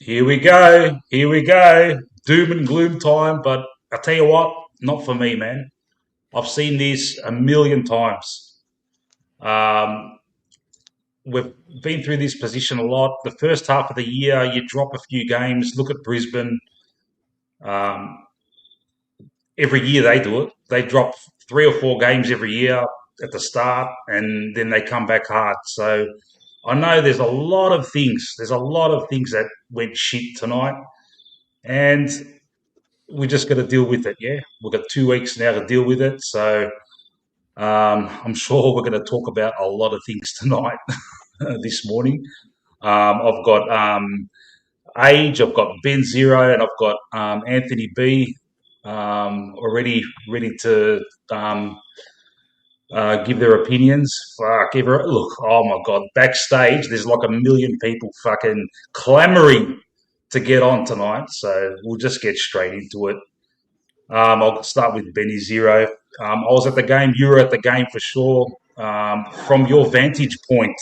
Here we go. Here we go. Doom and gloom time. But I tell you what, not for me, man. I've seen this a million times. Um, we've been through this position a lot. The first half of the year, you drop a few games. Look at Brisbane. Um, every year they do it. They drop 3 or 4 games every year at the start, and then they come back hard. So I know there's a lot of things. There's a lot of things that went shit tonight, and we just got to deal with it. Yeah, we've got 2 weeks now to deal with it. So I'm sure we're going to talk about a lot of things tonight, this morning. I've got Age, I've got Ben Zero, and I've got Anthony B. Already ready to give their opinions. Look, oh my God, backstage, there's like a million people fucking clamoring to get on tonight. So we'll just get straight into it. I'll start with Benny Zero. I was at the game. You were at the game for sure. From your vantage point,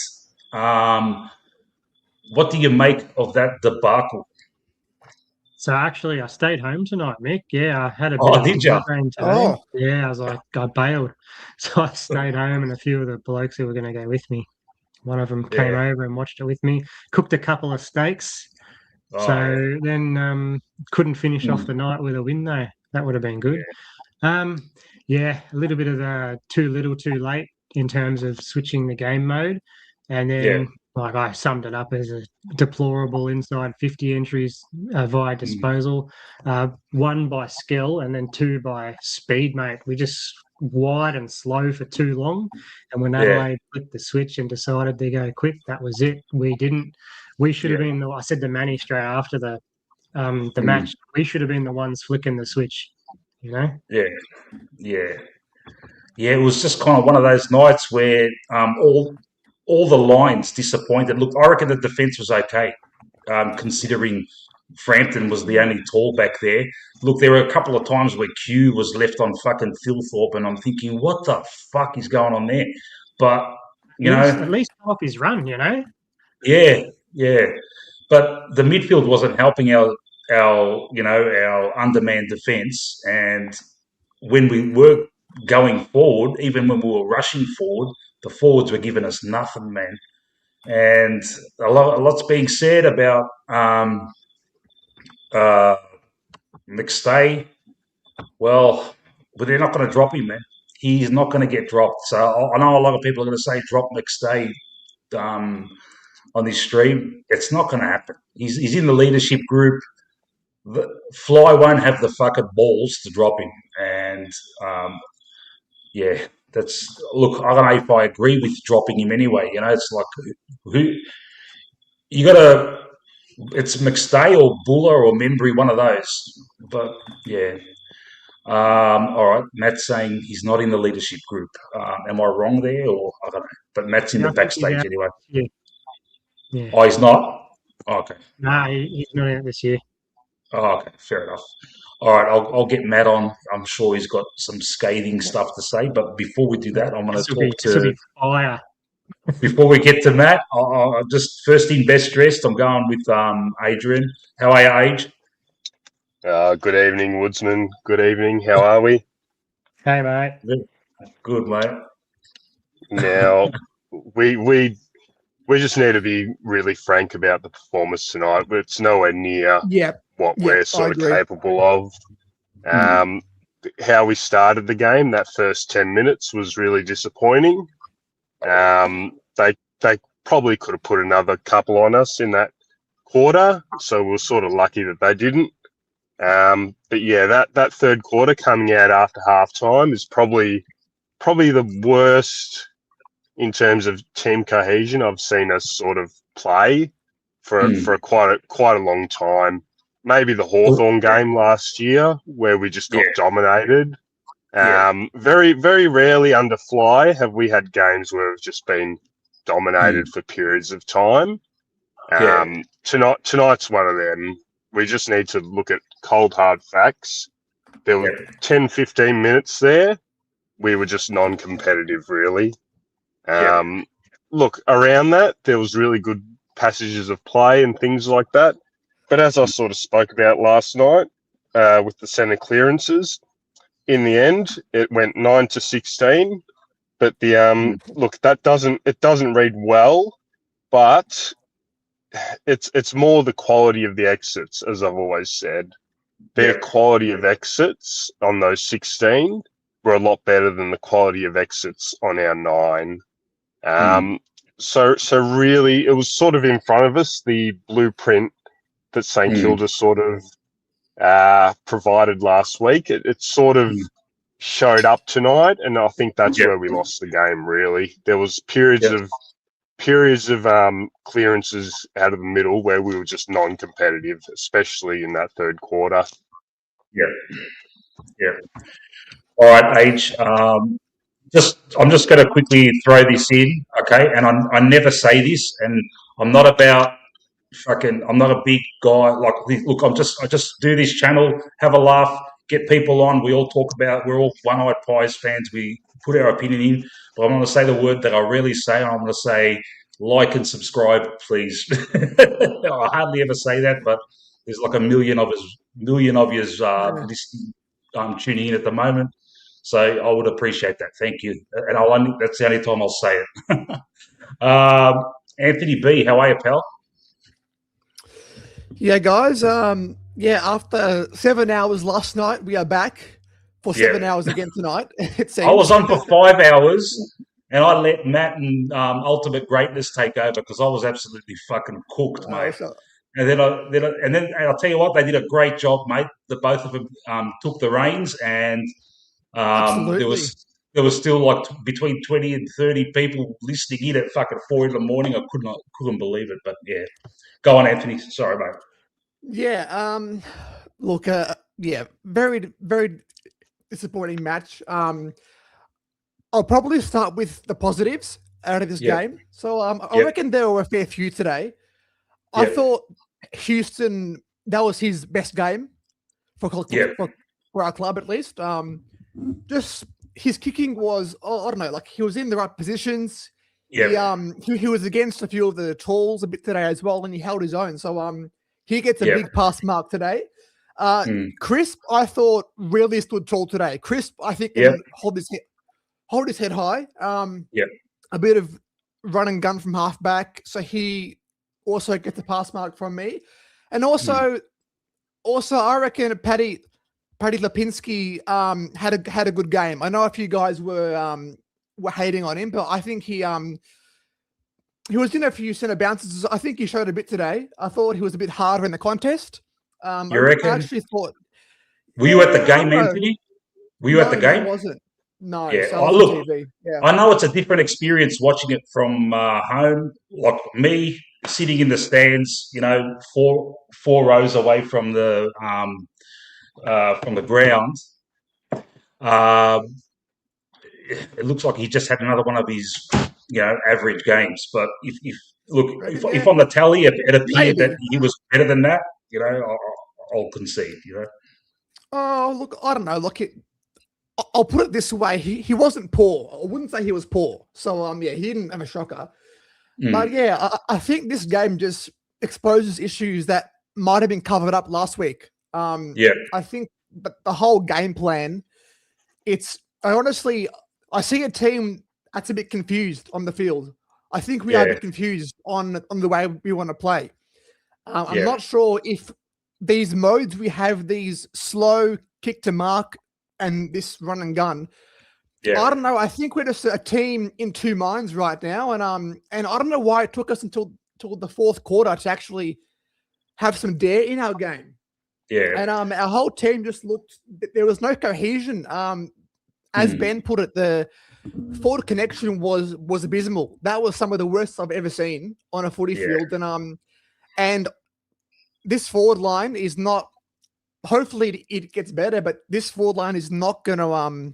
what do you make of that debacle? So actually, I stayed home tonight, Mick. Yeah, I had a bit Oh, of did you? migraine today. Yeah, I bailed. So I stayed home, and a few of the blokes who were going to go with me, one of them came Yeah. over and watched it with me, cooked a couple of steaks. Oh, yeah. So then couldn't finish off Mm. the night with a win, though. That would have been good. Yeah. Yeah, a little bit of too little, too late in terms of switching the game mode. And Yeah. then, like, I summed it up as a deplorable inside 50 entries via disposal, one by skill and then two by speed, mate. We just wide and slow for too long. And when Yeah. Adelaide flicked the switch and decided to go quick, that was it. We didn't. We should have been. I said to Manny straight after the match, we should have been the ones flicking the switch. You know? Yeah. Yeah. Yeah. It was just kind of one of those nights where all the lines disappointed. Look, I reckon the defence was okay, considering Frampton was the only tall back there. Look, there were a couple of times where Q was left on fucking Philthorpe, and I'm thinking, what the fuck is going on there? But At least off his run, you know. yeah, yeah. But the midfield wasn't helping our undermanned defence, and when we were going forward, even when we were rushing forward, the forwards were giving us nothing, man. And a lot's being said about uh, McStay. Well, but they're not going to drop him, man. He's not going to get dropped. So I know a lot of people are going to say drop McStay on this stream. It's not going to happen. He's in the leadership group. The Fly won't have the fucking balls to drop him. And yeah, look. I don't know if I agree with dropping him anyway. It's like who you got to. It's McStay or Buller or Membry, one of those. But yeah. All right, Matt's saying he's not in the leadership group. Am I wrong there, or I don't know? But Matt's in the I think he's backstage out. anyway. Yeah. Oh, he's not. Oh, okay. Nah, he's not out this year. Oh, okay. Fair enough. All right, I'll get Matt on. I'm sure he's got some scathing stuff to say. But before we do that, I'm going to talk This will to. be fire. Before we get to Matt, I'll just first in best dressed. I'm going with Adrian. How are you, Age? Good evening, Woodsman. Good evening. How are we? Hey, mate. Good, mate. Now, we just need to be really frank about the performance tonight. It's nowhere near what we're sort of capable of. How we started the game, that first 10 minutes was really disappointing. They probably could have put another couple on us in that quarter, so we're sort of lucky that they didn't. But yeah, that third quarter coming out after halftime is probably the worst in terms of team cohesion I've seen us sort of play for quite a long time. Maybe the Hawthorn game last year where we just got dominated. Very, very rarely under Fly have we had games where we've just been dominated for periods of time. Tonight's one of them. We just need to look at cold, hard facts. There were 10, 15 minutes there. We were just non-competitive, really. Look, around that, there was really good passages of play and things like that. But as I sort of spoke about last night with the centre clearances, in the end, it went 9-16. But the look, it doesn't read well, but it's more the quality of the exits, as I've always said. Their quality of exits on those 16 were a lot better than the quality of exits on our 9. So really, it was sort of in front of us, the blueprint that St Kilda sort of provided last week. It sort of showed up tonight, and I think that's where we lost the game. Really, there was periods of clearances out of the middle where we were just non-competitive, especially in that third quarter. Yeah. All right, H. I'm just going to quickly throw this in, okay? And I never say this, and I'm not about I'm not a big guy. Like, look, I just do this channel, have a laugh, get people on. We all talk about. We're all one-eyed pies fans. We put our opinion in, but I'm going to say the word that I rarely say. And I'm going to say like and subscribe, please. I hardly ever say that, but there's like a million of us listening, tuning in at the moment. So I would appreciate that. Thank you. And that's the only time I'll say it. Anthony B, how are you, pal? Yeah, guys. After 7 hours last night, we are back for 7 hours again tonight. It seems. I was on for 5 hours, and I let Matt and Ultimate Greatness take over because I was absolutely fucking cooked, mate. And then I'll tell you what, they did a great job, mate. The both of them took the reins, and there was still like between 20 and 30 people listening in at fucking 4 a.m. I couldn't believe it. But yeah, go on, Anthony. Sorry, mate. Yeah. Look. Very, very disappointing match. I'll probably start with the positives out of this game. So I reckon there were a fair few today. I thought Houston, that was his best game for our club at least. Just his kicking was, I don't know, like he was in the right positions. Yeah. He was against a few of the tools a bit today as well, and he held his own. So he gets a big pass mark today. Crisp, I thought really stood tall today. Crisp, I think, can hold his head high. A bit of run and gun from halfback, so he also gets a pass mark from me. And also I reckon Paddy Lipinski had a good game. I know a few guys were hating on him, but I think he was in a few centre bounces. I think he showed a bit today. I thought he was a bit harder in the contest. You reckon? I actually thought. Were you at the game, Anthony? Were you at the game? No, I wasn't. No. Yeah. So look, TV. I know it's a different experience watching it from home. Like me sitting in the stands, four rows away from the ground. It looks like he just had another one of his, average games. But if on the tally it appeared that he was better than that, I'll concede. Oh, look, I don't know. Look, I'll put it this way: he wasn't poor. I wouldn't say he was poor. So he didn't have a shocker. But I think this game just exposes issues that might have been covered up last week. I think the whole game plan. I see a team that's a bit confused on the field. I think we are a bit confused on the way we want to play. I'm not sure if these modes we have, these slow kick to mark and this run and gun. I don't know. I think we're just a team in two minds right now, and I don't know why it took us until the fourth quarter to actually have some dare in our game. And our whole team just looked. There was no cohesion. As Ben put it, the forward connection was abysmal. That was some of the worst I've ever seen on a footy field. And this forward line is not. Hopefully it gets better, but this forward line is not gonna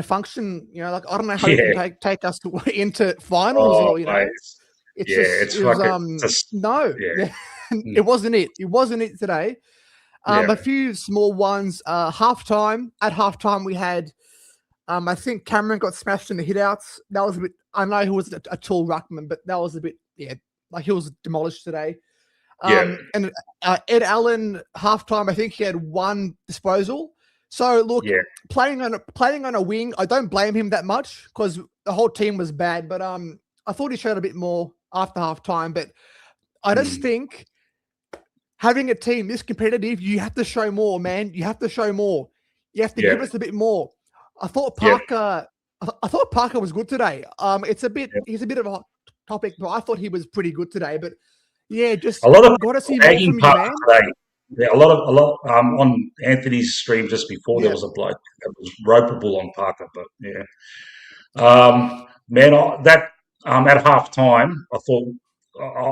function. Like I don't know how you can take us into finals. It wasn't it. It wasn't it today. A few small ones. At halftime, we had. I think Cameron got smashed in the hitouts. That was a bit. I know he was a tall ruckman, but that was a bit. Like he was demolished today. And Ed Allen, halftime, I think he had 1 disposal. So look, playing on a wing, I don't blame him that much because the whole team was bad. But I thought he showed a bit more after halftime. But I just think having a team this competitive, you have to show more, man. You have to show more. You have to give us a bit more. I thought Parker. I thought Parker was good today. He's a bit of a hot topic, but I thought he was pretty good today. But yeah, just a lot of got to see more from you, man. Today. Yeah, a lot on Anthony's stream just before there was a bloke that was ropeable on Parker, but man, at half time I thought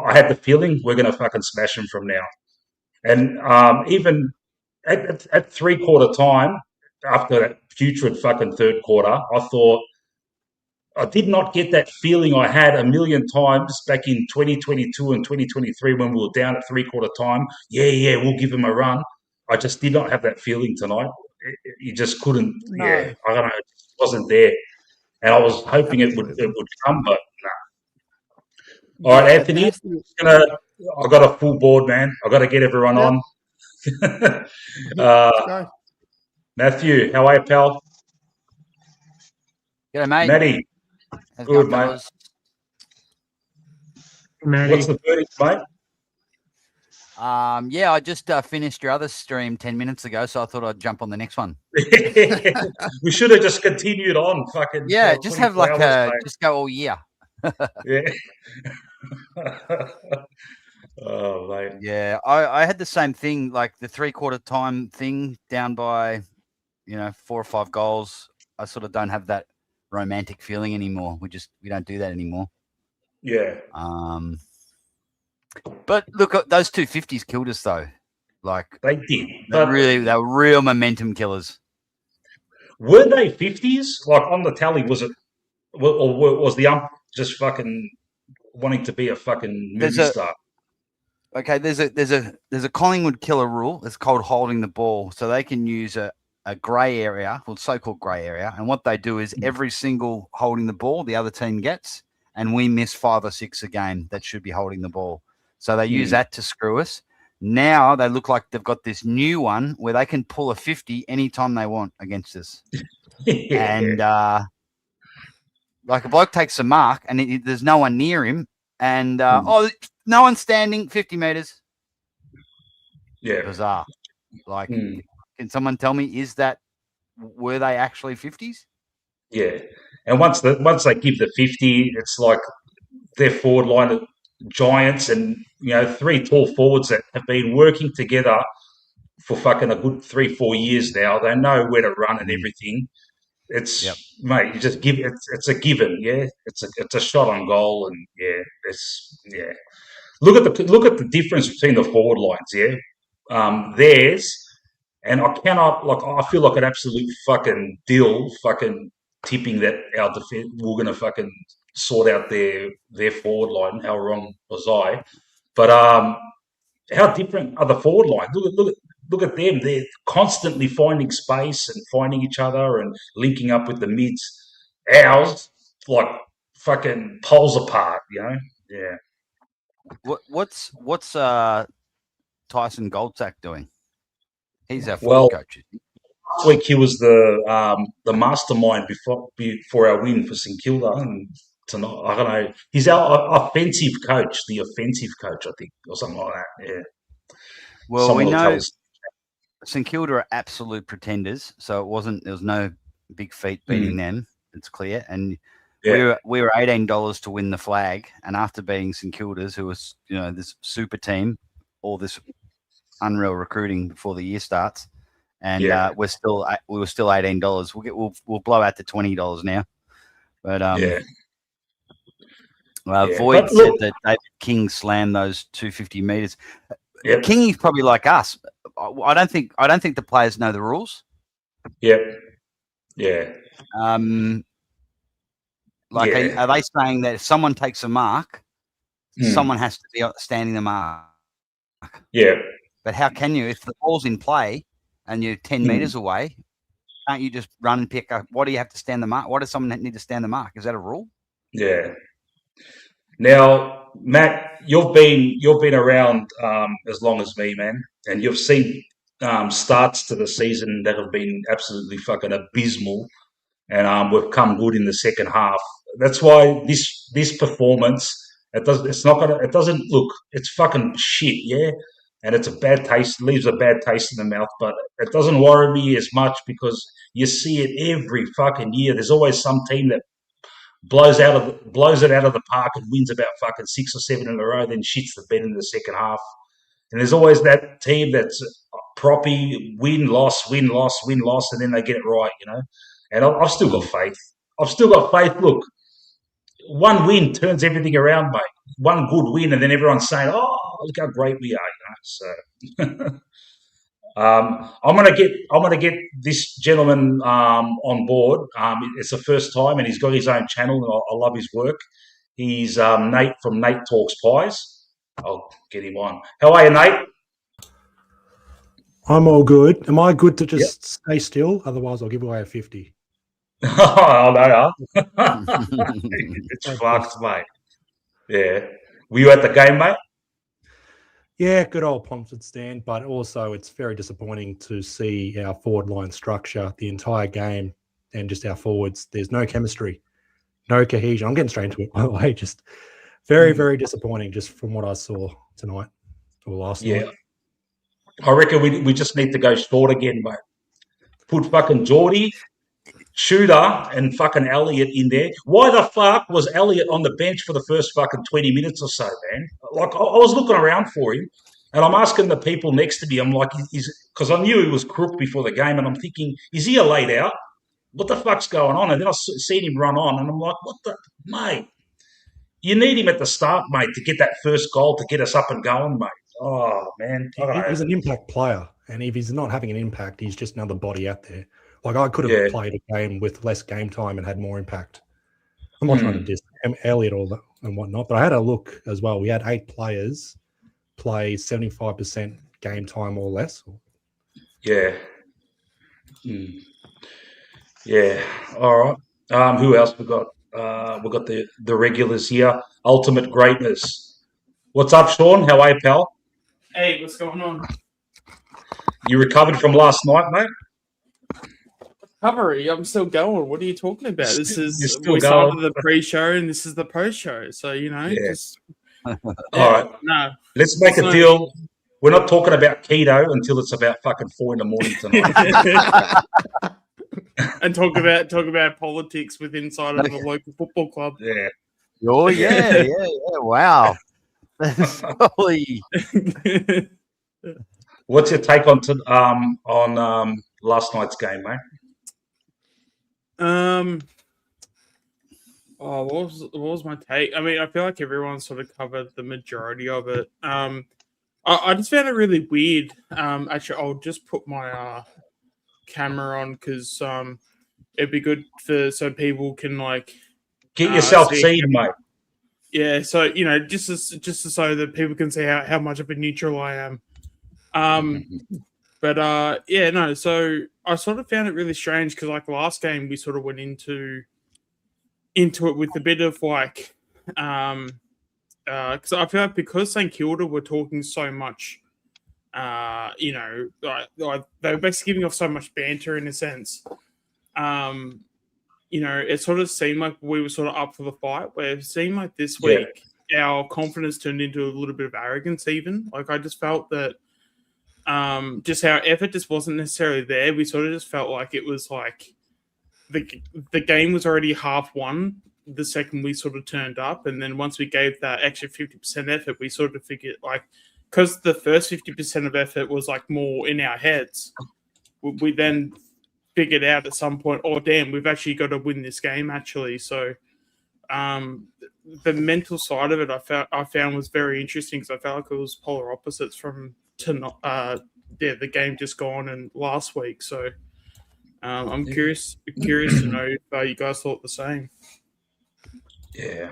I had the feeling we're going to fucking smash him from now, and even at 3/4 time after that putrid fucking third quarter, I thought. I did not get that feeling I had a million times back in 2022 and 2023 when we were down at 3/4 time. Yeah, we'll give him a run. I just did not have that feeling tonight. You just couldn't. No. Yeah, I don't know. It just wasn't there, and I was hoping it would come, but no. All right, Anthony. I got a full board, man. I got to get everyone on. Matthew, how are you, pal? G'day, mate. Matty. Good, mate. What's the verdict, mate? Yeah, I just finished your other stream 10 minutes ago, so I thought I'd jump on the next one. We should have just continued on. Fucking just have just go all year. Yeah. Oh, mate. Yeah, I had the same thing, like the 3/4 time thing, down by 4 or 5 goals. I sort of don't have that romantic feeling anymore. We don't do that anymore. Yeah. But look, those 250s killed us though. Like they did. They were real momentum killers. Were they 50s? Like on the tally, was it, or was the ump just fucking wanting to be a fucking movie star? Okay, there's a Collingwood killer rule. It's called holding the ball, so they can use a grey area, well, so-called grey area, and what they do is every single holding the ball the other team gets, and we miss 5 or 6 a game that should be holding the ball. So they use that to screw us. Now they look like they've got this new one where they can pull a 50 anytime they want against us. And like a bloke takes a mark and there's no one near him, and no one's standing 50 meters. Yeah, bizarre. Like. Can someone tell me, were they actually 50s? Yeah. And once they give the 50, it's like their forward line of giants and, 3 tall forwards that have been working together for fucking a good 3-4 years now. They know where to run and everything. It's, mate, you just give it. It's a given, yeah. It's a shot on goal, and Look at the difference between the forward lines, yeah. Theirs. And I feel like an absolute fucking dill fucking tipping that our defense we're going to fucking sort out their forward line. How wrong was I? But how different are the forward lines? Look at them. They're constantly finding space and finding each other and linking up with the mids. Ours, like fucking poles apart, Yeah. What's Tyson Goldsack doing? He's our forward coach. Last week he was the mastermind before our win for St Kilda, and tonight I don't know. He's our offensive coach, I think, or something like that. Yeah. Well, we know St Kilda are absolute pretenders, so there was no big feat beating them. It's clear, and we were $18 to win the flag, and after beating St Kilda's, who was this super team, all this unreal recruiting before the year starts, and we were still $18. We'll blow out to $20 now, but Void said that David King slammed those 250 meters. Kingy's probably like us. I don't think the players know the rules. Are they saying that if someone takes a mark, someone has to be standing the mark? Yeah. But how can you, if the ball's in play and you're 10 meters away, can't you just run and pick up? What do you have to stand the mark? Why does someone need to stand the mark? Is that a rule? Yeah. Now, Matt, you've been around as long as me, man, and you've seen starts to the season that have been absolutely fucking abysmal, and we've come good in the second half. That's why this performance it doesn't look, it's fucking shit, yeah, and it's a bad taste, leaves a bad taste in the mouth, but it doesn't worry me as much because you see it every fucking year. There's always some team that blows it out of the park and wins about fucking 6 or 7 in a row, then shits the bed in the second half. And there's always that team that's proppy, win, loss, win, loss, win, loss, and then they get it right, you know. And I've still got faith. I've still got faith. Look, one win turns everything around, mate. One good win, and then everyone's saying, "Oh, look how great we are," you know. So. I'm gonna get this gentleman on board. It's the first time, and he's got his own channel, and I love his work. He's Nate from Nate Talks Pies. I'll get him on. How are you, Nate? I'm all good. Am I good to just stay still? Otherwise, I'll give away a 50. Oh, no, it's fucked, mate. Yeah. Were you at the game, mate? Yeah, good old Pomfret stand, but also it's very disappointing to see our forward line structure the entire game and just our forwards. There's no chemistry, no cohesion. I'm getting straight into it, by the way. Just very, very disappointing just from what I saw tonight or last night. I reckon we just need to go short again, mate. Put fucking Geordie, Shooter, and fucking Elliot in there. Why the fuck was Elliot on the bench for the first fucking 20 minutes or so, man? Like, I was looking around for him, and I'm asking the people next to me, I'm like, because I knew he was crook before the game, and I'm thinking, is he a laid out? What the fuck's going on? And then I seen him run on, and I'm like, what the, mate? You need him at the start, mate, to get that first goal, to get us up and going, mate. Oh, man. He's an impact player, and if he's not having an impact, he's just another body out there. Like, I could have played a game with less game time and had more impact. I'm not trying to diss Elliot and whatnot, but I had a look as well. We had 8 players play 75% game time or less. Yeah. Yeah. All right. Who else we got? We've got the regulars here. Ultimate Greatness. What's up, Sean? How are you, pal? Hey, what's going on? You recovered from last night, mate? Recovery? I'm still going. What are you talking about? This is we started the pre-show and this is the post-show. So just all right. No, let's make a deal. We're not talking about keto until it's about fucking 4 a.m. tonight. And talk about politics with inside of the local football club. Yeah. Oh yeah. Wow. Holy. What's your take on last night's game, mate? What was my take? I mean, I feel like everyone sort of covered the majority of it. I just found it really weird. Actually, I'll just put my camera on because it'd be good so people can get yourself seen, mate. Yeah, so just so that people can see how much of a neutral I am. So I sort of found it really strange because last game we sort of went into it with a bit of because I feel like because St Kilda were talking so much, they were basically giving off so much banter in a sense. It sort of seemed like we were sort of up for the fight. Where it seemed like this week our confidence turned into a little bit of arrogance. Even I just felt that. Just our effort just wasn't necessarily there. We sort of just felt like it was like the game was already half won the second we sort of turned up, and then once we gave that extra 50% effort, we sort of figured because the first 50% of effort was more in our heads, we then figured out at some point, oh damn, we've actually got to win this game actually. So the mental side of it I found was very interesting because I felt like it was polar opposites from the game just gone and last week. So I'm curious to know if you guys thought the same. Yeah,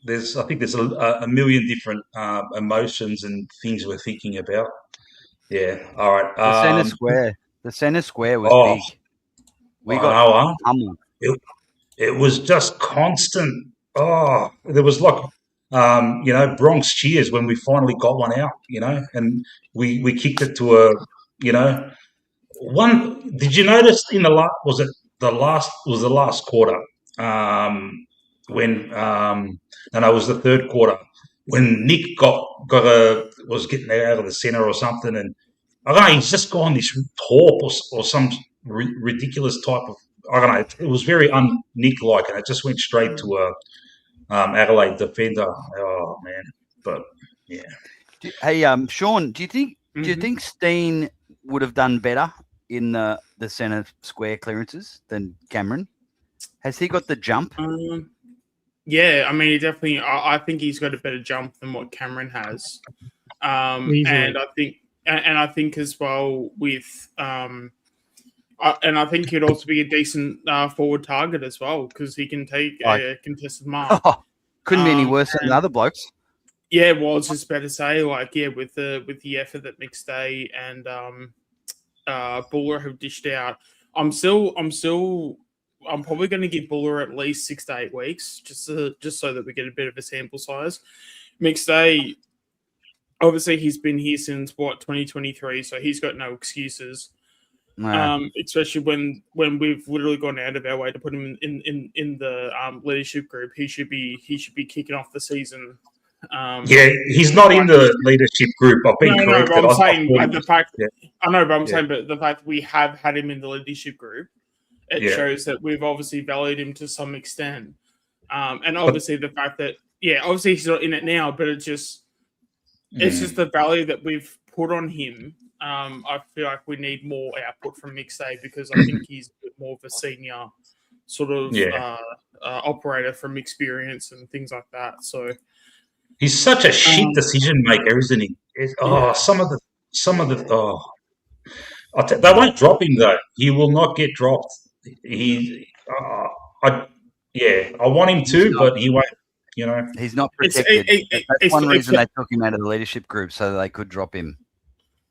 I think there's a million different emotions and things we're thinking about. Yeah, all right. The center square was big. We got pummeled. It was just constant. Oh, there was Bronx cheers when we finally got one out, and we kicked it to one. Did you notice in the last? Was it the last quarter? When no, it was the third quarter when Nick was getting out of the center or something, and I don't know, he's just gone this torp or some ridiculous type of. I don't know. It was very un-Nick like, and it just went straight to a Adelaide defender. Oh man, but yeah. Hey, Sean, do you think Steen would have done better in the centre square clearances than Cameron? Has he got the jump? Yeah, I mean, he definitely. I think he's got a better jump than what Cameron has, and I think as well with and I think he'd also be a decent forward target as well because he can take a contested mark. Couldn't be any worse than the other blokes. Yeah, well, I was just about to say, with the effort that McStay and Buller have dished out, I'm probably going to give Buller at least 6 to 8 weeks, just so that we get a bit of a sample size. McStay, obviously, he's been here since 2023, so he's got no excuses. No. Especially when we've literally gone out of our way to put him in the leadership group. He should be kicking off the season. He's not in the leadership group. I've been corrected. But I'm saying the fact. I know, but I'm saying, but the fact that we have had him in the leadership group, it shows that we've obviously valued him to some extent. And obviously the fact that obviously he's not in it now, but it's just the value that we've put on him. I feel like we need more output from McStay because I think he's a bit more of a senior sort of operator from experience and things like that. So he's such a shit decision maker, isn't he? Some of the they won't drop him though. He will not get dropped. I want him to, but he won't. He's not protected. That's one reason they took him out of the leadership group so they could drop him.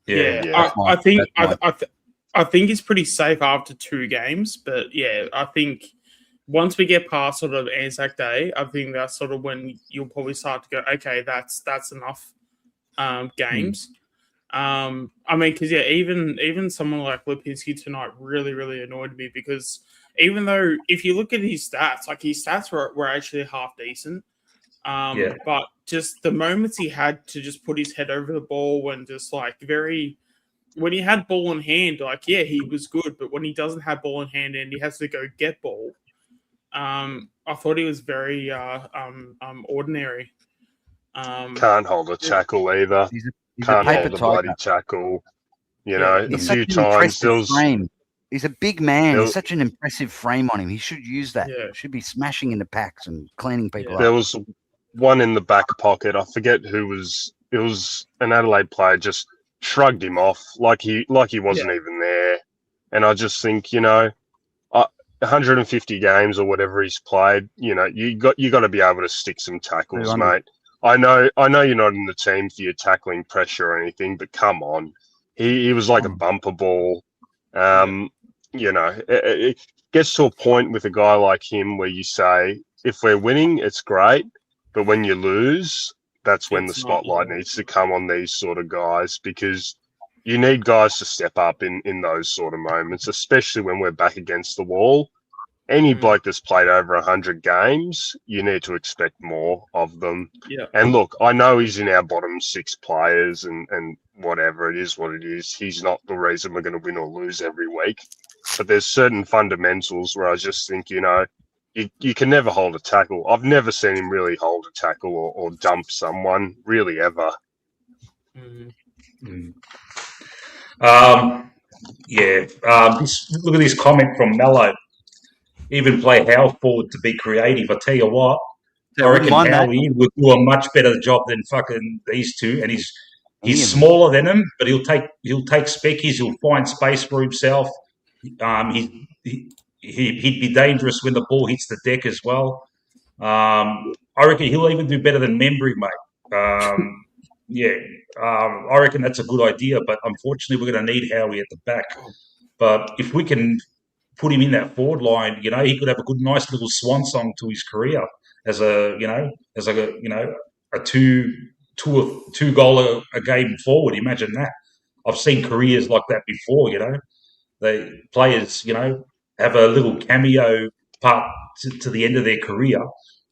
I think he's pretty safe after 2 games, but I think once we get past sort of Anzac Day, I think that's sort of when you'll probably start to go, okay, that's enough games. I mean, because even someone like Lipinski tonight really, really annoyed me because even though if you look at his stats, like his stats were actually half decent. But just the moments he had to just put his head over the ball and just when he had ball in hand, he was good. But when he doesn't have ball in hand and he has to go get ball, I thought he was very ordinary. Can't hold a tackle either. Can't hold a bloody tackle. A few times there was. Frame. He's a big man. There's such an impressive frame on him. He should use that. Yeah. Should be smashing into packs and cleaning people up. There was one in the back pocket. I forget who was. It was an Adelaide player. Just shrugged him off like he wasn't even there. And I just think 150 games or whatever he's played. You got to be able to stick some tackles, mate. I know you're not in the team for your tackling pressure or anything, but come on, he was like a bumper ball. It gets to a point with a guy like him where you say, if we're winning, it's great, but when you lose, that's when the spotlight needs to come on these sort of guys because you need guys to step up in those sort of moments, especially when we're back against the wall. Any bloke that's played over 100 games, you need to expect more of them. Yeah. And look, I know he's in our bottom 6 players and whatever, it is what it is. He's not the reason we're going to win or lose every week. But there's certain fundamentals where I just think, you can never hold a tackle. I've never seen him really hold a tackle or dump someone, really, ever. Look at this comment from Mello. Even play Howe forward to be creative. I tell you what, I reckon Howie would do a much better job than fucking these two. And he's smaller than him, but he'll take speckies. He'll find space for himself. He'd be dangerous when the ball hits the deck as well. I reckon he'll even do better than Membry, mate. I reckon that's a good idea, but unfortunately we're going to need Howie at the back. But if we can put him in that forward line, he could have a nice little swan song to his career as a two goal a game forward. Imagine that. I've seen careers like that before. They players have a little cameo part to the end of their career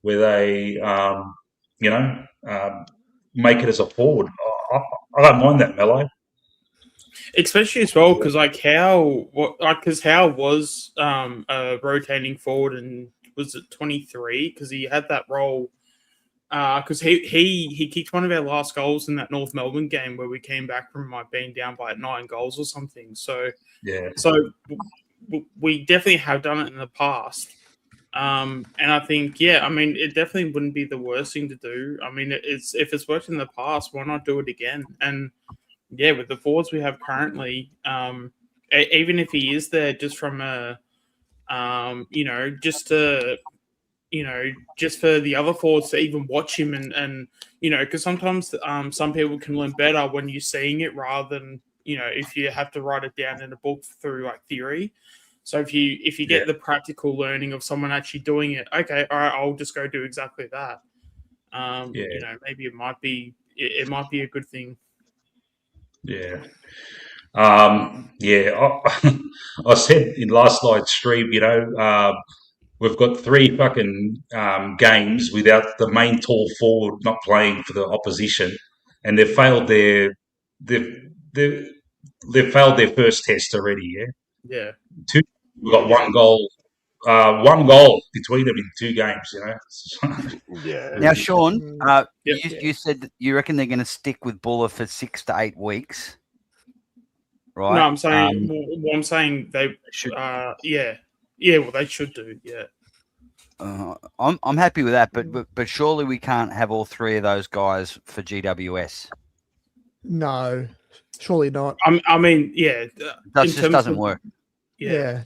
where they make it as a forward. I don't mind that, Mello. Especially as well because Howe was a rotating forward and was it 23 because he had that role because he kicked one of our last goals in that North Melbourne game where we came back from being down by 9 goals or something. So we definitely have done it in the past. And I think, it definitely wouldn't be the worst thing to do. I mean, if it's worked in the past, why not do it again? And with the forwards we have currently, even if he is there just from a, just for the other forwards to even watch him and because sometimes some people can learn better when you're seeing it rather than, if you have to write it down in a book through like theory. So if you get the practical learning of someone actually doing it, okay, all right, I'll just go do exactly that. Maybe it might be a good thing. Yeah. I said in last night's stream, we've got 3 fucking games without the main tall forward not playing for the opposition, and they've failed their first test already. Yeah. We've got 1 goal. 1 goal between them in 2 games. Yeah. Now, Sean, you said that you reckon they're going to stick with Buller for 6 to 8 weeks, right? No, I'm saying they should. Well, they should do. Yeah. I'm happy with that, but surely we can't have all 3 of those guys for GWS. No, surely not. I mean, that just doesn't work. Yeah.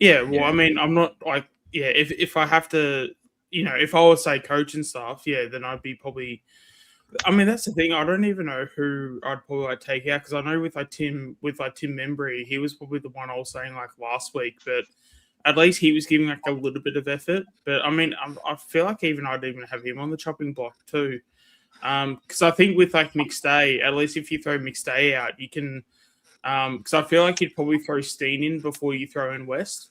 Well, I mean, I'm not like if I have to, if I was say coach and stuff, then I'd be probably. I mean, that's the thing. I don't even know who I'd probably take out because I know with Tim Membry, he was probably the one I was saying like last week, but at least he was giving like a little bit of effort. But I mean, I feel like I'd even have him on the chopping block too, because I think with like McStay, at least if you throw McStay out, you can. Because I feel like you'd probably throw Steen in before you throw in West.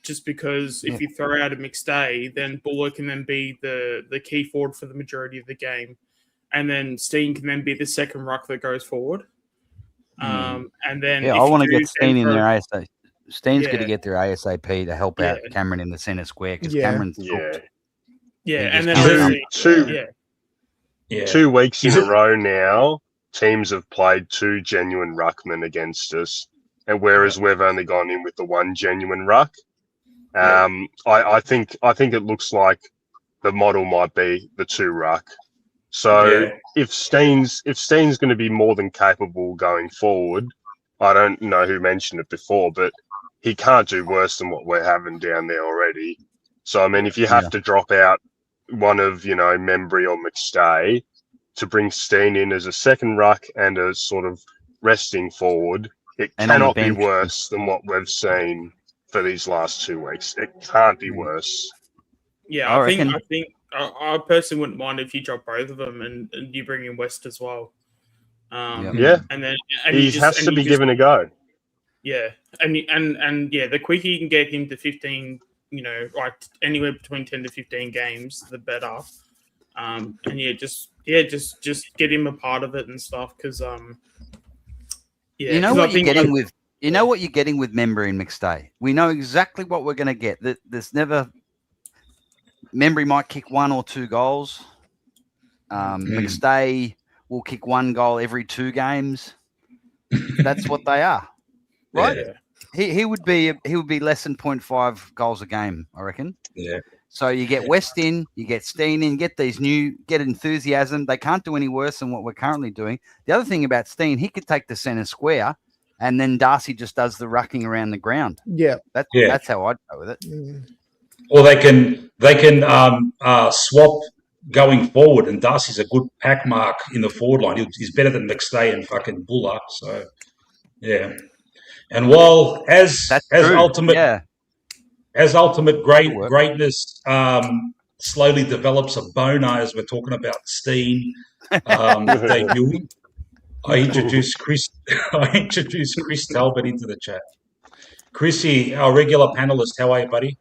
Just because if you throw out a McStay, then Buller can then be the key forward for the majority of the game. And then Steen can then be the second ruck that goes forward. And then I want to get Steen in there ASAP. Steen's going to get there ASAP to help out Cameron in the centre square because Cameron's cooked. And then 2 weeks in a row now, teams have played 2 genuine ruckmen against us, and whereas we've only gone in with the 1 genuine ruck, I think it looks like the model might be the 2 ruck. So if Steen's going to be more than capable going forward, I don't know who mentioned it before, but he can't do worse than what we're having down there already. So I mean, if you have to drop out one of Membry or McStay to bring Steen in as a second ruck and a sort of resting forward, it cannot be worse than what we've seen for these last 2 weeks. It can't be worse. Yeah, I think I personally wouldn't mind if you drop both of them and you bring in West as well. And then he has to be given a go. Yeah, and the quicker you can get him to 15, like anywhere between 10 to 15 games, the better. And just get him a part of it and stuff because you know what you're getting with Membry and McStay. We know exactly what we're going to get. There's never Membry might kick 1 or 2 goals. McStay will kick 1 goal every 2 games. That's what they are, right? Yeah. He would be less than 0.5 goals a game, I reckon. Yeah. So you get West in, you get Steen in, get enthusiasm. They can't do any worse than what we're currently doing. The other thing about Steen, he could take the centre square, and then Darcy just does the rucking around the ground. Yeah, that's how I'd go with it. Or they can swap going forward, and Darcy's a good pack mark in the forward line. He's better than McStay and fucking Buller. So yeah, and while as ultimate greatness slowly develops a boner as we're talking about Steen debuting. I introduced Chris Talbot into the chat. Chrissy, our regular panelist, how are you, buddy?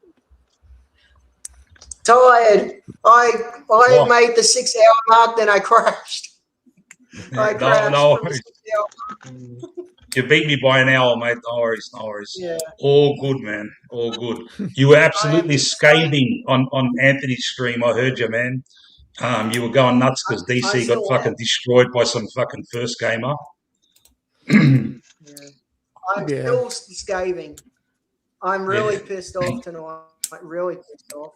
Tired. I made the 6 hour mark, then I crashed. I crashed from the 6 hour mark. You beat me by an hour, mate. No worries. Yeah. All good, man. All good. You were absolutely scathing on Anthony's stream. I heard you, man. You were going nuts because DC got fucking destroyed by some fucking first gamer. I'm still scathing. I'm really pissed off tonight. Really pissed off.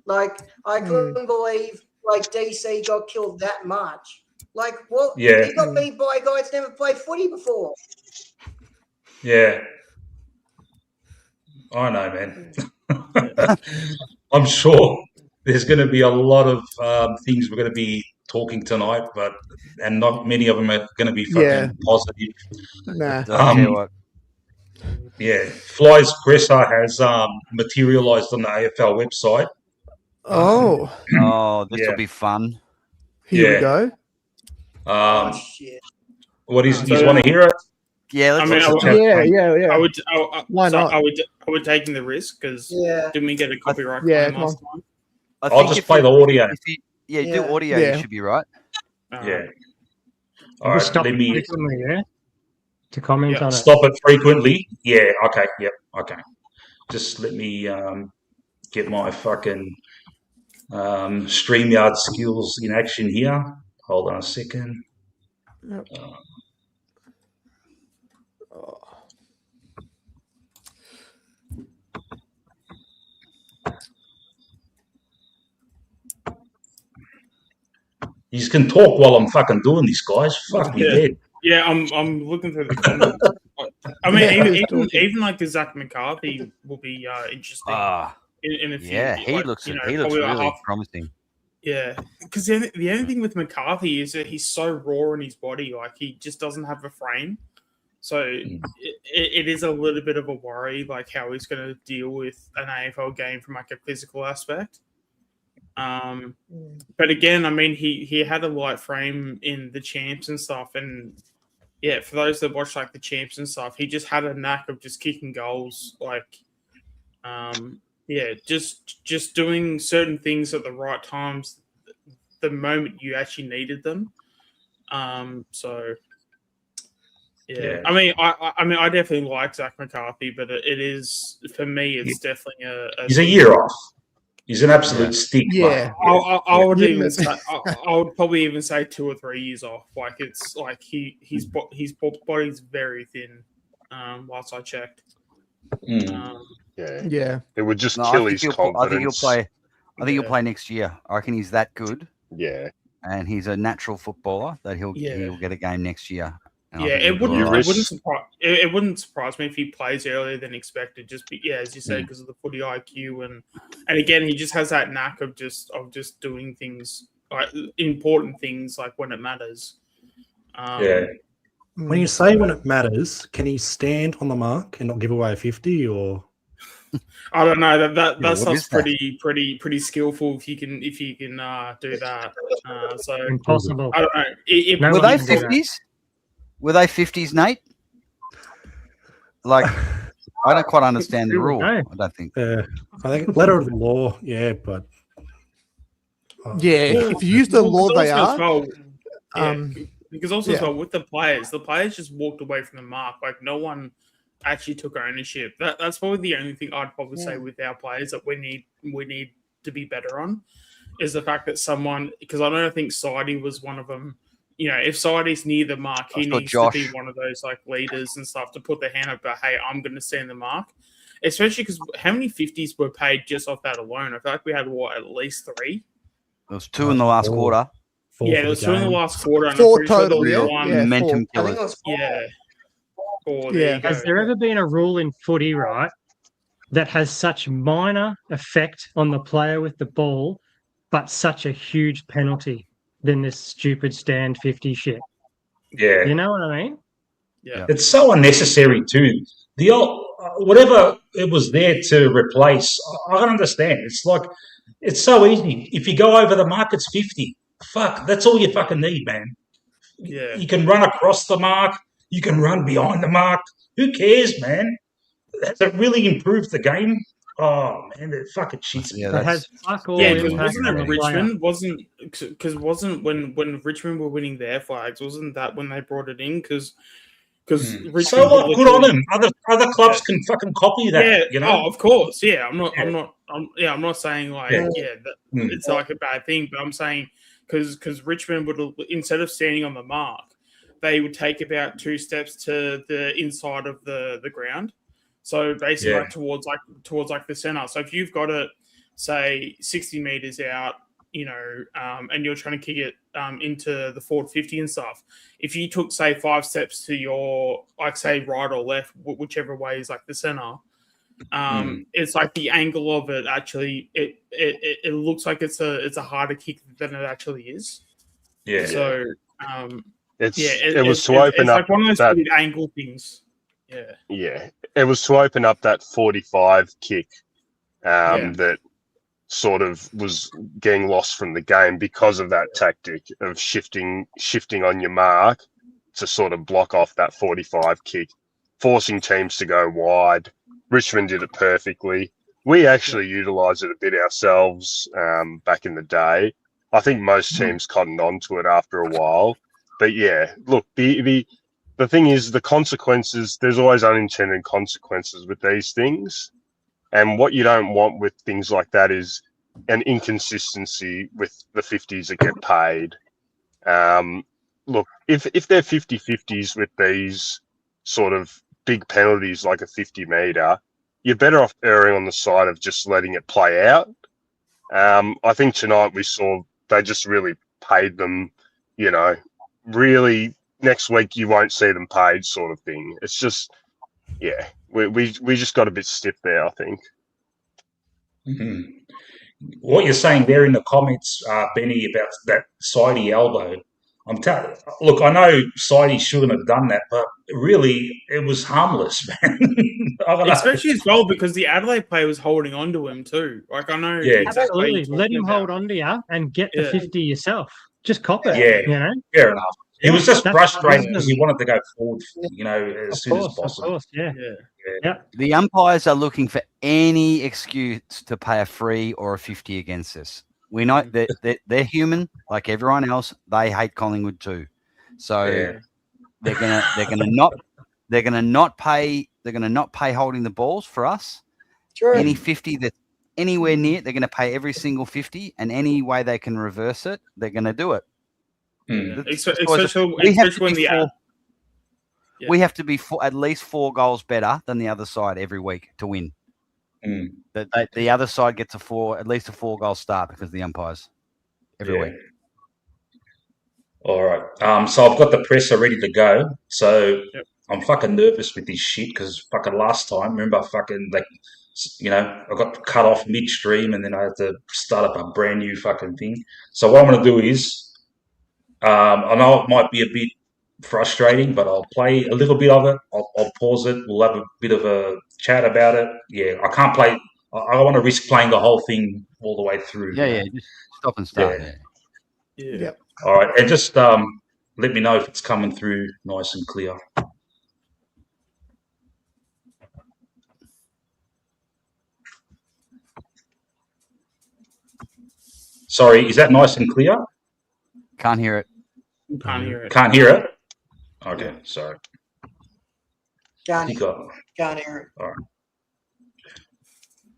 Like, I couldn't believe, like, DC got killed that much. Like, what? Yeah. He got beat by a guy that's never played footy before. Yeah. I know, man. I'm sure there's going to be a lot of things we're going to be talking tonight, and not many of them are going to be fucking positive. Nah. Yeah. Fly's presser has materialised on the AFL website. Oh, this will be fun. Here we go. Shit. What is? You want to hear it? Yeah, I mean, why not? I would taking the risk because didn't we get a copyright claim last time? I'll just play the audio. Do audio. You should be right. Yeah. All right. Stop let me to comment on it. Stop it frequently. Yeah. Okay. Yep. Okay. Just let me get my fucking StreamYard skills in action here. Hold on a second. Yep. You can talk while I'm fucking doing this, guys. Fuck me dead. Yeah, I'm looking through the comments. I mean, even like the Zach McCarthy will be interesting. In a few. Yeah, he looks really promising. Yeah, because the only thing with McCarthy is that he's so raw in his body, like he just doesn't have a frame. So it is a little bit of a worry, like how he's going to deal with an AFL game from like a physical aspect. But again, I mean, he had a light frame in the champs and stuff, and yeah, for those that watch like the champs and stuff, he just had a knack of just kicking goals, like, just doing certain things at the right times, the moment you actually needed them. So yeah. I mean, I definitely like Zach McCarthy, but it is for me, it's definitely he's a year off. He's an absolute stick. Yeah, I would probably even say 2 or 3 years off. Like it's like his body's very thin. Last I checked. Yeah. It would just kill his confidence. I think he'll play next year. I reckon he's that good. Yeah. And he's a natural footballer that he'll get a game next year. It wouldn't surprise me if he plays earlier than expected. Just as you said, because of the footy IQ and again, he just has that knack of just doing things, like important things, like when it matters. When you say when it matters, can he stand on the mark and not give away a 50 or? I don't know. That stuff's pretty skillful if you can do that. So impossible. I don't know. Were they 50s? Were they 50s, Nate? Like, I don't quite understand the rule. I don't think. I think letter of the law, but if you use the law, they are. Because also as well with the players just walked away from the mark. Like no one actually took ownership. That's probably the only thing I'd probably say with our players that we need to be better on is the fact that someone, because I don't think Sidey was one of them. You know, if Sidey's near the mark, he needs to be one of those like leaders and stuff to put their hand up. But hey, I'm going to stand the mark. Especially because how many 50s were paid just off that alone? I feel like we had at least 3. There was 2 in the last quarter. There was 2 in the last quarter. And 4 total. One momentum killers. Has there ever been a rule in footy, right, that has such minor effect on the player with the ball, but such a huge penalty than this stupid stand 50 shit? Yeah. You know what I mean? Yeah. It's so unnecessary too. The old, whatever it was there to replace. I don't understand. It's like it's so easy. If you go over the mark, it's 50. Fuck, that's all you fucking need, man. Yeah. You can run across the mark. You can run behind the mark. Who cares, man? Has it really improved the game? Oh man, it fucking shits me. It has fuck all Yeah, because impact wasn't on it the player. Richmond? Wasn't when Richmond were winning their flags? Wasn't that when they brought it in? Because Richmond. So what? Good on them. Other clubs can fucking copy that. Yeah. You know. Oh, of course. Yeah. I'm not saying like Yeah. it's like a bad thing, but I'm saying because Richmond would, instead of standing on the mark, they would take about 2 steps to the inside of the ground. So basically, like towards the center. So if you've got it, say 60 meters out, and you're trying to kick it into the forward 50 and stuff. If you took, say, 5 steps to your, like, say, right or left, whichever way is like the center, it's like the angle of it actually. It looks like it's a harder kick than it actually is. Yeah. So it was to open up like one of those that weird angle things. Yeah. Yeah, it was to open up that 45 kick that sort of was getting lost from the game because of that tactic of shifting on your mark to sort of block off that 45 kick, forcing teams to go wide. Richmond did it perfectly. We actually utilised it a bit ourselves back in the day. I think most teams cottoned on to it after a while. But yeah, look, the thing is, the consequences, there's always unintended consequences with these things. And what you don't want with things like that is an inconsistency with the 50s that get paid. Look, if they're 50-50s with these sort of big penalties like a 50 metre, you're better off erring on the side of just letting it play out. I think tonight we saw they just really paid them, really. Next week you won't see them paid, sort of thing. It's just, we just got a bit stiff there, I think. Mm-hmm. What you're saying there in the comments, Benny, about that Sidey elbow. Look, I know Sidey shouldn't have done that, but really, it was harmless, man. Especially as well because the Adelaide player was holding on to him too. Like I know, Absolutely. Let him hold on to you and get the 50 yourself. Just cop it. Yeah, fair enough. He was just frustrated because he wanted to go forward, as soon as possible. Of course, yeah. The umpires are looking for any excuse to pay a free or a 50 against us. We know that they're human, like everyone else. They hate Collingwood too, so they're gonna not pay holding the balls for us. Sure. Any 50 that's anywhere near, they're going to pay every single 50, and any way they can reverse it, they're going to do it. We have to be at least 4 goals better than the other side every week to win. The other side gets at least a 4-goal start because of the umpires every week. All right. So I've got the presser ready to go. So I'm fucking nervous with this shit because fucking last time, remember, I got cut off midstream and then I had to start up a brand new fucking thing. So what I'm going to do is, I know it might be a bit frustrating, but I'll play a little bit of it. I'll pause it. We'll have a bit of a chat about it. Yeah, I can't play. I don't want to risk playing the whole thing all the way through. Yeah, just stop and start. Yeah. All right, and just let me know if it's coming through nice and clear. Sorry, is that nice and clear? Can't hear it. Can't hear it. Can't hear it? Okay, sorry. Can't hear it. All right.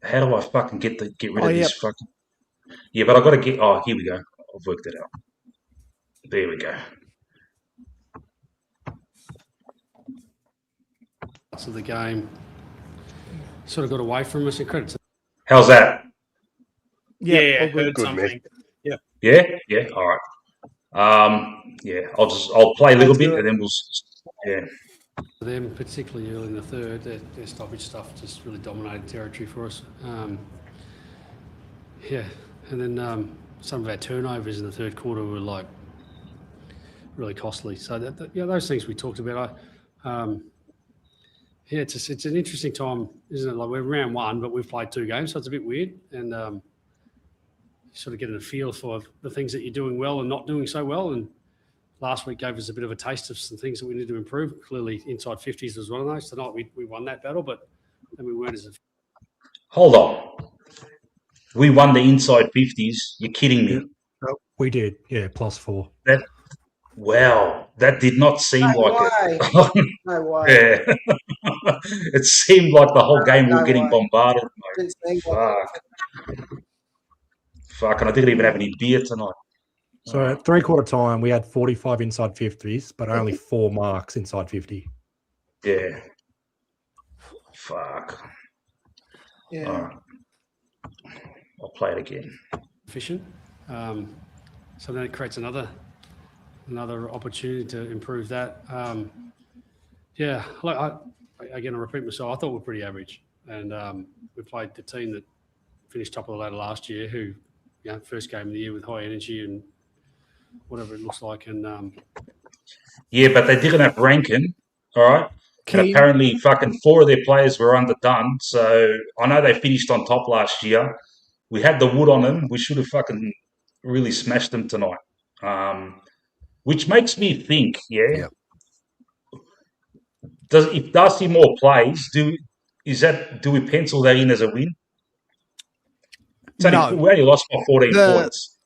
How do I fucking get rid of this fucking... Yeah, but I've got to get... Oh, here we go. I've worked it out. There we go. So the game sort of got away from us. How's that? Yeah, I heard something. Yeah. All right. I'll play a little bit and then we'll. Yeah. For them, particularly early in the third, their stoppage stuff just really dominated territory for us. And then some of our turnovers in the third quarter were like really costly. So those things we talked about. Yeah, it's an interesting time, isn't it? Like we're round 1, but we've played 2 games, so it's a bit weird. And sort of getting a feel for the things that you're doing well and not doing so well. And last week gave us a bit of a taste of some things that we need to improve. Clearly, inside 50s was one of those. Tonight we won that battle, but then we weren't as. Hold on. We won the inside 50s. You're kidding me. Yeah, we did. Yeah, +4. Wow. That did not seem like it. No way. Yeah. It seemed like the whole game we were getting bombarded. Didn't seem Fuck. Fuck, and I didn't even have any beer tonight. So at 3/4 time, we had 45 inside 50s, but only 4 marks inside 50. Yeah. Fuck. Yeah. All right. I'll play it again. Efficient. So then it creates another opportunity to improve that. Yeah, like I repeat myself. I thought we were pretty average, and we played the team that finished top of the ladder last year, who, first game of the year with high energy and whatever it looks like, and yeah, but they didn't have Rankin, all right. And apparently, fucking 4 of their players were underdone. So I know they finished on top last year. We had the wood on them. We should have fucking really smashed them tonight. Which makes me think, if Darcy Moore plays, do we pencil that in as a win? No. We only lost by 14 points.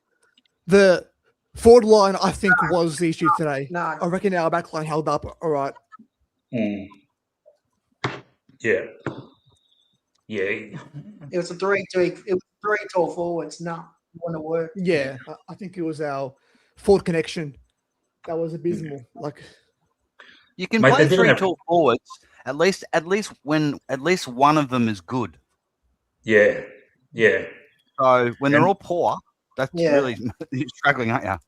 The forward line, I think, was the issue today. No. I reckon our back line held up all right. Mm. Yeah. Yeah. It was a 3 tall forwards. No, want to work. Yeah, I think it was our forward connection that was abysmal. Like, you can play 3 tall forwards at least when at least one of them is good. Yeah. Yeah. So when they're all poor, that's really you're struggling, aren't you?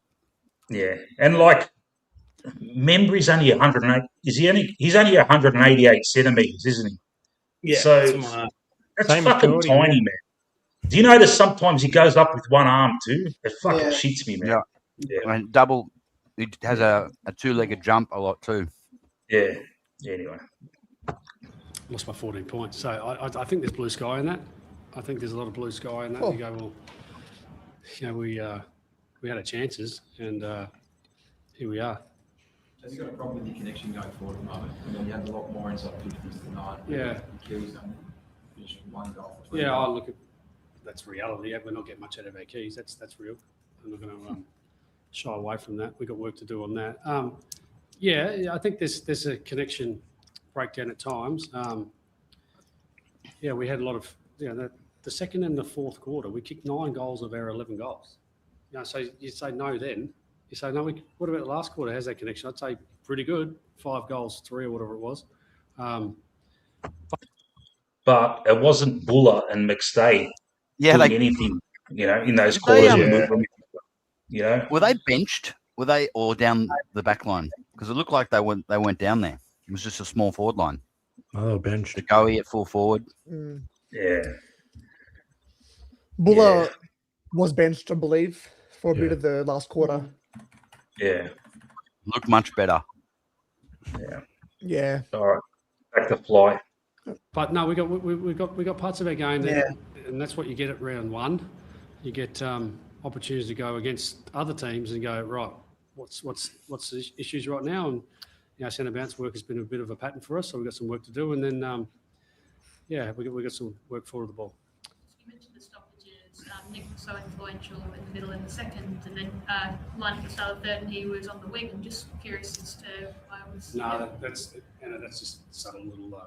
Yeah, and like Membry's only 108. He's only 188 centimeters, isn't he? Yeah. So that's fucking tiny, man. Do you notice sometimes he goes up with one arm too? It fucking shits me, man. Yeah. I mean, double. He has a 2-legged jump a lot too. Yeah. Anyway, lost by 14 points. So I think there's blue sky in that. I think there's a lot of blue sky in that. You go, well, we had our chances, and here we are. Has he got a problem with your connection going forward at the moment? I mean, you had a lot more inside 50s tonight. Yeah. Keys only finished 1 goal. Yeah, I look at that's reality. We're not getting much out of our keys. That's real. I'm not going to shy away from that. We've got work to do on that. I think there's a connection breakdown at times. We had a lot of the second and the fourth quarter. We kicked 9 goals of our 11 goals. So you say no then. You say, no, what about the last quarter? How's that connection? I'd say pretty good. 5 goals, 3 or whatever it was. but it wasn't Buller and McStay doing anything, in those quarters. Were they benched? Were they or down the back line? Because it looked like they went down there. It was just a small forward line. Oh, benched. The Goey at full forward. Yeah. Buller was benched, I believe, for a bit of the last quarter. Yeah. Looked much better. Yeah. Yeah. All right. Back to fly. But no, we got parts of our game there, and that's what you get at round 1. You get opportunities to go against other teams and go, right, what's the issues right now? And centre bounce work has been a bit of a pattern for us, so we've got some work to do. And then we got some work forward of the ball. You mentioned the stoppages. Nick was so influential in the middle and the second, and then line at the start of the third, and he was on the wing. I'm just curious as to why it was. No, that's just subtle little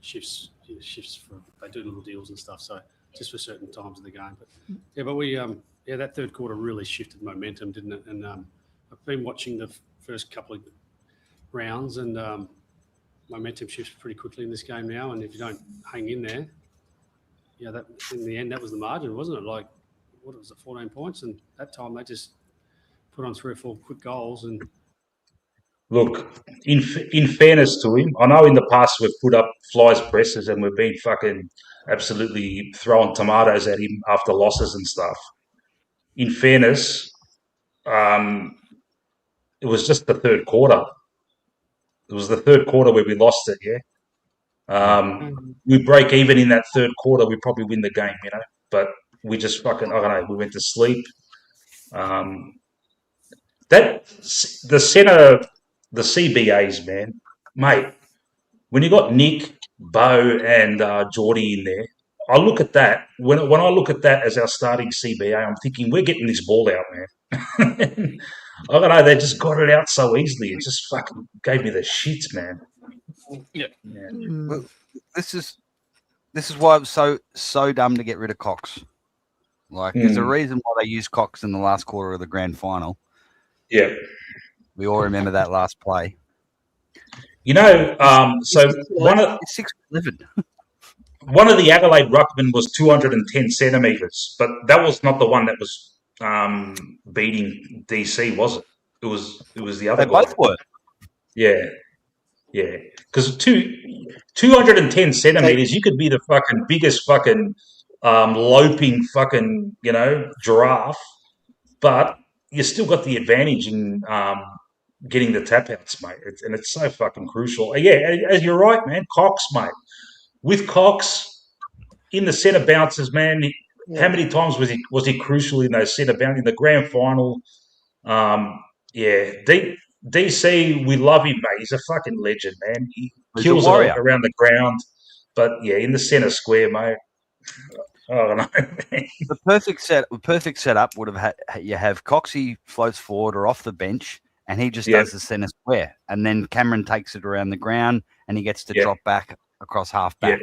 shifts. They do little deals and stuff. So just for certain times of the game. But we that third quarter really shifted momentum, didn't it? And I've been watching the first couple of rounds, and momentum shifts pretty quickly in this game now. And if you don't hang in there, that in the end that was the margin, wasn't it? Like, what was it, 14 points? And that time they just put on 3 or 4 quick goals. And look, in fairness to him, I know in the past we've put up flies presses and we've been fucking absolutely throwing tomatoes at him after losses and stuff. In fairness, it was just the third quarter. It was the third quarter where we lost it, We break even in that third quarter, we probably win the game, But we just I don't know, we went to sleep. The centre, the CBAs, man, mate. When you got Nick, Bo, and Geordie in there, I look at that. When I look at that as our starting CBA, I'm thinking we're getting this ball out, man. I don't know. They just got it out so easily. It just fucking gave me the shits, man. Yeah. Well, this is why it was so dumb to get rid of Cox. Like, there's a reason why they used Cox in the last quarter of the grand final. Yeah. We all remember that last play. So one of 6'11". One of the Adelaide ruckmen was 210 centimetres, but that was not the one that was beating DC, was it? It was the other They guy. both were. Yeah. Because 210 centimetres, you could be the fucking biggest fucking loping fucking giraffe, but you still got the advantage in getting the tap outs, mate. It's so fucking crucial. Yeah, as you're right, man. Cox, mate. With Cox in the centre bounces, man, how many times was he crucial in those centre bounces in the grand final? DC, we love him, mate. He's a fucking legend, man. He kills it around the ground, but yeah, in the centre square, mate. I don't know, man. The perfect setup would have you have Coxie floats forward or off the bench, and he just does the centre square, and then Cameron takes it around the ground, and he gets to drop back across half back.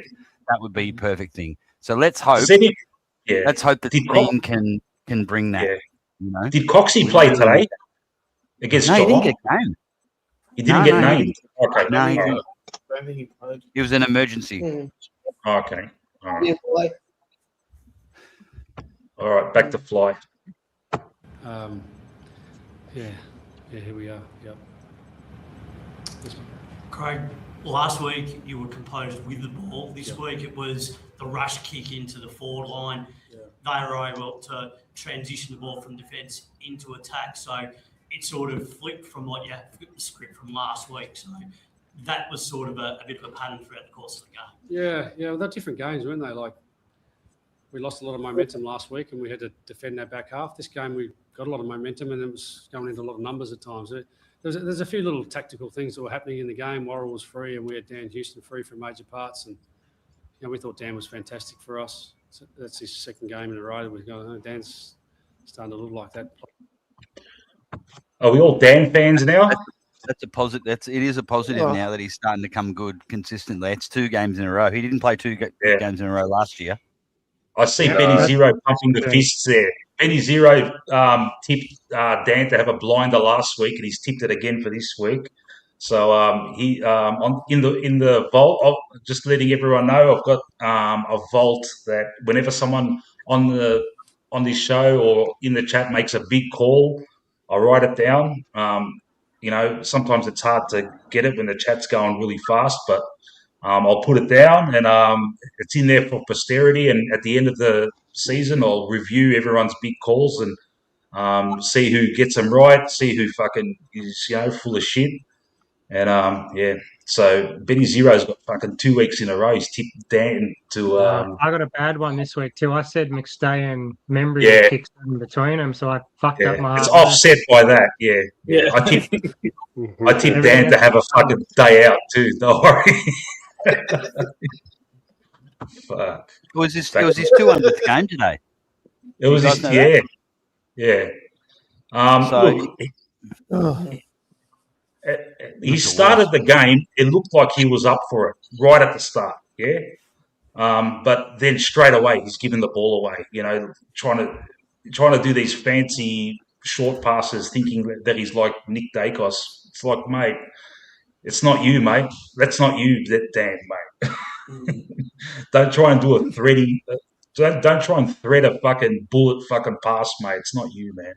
That would be a perfect thing. So let's hope. Let's hope that the team can bring that. Did Coxie play today against No, he Geelong? didn't get named. He didn't get named. Okay. No, he all didn't. right. It was an emergency. Okay. All right. All right. Back to fly. Here we are. Yep. Craig, last week you were composed with the ball. This week it was the rush kick into the forward line. They were able to transition the ball from defence into attack. So it sort of flipped from what you had the script from last week. So that was sort of a bit of a pattern throughout the course of the game. Yeah. Well, they're different games, weren't they? Like, we lost a lot of momentum last week and we had to defend that back half. This game we got a lot of momentum and it was going into a lot of numbers at times. There's a few little tactical things that were happening in the game. Worrell was free and we had Dan Houston free for major parts. And we thought Dan was fantastic for us. So that's his second game in a row that we've got. Dan's starting to look like that. Are we all Dan fans now? That's a positive. It is a positive now that he's starting to come good consistently. It's 2 games in a row. He didn't play 2 games in a row last year. I see Benny Zero pumping the fists there. Benny Zero tipped Dan to have a blinder last week, and he's tipped it again for this week. So he in the vault. Just letting everyone know, I've got a vault that whenever someone on this show or in the chat makes a big call, I write it down. Sometimes it's hard to get it when the chat's going really fast, but I'll put it down and it's in there for posterity. And at the end of the season, I'll review everyone's big calls and see who gets them right, see who fucking is full of shit. And so Benny Zero's got fucking 2 weeks in a row. He's tipped Dan to. I got a bad one this week too. I said McStay and Membry kicks in between them, so I fucked up my. It's offset by that. Yeah. I tipped Dan to have a fucking day out too. Don't worry. Fuck. It was his 200th game today. It was his, yeah. He started the game. It looked like he was up for it right at the start. Yeah. But then straight away he's giving the ball away. Trying to do these fancy short passes, thinking that he's like Nick Dacos. It's like, mate, it's not you, mate. That's not you, Dan, mate. Don't try and do a thready. Don't try and thread a fucking bullet fucking pass, mate. It's not you, man.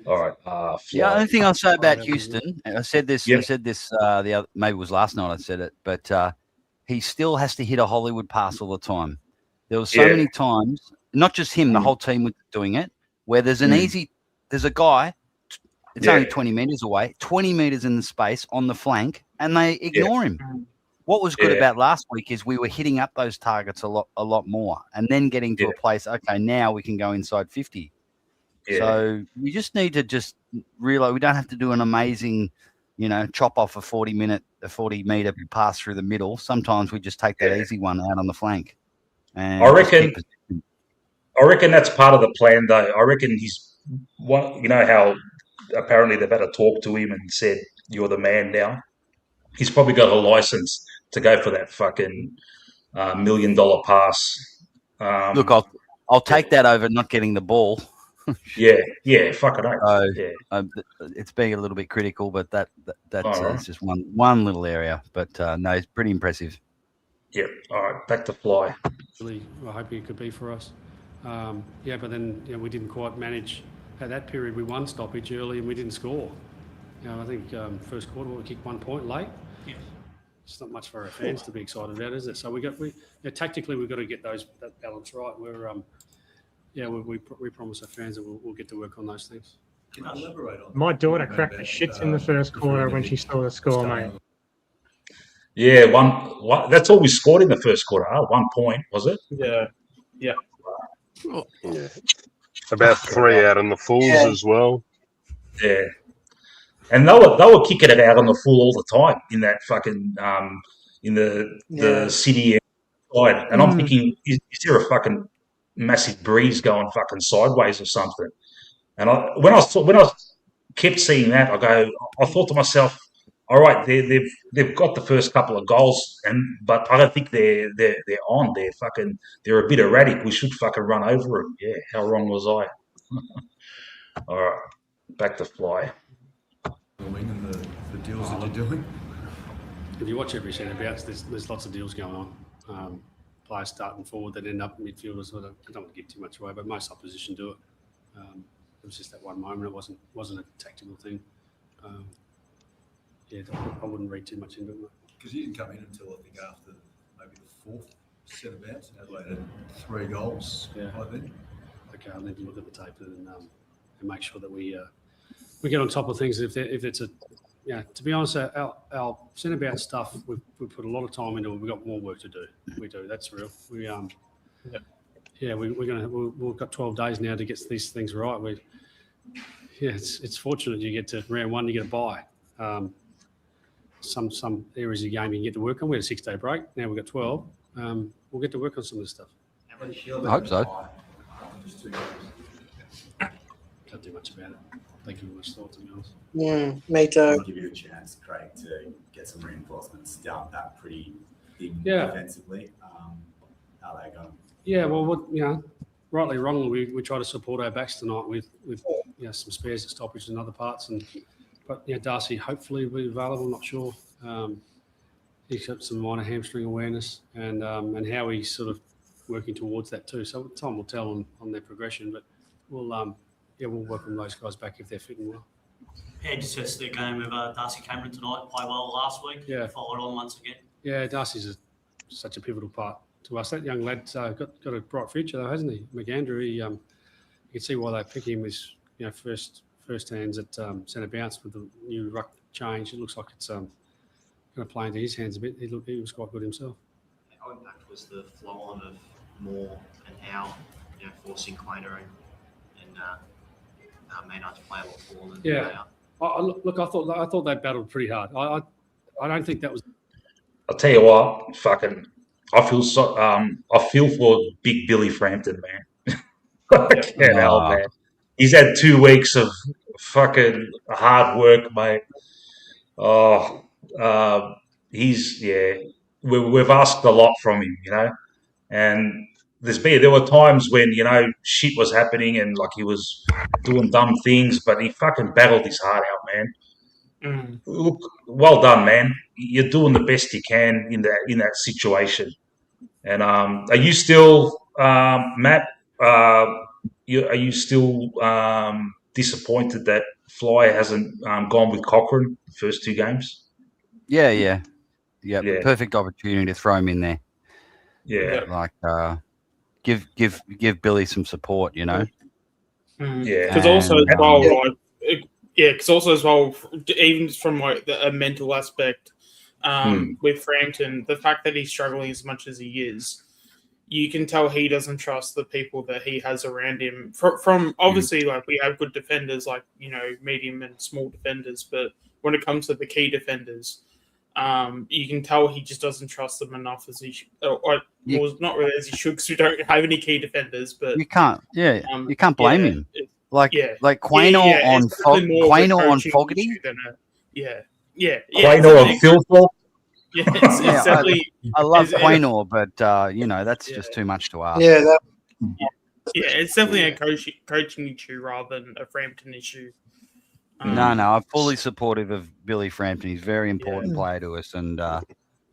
All right. The only thing I'll say about Houston, I said this the other, maybe it was last night I said it, but he still has to hit a Hollywood pass all the time. There was so many times, not just him, the whole team was doing it, where there's there's a guy, it's only 20 metres away, 20 metres in the space on the flank, and they ignore him. What was good about last week is we were hitting up those targets a lot more, and then getting to a place. Okay, now we can go inside 50. Yeah. So we just need to just realize we don't have to do an amazing, chop off a 40-meter pass through the middle. Sometimes we just take that easy one out on the flank. And I reckon that's part of the plan, though. I reckon he's one. You know how apparently they've had to talk to him and said, "You're the man now." He's probably got a license to go for that fucking $1 million pass. Look, I'll take that over not getting the ball. yeah, fucking oath. It's being a little bit critical, but that's just one little area. But no, it's pretty impressive. Yeah. All right, back to Fly. Really, I hope it could be for us. But then we didn't quite manage. At that period, we won stoppage early and we didn't score. I think first quarter we kicked 1 point late. Yeah. It's not much for our fans to be excited about, is it? So tactically we've got to get that balance right. We promise our fans that we'll get to work on those things. Can I elaborate on My daughter cracked the shits in the first quarter when she saw the score, mate. Yeah, one. That's all we scored in the first quarter. 1 point, was it? Yeah. Oh, yeah. About 3 out on the Fulls as well. Yeah. And they were kicking it out on the full all the time in that fucking in the city side. And I'm thinking, is there a fucking massive breeze going fucking sideways or something? And when I kept seeing that, I thought to myself, all right, they've got the first couple of goals, but I don't think they're on. They're a bit erratic. We should fucking run over them. Yeah, how wrong was I? All right, back to Fly. and the deals that you're doing? If you watch every centre bounce, there's lots of deals going on. Players starting forward that end up in midfielders. I don't want to give too much away, but most opposition do it. It was just that one moment. It wasn't a tactical thing. I wouldn't read too much into it. Because you didn't come in until I think after maybe the fourth centre bounce, and Adelaide had 3 goals by then. Okay, I'll need to look at the tape and make sure that we get on top of things. If it's a to be honest, our centre bounce stuff we put a lot of time into it. We've got more work to do. We do. That's real. We've got 12 days now to get these things right. It's fortunate you get to round 1, you get a bye. Some areas of the game you can get to work on. We had a 6-day break. Now we've got 12. We'll get to work on some of this stuff. I hope so. Can't do much about it. Thank you very much thought, to be honest. Me too. I'll give you a chance, Craig, to get some reinforcements down that pretty thin defensively. How are they going? Yeah, well, rightly or wrongly, we try to support our backs tonight with some spares at stoppage and other parts. But Darcy hopefully will be available. Not sure. He's got some minor hamstring awareness and how he's sort of working towards that too. So time will tell on their progression, but we'll welcome those guys back if they're fitting well. Yeah, just the game with Darcy Cameron tonight. Played well last week. Yeah, followed on once again. Yeah, Darcy's such a pivotal part to us. That young lad's got a bright future though, hasn't he? McAndrew, you can see why they pick him as first hands at centre bounce with the new ruck change. It looks like it's going to play into his hands a bit. He was quite good himself. How impact was the flow on of Moore and Howe, forcing Quainer and Maynard to play a lot more than they are? Look, I thought they battled pretty hard. I don't think that was. I'll tell you what, I feel for Big Billy Frampton, man. Man. He's had 2 weeks of fucking hard work, mate. We've asked a lot from him, and there were times when shit was happening and like he was doing dumb things, but he fucking battled his heart out, man. Look, well done, man. You're doing the best you can in that situation. And are you still, Matt? Are you still disappointed that Fly hasn't gone with Cochrane the first 2 games? Yeah. Perfect opportunity to throw him in there. Yeah, like give Billy some support, Yeah, because also as well, even from like a mental aspect, with Frampton, the fact that he's struggling as much as he is, you can tell he doesn't trust the people that he has around him. From obviously, like, we have good defenders, like, you know, medium and small defenders, but when it comes to the key defenders, you can tell he just doesn't trust them enough as he should. Well, not really as he should, because we don't have any key defenders. But you can't, you can't blame him. Like Quaynor on Fogarty. Quaynor on Philthorpe. Yeah, it's definitely. I love Quaynor, but you know, that's just too much to ask. Yeah, it's definitely a coaching issue rather than a Frampton issue. No, I'm fully supportive of Billy Frampton. He's a very important player to us, and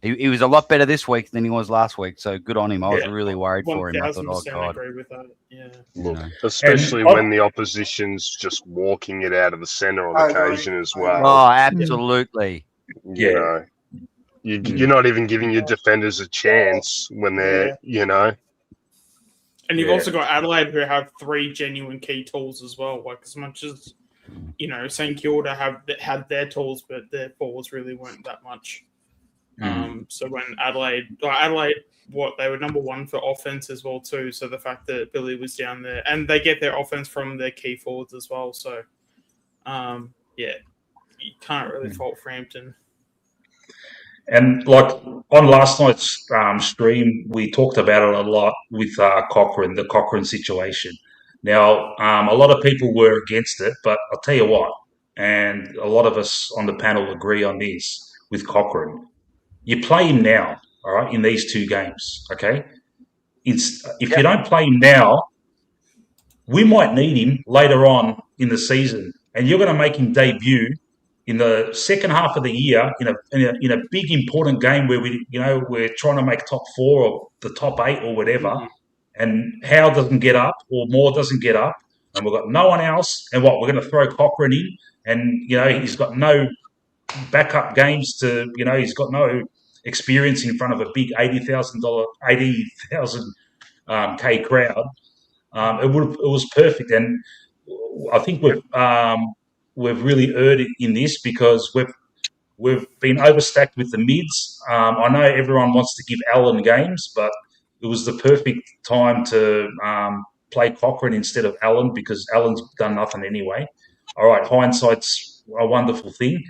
he was a lot better this week than he was last week. So good on him. I was really worried for him. I thought, oh God. Agree with that. Yeah. Look, especially when the opposition's just walking it out of the centre on occasion as well. Oh, absolutely. You know, you're not even giving your defenders a chance when they're, you know. And you've also got Adelaide, who have 3 genuine key tools as well. Like, as much as, you know, St Kilda had their tools, but their forwards really weren't that much. So when Adelaide, they were number 1 for offense as well too. So the fact that Billy was down there, and they get their offense from their key forwards as well. So, you can't really fault Frampton. And like on last night's stream, we talked about it a lot with Cochrane, the Cochrane situation. Now, a lot of people were against it, but I'll tell you what, and a lot of us on the panel agree on this with Cochrane. You play him now, all right, in these 2 games, okay? If you don't play him now, we might need him later on in the season, and you're going to make him debut in the second half of the year in a big important game where we're trying to make top 4 or the top 8 or whatever, and Howe doesn't get up or Moore doesn't get up, and we've got no one else, and we're going to throw Cochrane in, and he's got no backup games to, he's got no experience in front of a big 80,000 K crowd. It was perfect, and I think we've really erred in this because we've been overstacked with the mids. I know everyone wants to give Allen games, but it was the perfect time to play Cochrane instead of Allen because Allen's done nothing anyway. All right, hindsight's a wonderful thing,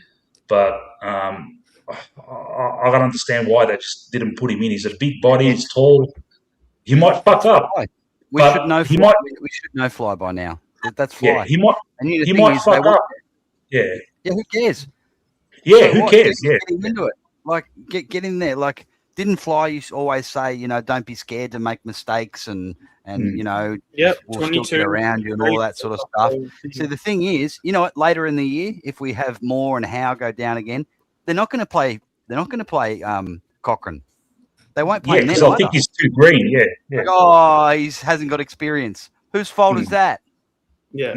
but I don't understand why they just didn't put him in. He's a big body, he's tall. He might fuck up. We should know Fly by now. That's Fly. Yeah, he might fuck up. Yeah. Yeah, who cares? Yeah, who cares? Yeah. Get him into it. Like, get in there. Like, didn't Fly used to always say, don't be scared to make mistakes and we'll still get around you and all that sort of stuff. So the thing is, you know what, later in the year, if we have Moore and Howe go down again, they're not going to play Cochrane. They won't play him. Because I think he's too green, yeah. Like, he hasn't got experience. Whose fault is that? Yeah.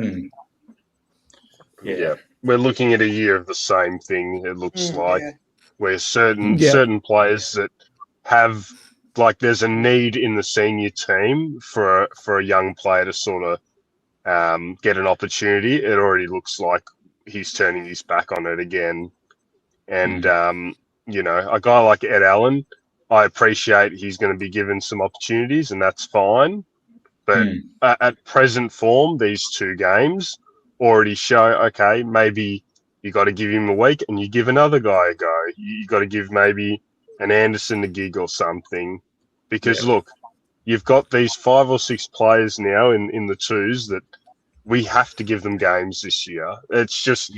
Yeah. We're looking at a year of the same thing, it looks like, where certain players that have, like, there's a need in the senior team for a young player to sort of get an opportunity. It already looks like he's turning his back on it again. And, a guy like Ed Allen, I appreciate he's going to be given some opportunities, and that's fine. But at present form, these 2 games already show, okay, maybe you got to give him a week and you give another guy a go. You got to give maybe an Anderson a gig or something. Because, look, you've got these 5 or 6 players now in the 2s that we have to give them games this year. It's just,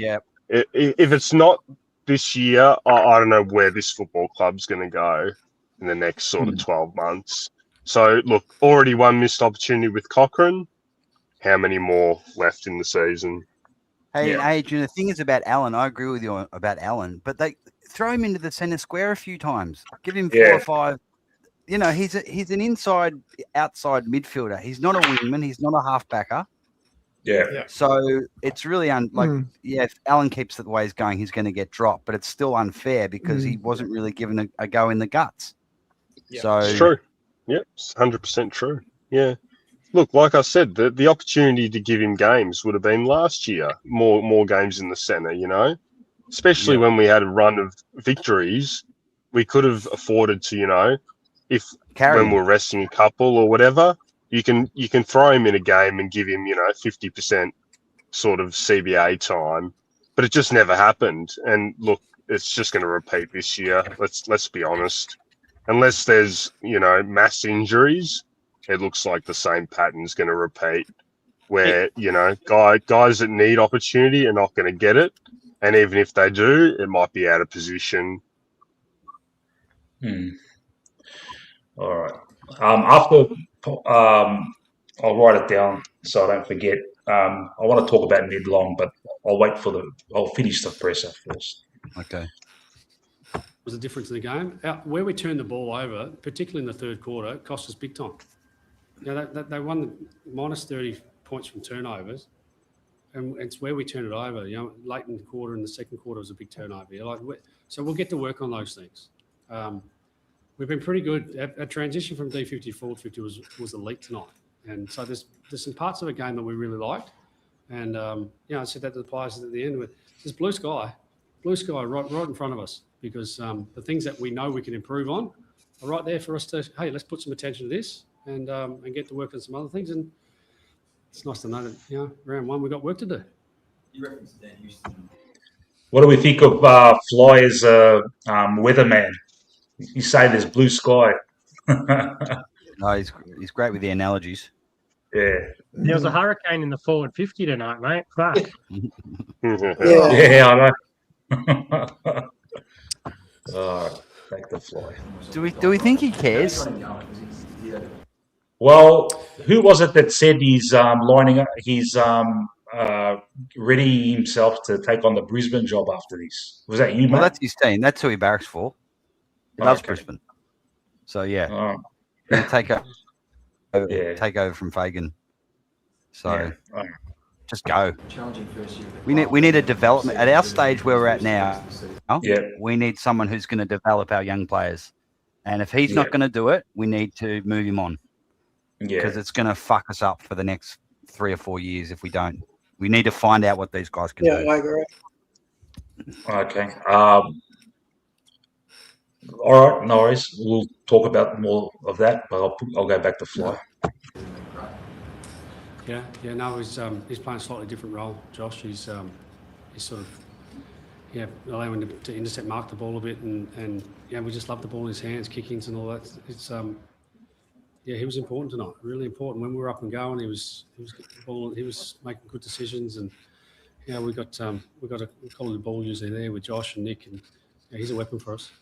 if it's not this year, I don't know where this football club's going to go in the next sort of 12 months. So, look, already 1 missed opportunity with Cochrane. How many more left in the season? Hey, Adrian, the thing is about Allen, I agree with you about Allen, but they throw him into the centre square a few times. Give him 4 or 5. He's an outside midfielder. He's not a wingman. He's not a half-backer. Yeah. So it's really if Allen keeps it the way he's going, he's going to get dropped, but it's still unfair because he wasn't really given a go in the guts. Yeah. So it's true. Yep, it's 100% true. Yeah. Look, like I said, the opportunity to give him games would have been last year. More games in the centre, especially when we had a run of victories. we could have afforded to, if Carry when him. we're resting a couple or whatever, you can throw him in a game and give him 50% sort of CBA time, but it just never happened. And look, it's just going to repeat this year. Let's be honest. Unless there's mass injuries, it looks like the same pattern's going to repeat. Where guys that need opportunity are not going to get it, and even if they do, it might be out of position. All right. After I'll write it down so I don't forget. I want to talk about Ned Long, but I'll finish the presser first. Okay. Was the difference in the game where we turned the ball over, particularly in the third quarter, cost us big time. They won minus 30 points from turnovers, and it's where we turn it over. Late in the quarter, and the second quarter was a big turnover. So we'll get to work on those things. We've been pretty good. Our transition from D50 to forward 50 was elite tonight, and so there's some parts of the game that we really liked. And I said that to the players at the end. There's blue sky right in front of us, because the things that we know we can improve on are right there for us to. Hey, let's put some attention to this and get to work on some other things. And it's nice to know that round one we got work to do. You referenced Dan Houston. What do we think of Fly as a weatherman? You say there's blue sky. No, he's great with the analogies. Yeah. There was a hurricane in the forward 50 tonight, mate. Fuck. Yeah, I know. Thank the Fly. Do we think he cares? Well, who was it that said he's lining up? He's readying himself to take on the Brisbane job after this. Was that you, mate? Well, that's his team. That's who he barracks for. He loves Brisbane. So yeah, he'll take over from Fagan. So just go. We need a development at our stage where we're at now. We need someone who's going to develop our young players, and if he's not going to do it, we need to move him on. Because it's going to fuck us up for the next 3 or 4 years if we don't. We need to find out what these guys can do. Yeah, I agree. Okay. All right, no worries. We'll talk about more of that, but I'll go back to Fly. Yeah. No, he's playing a slightly different role, Josh. He's sort of allowing him to intercept, mark the ball a bit, and we just love the ball in his hands, kick-ins and all that. It's he was important tonight, really important. When we were up and going, he was getting the ball, he was making good decisions, and we got a Collingwood ball user there with Josh and Nick, and he's a weapon for us.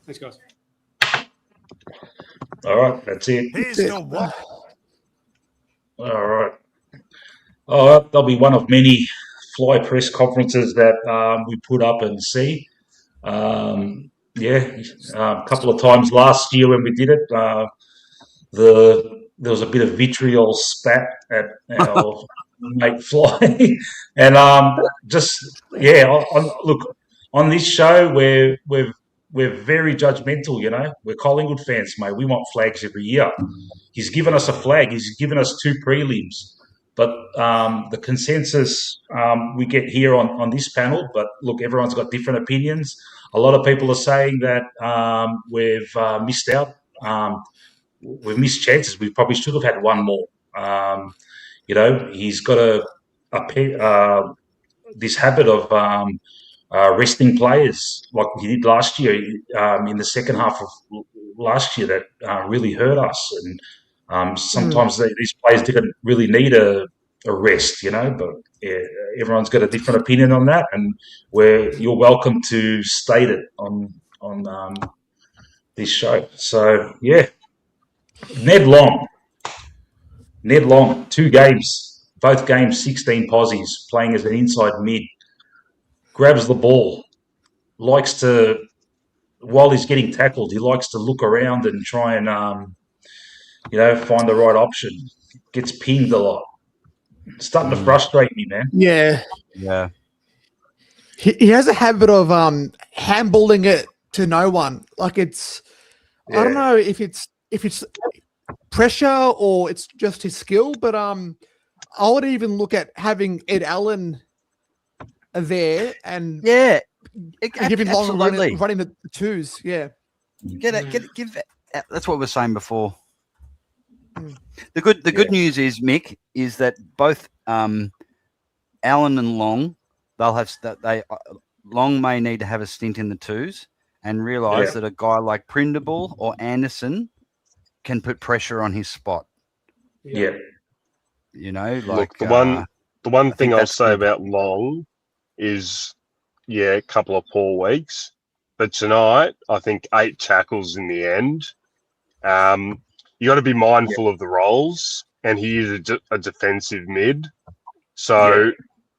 Thanks, guys. All right, that's it. Here's the what? All right. There'll be one of many Fly press conferences that we put up and see. A couple of times last year when we did it, there was a bit of vitriol spat at our mate Fly, and look, on this show we're very judgmental. We're Collingwood fans, mate. We want flags every year. He's given us a flag. He's given us 2 prelims. But the consensus we get here on this panel, but look, everyone's got different opinions. A lot of people are saying that we've missed out. We've missed chances. We probably should have had one more. He's got this habit of resting players like he did last year in the second half of last year that really hurt us. And sometimes these players didn't really need a rest, but everyone's got a different opinion on that, and you're welcome to state it on this show. So Ned Long, 2 games, both games 16 posies, playing as an inside mid, grabs the ball, likes to, while he's getting tackled, he likes to look around and try and find the right option. Gets pinged a lot. It's starting to frustrate me, man. Yeah. He has a habit of handballing it to no one. Like I don't know if it's pressure or it's just his skill, but I would even look at having Ed Allen there and give him long absolutely. running the twos. Yeah. Give. That's what we were saying before. The good news is, Mick, is that both Allen and Long, Long may need to have a stint in the twos and realise that a guy like Prindable or Anderson can put pressure on his spot. Yeah. You know, look, the one thing I'll say about Long is, a couple of poor weeks, but tonight I think 8 tackles in the end. You got to be mindful of the roles, and he is a defensive mid. So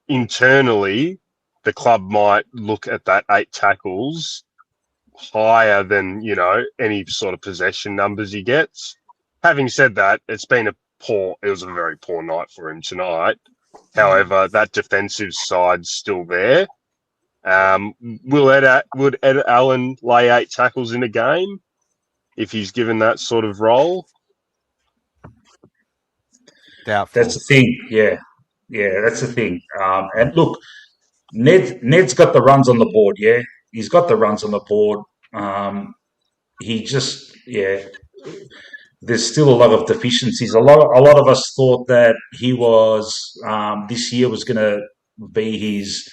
internally, the club might look at that 8 tackles higher than, any sort of possession numbers he gets. Having said that, it was a very poor night for him tonight. However, that defensive side's still there. Would Ed Allen lay 8 tackles in a game if he's given that sort of role? Doubtful. That's the thing. Yeah, that's the thing. And look, Ned's got the runs on the board. Yeah, he's got the runs on the board. He just there's still a lot of deficiencies. A lot of us thought that he was this year was going to be his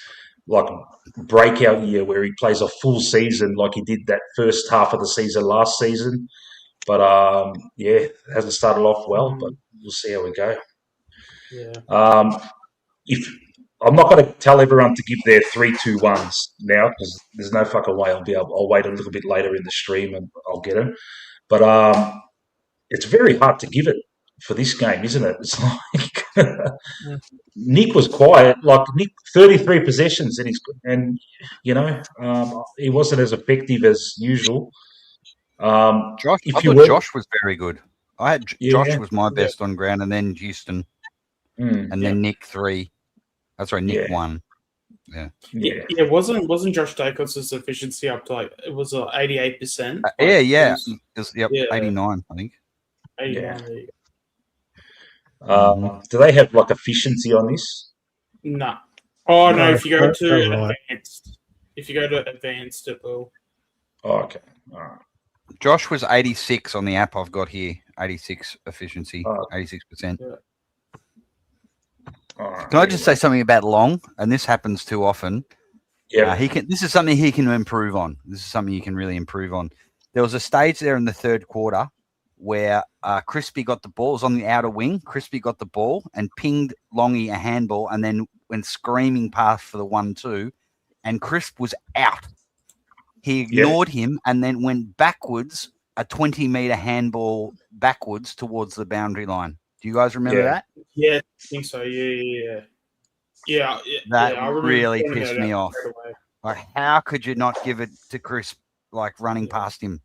breakout year where he plays a full season like he did that first half of the season last season. But it hasn't started off well. But we'll see how we go. Yeah. If I'm not going to tell everyone to give their 3-2-1s now because there's no fucking way I'll wait a little bit later in the stream and I'll get them. But it's very hard to give it for this game, isn't it? It's like Nick was quiet. Like Nick, 33 possessions, he wasn't as effective as usual. Josh was very good. I had Josh was my best on ground, and then Houston, and then Nick 3. That's right, Nick 1. Yeah. Wasn't Josh Dacos' efficiency up to it was 88%? 89, I think. 89. Do they have efficiency on this? No. Oh no! If you go to advanced, it will. Oh, okay. All right. Josh was 86 on the app I've got here. 86 efficiency, 86%. Yeah. Can I just say something about Long? And this happens too often. Yeah, This is something he can improve on. This is something he can really improve on. There was a stage there in the third quarter where Crispy got the ball. It was on the outer wing. Crispy got the ball and pinged Longy a handball, and then went screaming past for the 1-2, and Crisp was out. He ignored him and then went backwards, a 20-meter handball backwards towards the boundary line. Do you guys remember that? Yeah, I think so. Yeah. That really pissed me off. How could you not give it to Crisp, running past him?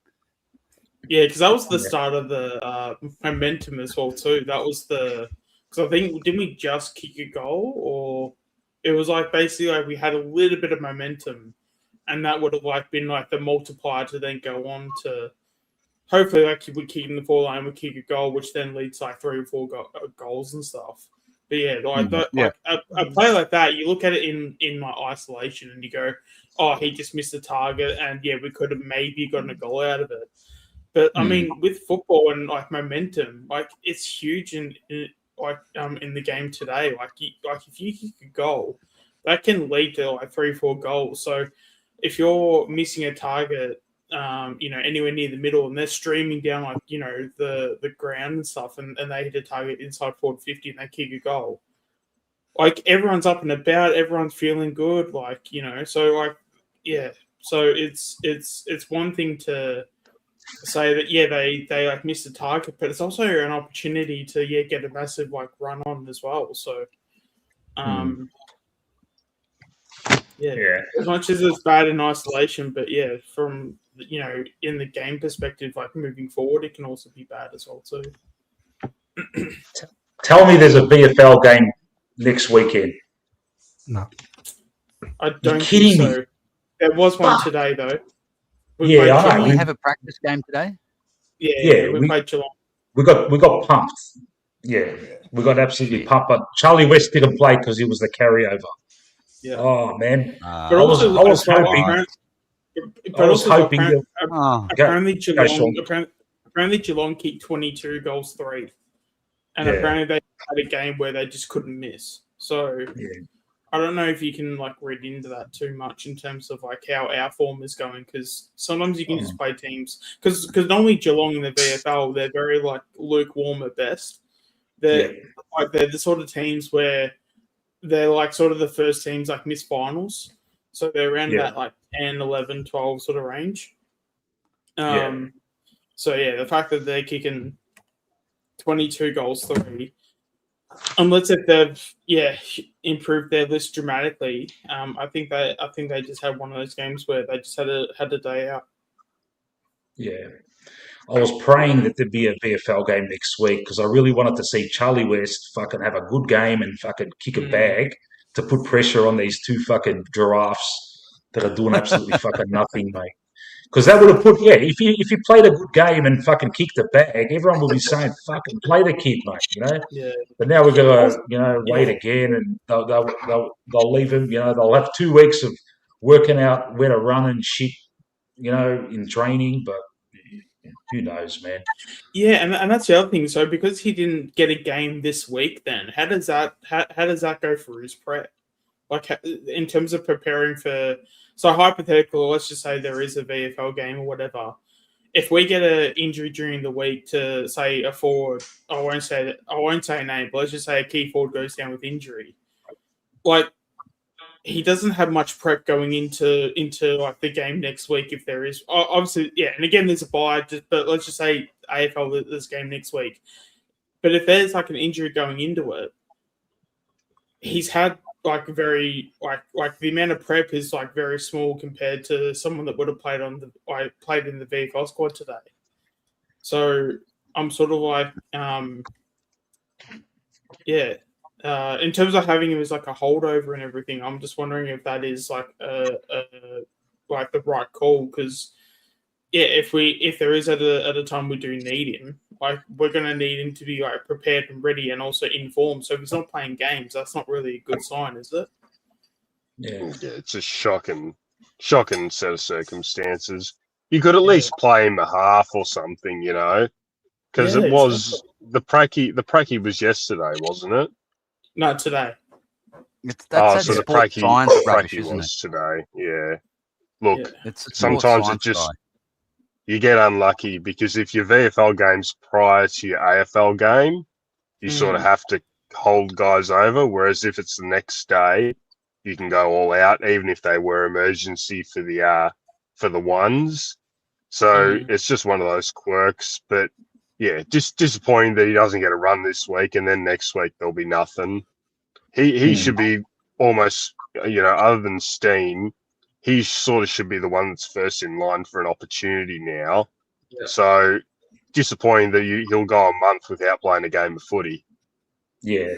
Yeah, because that was the start of the momentum as well too. That was because I think didn't we just kick a goal, or it was basically we had a little bit of momentum, and that would have been the multiplier to then go on to hopefully we keep in the forward line, we kick a goal, which then leads 3 or 4 goals and stuff. But a play like that, you look at it in isolation and you go, oh, he just missed the target, and we could have maybe gotten a goal out of it. But I mean, with football and momentum, it's huge in the game today. If you kick a goal, that can lead to 3 or 4 goals. So if you're missing a target, anywhere near the middle, and they're streaming down the ground and stuff, and they hit a target inside forward 50 and they kick a goal, everyone's up and about, everyone's feeling good, so it's one thing to say that they missed the target, but it's also an opportunity to get a massive run on as well. So as much as it's bad in isolation, but from in the game perspective, moving forward, it can also be bad as well too. Tell me there's a VFL game next weekend. No. I don't think so. There was one today though. We have a practice game today. We played Geelong. We got pumped. Yeah, we got absolutely pumped. But Charlie West didn't play because he was the carryover. Yeah. Oh man, But also, I was hoping. Apparently Geelong kicked 22 goals 3, and apparently they had a game where they just couldn't miss. So I don't know if you can like read into that too much in terms of like how our form is going, because sometimes you can just play teams because normally Geelong in the VFL they're very like lukewarm at best. They're the sort of teams where they're like sort of the first teams like miss finals. So they're around that like 10, 11, 12 sort of range. So, the fact that they're kicking 22 goals 3, unless if they've, improved their list dramatically, I think they just had one of those games where they just had a day out. Yeah. I was praying that there'd be a VFL game next week because I really wanted to see Charlie West fucking have a good game and fucking kick a bag to put pressure on these two fucking giraffes that are doing absolutely fucking nothing, mate. Because that would have put, if you played a good game and fucking kicked a bag, everyone would be saying, fucking play the kid, mate, you know? Yeah. But now we're going to, wait again and they'll leave him, they'll have 2 weeks of working out where to run and shit, in training, but who knows, man? Yeah, and that's the other thing. So because he didn't get a game this week, then how does that go for his prep? Like in terms of preparing for, so hypothetical, let's just say there is a VFL game or whatever. If we get an injury during the week to say a forward, I won't say a name, but let's just say a key forward goes down with injury. Like he doesn't have much prep going into like the game next week if there is. Obviously, and again there's a bye, but let's just say AFL this game next week. But if there's like an injury going into it, he's had like very like the amount of prep is like very small compared to someone that would have played in the VFL squad today. So I'm sort of like in terms of having him as like a holdover and everything, I'm just wondering if that is like like the right call, because if there is at a time we do need him, like we're gonna need him to be like prepared and ready and also in form. So if he's not playing games, that's not really a good sign, is it? Yeah, it's a shocking set of circumstances. You could at least play him a half or something, because it was the pracky was yesterday, wasn't it? No, today. So the pracky was today. Yeah. Look, sometimes it just you get unlucky because if your VFL game's prior to your AFL game, you sort of have to hold guys over. Whereas if it's the next day, you can go all out, even if they were emergency for the ones. So it's just one of those quirks. But yeah, just disappointing that he doesn't get a run this week, and then next week there'll be nothing. He should be almost, other than Steen, he sort of should be the one that's first in line for an opportunity now. Yeah. So disappointing that he'll go a month without playing a game of footy. Yeah.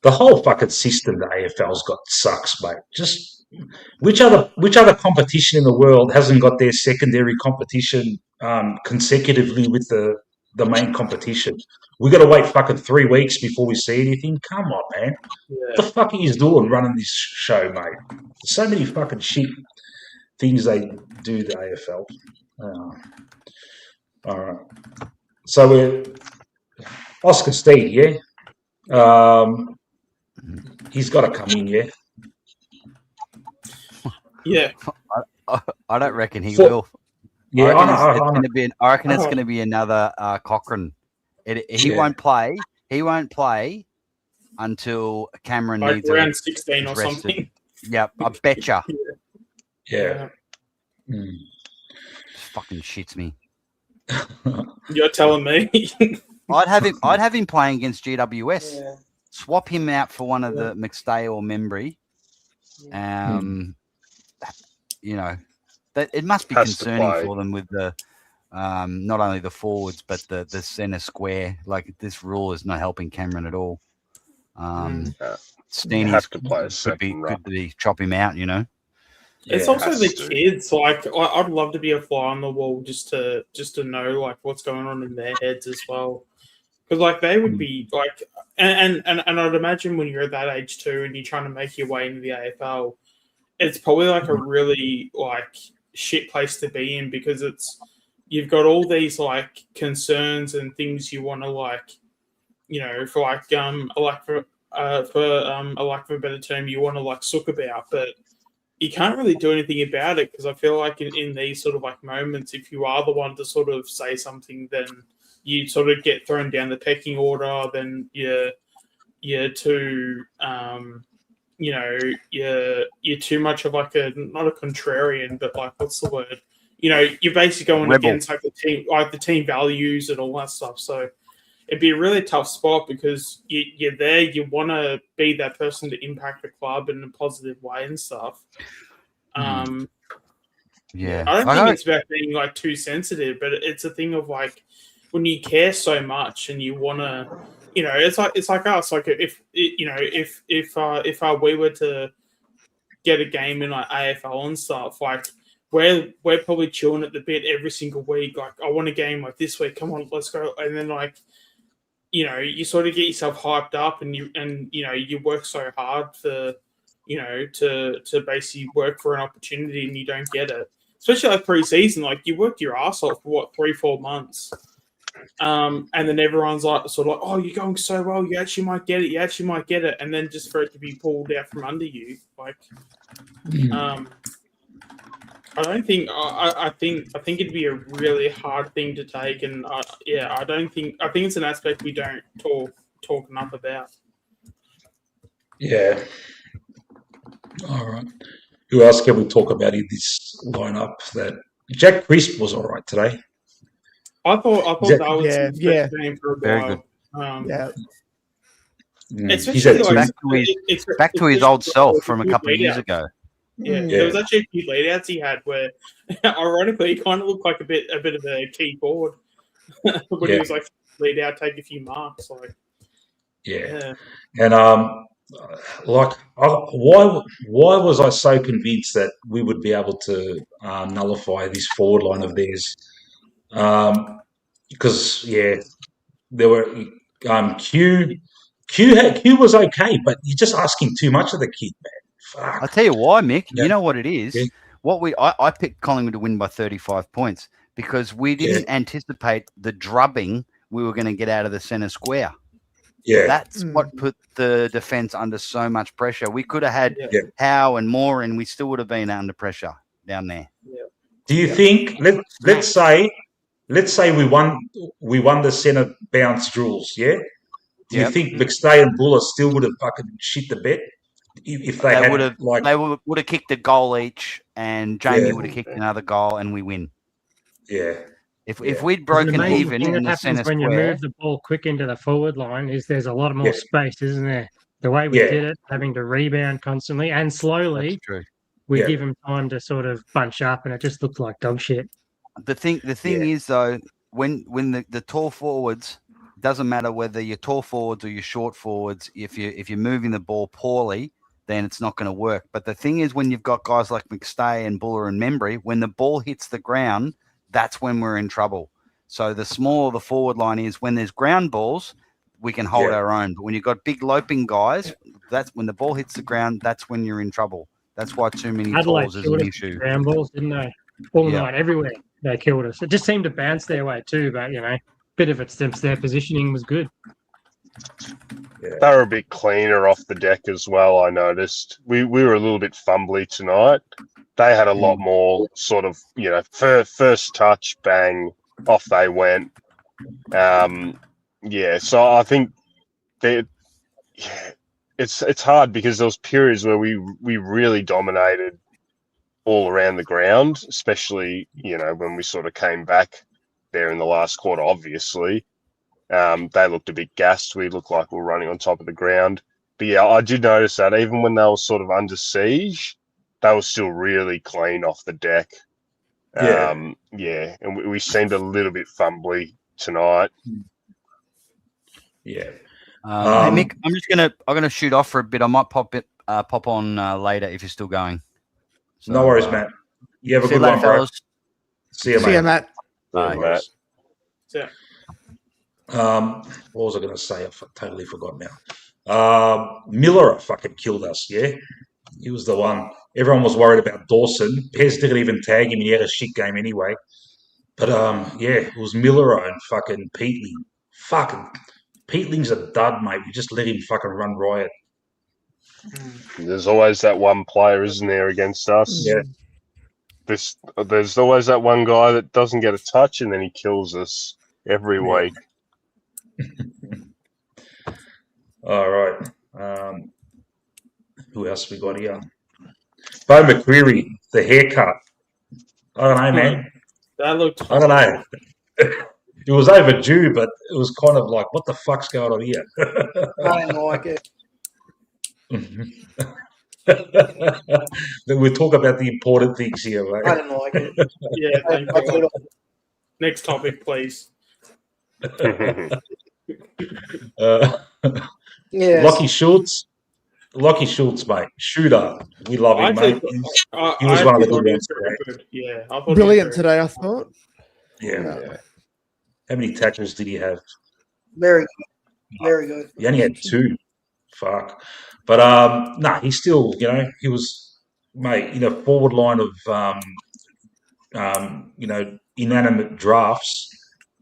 The whole fucking system the AFL's got sucks, mate. Just which other competition in the world hasn't got their secondary competition consecutively with the main competition? We got to wait fucking 3 weeks before we see anything. Come on, man. What the fuck are you doing running this show, mate? There's so many fucking shit things they do the AFL. All right. So we're Oscar Steed, he's got to come in, Yeah. I don't reckon he will. Yeah, I reckon it's going to be another Cochrane. He won't play. He won't play until Cameron needs around 16 or something. Yeah, I betcha. Yeah. Fucking shits me. You're telling me. I'd have him playing against GWS. Yeah. Swap him out for one of the McStay or Membry. That it must be concerning for them with the not only the forwards but the centre square. Like this rule is not helping Cameron at all. Steeny's could be chop him out, It's also the kids. Like I'd love to be a fly on the wall just to know like what's going on in their heads as well. Because like they would be like, and I'd imagine when you're at that age too, and you're trying to make your way into the AFL, it's probably like a really like shit place to be in because you've got all these like concerns and things you want to like, you know, for like for a lack of a better term, you want to like sook about, but you can't really do anything about it because I feel like in these sort of like moments, if you are the one to sort of say something, then you sort of get thrown down the pecking order. Then you're too, you know, you're too much of like not a contrarian, but like what's the word? You know, you're basically going against like the team values and all that stuff. So it'd be a really tough spot because you're there. You want to be that person to impact the club in a positive way and stuff. Yeah, I don't think it's about being like too sensitive, but it's a thing of like when you care so much and you want to, you know, it's like us. Like if we were to get a game in like AFL and stuff, like we're probably chilling at the bit every single week. Like I want a game like this week. Come on, let's go. And then like, you know, you sort of get yourself hyped up and you work so hard for, you know, to basically work for an opportunity and you don't get it. Especially like pre-season, like you worked your ass off for what 3-4 months. And then everyone's like sort of like, oh, you're going so well, you actually might get it. And then just for it to be pulled out from under you, like I don't think I think it'd be a really hard thing to take, and I think it's an aspect we don't talk enough about. Yeah. All right. Who else can we talk about in this lineup? That Jack Crisp was all right today. I thought that was his best game for a while. Especially back to his old self from a couple of years ago. Yeah, there was actually a few lead-outs he had where, ironically, he kind of looked like a bit of a key forward when he was like lead-out, take a few marks. Like, and why was I so convinced that we would be able to nullify this forward line of theirs? Because there were Q was okay, but you're just asking too much of the kid, man. Fuck. I'll tell you why, Mick. You know what it is? Yeah. I picked Collingwood to win by 35 points because we didn't anticipate the drubbing we were going to get out of the centre square. Yeah. That's what put the defence under so much pressure. We could have had Howe and Moore and we still would have been under pressure down there. Yeah. Do you think let's say we won the centre bounce drills, yeah? Do you think McStay and Buller still would have fucking shit the bed? If they would have kicked a goal each, and Jamie would have kicked another goal, and we win. Yeah. If we'd broken even in the centre square, when you move the ball quick into the forward line, there's a lot more space, isn't there? The way we did it, having to rebound constantly and slowly, we give them time to sort of bunch up, and it just looked like dog shit. The thing is though, when the tall forwards, doesn't matter whether you're tall forwards or you're short forwards, if you're moving the ball poorly, then it's not going to work. But the thing is, when you've got guys like McStay and Buller and Membry, when the ball hits the ground, that's when we're in trouble. So the smaller the forward line is, when there's ground balls, we can hold our own. But when you've got big loping guys, that's when the ball hits the ground, that's when you're in trouble. That's why too many balls is an issue. Ground balls, didn't they? All night, everywhere. They killed us. It just seemed to bounce their way too, but, you know, bit of their positioning was good. Yeah. They were a bit cleaner off the deck as well, I noticed. We were a little bit fumbly tonight. They had a lot more sort of, you know, first touch, bang, off they went. So I think it's hard because there was periods where we really dominated all around the ground, especially, you know, when we sort of came back there in the last quarter, obviously. They looked a bit gassed. We looked like we were running on top of the ground. But yeah, I did notice that even when they were sort of under siege, they were still really clean off the deck. And we seemed a little bit fumbly tonight. Yeah. Hey Mick, I'm gonna shoot off for a bit. I might pop on later if you're still going. So, no worries, Matt. You have a good one, bro. See you, Matt. Bye, Matt. Yeah. What was I going to say? I've totally forgot now. Miller fucking killed us, yeah? He was the one. Everyone was worried about Dawson. Pez didn't even tag him. He had a shit game anyway. But, yeah, it was Miller and fucking Peatling. Fucking Peatling's a dud, mate. We just let him fucking run riot. There's always that one player, isn't there, against us? Yeah. There's always that one guy that doesn't get a touch and then he kills us every week. All right. Who else we got here? Bo McCreary, the haircut. I don't know, man. That looked. I don't know. It was overdue, but it was kind of like, what the fuck's going on here? I didn't like it. We'll talk about the important things here, mate. I didn't like it. Yeah, thank you. Next topic, please. Yes. Lockie Schultz, mate. Shooter. We love him, mate. He was one of the good ones. Good. Yeah, I thought Brilliant today, I thought. Yeah. How many tackles did he have? Very good. Very good. He only had 2. Fuck. But, he's still, he was, mate, in a forward line of, inanimate drafts.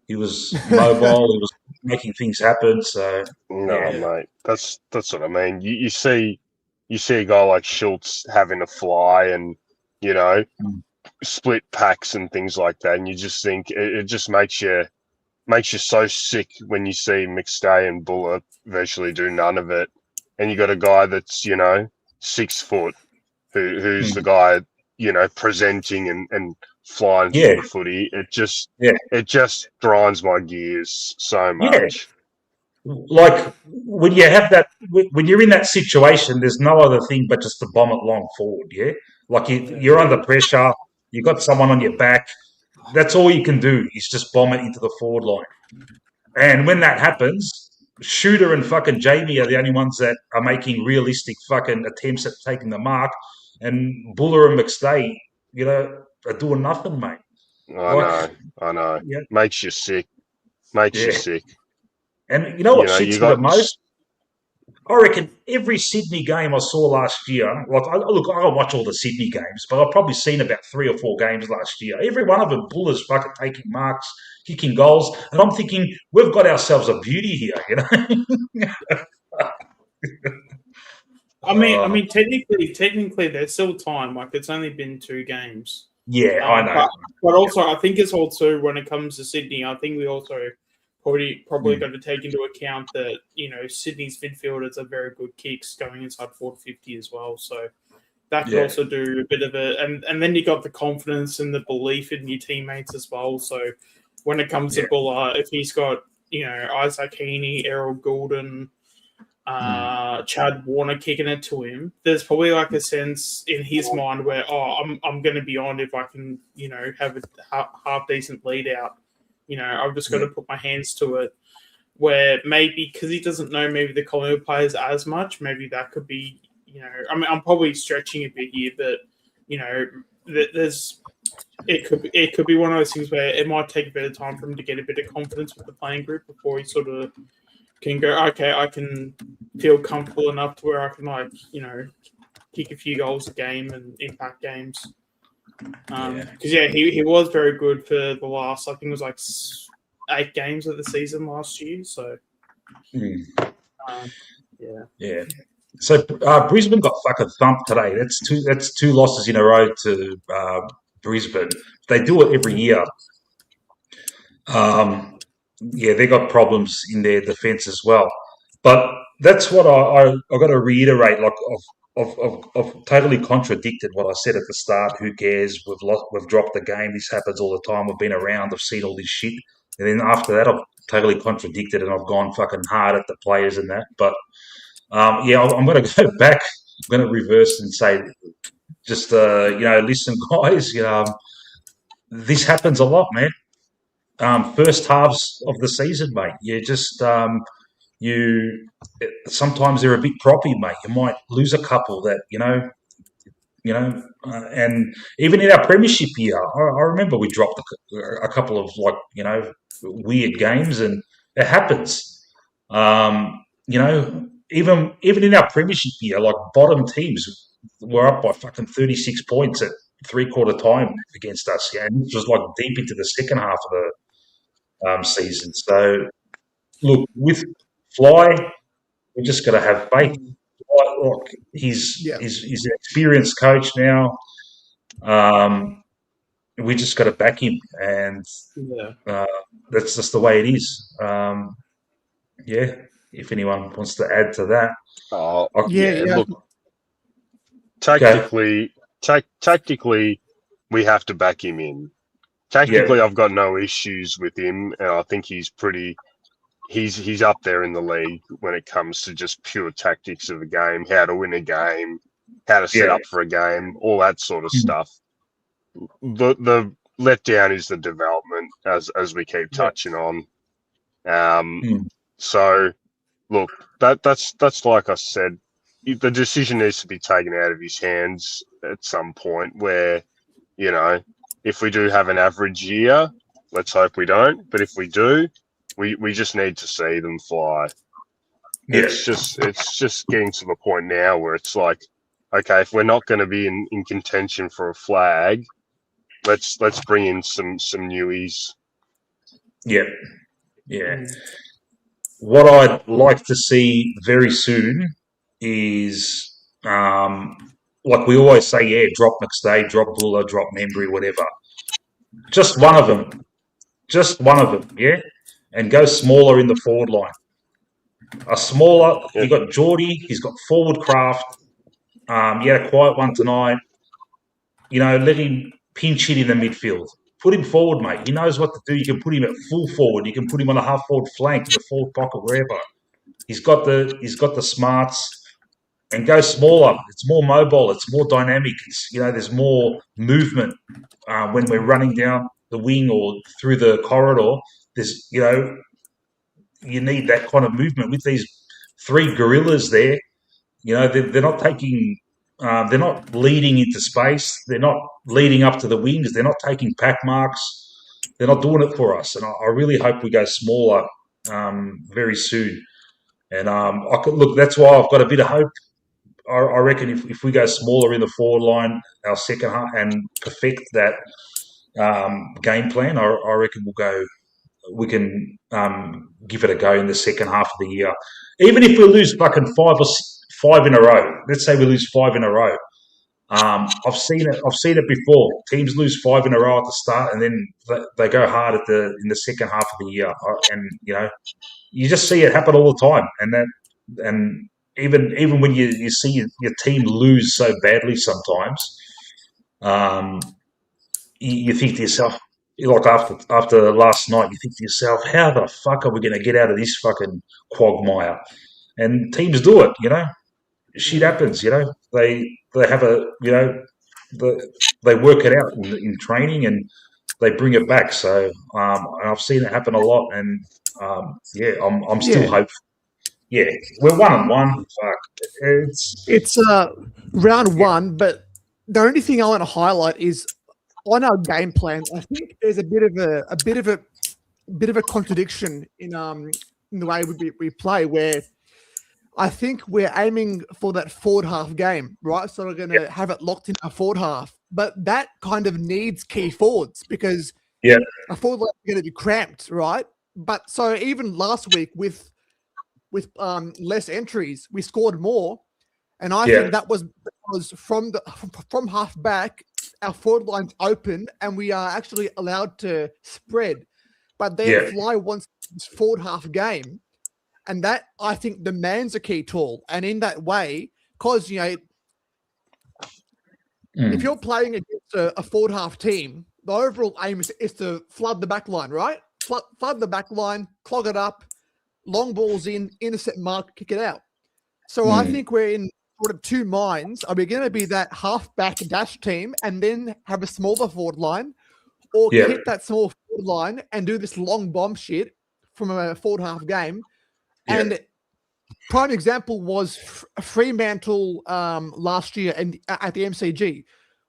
He was mobile. He was making things happen. So mate, that's what I mean. You see a guy like Schultz having a fly and split packs and things like that, and you just think it just makes you so sick when you see McStay and Buller virtually do none of it, and you got a guy that's 6 foot who's the guy presenting and flying through the footy. It just grinds my gears so much. Like when you have that, when you're in that situation, there's no other thing but just to bomb it long forward. Yeah, like you're under pressure. You got someone on your back. That's all you can do is just bomb it into the forward line. And when that happens, Shooter and fucking Jamie are the only ones that are making realistic fucking attempts at taking the mark. And Buller and McStay, are doing nothing, mate. I know. Yeah. Makes you sick. You sick. And you know what shits me the most? I reckon every Sydney game I saw last year, I don't watch all the Sydney games, but I've probably seen about 3 or 4 games last year. Every one of them, Buller's fucking taking marks, kicking goals, and I'm thinking, we've got ourselves a beauty here, I mean, technically, there's still time. Like, it's only been 2 games. Yeah, I know. But also, I think it's also when it comes to Sydney, I think we also probably got to take into account that Sydney's midfielders are very good kicks going inside 450 as well. So that could also do a bit of it. And then you got the confidence and the belief in your teammates as well. So when it comes to Buller, if he's got Isaac Heaney, Errol Goulden, Chad Warner kicking it to him, there's probably like a sense in his mind where I'm going to be on if I can have a half decent lead out. I've just got to put my hands to it. Where maybe because he doesn't know maybe the Collingwood players as much, maybe that could be I'm probably stretching a bit here, but it could be one of those things where it might take a bit of time for him to get a bit of confidence with the playing group before he sort of can go, okay, I can feel comfortable enough to where I can kick a few goals a game and impact games. Because he was very good for the last, I think it was like 8 games of the season last year. So So Brisbane got fucking thumped today. That's 2 losses in a row to Brisbane. They do it every year. They got problems in their defence as well. But that's what I got to reiterate. Like I've totally contradicted what I said at the start. Who cares? We've dropped the game. This happens all the time. We've been around. I've seen all this shit. And then after that, I've totally contradicted and I've gone fucking hard at the players and that. But I'm going to go back. I'm going to reverse and say, just listen, guys. This happens a lot, man. First halves of the season, mate. You just sometimes they're a bit proppy, mate. You might lose a couple that and even in our premiership year, I remember we dropped a couple of weird games, and It happens. You know, even in our premiership year, like bottom teams were up by fucking 36 points at 3/4 time against us. Yeah, and it was like deep into the second half of the season. So, look, with Fly, we're just got to have faith. Look, he's an experienced coach now. We just got to back him, and that's just the way it is. Yeah, if anyone wants to add to that. Look, tactically, we have to back him in. Tactically, I've got no issues with him, and I think he's up there in the league when it comes to just pure tactics of a game, how to win a game, how to set up for a game, all that sort of stuff. The letdown is the development, as we keep touching on. So, look, that's like I said, the decision needs to be taken out of his hands at some point where, you know, if we do have an average year, let's hope we don't, but if we do, we just need to see them fly. It's just getting to the point now where it's like, okay, if we're not going to be in contention for a flag, let's bring in some newies. Yeah. What I'd like to see very soon is, like we always say, drop McStay, drop Buller, drop Membry, whatever. Just one of them, yeah, and go smaller in the forward line. You got Geordie, he's got forward craft. He had a quiet one tonight. You know, let him pinch hit in the midfield. Put him forward, mate. He knows what to do. You can put him at full forward. You can put him on a half forward flank, the forward pocket, wherever. He's got the smarts, and go smaller. It's more mobile. It's more dynamic. There's more movement when we're running down the wing or through the corridor. You need that kind of movement with these three gorillas there. You know, they're not taking. They're not leading into space. They're not leading up to the wings. They're not taking pack marks. They're not doing it for us. And I really hope we go smaller very soon. And that's why I've got a bit of hope. I reckon if we go smaller in the forward line, our second half, and perfect that game plan, I reckon we can give it a go in the second half of the year. Even if we lose fucking five in a row. Let's say we lose 5 in a row. I've seen it before. Teams lose 5 in a row at the start, and then they go hard in the second half of the year. And you just see it happen all the time. And even when you see your team lose so badly, sometimes you think to yourself, like after last night, you think to yourself, how the fuck are we going to get out of this fucking quagmire? And teams do it, Shit happens, They have they work it out in training and they bring it back. So I've seen it happen a lot, and I'm still hopeful. Yeah, we're 1-1. Fuck, it's round one, but the only thing I want to highlight is on our game plan. I think there's a bit of a contradiction in the way we play, where I think we're aiming for that forward half game, right? So we're going to have it locked in our forward half, but that kind of needs key forwards because our forward line is going to be cramped, right? But so even last week with less entries, we scored more, and I think that was from half back, our forward line's open, and we are actually allowed to spread. But then Fly wants this forward half game. And that, I think, demands a key tool. And in that way, because, if you're playing against a forward half team, the overall aim is to flood the back line, right? Flood the back line, clog it up, long balls in, intercept mark, kick it out. So I think we're in sort of two minds. Are we going to be that half-back dash team and then have a smaller forward line, or keep that small forward line and do this long bomb shit from a forward half game? And prime example was Fremantle last year and at the MCG.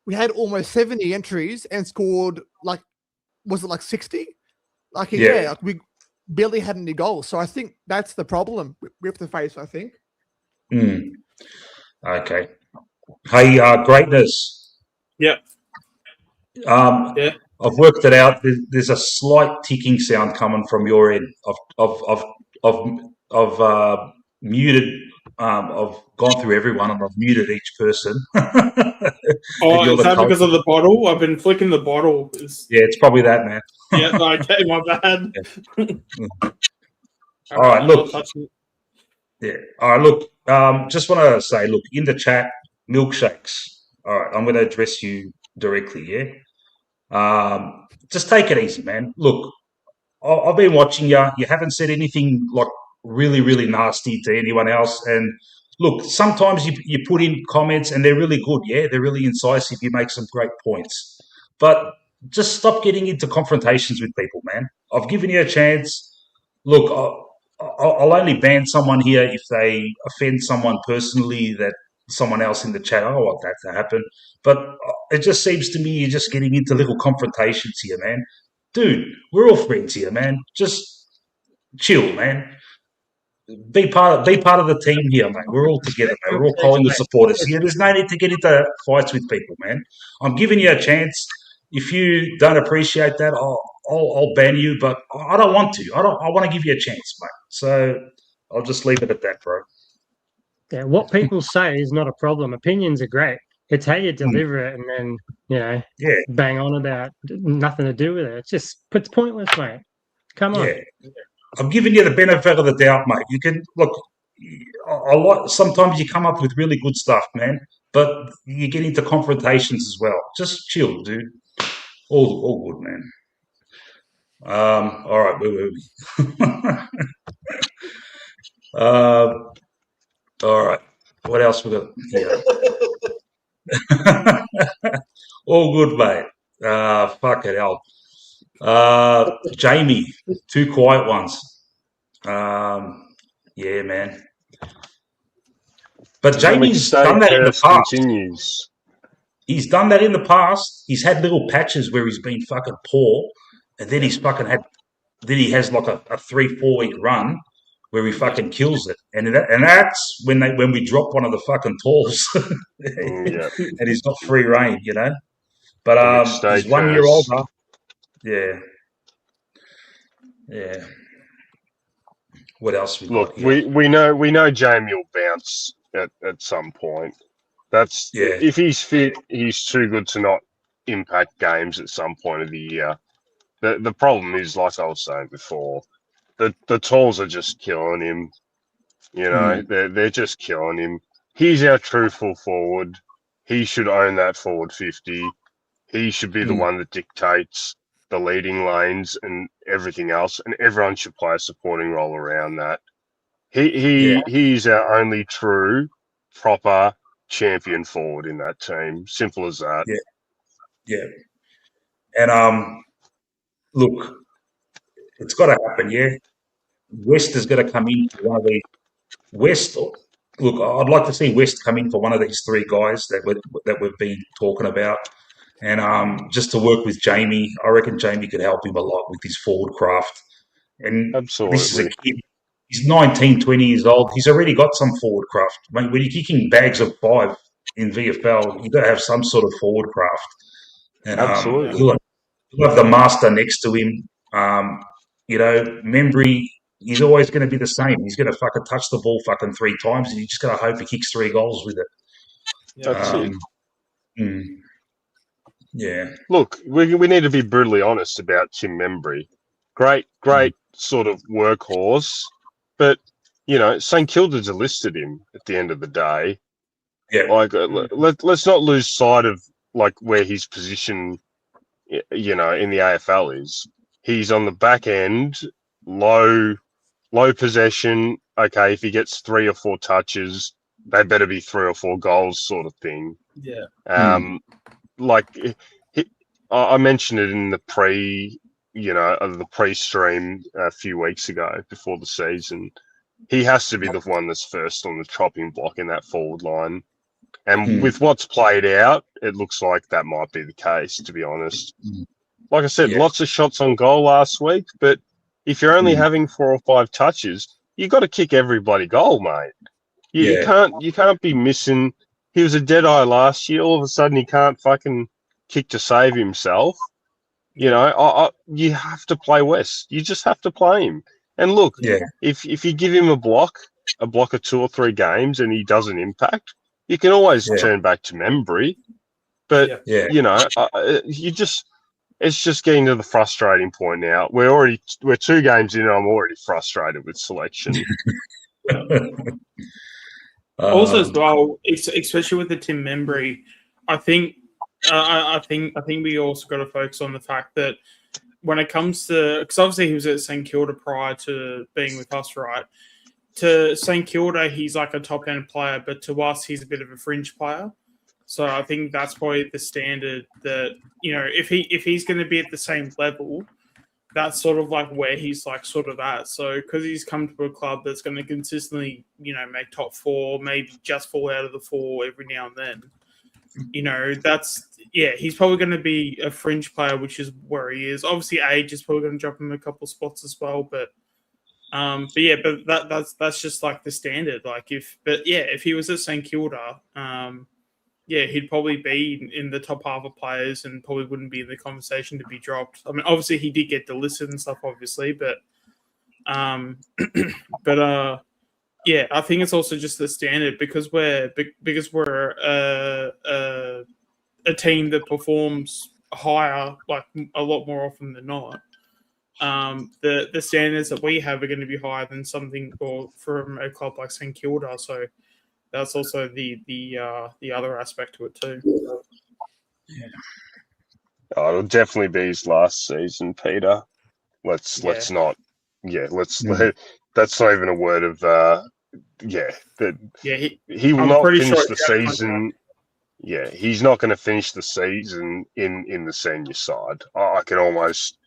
We had almost 70 entries and scored 60? barely had any goals. So I think that's the problem with the face, I think. Okay. Hey, Greatness. Yep. Yeah. I've worked it out. There's a slight ticking sound coming from your end. I've muted. I've gone through everyone and I've muted each person. Oh, is that because of the bottle? I've been flicking the bottle. Yeah, it's probably that, man. Yeah, okay, my bad. All right, look. Yeah. All right, look. Just want to say, look, in the chat, milkshakes. All right, I'm going to address you directly. Yeah. Just take it easy, man. Look, I've been watching you. You haven't said anything like really, really nasty to anyone else. And look, sometimes you put in comments and they're really good. Yeah, they're really incisive. You make some great points. But just stop getting into confrontations with people, man. I've given you a chance. Look, I'll only ban someone here if they offend someone personally that someone else in the chat, I don't want that to happen. But it just seems to me you're just getting into little confrontations here, man. Dude, we're all friends here, man. Just chill, man. Be part of the team here, mate. We're all together, man. We're all Collingwood supporters here. There's no need to get into fights with people, man. I'm giving you a chance. If you don't appreciate that, I'll ban you, but I don't want to. I want to give you a chance, mate. So I'll just leave it at that, bro. Yeah, what people say is not a problem. Opinions are great. It's how you deliver it, and then bang on about nothing to do with it. It's pointless, mate. Come on. Yeah. I'm giving you the benefit of the doubt, mate. You can look. Sometimes you come up with really good stuff, man, but you get into confrontations as well. Just chill, dude. All good, man. All right, where were we? All right. What else we got here? All good, mate. Fuck it, hell. Jamie, 2 quiet ones. Yeah, man. But Jamie's done that in the past. Continues. He's done that in the past. He's had little patches where he's been fucking poor, and then then he has like a 3-4 week run where he fucking kills it, and that's when we drop one of the fucking talls, and he's got free reign, you know. But he's 1 year older. Yeah. What else we got here? we know Jamie will bounce at some point. That's if he's fit, he's too good to not impact games at some point of the year. The problem is, like I was saying before, the talls are just killing him. You know, they're just killing him. He's our true full forward. He should own that forward 50. He should be the one that dictates the leading lanes and everything else, and everyone should play a supporting role around that. He's our only true, proper champion forward in that team. Simple as that. Yeah. And look, it's got to happen. Yeah, West is going to come in for one of these. West. Look, I'd like to see West come in for one of these 3 guys that we've been talking about. And just to work with Jamie, I reckon Jamie could help him a lot with his forward craft. And absolutely, this is a kid. He's 19, 20 years old. He's already got some forward craft. Mate, when you're kicking bags of 5 in VFL, you've got to have some sort of forward craft. And absolutely, he'll have the master next to him. You know, Membry, he's always going to be the same. He's going to fucking touch the ball fucking 3 times, and you just got to hope he kicks 3 goals with it. That's it. Yeah. Look, we need to be brutally honest about Tim Membry. Great sort of workhorse, but you know, St Kilda delisted him at the end of the day. Yeah. Like, let's not lose sight of like where his position, you know, in the AFL is. He's on the back end, low possession. Okay, if he gets 3 or 4 touches, they better be 3 or 4 goals, sort of thing. Yeah. Like I mentioned it in the pre-stream a few weeks ago before the season. He has to be the one that's first on the chopping block in that forward line. And with what's played out, it looks like that might be the case, to be honest. Like I said, lots of shots on goal last week, but If you're only having 4 or 5 touches, you got to kick every bloody goal, mate. You can't be missing. He was a dead eye last year. All of a sudden, he can't fucking kick to save himself. You know, you have to play West. You just have to play him. And look, if you give him a block of 2 or 3 games, and he doesn't impact, you can always turn back to Membry. But you know, it's just getting to the frustrating point now. We're 2 games in, and I'm already frustrated with selection. Also, as well, especially with the Tim Membry, I think we also got to focus on the fact that when it comes to, because obviously he was at St Kilda prior to being with us, right? To St Kilda, he's like a top end player, but to us, he's a bit of a fringe player. So I think that's probably the standard that, you know, if he's going to be at the same level, that's sort of like where he's like sort of at. So because he's come to a club that's going to consistently, you know, make top 4, maybe just fall out of the 4 every now and then, you know, he's probably going to be a fringe player, which is where he is. Obviously, age is probably going to drop him a couple spots as well, but that's just like the standard. Like if he was at St Kilda, he'd probably be in the top half of players and probably wouldn't be in the conversation to be dropped. I mean, obviously he did get delisted and stuff, obviously, but I think it's also just the standard because we're a team that performs higher, like a lot more often than not. The standards that we have are going to be higher than something or from a club like St Kilda, so. That's also the other aspect to it too. Yeah. Oh, it'll definitely be his last season, Peter. Let's not. Yeah, that's not even a word of. He will not finish the season. Yeah, he's not going to finish the season in the senior side. I can almost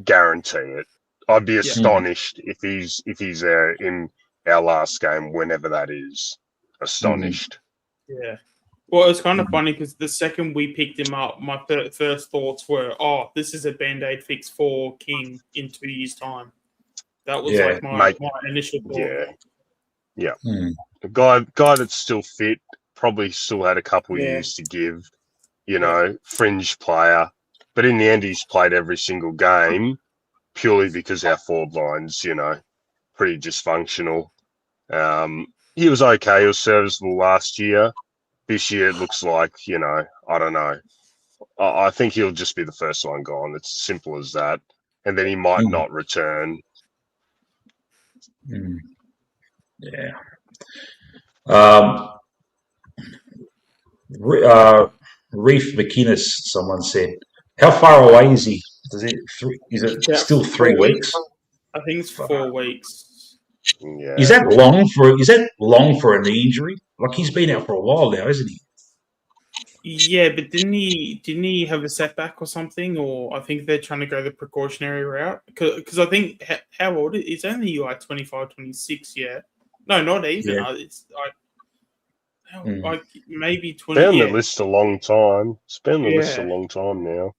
guarantee it. I'd be astonished if he's there in our last game, whenever that is. Astonished. Yeah. Well, it's kind of funny because the second we picked him up, my first thoughts were, "Oh, this is a Band-Aid fix for King in 2 years' time." That was like my initial thought. Yeah. The guy that's still fit, probably still had a couple of years to give. You know, fringe player, but in the end, he's played every single game purely because our forward line's, you know, pretty dysfunctional. He was okay. He was serviceable last year. This year, it looks like, you know, I don't know. I think he'll just be the first one gone. It's as simple as that. And then he might not return. Yeah. Reef McInnes, someone said. How far away is he? Is it still 3 weeks? I think it's 4 weeks. Yeah. Is that long for a knee injury? Like he's been out for a while now, isn't he? Yeah, but didn't he have a setback or something? Or I think they're trying to go the precautionary route because I think how old is only like 25, 26 yet? No, not even. Yeah. It's like maybe 20. It's been on the list a long time. It's been on the list a long time now.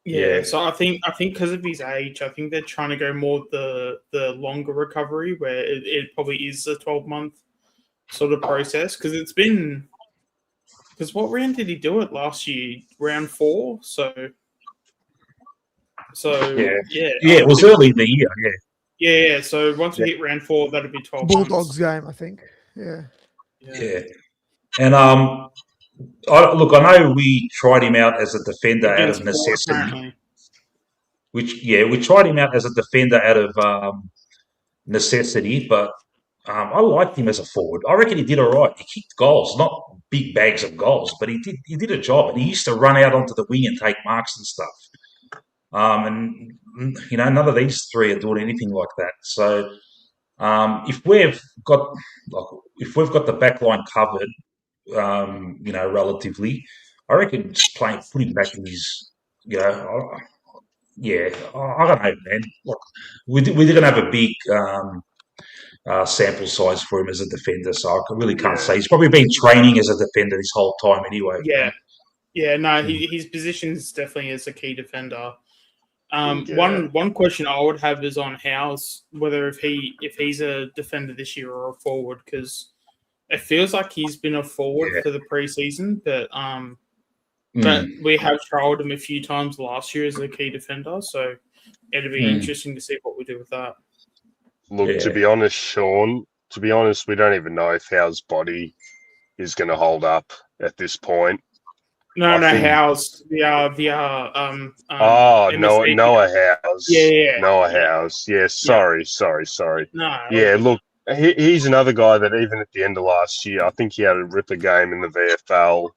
Yeah, so I think because of his age, I think they're trying to go more the longer recovery, where it probably is a 12-month sort of process. Because it's been, because what round did he do it last year? Round 4. So it was early in the year. Yeah. So once we hit round 4, that'll be 12 Bulldogs months. game, I think. Yeah. And I know we tried him out as a defender out of necessity. We tried him out as a defender out of necessity, but I liked him as a forward. I reckon he did all right. He kicked goals, not big bags of goals, but he did a job. And he used to run out onto the wing and take marks and stuff. And you know, none of these 3 are doing anything like that. So if we've got the back line covered. You know, relatively, I reckon just put him back in his, you know, I don't know, man. Look, we're going to have a big sample size for him as a defender, so I really can't say. He's probably been training as a defender this whole time anyway. Yeah. No, his position is definitely as a key defender. One question I would have is on Howe's, whether if he's a defender this year or a forward, because it feels like he's been a forward for the preseason, but we have trialled him a few times last year as a key defender, so it'd be interesting to see what we do with that. Look, to be honest, Sean, we don't even know if Howe's body is going to hold up at this point. Howe's Noah Howe's. Yeah. Noah Howe's. Yeah, sorry. No. Yeah, look, he's another guy that even at the end of last year, I think he had a ripper game in the VFL.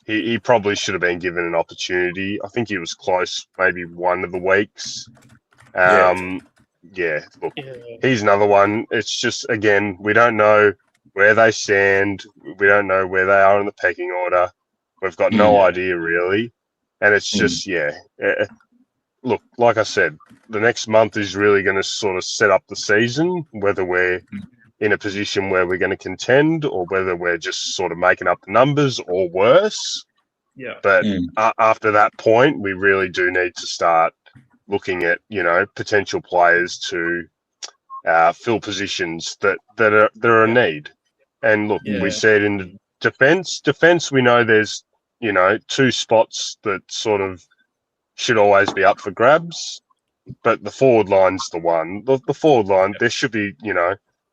He probably should have been given an opportunity. I think he was close maybe one of the weeks. He's another one. It's just, again, we don't know where they stand. We don't know where they are in the pecking order. We've got no idea, really. And it's just, look, like I said, the next month is really going to sort of set up the season, whether we're in a position where we're going to contend or whether we're just sort of making up the numbers or worse. Yeah. But after that point, we really do need to start looking at, potential players to fill positions that are a need. And look, we see it in the defence. Defence, we know there's, 2 spots that sort of should always be up for grabs, but the forward line's the one. The forward line, there should be,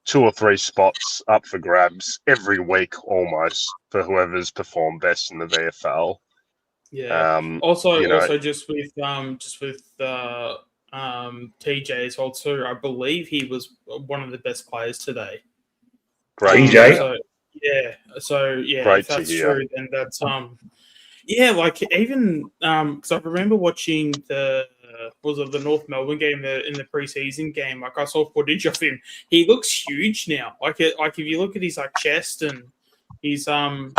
2 or 3 spots up for grabs every week almost for whoever's performed best in the VFL. Yeah. Also, just with TJ as well too. I believe he was one of the best players today. Great, TJ. Great, if that's to hear. true, then that's like even because I remember watching the North Melbourne game in the preseason game. Like I saw footage of him. He looks huge now. Like if you look at his chest and his upper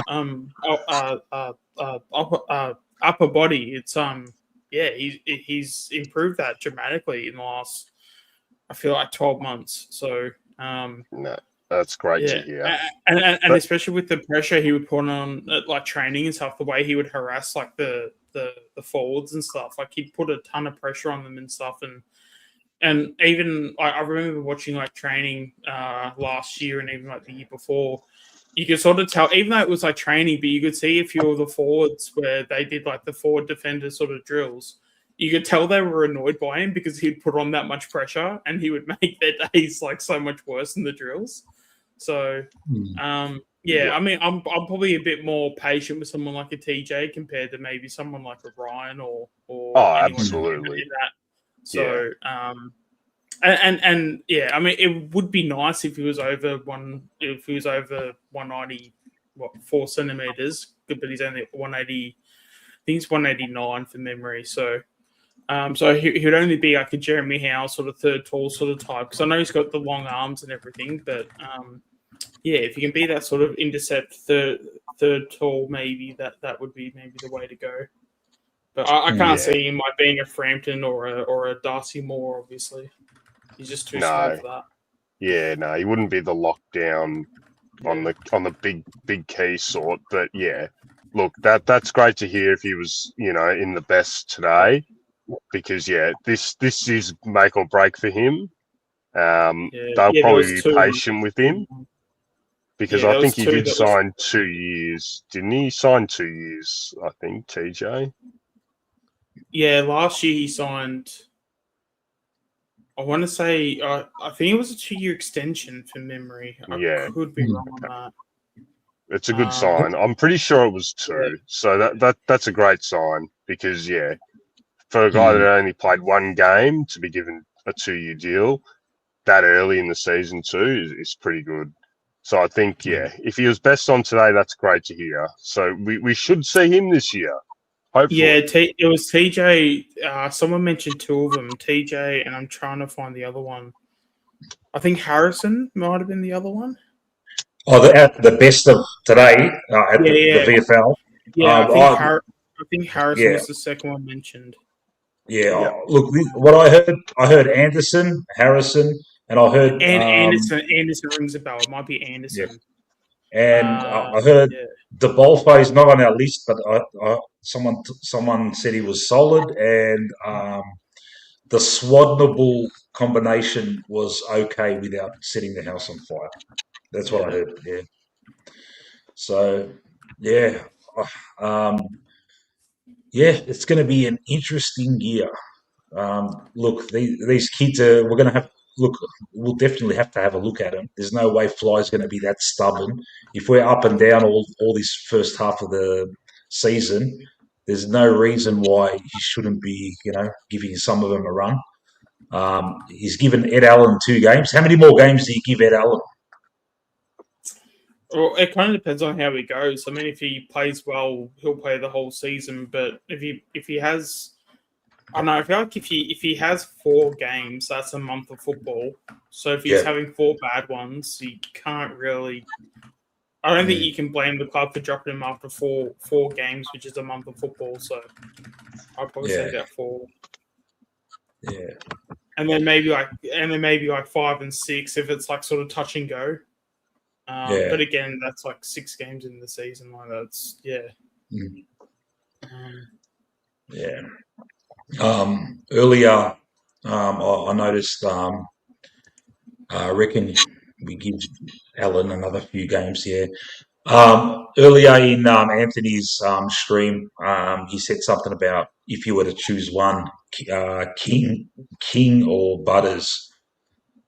body, it's he's improved that dramatically in the last, I feel like, 12 months. So no, that's great to hear. And especially with the pressure he would put on like training and stuff, the way he would harass like the forwards and stuff, like he'd put a ton of pressure on them and stuff. And even I remember watching like training last year and even like the year before, you could sort of tell, even though it was like training, but you could see a few of the forwards where they did like the forward defender sort of drills. You could tell they were annoyed by him because he'd put on that much pressure and he would make their days like so much worse than the drills. So, I mean, I'm probably a bit more patient with someone like a TJ compared to maybe someone like a Ryan or absolutely. In that. So, And I mean, it would be nice if he was over 190, 4 centimeters, but he's only 180. I think it's 189 from memory. So, he would only be like a Jeremy Howe sort of third tall sort of type. Because I know he's got the long arms and everything, but if you can be that sort of intercept third tall, maybe that would be maybe the way to go. But I can't see him like being a Frampton or a Darcy Moore, obviously. He's just too small for that. Yeah, no, he wouldn't be the lockdown on the big key sort. But look, that's great to hear if he was, in the best today, because this is make or break for him. They'll probably be patient with him because I think he did sign 2 years, didn't he? He signed 2 years, I think, TJ. Yeah, last year he signed. I want to say, I think it was a 2-year extension from memory. I could be wrong on that. It's a good sign. I'm pretty sure it was 2. So that's a great sign because, for a guy that only played 1 game to be given a 2-year deal that early in the season too is pretty good. So I think, if he was best on today, that's great to hear. So we should see him this year. Hopefully. Yeah, it was TJ. Someone mentioned 2 of them, TJ, and I'm trying to find the other one. I think Harrison might have been the other one. Oh, the best of today at the VFL. Yeah, I think Harrison was the second one mentioned. Yeah, look, what I heard Anderson, Harrison, and I heard Anderson rings a bell. It might be Anderson. Yeah. And I heard Debacle is not on our list, but someone said he was solid, and the Swadnable combination was okay without setting the house on fire. That's what I heard. Yeah. So, yeah. It's going to be an interesting year. Look, these kids we're going to have, we'll definitely have to have a look at them. There's no way Fly's going to be that stubborn. If we're up and down all this first half of the season, there's no reason why he shouldn't be, giving some of them a run. He's given Ed Allen 2 games. How many more games do you give Ed Allen? Well, it kind of depends on how he goes. I mean, if he plays well, he'll play the whole season. But if he has, I don't know. I feel like if he has 4 games, that's a month of football. So if he's having 4 bad ones, he can't really. I don't think you can blame the club for dropping him after four games, which is a month of football. So I'd probably say about 4. Yeah. And then maybe like 5 and 6 if it's like sort of touch and go. But again, that's like 6 games in the season. Like that's Earlier, I noticed. I reckon we give Alan another few games. Yeah. Earlier in Anthony's stream, he said something about if you were to choose one, King or Butters.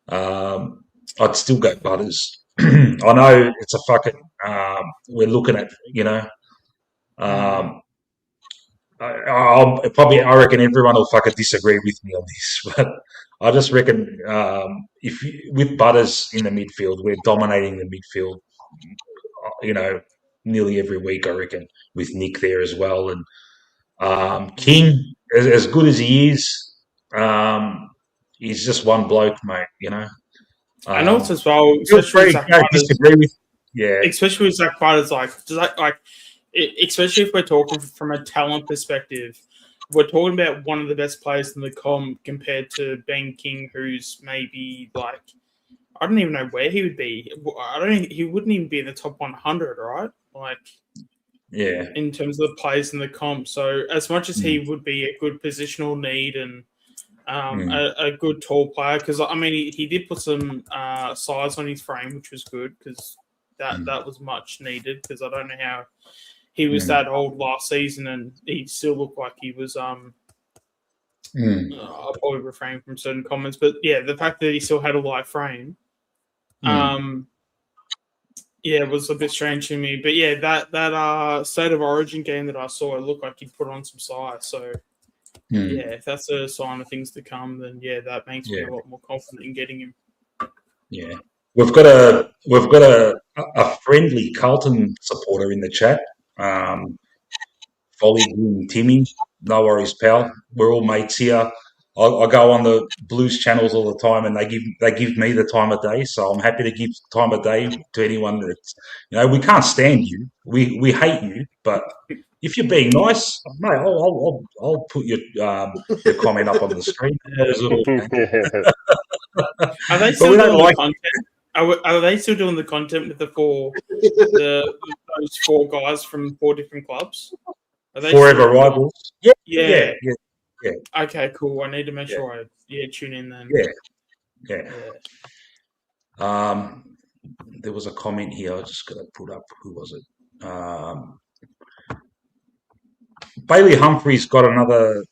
I'd still go Butters. I know it's a fucking. We're looking at, I reckon everyone will fucking disagree with me on this, but I just reckon with Butters in the midfield, we're dominating the midfield. Nearly every week, I reckon, with Nick there as well, and King, as good as he is, he's just one bloke, mate. I know it's as well, especially with Zach Butters, especially if we're talking from a talent perspective, we're talking about one of the best players in the comp compared to Ben King, who's maybe like, I don't even know where he would be. He wouldn't even be in the top 100, right? In terms of the players in the comp. So as much as he would be a good positional need and a good tall player, because I mean he did put some size on his frame, which was good because that was much needed. Because I don't know how he was that old last season and he still looked like he was. I'll probably refrain from certain comments, but yeah, the fact that he still had a light frame, it was a bit strange to me. But yeah, that State of Origin game that I saw, it looked like he put on some size. So. Yeah, if that's a sign of things to come, then that makes me a lot more confident in getting him. Yeah, we've got a friendly Carlton supporter in the chat. Folly Timmy, no worries, pal. We're all mates here. I go on the Blues channels all the time, and they give me the time of day. So I'm happy to give time of day to anyone that's we can't stand you. We hate you, but. If you're being nice, mate, I'll put your comment up on the screen. Are they still doing the content? Are they still doing the content with those 4 guys from 4 different clubs? Are they Forever Rivals? Yeah. Okay, cool. I need to make sure I tune in then. Yeah. There was a comment here. I just got to put up. Who was it? Bailey Humphrey's got another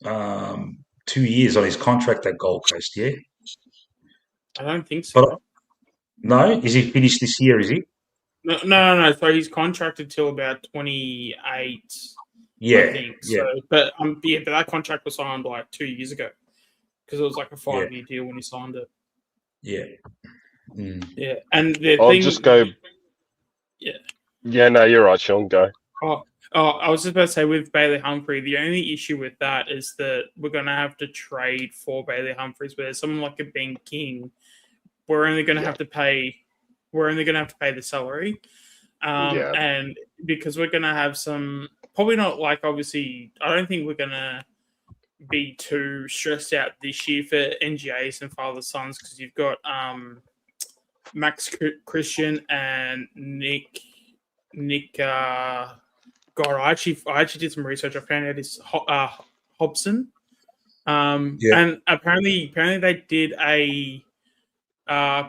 2 years on his contract at Gold Coast, yeah? I don't think so. No? Is he finished this year, is he? No. So he's contracted till about 28, yeah, I think. So, but that contract was signed like 2 years ago because it was like a 5-year deal when he signed it. Yeah. Yeah, and I'll just go... Yeah. Yeah, no, you're right, Sean. Go. I was just about to say with Bailey Humphrey, the only issue with that is that we're going to have to trade for Bailey Humphreys. Where someone like a Ben King, we're only going to have to pay the salary, and because we're going to have some probably not like obviously. I don't think we're going to be too stressed out this year for NGAs and father sons because you've got Max Christian and Nick. God, I actually did some research. I found out it's Hobson. And apparently they did a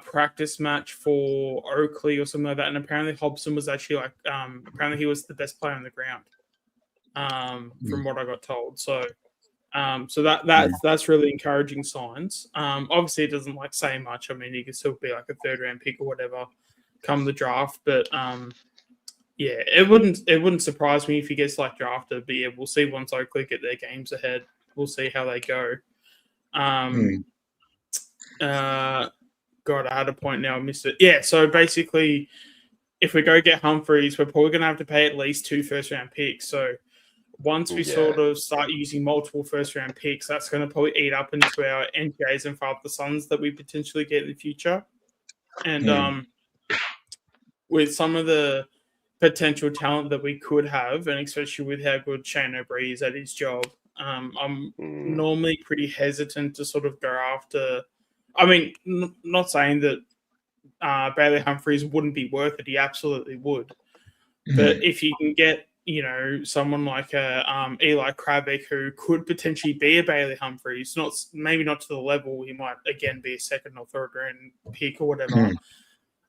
practice match for Oakley or something like that, and apparently Hobson was actually like apparently he was the best player on the ground, from what I got told. So that's really encouraging signs. Obviously it doesn't like say much. I mean, he could still be like a 3rd round pick or whatever come the draft, but yeah, it wouldn't surprise me if he gets like drafted. But yeah, we'll see once Oakley get their games ahead. We'll see how they go. God, I had a point now. I missed it. Yeah, so basically, if we go get Humphreys, we're probably going to have to pay at least 2 first-round picks. So once we sort of start using multiple first-round picks, that's going to probably eat up into our NGAs and Father Sons that we potentially get in the future. And with some of the potential talent that we could have, and especially with how good Shane O'Brien is at his job, I'm normally pretty hesitant to sort of go after. I mean, not saying that Bailey Humphreys wouldn't be worth it. He absolutely would. But if you can get, someone like Eli Krabick, who could potentially be a Bailey Humphreys, maybe not to the level, he might again be a 2nd or 3rd round pick or whatever.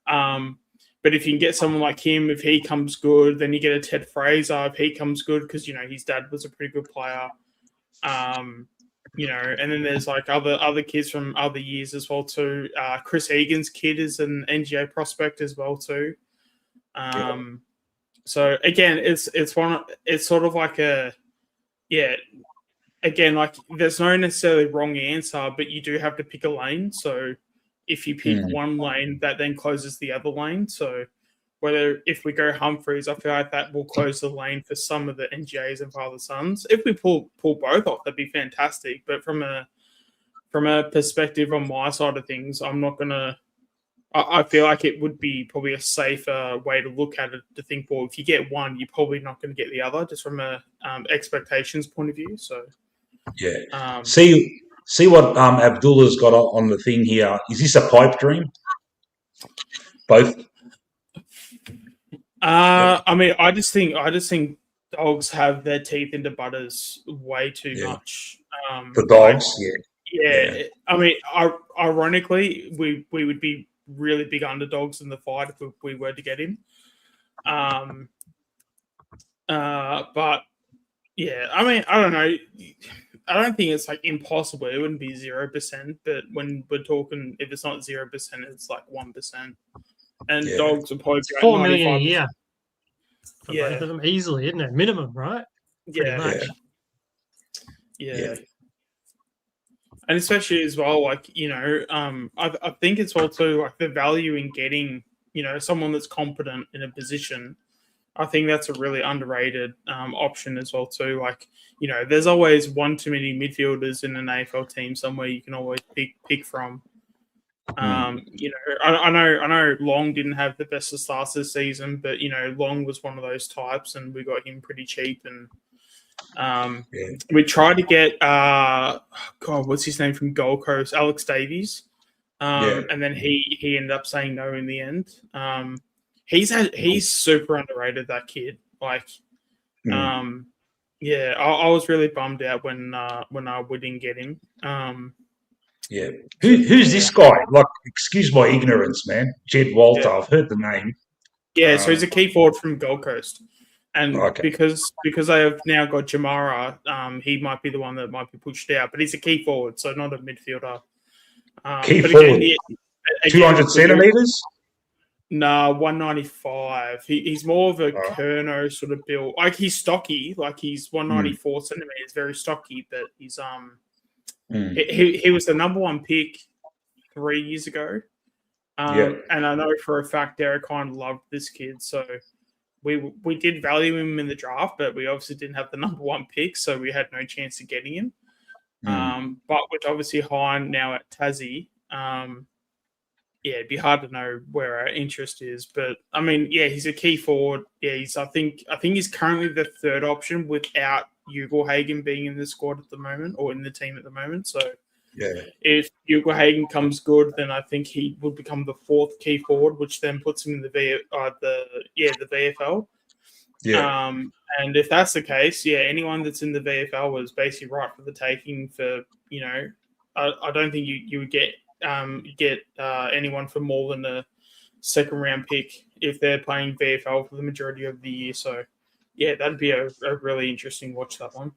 But if you can get someone like him, if he comes good, then you get a Ted Fraser if he comes good, because his dad was a pretty good player. And then there's like other kids from other years as well too. Chris Egan's kid is an NGA prospect as well too. So again, it's sort of like again, like there's no necessarily wrong answer, but you do have to pick a lane. So if you pick one lane, that then closes the other lane. So if we go Humphreys, I feel like that will close the lane for some of the NGAs and Father Sons. If we pull both off, that'd be fantastic. But from a perspective on my side of things, I'm not gonna. I feel like it would be probably a safer way to look at it, to think, well, if you get one, you're probably not going to get the other, just from a expectations point of view. So see what Abdullah's got on the thing here. Is this a pipe dream? Both. I mean, I just think dogs have their teeth into Butters way too much. For dogs, yeah. I mean, ironically, we would be really big underdogs in the fight if we were to get him. But yeah, I mean, I don't know. I don't think it's like impossible. It wouldn't be 0%, but when we're talking, if it's not 0%, it's like 1%. And dogs are probably it's $4 million a year for Yeah. both of them easily, isn't it? Minimum, right? Pretty much. Yeah. And especially as well, like, I think it's also like the value in getting, someone that's competent in a position. I think that's a really underrated option as well too. Like, there's always one too many midfielders in an AFL team somewhere you can always pick from. I know Long didn't have the best of starts this season, but Long was one of those types, and we got him pretty cheap. And we tried to get what's his name from Gold Coast, Alex Davies, and then he ended up saying no in the end. He's super underrated, that kid. Like, I was really bummed out when we didn't get him. Who's this guy? Like, excuse my ignorance, man. Jed Walter. I've heard the name. Yeah, so he's a key forward from Gold Coast, and because they have now got Jamara, he might be the one that might be pushed out. But he's a key forward, so not a midfielder. Key forward. 200 centimeters. No, 195. He's more of a Kerno sort of build. Like, he's stocky. Like, he's 194 centimeters, very stocky. But he's he was the number one pick 3 years ago. And I know for a fact Derek kind of loved this kid, so we did value him in the draft, but we obviously didn't have the number one pick, so we had no chance of getting him. But with obviously Hine now at Tassie, it'd be hard to know where our interest is. But I mean, he's a key forward. I think he's currently the third option without Ugelhagen being in the squad at the moment, or in the team at the moment. So if Ugelhagen comes good, then I think he would become the fourth key forward, which then puts him in the VFL. Yeah. And if that's the case, anyone that's in the VFL was basically right for the taking. For I don't think you would get anyone for more than a second round pick if they're playing VFL for the majority of the year. So that'd be a really interesting watch, that one.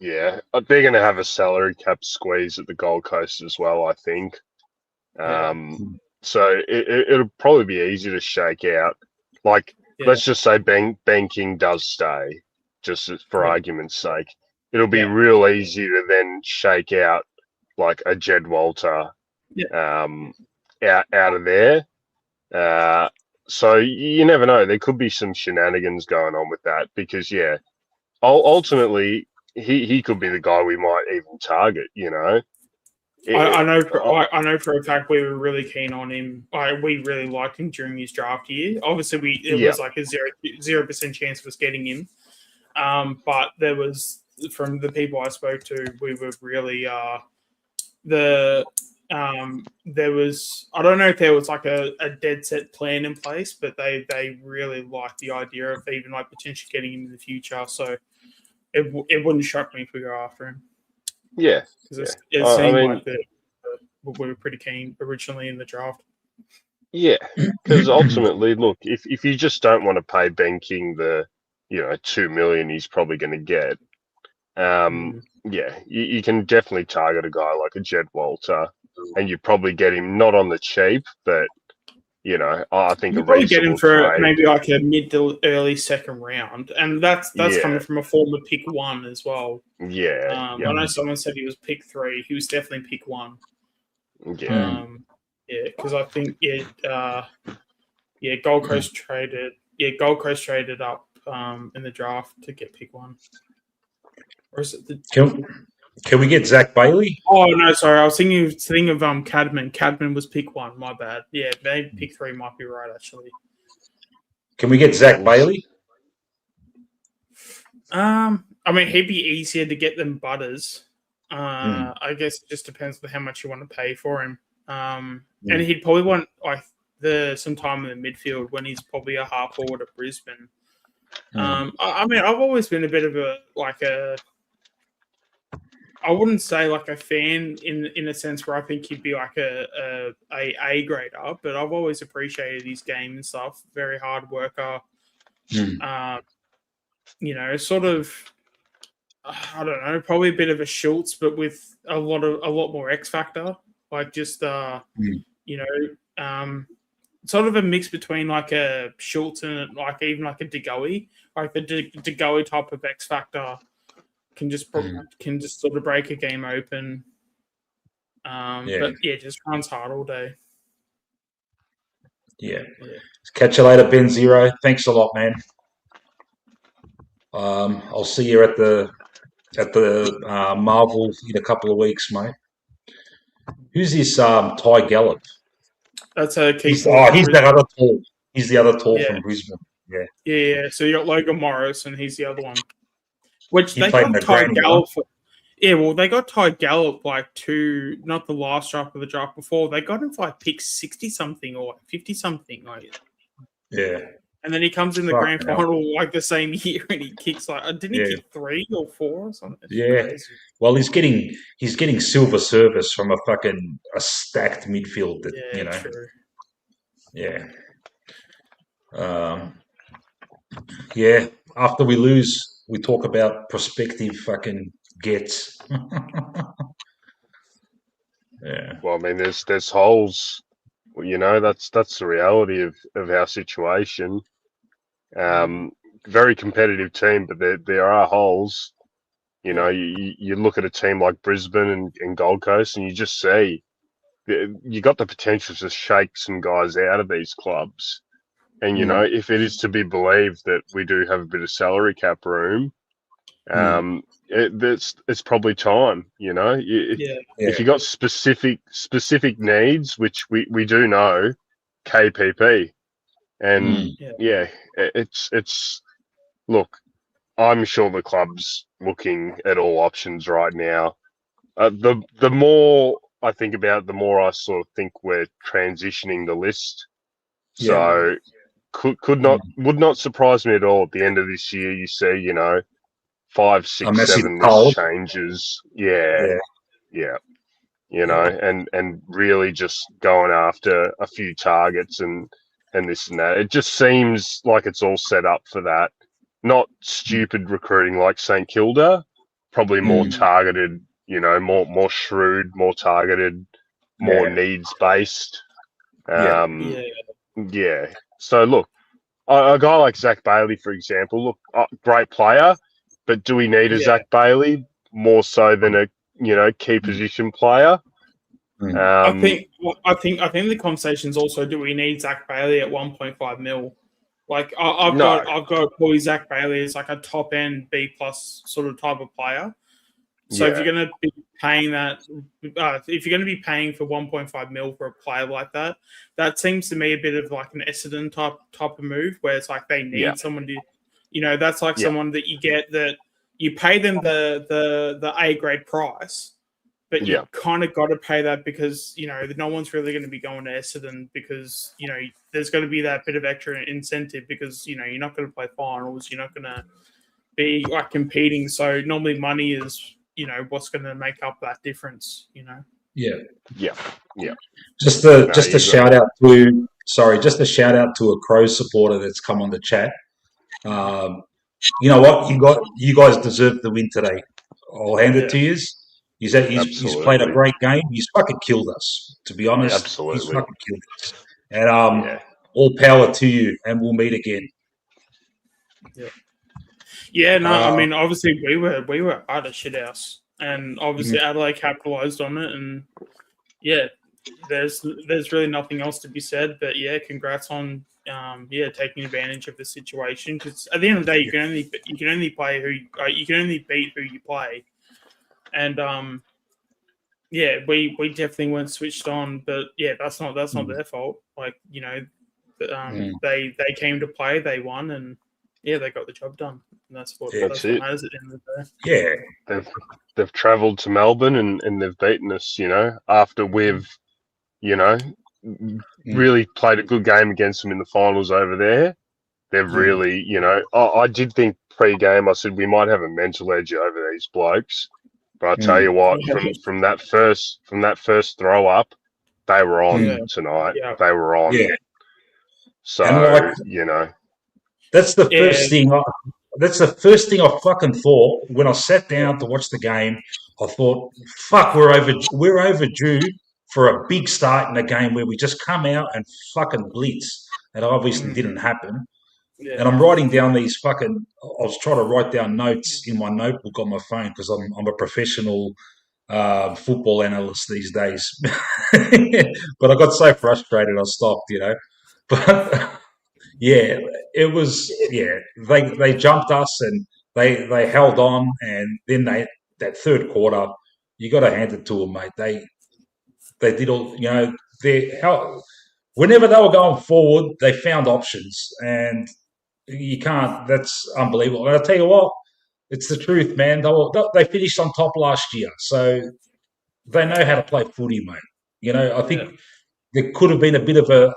Yeah, they're going to have a salary cap squeeze at the Gold Coast as well, I think. So it'll probably be easy to shake out. Like, let's just say Ben King does stay, just for argument's sake. It'll be real easy to then shake out like a Jed Walter out of there. So you never know. There could be some shenanigans going on with that because, ultimately he could be the guy we might even target. I know for a fact we were really keen on him. We really liked him during his draft year. Obviously, it was like a 0% chance of us getting him. But there was, from the people I spoke to, we were really there was, I don't know if there was like a dead set plan in place, but they really liked the idea of even like potentially getting him in the future. So it wouldn't shock me if we go after him. Yeah, because it seemed like we were pretty keen originally in the draft. Yeah, because ultimately, look, if you just don't want to pay Ben King the $2 million he's probably going to get, you can definitely target a guy like a Jed Walter, and you probably get him not on the cheap, but I think you probably get him for trade. maybe like a mid to early second round, and that's coming from a former pick 1 as well. Yeah, I know someone said he was pick 3. He was definitely pick 1. Yeah, because I think Gold Coast traded. Yeah, Gold Coast traded up in the draft to get pick 1. Or is it Can we get Zach Bailey? Oh no, sorry. I was thinking of Cadman. Cadman was pick 1. My bad. Yeah, maybe pick 3 might be right actually. Can we get Zach Bailey? I mean, he'd be easier to get than Butters. I guess it just depends on how much you want to pay for him. And he'd probably want like some time in the midfield when he's probably a half forward at Brisbane. I mean, I've always been a bit of I wouldn't say like a fan in a sense where I think he'd be like a grader, but I've always appreciated his game and stuff. Very hard worker. Sort of, I don't know, probably a bit of a Schultz, but with a lot more X factor. Like just sort of a mix between like a Schultz and like even like a DeGoey. Like the DeGoey type of X factor can just sort of break a game open. But just runs hard all day. Yeah. Catch you later, Ben Zero. Thanks a lot, man. I'll see you at the Marvel in a couple of weeks, mate. Who's this Ty Gallup? That's a key. He's that other tall. He's the other tall from Brisbane. Yeah. Yeah. So you got Logan Morris, and he's the other one. Which they got Ty Gallup for. Yeah, well, they got Ty Gallup like not the last draft, but the draft before. They got him for like pick 60-something or 50-something. Yeah. And then he comes in the grand final like the same year, and he kicks like didn't he kick 3 or 4 or something? Crazy. Well, he's getting silver service from a stacked midfield that True. Yeah. After we lose, we talk about prospective fucking gets. Yeah. Well, I mean, there's holes. That's the reality of our situation. Very competitive team, but there are holes. You look at a team like Brisbane and Gold Coast, and you just see you got the potential to shake some guys out of these clubs. And if it is to be believed that we do have a bit of salary cap room, it's probably time. If you got specific needs, which we do know, KPP, and it's look. I'm sure the club's looking at all options right now. The more I think about it, the more I sort of think we're transitioning the list. So would not surprise me at all. At the end of this year, you see, 5, 6, massive 7 cold. list changes. Yeah. And really just going after a few targets and this and that. It just seems like it's all set up for that. Not stupid recruiting like St Kilda, probably more targeted, more shrewd, more targeted, more needs based. Yeah. So look, a guy like Zach Bailey, for example, great player, but do we need a Zach Bailey more so than a key position player? I think the conversation's also, do we need Zach Bailey at 1.5 mil? Like I've got probably Zach Bailey as like a top end B+ sort of type of player. So if you're going to be paying that, if you're going to be paying for 1.5 mil for a player like that, that seems to me a bit of like an Essendon type of move, where it's like they need someone to, that's like someone that you get that you pay them the A grade price, but you kind of got to pay that because, no one's really going to be going to Essendon because, there's going to be that bit of extra incentive because, you're not going to play finals. You're not going to be like competing. So normally money is, what's going to make up that difference, Yeah. Just a shout out to a Crows supporter that's come on the chat. You know what? You guys deserve the win today. I'll hand it to you. He's played a great game. He's fucking killed us, to be honest. Absolutely. He's fucking killed us. And all power to you, and we'll meet again. I mean, obviously we were at a shit house, and obviously Adelaide capitalised on it, and there's really nothing else to be said. But congrats on taking advantage of the situation, because at the end of the day, you can only play you can only beat who you play. And we definitely weren't switched on, but that's not their fault. Like, they came to play, they won, and they got the job done. And that's what matters at the end of the day. Yeah, they've travelled to Melbourne and they've beaten us. After we've really played a good game against them in the finals over there. They've really, I did think pre-game, I said we might have a mental edge over these blokes. But I tell you what, from that first throw up, they were on tonight. Yeah. They were on. Yeah. So that's the first thing. That's the first thing I fucking thought when I sat down to watch the game. I thought, "Fuck, we're overdue for a big start in a game where we just come out and fucking blitz." It obviously didn't happen. Yeah. And I'm writing down these fucking. I was trying to write down notes in my notebook on my phone because I'm a professional football analyst these days. But I got so frustrated, I stopped. But it was. They jumped us and they held on, and then that third quarter, you got to hand it to them, mate. They did all. Whenever they were going forward, they found options, and you can't. That's unbelievable. And I'll tell you what, it's the truth, man. They finished on top last year, so they know how to play footy, mate. I think there could have been a bit of a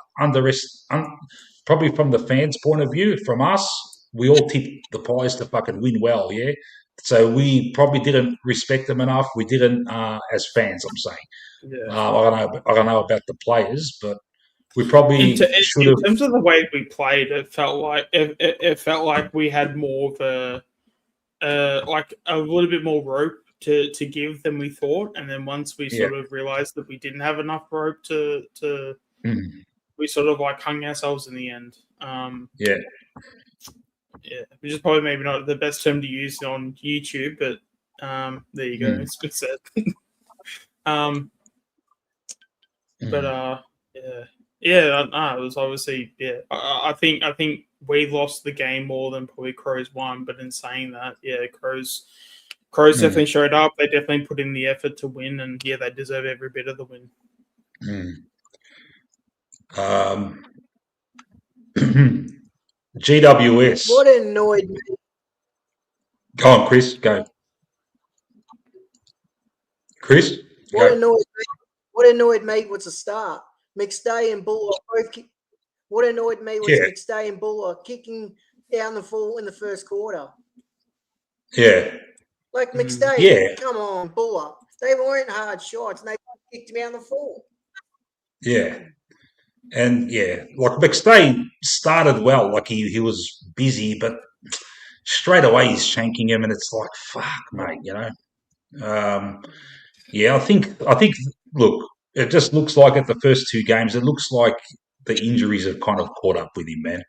probably from the fans' point of view. From us, we all tipped the Pies to fucking win well, So we probably didn't respect them enough. We didn't, as fans, I'm saying. I don't know about the players, but we probably should have. In terms of the way we played, it felt like we had more of like a little bit more rope to give than we thought, and then once we sort of realized that we didn't have enough rope to we sort of like hung ourselves in the end. Which is probably maybe not the best term to use on YouTube, but there you go. It's been said. It was obviously I think we lost the game more than probably Crows won. But in saying that, Crows definitely showed up. They definitely put in the effort to win, and they deserve every bit of the win. GWS. What annoyed me? Go on, Chris. Go. Chris. What annoyed me was the start. McStay and Buller What annoyed me was Yeah. McStay and Buller kicking down the full in the first quarter. Yeah. Like McStay, Yeah. come on, Buller. They weren't hard shots, and they kicked down the full. Yeah. And yeah, like McStay started well, like he was busy, but straight away he's shanking him, and it's like, fuck, mate, you know. Yeah, I think. Look, it just looks like at the first two games, it looks like the injuries have kind of caught up with him, man.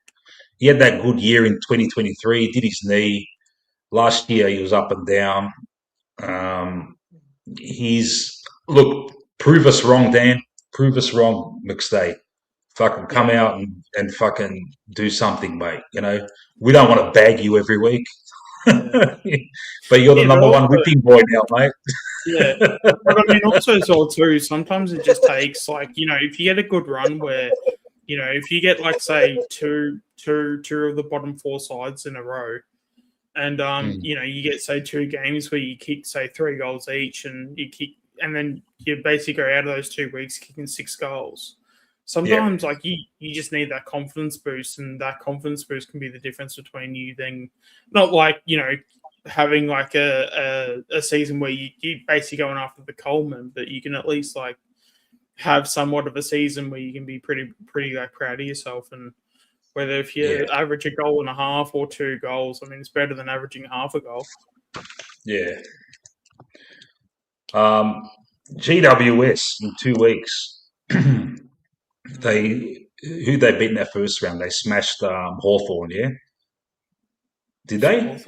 He had that good year in 2023. Did his knee last year? He was up and down. Look. Prove us wrong, Dan. Prove us wrong, McStay. Fucking come out and fucking do something, mate. You know, we don't want to bag you every week, but you're the number one whipping boy now, mate. Yeah, but I mean, also as well too. Sometimes it just takes like, you know, if you get a good run where, you know, if you get like say two of the bottom four sides in a row, and you know, you get say 2 games where you kick say 3 goals each, and you kick, and then you basically go out of those 2 weeks kicking 6 goals. Sometimes like you just need that confidence boost, and that confidence boost can be the difference between you then not like, you know, having like a season where you basically going after the Coleman, but you can at least like have somewhat of a season where you can be pretty like proud of yourself. And whether if you average a goal and a half or 2 goals, I mean, it's better than averaging half a goal. Yeah. GWS in 2 weeks. Who they beat in their first round? They smashed Hawthorn, yeah? Did they?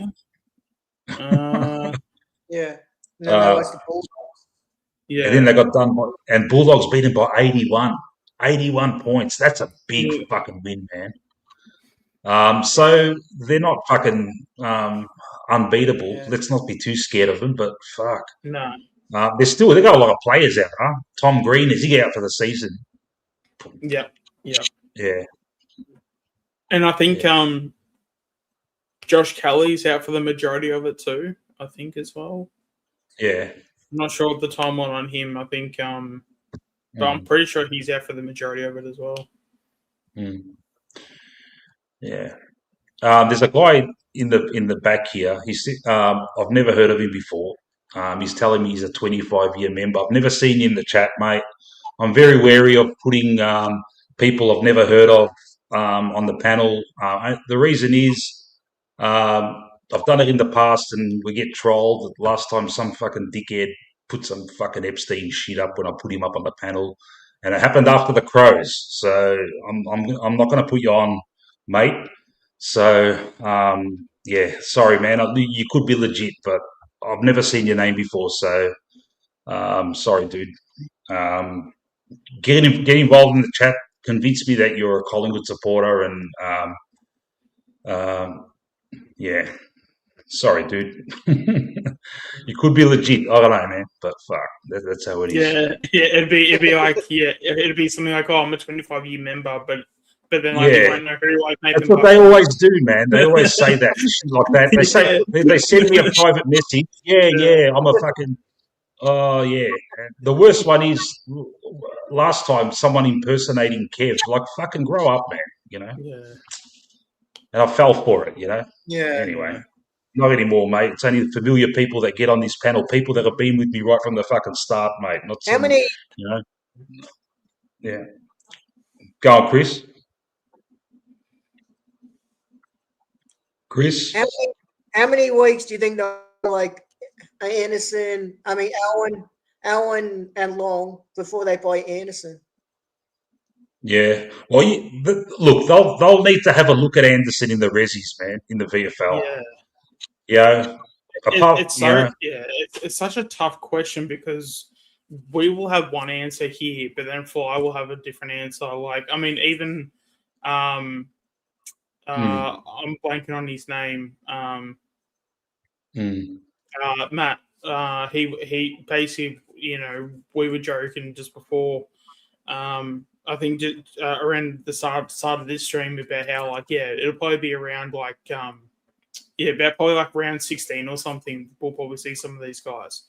Yeah. And then they lost the Bulldogs. Yeah. And then they got done and Bulldogs beat him by 81. 81 points. That's a big fucking win, man. So they're not fucking unbeatable. Yeah. Let's not be too scared of them, but fuck. No. They got a lot of players out, huh? Tom Green, is he out for the season? Yeah. Yeah. And I think Josh Kelly's out for the majority of it too, I think, as well. Yeah. I'm not sure of the timeline on him. I think but I'm pretty sure he's out for the majority of it as well. Yeah. There's a guy in the back here. I've never heard of him before. He's telling me he's a 25-year member. I've never seen him in the chat, mate. I'm very wary of putting people I've never heard of on the panel. The reason is I've done it in the past and we get trolled. Last time some fucking dickhead put some fucking Epstein shit up when I put him up on the panel, and it happened after the Crows. So I'm not going to put you on, mate. So yeah, sorry, man. You could be legit, but I've never seen your name before. So sorry, dude. Get involved in the chat. Convince me that you're a Collingwood supporter, and yeah. Sorry, dude. You could be legit. I don't know, man. But fuck, that's how it is. Yeah. It'd be like it'd be something like, oh, I'm a 25-year member, but then like you won't know who like made That's them. what they always do, man. They always say that shit like that. They say they send me a private message. Yeah, I'm a fucking. Oh yeah. The worst one is last time someone impersonating Kev. Like fucking grow up, man. You know. Yeah. And I fell for it. You know. Yeah. Anyway. Not anymore, mate. It's only the familiar people that get on this panel, people that have been with me right from the fucking start, mate. Not How many? You know. Yeah. Go on, Chris. Chris. How many weeks do you think they'll like Anderson? I mean, Allen and Long before they play Anderson? Yeah. Well, look, they'll need to have a look at Anderson in the resis, man, in the VFL. Yeah. Yeah. It's such a tough question because we will have one answer here, but then Fly will have a different answer. Like, I mean, even I'm blanking on his name. Matt. He basically, you know, we were joking just before. I think just, around the start of this stream about how like it'll probably be around like about probably like round 16 or something. We'll probably see some of these guys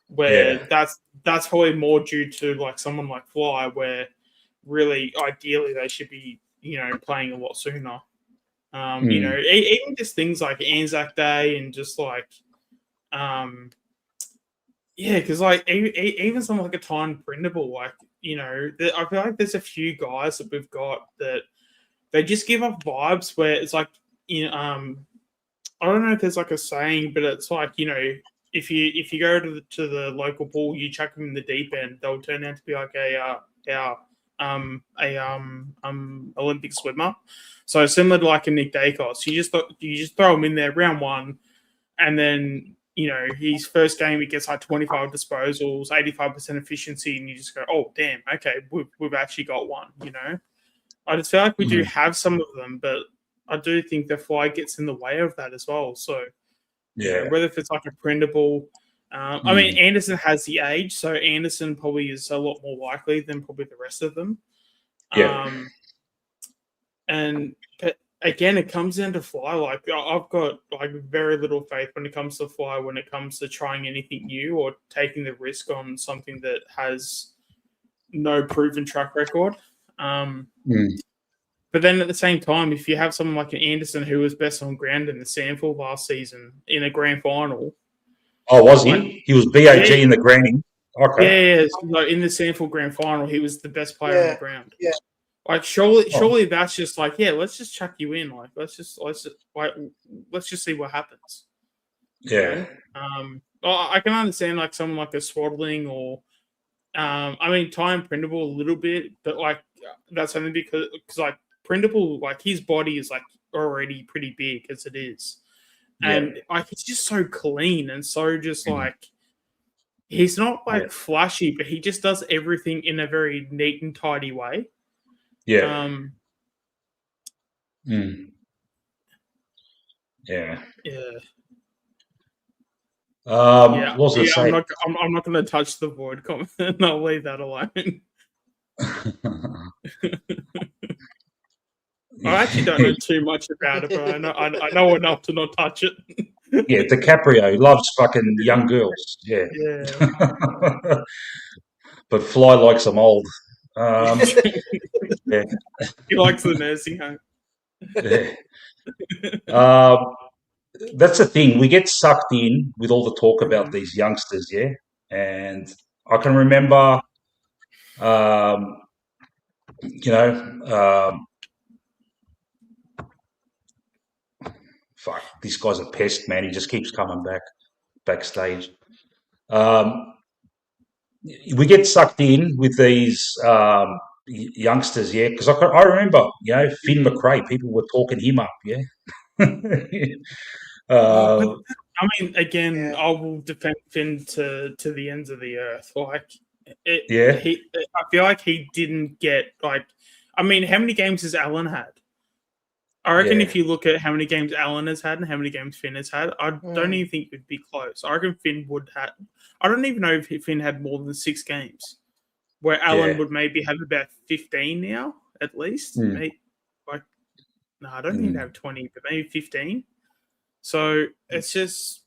where that's probably more due to like someone like Fly, where really ideally they should be playing a lot sooner. Even just things like Anzac Day and just like, because like even something like a time printable, like I feel like there's a few guys that we've got that they just give off vibes where it's like I don't know if there's like a saying, but it's like if you go to the local pool, you chuck them in the deep end, they'll turn out to be like a Olympic swimmer. So similar to like a Nick Dacos, you just throw him in there round one, and then his first game he gets like 25 disposals, 85% efficiency, and you just go, oh damn, okay, we've actually got one. I just feel like we do have some of them, but I do think the fly gets in the way of that as well. So whether if it's like a printable. I mean, Anderson has the age, so Anderson probably is a lot more likely than probably the rest of them. Yeah. But again, it comes down to fly. Like I've got like very little faith when it comes to fly. When it comes to trying anything new or taking the risk on something that has no proven track record. But then at the same time, if you have someone like an Anderson who was best on ground in the Sandford last season in a grand final. Oh, was he? He was BAG in the granny. Okay. Yeah. So in the Sandford grand final, he was the best player on the ground. Yeah. Like surely that's just like, let's just chuck you in. Like let's just see what happens. Yeah. I can understand like someone like a Swaddling or I mean time printable a little bit, but like that's only because like printable, like his body is like already pretty big as it is. And like it's just so clean and so just like he's not like flashy, but he just does everything in a very neat and tidy way. Yeah. Yeah. What was I saying? I'm not going to touch the void comment. I'll leave that alone. I actually don't know too much about it, but I know enough to not touch it. Yeah, DiCaprio loves fucking young girls. Yeah. But Fly likes them old. Yeah. He likes the nursing home. That's the thing. We get sucked in with all the talk about these youngsters, and I can remember, fuck, this guy's a pest, man. He just keeps coming backstage. We get sucked in with these youngsters, because I remember, Finn McRae, people were talking him up, I mean, again, I will defend Finn to the ends of the earth. Like, I feel like he didn't get like. I mean, how many games has Alan had? I reckon if you look at how many games Alan has had and how many games Finn has had, I don't even think it would be close. I reckon Finn would have. I don't even know if Finn had more than 6 games, where Alan would maybe have about 15 now, at least. Maybe, I don't even have 20, but maybe 15. So it's just,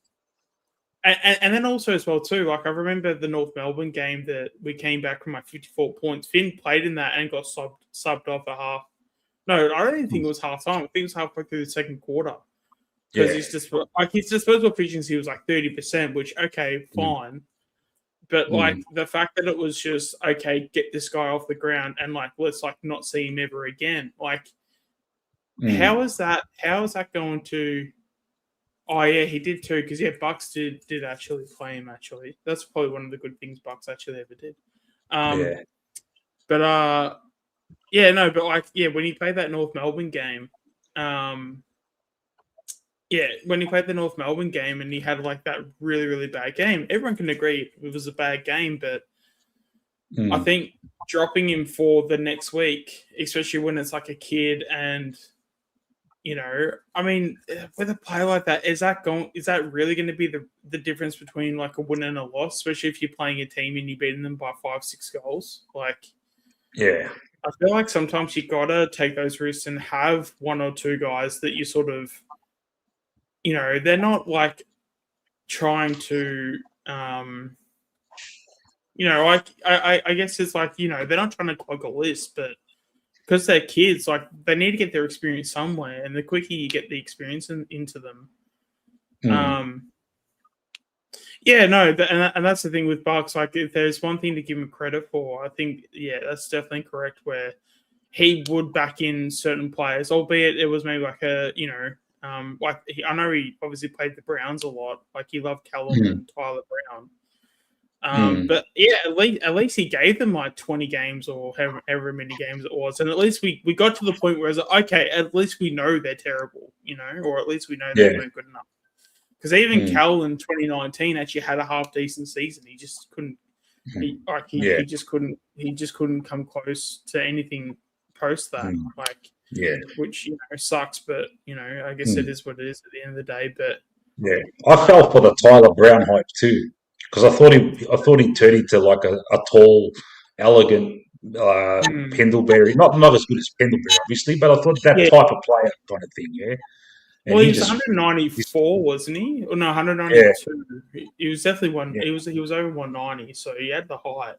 and then also as well too. Like I remember the North Melbourne game that we came back from 54 points. Finn played in that and got subbed off a half. No, I don't even think it was half time. I think it was halfway through the second quarter. Because his disposal efficiency was like 30%, which fine. But like the fact that it was just get this guy off the ground and like let's like not see him ever again. Like how is that going to? Oh yeah, he did too. Because Bucks did actually play him. Actually, that's probably one of the good things Bucks actually ever did. But when he played that North Melbourne game, when he played the North Melbourne game and he had like that really, really bad game, everyone can agree it was a bad game, but I think dropping him for the next week, especially when it's like a kid and, I mean, with a play like that, is that really going to be the difference between like a win and a loss, especially if you're playing a team and you're beating them by 5-6 goals? Like, I feel like sometimes you gotta take those risks and have 1 or 2 guys that you sort of, they're not like trying to, I guess it's like, they're not trying to clog a list, but because they're kids, like they need to get their experience somewhere, and the quicker you get the experience into them, yeah, no, and that's the thing with Bucks. Like, if there's one thing to give him credit for, I think, yeah, that's definitely correct. Where he would back in certain players, albeit it was maybe like a, I know he obviously played the Browns a lot. Like he loved Callum and Tyler Brown. But yeah, at least he gave them like 20 games or however many games it was, and at least we got to the point where it's like, okay, at least we know they're terrible, or at least we know they weren't good enough. Because even Cal in 2019 actually had a half decent season. He just couldn't. He just couldn't. He just couldn't come close to anything post that. Which sucks. But I guess it is what it is at the end of the day. But I fell for the Tyler Brown hype too, because I thought he turned into like a tall, elegant Pendlebury. Not as good as Pendlebury, obviously, but I thought that type of player kind of thing. Yeah. And well, he was 194, wasn't he? Or no, 192. Yeah. He was definitely one. He was over 190, so he had the height.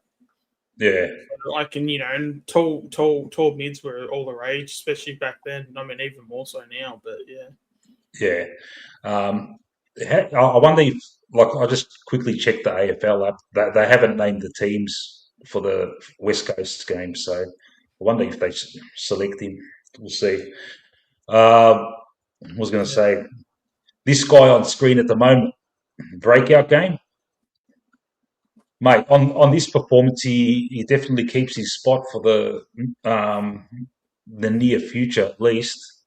Yeah. Like, and tall mids were all the rage, especially back then. I mean, even more so now. But yeah. I wonder if, like, I just quickly checked the AFL app. They haven't named the teams for the West Coast game, so I wonder if they select him. We'll see. I was going to say, this guy on screen at the moment, breakout game, mate. On this performance, he definitely keeps his spot for the near future, at least.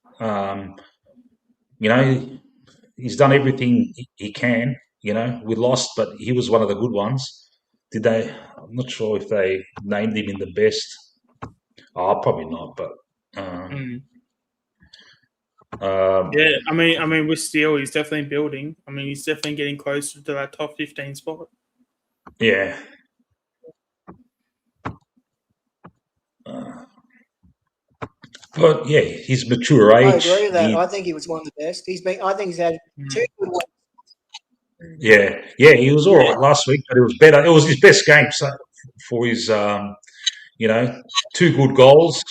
He's done everything he can. We lost, but he was one of the good ones. Did they? I'm not sure if they named him in the best. Oh, probably not, but. I mean, with Steele, he's definitely building. I mean, he's definitely getting closer to that top 15 spot. Yeah. But yeah, his mature age. I agree with that. I think he was one of the best. I think he's had 2 good ones. Yeah, he was all right last week, but it was better. It was his best game for his, 2 good goals.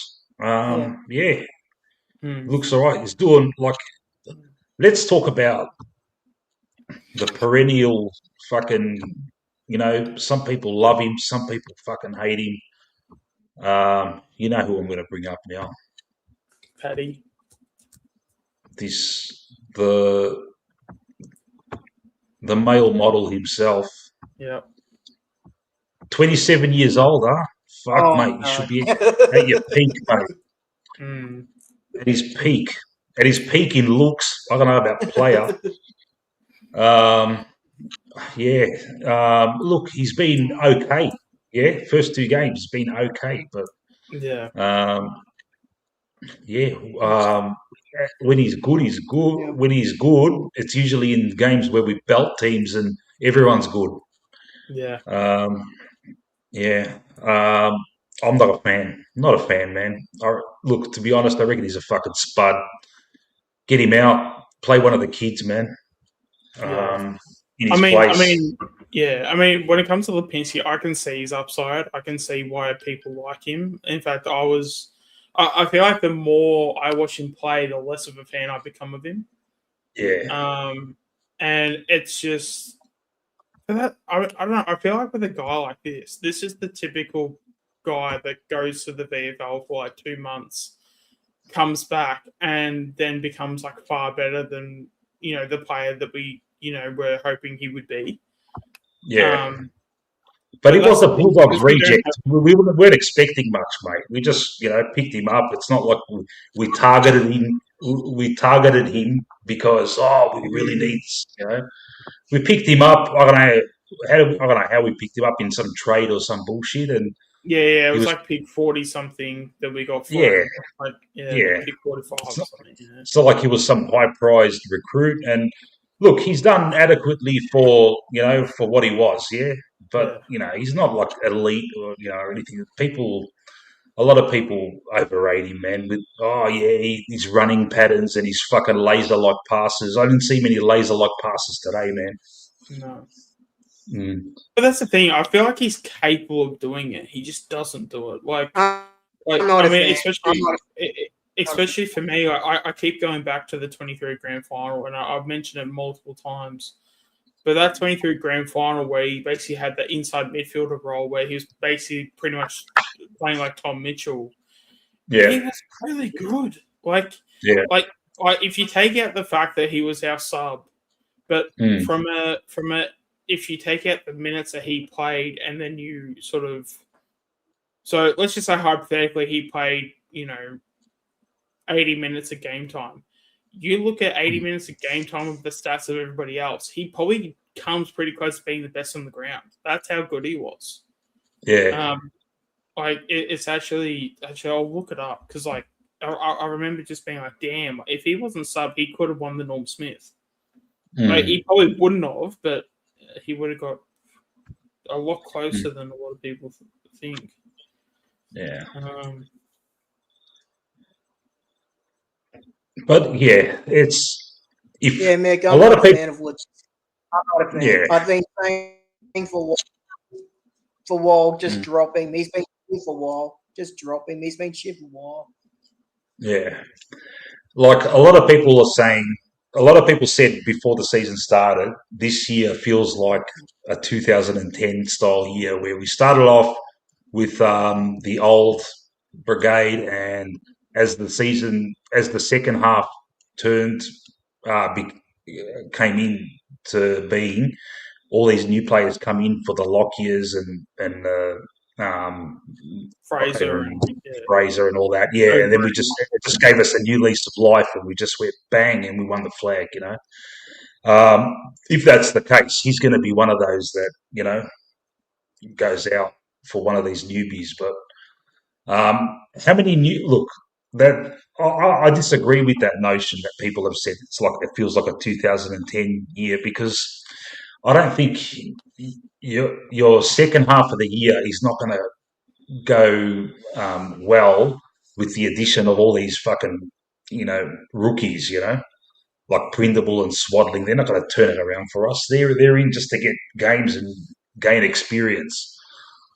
Looks all right. He's doing like. Let's talk about the perennial fucking. Some people love him, some people fucking hate him. You know who I'm going to bring up now? Paddy. The male model himself. Yeah. 27 years old, huh? Fuck, mate. You should be at your peak, mate. At his peak. At his peak in looks. I don't know about player. Look, he's been okay. Yeah, first 2 games he's been okay, but when he's good, he's good. Yeah. When he's good, it's usually in games where we belt teams and everyone's good. Yeah. I'm not a fan. Not a fan, man. Look, to be honest, I reckon he's a fucking spud. Get him out. Play one of the kids, man. In his place. I mean, when it comes to Lipinski, I can see his upside. I can see why people like him. In fact, I feel like the more I watch him play, the less of a fan I become of him. Yeah. And it's just I don't know. I feel like with a guy like this is the typical guy that goes to the VFL for like 2 months, comes back, and then becomes like far better than the player that we were hoping he would be. Yeah. But he was a Bulldogs reject. We weren't expecting much, mate. We just, picked him up. It's not like we targeted him. We targeted him because we really need, We picked him up. I don't know how we picked him up in some trade or some bullshit. And it was like pick 40 something that we got for him. Pick 45 or something. It's not like he was some high prized recruit. And look, he's done adequately for what he was. Yeah. But, he's not like elite or anything. A lot of people overrate him, man, with, his running patterns and his fucking laser-like passes. I didn't see many laser-like passes today, man. No. But that's the thing. I feel like he's capable of doing it. He just doesn't do it. Like, Like, I'm not I a mean, fan. especially for me, I keep going back to the 23 grand final, and I've mentioned it multiple times. But that 23 grand final where he basically had the inside midfielder role where he was basically pretty much playing like Tom Mitchell. Yeah. He was really good. Like if you take out the fact that he was our sub, but from a if you take out the minutes that he played and then you sort of, so let's just say hypothetically he played, 80 minutes of game time. You look at 80 minutes of game time with the stats of everybody else, he probably comes pretty close to being the best on the ground. That's how good he was. Yeah. It's actually I'll look it up because I remember just being like, damn, if he wasn't sub, he could have won the Norm Smith. He probably wouldn't have, but he would have got a lot closer than a lot of people think. Yeah. But yeah, Mick, a I'm lot not of a people. fan of Woods. I'm not a fan. Yeah. I've been saying for a while, just dropping. He's been shit for a while, just dropping. He's been shit for a while. Yeah. Like a lot of people are saying, a lot of people said before the season started, this year feels like a 2010 style year where we started off with the old brigade, and as the second half turned, came in to being, all these new players come in for the Lockyers and Fraser and all that. Yeah, and then it just gave us a new lease of life, and we just went bang, and we won the flag. If that's the case, he's going to be one of those that goes out for one of these newbies. But how many look that I disagree with that notion that people have said it feels like a 2010 year, because I don't think your second half of the year is not going to go well with the addition of all these fucking rookies, like Prindable and Swaddling. They're not going to turn it around for us. They're in just to get games and gain experience.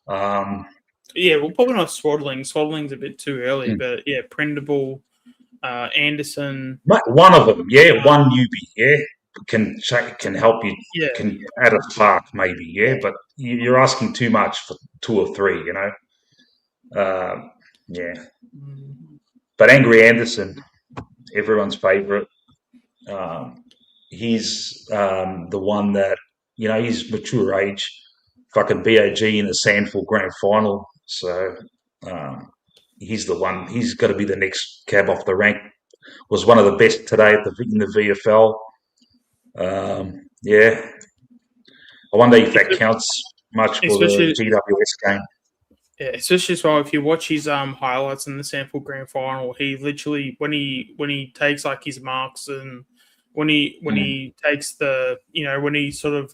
Well, probably not Swaddling. Swaddling's a bit too early, but yeah, Prindable, Anderson. One of them, one newbie, can help you, can add a spark maybe, but you're asking too much for two or three, But Angry Anderson, everyone's favourite. He's the one that, he's mature age, fucking BOG in the Sandford Grand Final. So he's the one. He's got to be the next cab off the rank. Was one of the best today in the VFL. I wonder if that counts much for the GWS game. Yeah, especially as well if you watch his highlights in the Sandford Grand Final, he literally when he takes like his marks and when he takes the when he sort of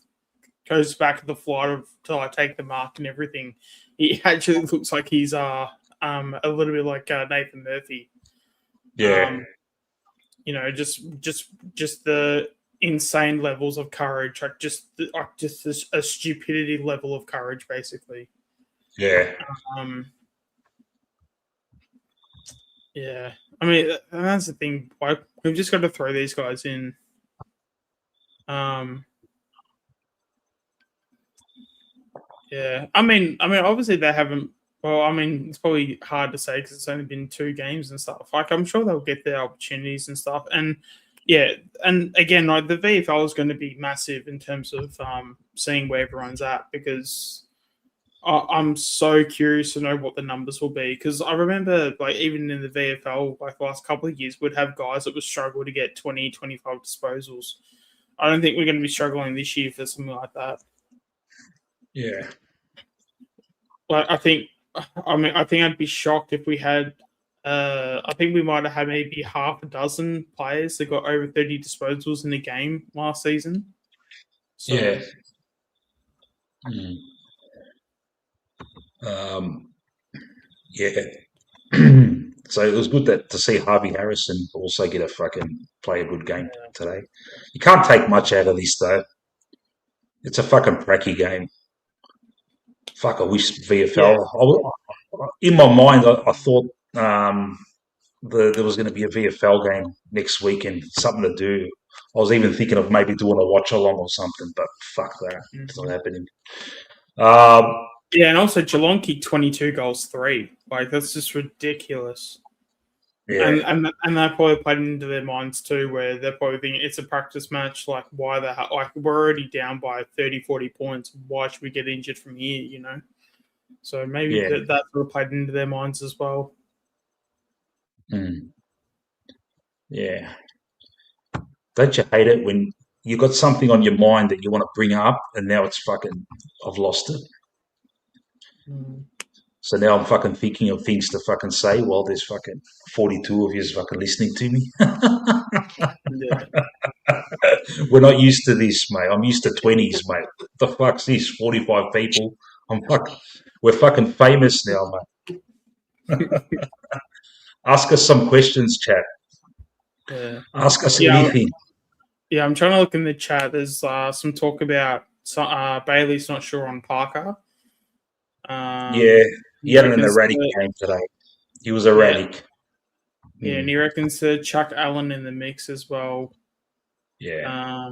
goes back to the flight to like take the mark and everything, he actually looks like he's a little bit like Nathan Murphy. Yeah. Just the insane levels of courage, like just a stupidity level of courage, basically. Yeah. I mean, that's the thing. Like, we've just got to throw these guys in. I mean, obviously they haven't. Well, I mean, it's probably hard to say because it's only been 2 games and stuff. Like, I'm sure they'll get their opportunities and stuff. And and again, like the VFL is going to be massive in terms of seeing where everyone's at, because I'm so curious to know what the numbers will be, because I remember like even in the VFL, like the last couple of years, we'd have guys that would struggle to get 20, 25 disposals. I don't think we're going to be struggling this year for something like that. Yeah. Like I think I'd be shocked if we had. I think we might have had maybe half a dozen players that got over 30 disposals in a game last season. So, yeah. So it was good to see Harvey Harrison also get play a good game today. You can't take much out of this though. It's a fucking pracky game. Fuck, I wish VFL. in my mind, I thought there was going to be a VFL game next weekend, something to do. I was even thinking of maybe doing a watch along or something, but fuck that. It's not happening. Yeah, and also Geelong kicked 22 goals, 3. Like, that's just ridiculous. Yeah. And that probably played into their minds too, where they're probably thinking it's a practice match. Like, why like we're already down by 30, 40 points. Why should we get injured from here? You know. So maybe that sort of played into their minds as well. Yeah. Don't you hate it when you got something on your mind that you want to bring up, and now it's fucking I've lost it. So now I'm fucking thinking of things to fucking say while there's fucking 42 of you fucking listening to me. We're not used to this, mate. I'm used to 20s, mate. What the fuck's this? 45 people. We're fucking famous now, mate. Ask us some questions, chat. Yeah. Ask us anything. Yeah, I'm trying to look in the chat. There's some talk about Bailey's not sure on Parker. Yeah, he had an erratic game today. He was erratic. Yeah, and he reckons to chuck Allen in the mix as well. Yeah.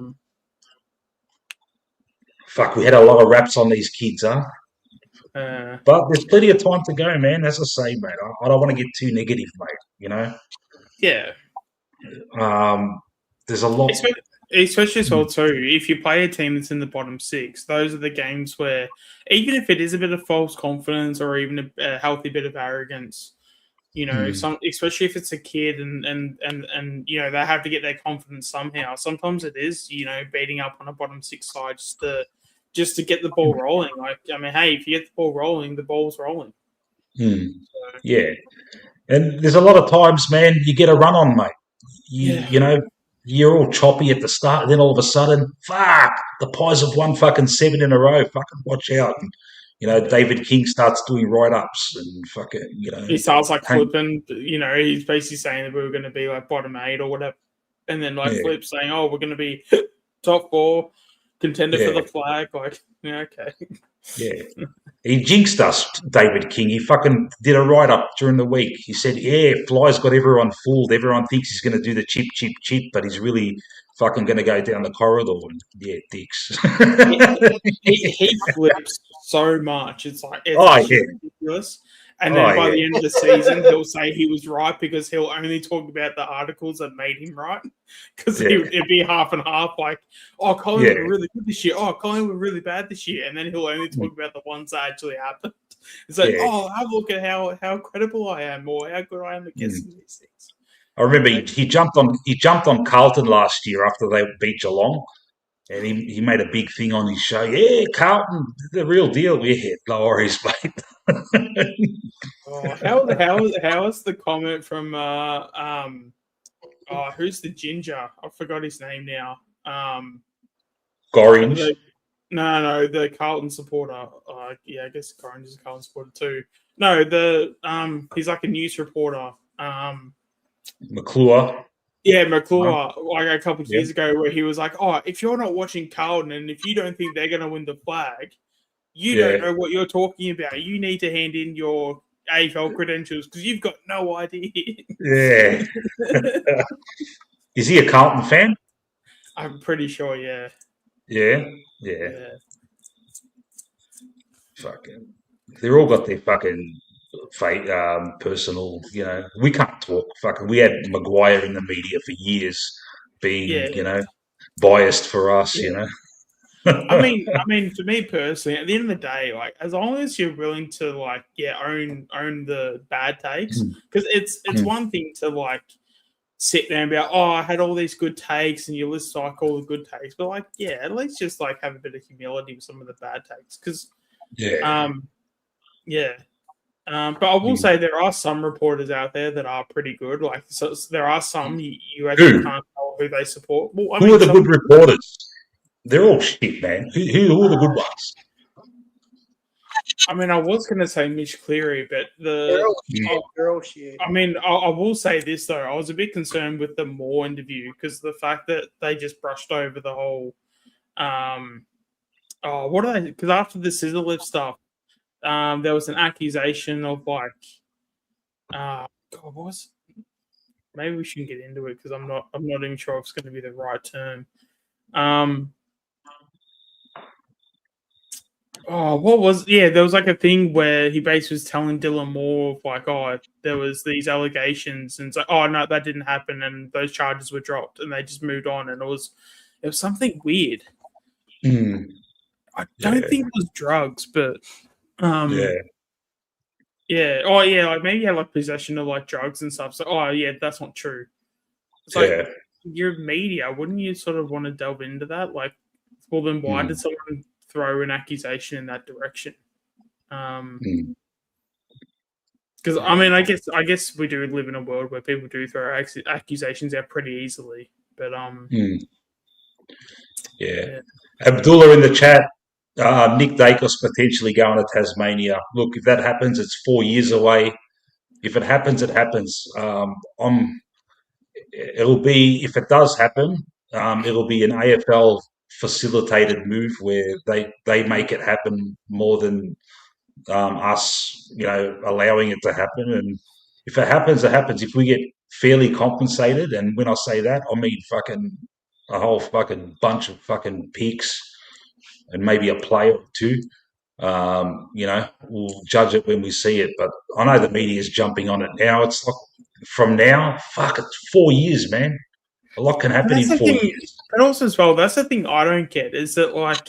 Fuck, we had a lot of raps on these kids, huh? But there's plenty of time to go, man. As I say, mate, I don't want to get too negative, mate. You know? Yeah. There's a lot. Especially as well, too, if you play a team that's in the bottom 6, those are the games where, even if it is a bit of false confidence or even a healthy bit of arrogance, you know, especially if it's a kid and you know, they have to get their confidence somehow. Sometimes it is, you know, beating up on a bottom 6 side just to get the ball rolling. Like, I mean, hey, if you get the ball rolling, the ball's rolling. Yeah. And there's a lot of times, man, you get a run on, mate. You know, you're all choppy at the start, and then all of a sudden, fuck, the Pies have won fucking 7 in a row. Fucking watch out. And, you know, David King starts doing write-ups and fucking, you know. He starts like flipping, you know, he's basically saying that we were going to be like bottom 8 or whatever. And then like Flip saying, oh, we're going to be top 4, contender for the flag. Like, yeah, okay. Yeah. He jinxed us, David King. He fucking did a write-up during the week. He said, Fly's got everyone fooled. Everyone thinks he's going to do the chip, chip, chip, but he's really fucking going to go down the corridor. And, dicks. he flips so much. It's like, it's ridiculous. And then by the end of the season, he'll say he was right because he'll only talk about the articles that made him right. Because it'd be half and half, like, oh, Collingwood were really good this year. Oh, Collingwood were really bad this year. And then he'll only talk about the ones that actually happened. It's like, oh, have a look at how credible I am or how good I am at guessing these things. I remember he jumped on Carlton last year after they beat Geelong. And he made a big thing on his show. Yeah, Carlton, the real deal. Yeah, no worries, mate. How is the comment from who's the ginger? I forgot his name now. Gorringe. No, the Carlton supporter. I guess Gorringe is a Carlton supporter too. No, he's like a news reporter. McClure. Yeah, McClure, like a couple of years ago, where he was like, oh, if you're not watching Carlton and if you don't think they're going to win the flag, you don't know what you're talking about. You need to hand in your AFL credentials because you've got no idea. Yeah. Is he a Carlton fan? I'm pretty sure, yeah. Yeah. Fucking, they're all got their fucking personal, you know. We can't talk. Fucking, we had Maguire in the media for years, being, you know, biased for us, you know. I mean, for me personally, at the end of the day, like, as long as you're willing to, like, own the bad takes, because it's one thing to, like, sit there and be like, oh, I had all these good takes, and you list like all the good takes, but like, at least just like have a bit of humility with some of the bad takes, because but I will say there are some reporters out there that are pretty good. Like, so there are some you actually can't tell who they support. Well, who are the good reporters? They're all shit, man. Who are the good ones? I mean, I was going to say Mitch Cleary, but they're all shit. I mean, I will say this though. I was a bit concerned with the Moore interview because the fact that they just brushed over the whole. What are they? Because after the scissor lift stuff, there was an accusation of like, God, what was? Maybe we shouldn't get into it because I'm not even sure if it's going to be the right term. What was? Yeah, there was like a thing where he basically was telling Dylan Moore like, there was these allegations, and it's like, no, that didn't happen, and those charges were dropped, and they just moved on, and it was something weird. I don't think it was drugs, but yeah. Oh, yeah. Like maybe you had like possession of like drugs and stuff. So, yeah, that's not true. It's like you're media. Wouldn't you sort of want to delve into that? Like, well, then why did someone throw an accusation in that direction? Because I mean, I guess we do live in a world where people do throw accusations out pretty easily. But yeah. Abdullah in the chat. Nick Dacos potentially going to Tasmania. Look, if that happens, it's 4 years away. If it happens, it happens. It'll be, if it does happen, it'll be an AFL facilitated move where they make it happen more than us, allowing it to happen. And if it happens, it happens. If we get fairly compensated, and when I say that, I mean fucking a whole fucking bunch of fucking picks and maybe a player or two. We'll judge it when we see it. But I know the media is jumping on it now. It's like from now, it's 4 years, man. A lot can happen in 4 years. But also as well, that's the thing I don't get is that like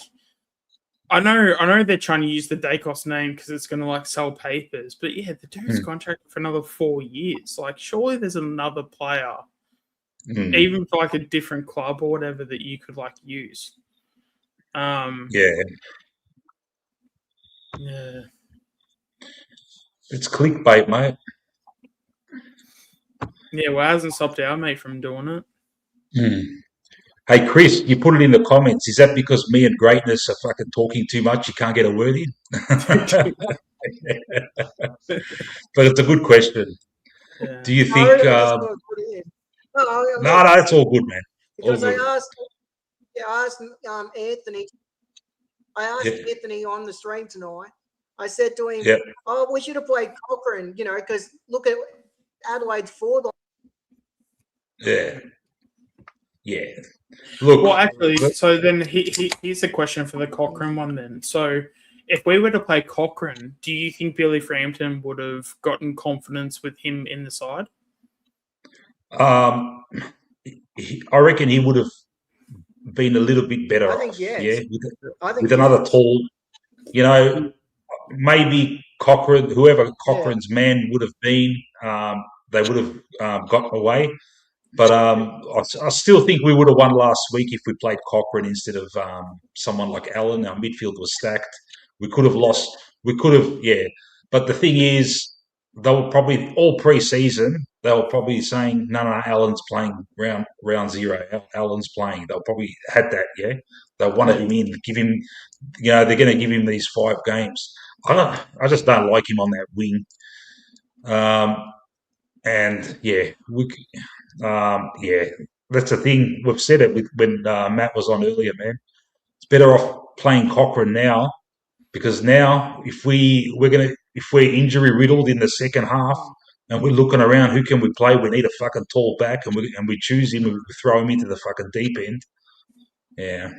I know they're trying to use the Dacos name because it's going to like sell papers, but yeah, the dude's contracted for another 4 years. Like, surely there's another player, even for like a different club or whatever, that you could like use. Yeah. It's clickbait, mate. Yeah, well, it hasn't stopped our mate from doing it. Hey, Chris, you put it in the comments. Is that because me and Greatness are fucking talking too much? You can't get a word in? But it's a good question. Yeah. Do you think... No, it's all good, man. Because I asked Anthony. I asked Anthony on the stream tonight. I said to him, we should have played Cochrane, because look at Adelaide's forward line. Yeah. Look. Well, actually, so then here's a question for the Cochrane one then. So if we were to play Cochrane, do you think Billy Frampton would have gotten confidence with him in the side? I reckon he would have been a little bit better I think, off. yes. Yeah, with another tall, maybe Cochrane, whoever Cochrane's man would have been, they would have gotten away. But I still think we would have won last week if we played Cochrane instead of someone like Allen. Our midfield was stacked. We could have lost. We could have, But the thing is, they were probably all pre-season. They were probably saying, "No, Allen's playing round zero. Allen's playing." They'll probably had that. They wanted him in. Give him. They're going to give him these 5 games. I just don't like him on that wing. That's the thing. We've said it when Matt was on earlier, man. It's better off playing Cochrane now, because now if we're injury riddled in the second half and we're looking around, who can we play? We need a fucking tall back, and we choose him and we throw him into the fucking deep end. Yeah.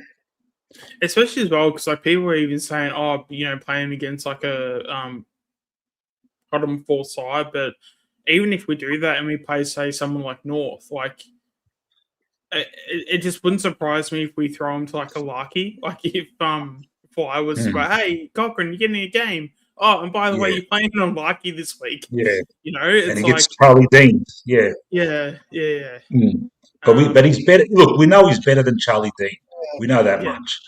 Especially as well, because like people were even saying, playing against like a bottom 4 side, but even if we do that and we play, say, someone like North, like it just wouldn't surprise me if we throw him to like a Larky. Like if Fly was like, "Hey, Cochrane, you're getting a game. Oh, and by the way, you're playing on Larky this week." Yeah, it's and he like gets Charlie Dean. Yeah. But he's better. Look, we know he's better than Charlie Dean. We know that much.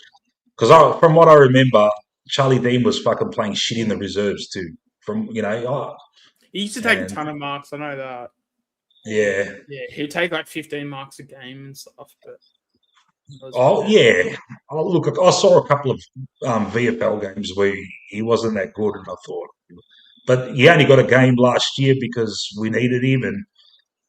Because from what I remember, Charlie Dean was fucking playing shit in the reserves too. He used to take a ton of marks. I know that. Yeah. Yeah, he'd take like 15 marks a game and stuff. But look, I saw a couple of VFL games where he wasn't that good, and I thought, but he only got a game last year because we needed him. And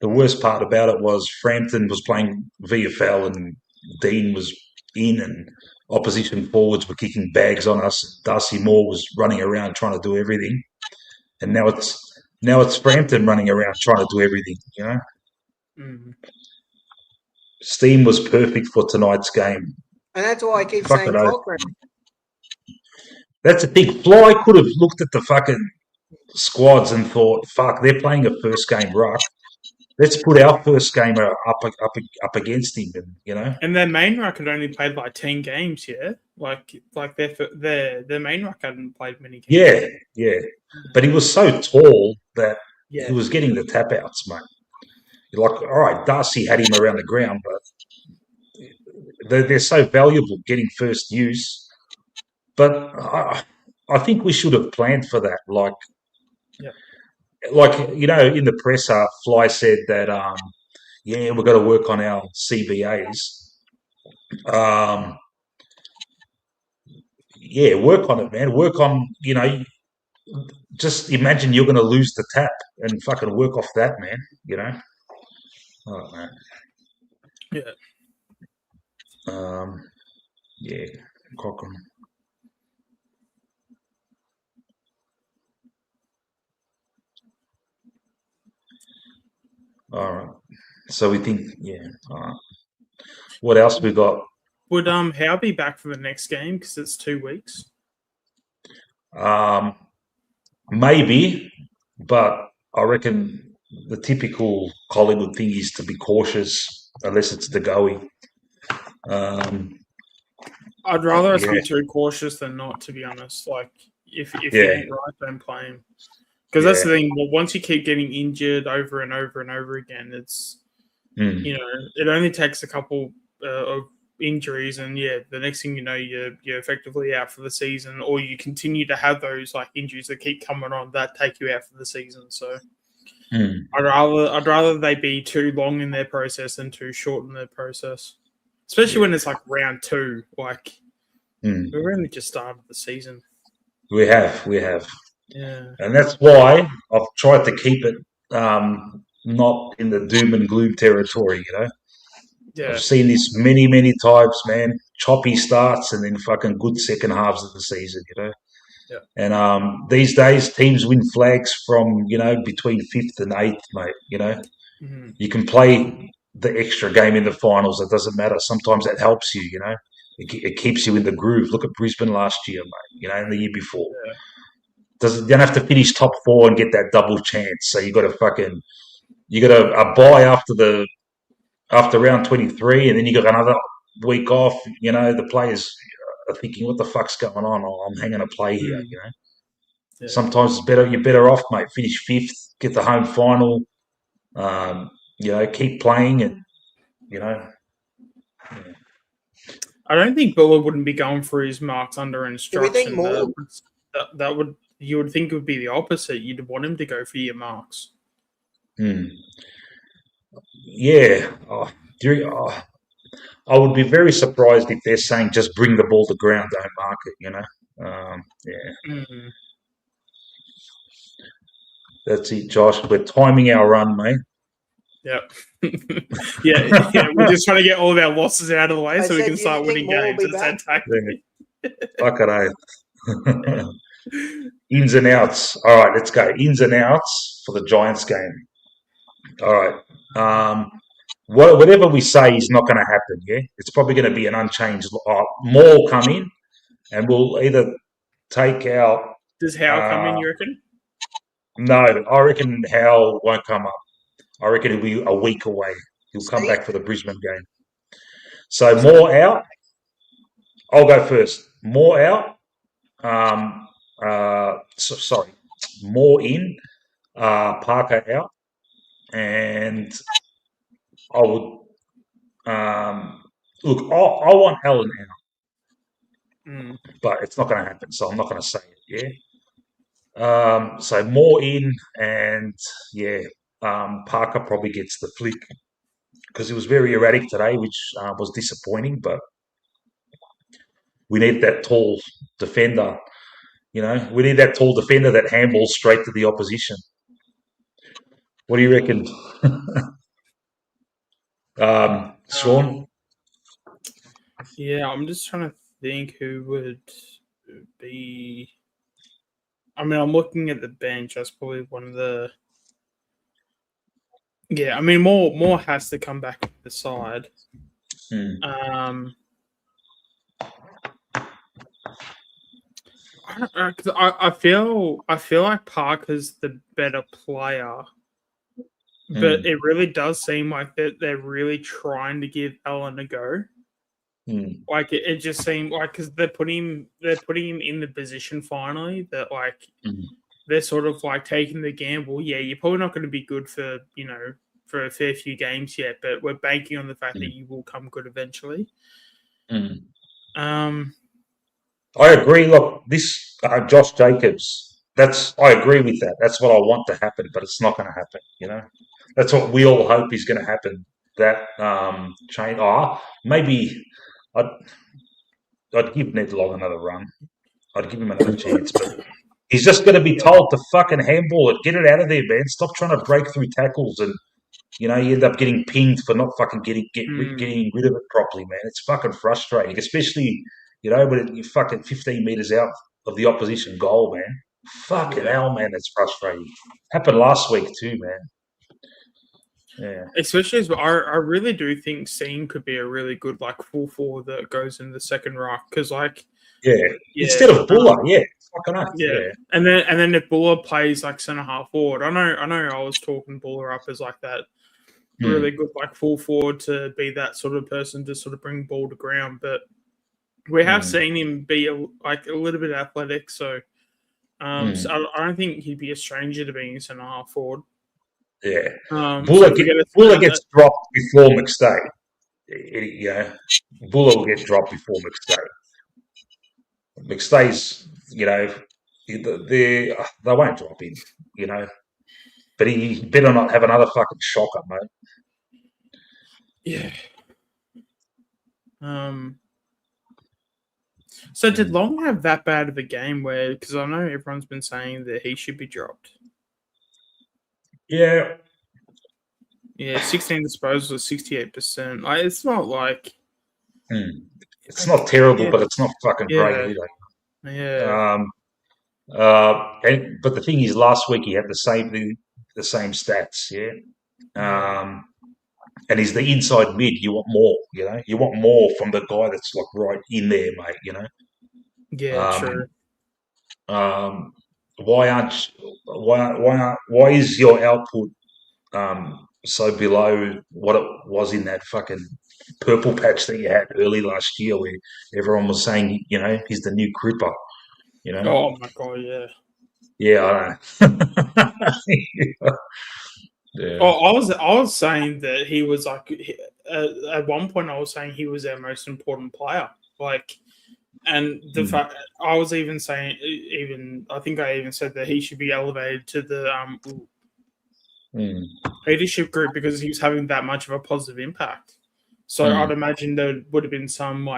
the worst part about it was Frampton was playing VFL and Dean was in, and opposition forwards were kicking bags on us. Darcy Moore was running around trying to do everything, and now it's Frampton running around trying to do everything. You know, Steam was perfect for tonight's game. And that's why I keep Fuck saying it, Cochrane. That's a big Fly could have looked at the fucking squads and thought, "Fuck, they're playing a first game ruck. Let's put our first gamer up against him." And you know, And their main ruck had only played like 10 games, yeah. Like their main ruck hadn't played many games. Yeah. But he was so tall that Yeah. he was getting the tap outs, mate. You're like, all right, Darcy had him around the ground, but they're so valuable getting first use. But I think we should have planned for that. Like, you know, in the presser, Fly said that, we've got to work on our CBAs. Work on it, man. Work on, you know, just imagine you're going to lose the tap and fucking work off that, man. You know? Oh, man. Yeah. Cochrane. All right. So we think, all right. What else we got? Would Howe be back for the next game because it's 2 weeks? Maybe, but I reckon the typical Collingwood thing is to be cautious unless it's the goey. I'd rather us be too cautious than not, to be honest. Like, if he ain't right, don't play him. Because that's the thing. Well, once you keep getting injured over and over and over again, it's you know, it only takes a couple of injuries, and the next thing you know, you're effectively out for the season, or you continue to have those like injuries that keep coming on that take you out for the season. So I'd rather they be too long in their process than too short in their process, especially when it's like round 2. Like we're only just started the season. We have. Yeah. And that's why I've tried to keep it not in the doom and gloom territory, you know. Yeah. I've seen this many, many times, man. Choppy starts and then fucking good second halves of the season, you know. Yeah. And these days, teams win flags from, you know, between 5th and 8th, mate, you know. You can play the extra game in the finals. It doesn't matter. Sometimes that helps you, you know. It keeps you in the groove. Look at Brisbane last year, mate, you know, and the year before. Yeah. You don't have to finish top 4 and get that double chance. So you got a bye after round 23, and then you got another week off. You know, the players are thinking, "What the fuck's going on? I'm hanging a play here." You know, sometimes you're better off, mate. Finish 5th, get the home final. You know, keep playing, and you know. Yeah. I don't think Buller wouldn't be going for his marks under instruction. Do we think more? You would think it would be the opposite. You'd want him to go for your marks. Yeah. I would be very surprised if they're saying just bring the ball to ground, don't mark it, you know. That's it, Josh. We're timing our run, mate. Yep. yeah. We're just trying to get all of our losses out of the way so we can start winning games. Fuck it, Ins and outs. All right, let's go. Ins and outs for the Giants game. All right. Whatever we say is not going to happen, yeah? It's probably going to be an unchanged. More will come in, and we'll either take out... Does Howe come in, you reckon? No, I reckon Howe won't come up. I reckon he'll be a week away. He'll come back for the Brisbane game. So Moore out. I'll go first. Moore out. Moore in. Parker out. And I would look. I want Allen out, but it's not going to happen. So I'm not going to say it. Yeah. So Moore in, and Parker probably gets the flick because he was very erratic today, which was disappointing. But we need that tall defender. You know, we need that tall defender that handballs straight to the opposition. What do you reckon, Sean? Yeah, I'm just trying to think who would be. I mean, I'm looking at the bench. That's probably one of the. Yeah, I mean, more has to come back to the side. I don't know, 'cause I feel like Parker's the better player, but it really does seem like they're really trying to give Allen a go. Like it just seemed like because they're putting him in the position finally that like they're sort of like taking the gamble. Yeah, you're probably not going to be good for for a fair few games yet, but we're banking on the fact that you will come good eventually. I agree. Look, this Josh Jacobs. I agree with that. That's what I want to happen, but it's not going to happen. That's what we all hope is going to happen. That change. Maybe I'd give Ned Long another run. I'd give him another chance, but he's just going to be told to fucking handball it, get it out of there, man. Stop trying to break through tackles, and you end up getting pinged for not fucking getting rid of it properly, man. It's fucking frustrating, especially when you're fucking 15 meters out of the opposition goal, man. Fucking hell, man, that's frustrating. Happened last week too, man. Yeah. Especially as I really do think Seen could be a really good full forward that goes in the second ruck because instead of Buller, fucking up. And then if Buller plays centre half forward, I know I was talking Buller up as that really good full forward to be that sort of person to sort of bring ball to ground, but we have seen him be a little bit athletic, so I don't think he'd be a stranger to being centre half forward. Yeah, Buller gets dropped before McStay. Buller will get dropped before McStay. McStay's, they won't drop him, but he better not have another fucking shocker, mate. Yeah. So did Long have that bad of a game because I know everyone's been saying that he should be dropped? Yeah. Yeah, 16 disposals, 68%. It's not it's not terrible, but it's not fucking great either. Yeah. But the thing is, last week he had the same stats, and he's the inside mid. You want more, You want more from the guy that's right in there, mate. Yeah, true. Why is your output so below what it was in that fucking purple patch that you had early last year, where everyone was saying, he's the new Cripper, Oh my god, yeah. Yeah, I know. Yeah. Oh, I was saying that he was at one point I was saying he was our most important player. And the fact I was even saying, I think I even said that he should be elevated to the leadership group because he was having that much of a positive impact. So I'd imagine there would have been some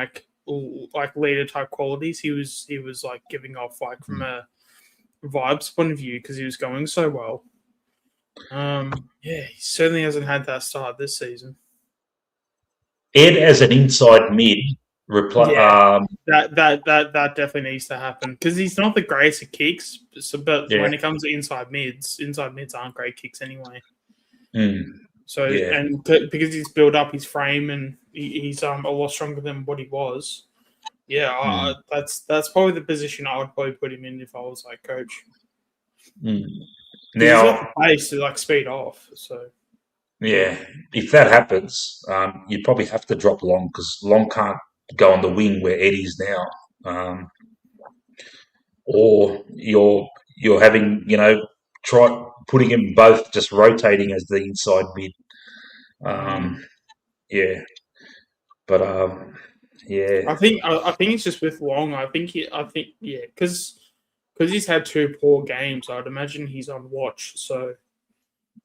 leader type qualities he was giving off from a vibes point of view because he was going so well. He certainly hasn't had that start this season. Ed as an inside mid that definitely needs to happen because he's not the greatest at kicks. But when it comes to inside mids aren't great kicks anyway. So and because he's built up his frame and he's a lot stronger than what he was. That's probably the position I would probably put him in if I was coach. Now he's got the pace to speed off. So if that happens, you'd probably have to drop Long because Long can't go on the wing where Eddie's now, or you're having try putting him both just rotating as the inside mid. But I think it's just with Long. I think because he's had 2 poor games. I'd imagine he's on watch. So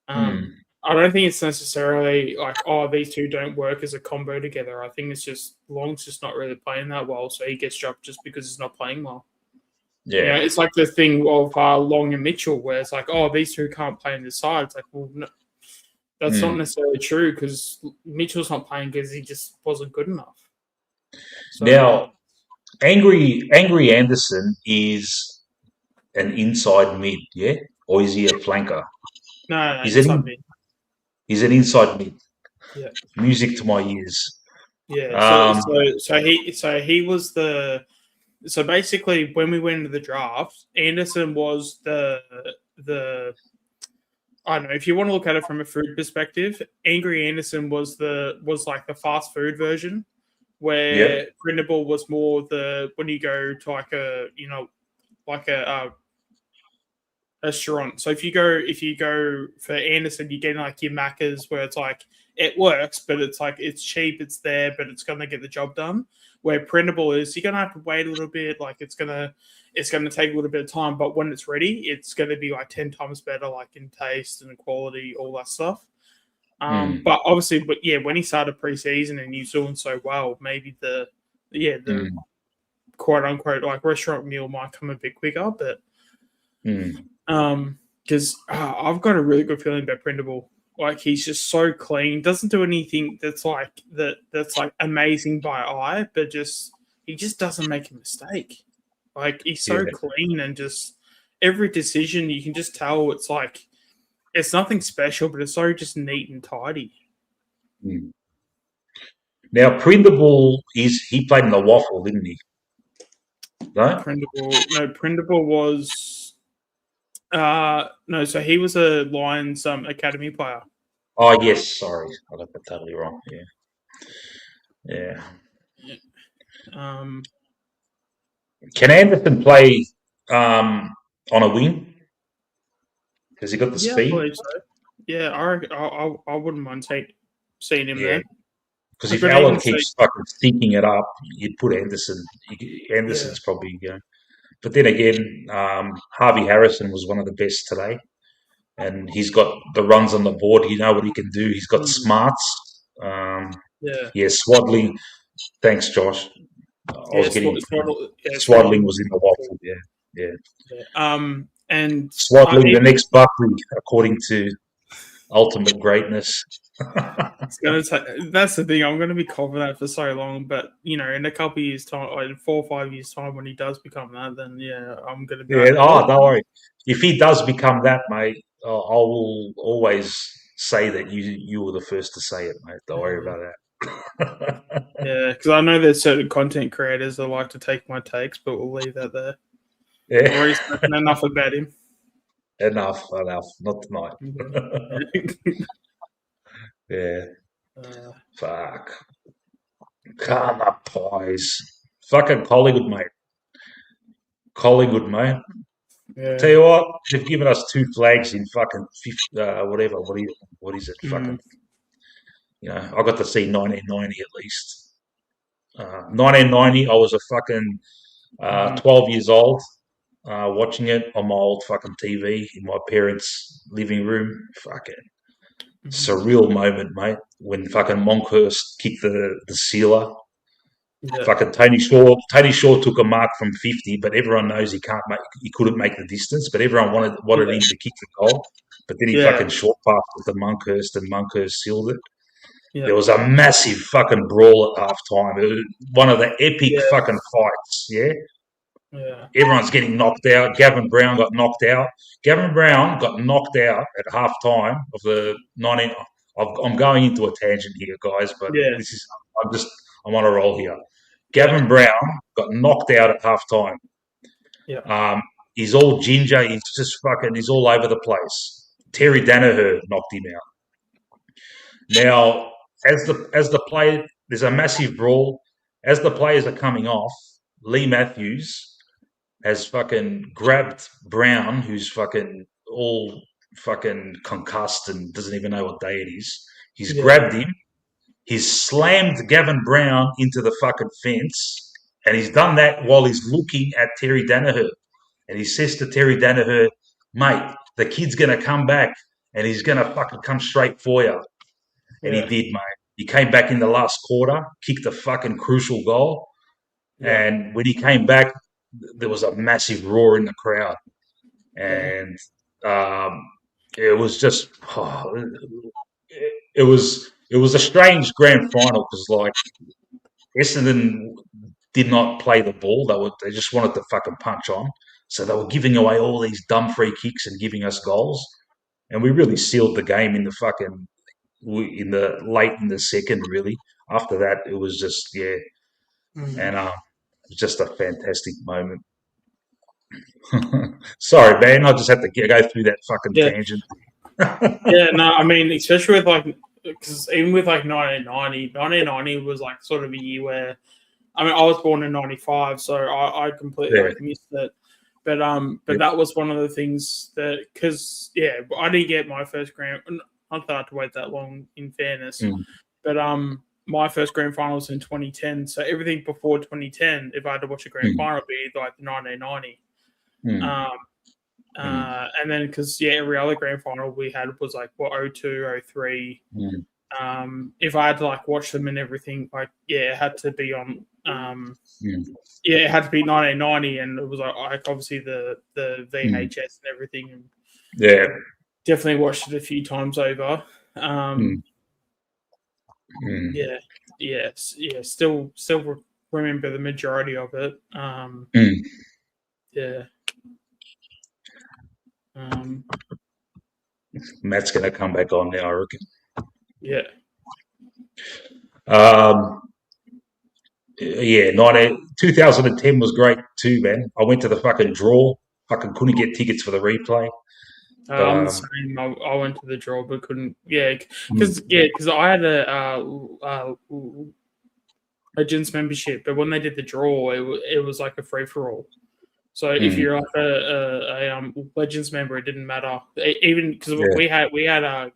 I don't think it's necessarily these two don't work as a combo together. I think it's just Long's just not really playing that well, so he gets dropped just because he's not playing well. Yeah, it's like the thing of Long and Mitchell, where it's these two can't play in the side. It's well, no, that's not necessarily true because Mitchell's not playing because he just wasn't good enough. So, now, Angry Anderson is an inside mid, yeah? Or is he a flanker? No, He's inside mid. He's an inside mid. Yeah. Music to my ears. Yeah. So he was the. So basically, when we went into the draft, Anderson was the. I don't know if you want to look at it from a food perspective. Angry Anderson was like the fast food version, where Printable was more the when you go to like a a restaurant. So if you go for Anderson, you get like your Maccas where it's like it works, but it's like it's cheap, it's there, but it's gonna get the job done. Where Printable is, you're gonna have to wait a little bit, like it's gonna take a little bit of time, but when it's ready, it's gonna be like 10 times better, like in taste and quality, all that stuff. But obviously, when he started preseason and he's doing so well, maybe the quote unquote like restaurant meal might come a bit quicker, but because I've got a really good feeling about Printable. Like he's just so clean, doesn't do anything that's like amazing by eye, but he just doesn't make a mistake. Like he's so clean and just every decision you can just tell it's like it's nothing special, but it's so just neat and tidy. Now Printable he played in the Waffle, didn't he? No? Printable was no, so he was a Lions academy player. Oh yes, sorry, I got that totally wrong. Yeah. Can Anderson play on a wing? Has he got the speed? I believe so. Yeah, I wouldn't mind seeing him there. Because if Allen keeps fucking stinking it up, you'd put Anderson. Anderson's probably But then again, Harvey Harrison was one of the best today. And he's got the runs on the board. You know what he can do. He's got smarts. Swaddling. Thanks, Josh. Swaddling was in the Waffle. And Swaddling, the next Buckley, according to Ultimate Greatness. That's the thing. I'm going to be confident for so long, but in a couple of years' time, like 4 or 5 years' time, when he does become that, then I'm going to be. Don't worry. If he does become that, mate, I will always say that you were the first to say it, mate. Don't worry about that. Because I know there's certain content creators that like to take my takes, but we'll leave that there. I've already spoken enough about him. Enough. Not tonight. Fuck. Come up, pies. Fucking Collingwood, mate. Tell you what, they've given us 2 flags in fucking whatever. What is it? Fucking. I got to see 1990 at least. 1990, I was a fucking 12 years old, watching it on my old fucking TV in my parents' living room. Fucking surreal moment, mate, when fucking Monkhorst kicked the sealer. Fucking Tony Shaw took a mark from 50, but everyone knows he couldn't make the distance, but everyone wanted him to kick the goal. But then he fucking short passed it to Monkhorst and Monkhorst sealed it. There was a massive fucking brawl at half time. It was one of the epic fucking fights, Everyone's getting knocked out. Gavin Brown got knocked out. Gavin Brown got knocked out at half time of the 19. I'm going into a tangent here, guys, but I'm on a roll here. Gavin Brown got knocked out at half time. He's all ginger. He's all over the place. Terry Danaher knocked him out. Now, as the play, there's a massive brawl. As the players are coming off, Lee Matthews has fucking grabbed Brown, who's fucking all fucking concussed and doesn't even know what day it is. He's grabbed him. He's slammed Gavin Brown into the fucking fence, and he's done that while he's looking at Terry Danaher. And he says to Terry Danaher, mate, the kid's going to come back, and he's going to fucking come straight for you. And he did, mate. He came back in the last quarter, kicked a fucking crucial goal. And when he came back, there was a massive roar in the crowd. And it was just it was a strange grand final because like Essendon did not play the ball. They just wanted to fucking punch on. So they were giving away all these dumb free kicks and giving us goals. And we really sealed the game in the late in the second, really. After that, it was just, and it was just a fantastic moment. Sorry, man. I just had to go through that fucking tangent. No, I mean, especially with because even with 1990 was like sort of a year where, I mean, I was born in 95, so I completely missed it. But that was one of the things that, because I didn't get my first grand. Not that I had to wait that long, in fairness. But my first grand final was in 2010. So everything before 2010, if I had to watch a grand final, it'd be like 1990. And then because every other grand final we had was like 02, 03. If I had to like watch them and everything, like it had to be on. It had to be 1990, and it was like obviously the VHS and everything. And definitely watched it a few times over. Still remember the majority of it. Matt's going to come back on now, I reckon. 2010 was great too, man. I went to the fucking draw. Fucking couldn't get tickets for the replay. I'm the same. I went to the draw, but couldn't. Because I had a Legends membership, but when they did the draw, it was like a free for all. So if you're like a Legends member, it didn't matter. Even because we had a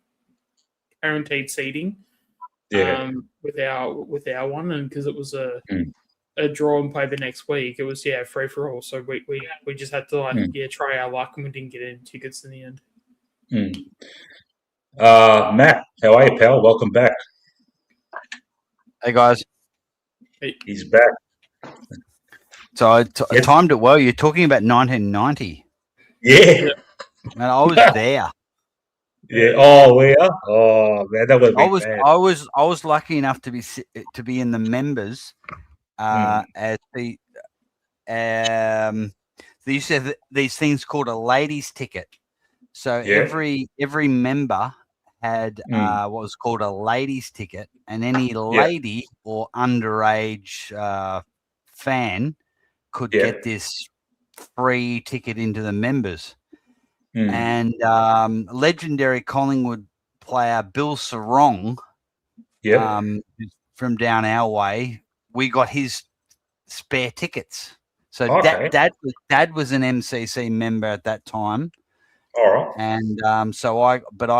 guaranteed seating. With our one, and because it was a draw and play the next week, it was free for all. So we just had to try our luck, and we didn't get any tickets in the end. Matt, how are you, pal? Welcome back. Hey guys. He's back. So I timed it well. You're talking about 1990. Yeah. Man, I was there. Yeah. Oh, were you? Oh, man, that would be bad. I was lucky enough to be in the members. As they used to have these things called a ladies' ticket. So every member had what was called a ladies' ticket, and any lady or underage fan could get this free ticket into the members. And legendary Collingwood player Bill Sarong, from down our way, we got his spare tickets. So Dad was an MCC member at that time. All right. And I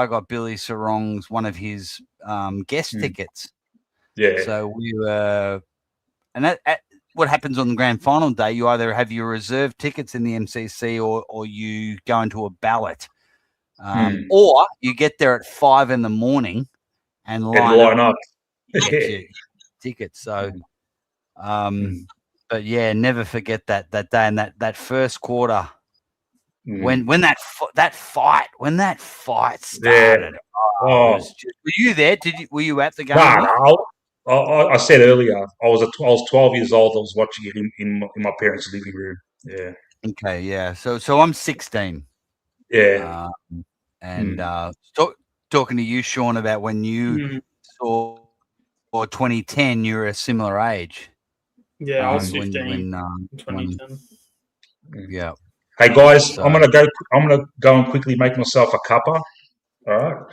got Billy Sarong's one of his guest tickets. Yeah. So we were, and that what happens on the grand final day, you either have your reserve tickets in the MCC or you go into a ballot. Or you get there at 5 a.m. and line up. Get your tickets. So, but never forget that day and that first quarter when that fight started. Were you there? Were you at the game? No. I said earlier, I was 12 years old. I was watching it in my parents' living room. Yeah. Okay. Yeah. So I'm 16. Yeah. Talking to you, Sean, about when you saw 2010, you were a similar age. Yeah, I was 15 in 2010. Yeah. Hey guys, I'm gonna go and quickly make myself a cuppa. All right,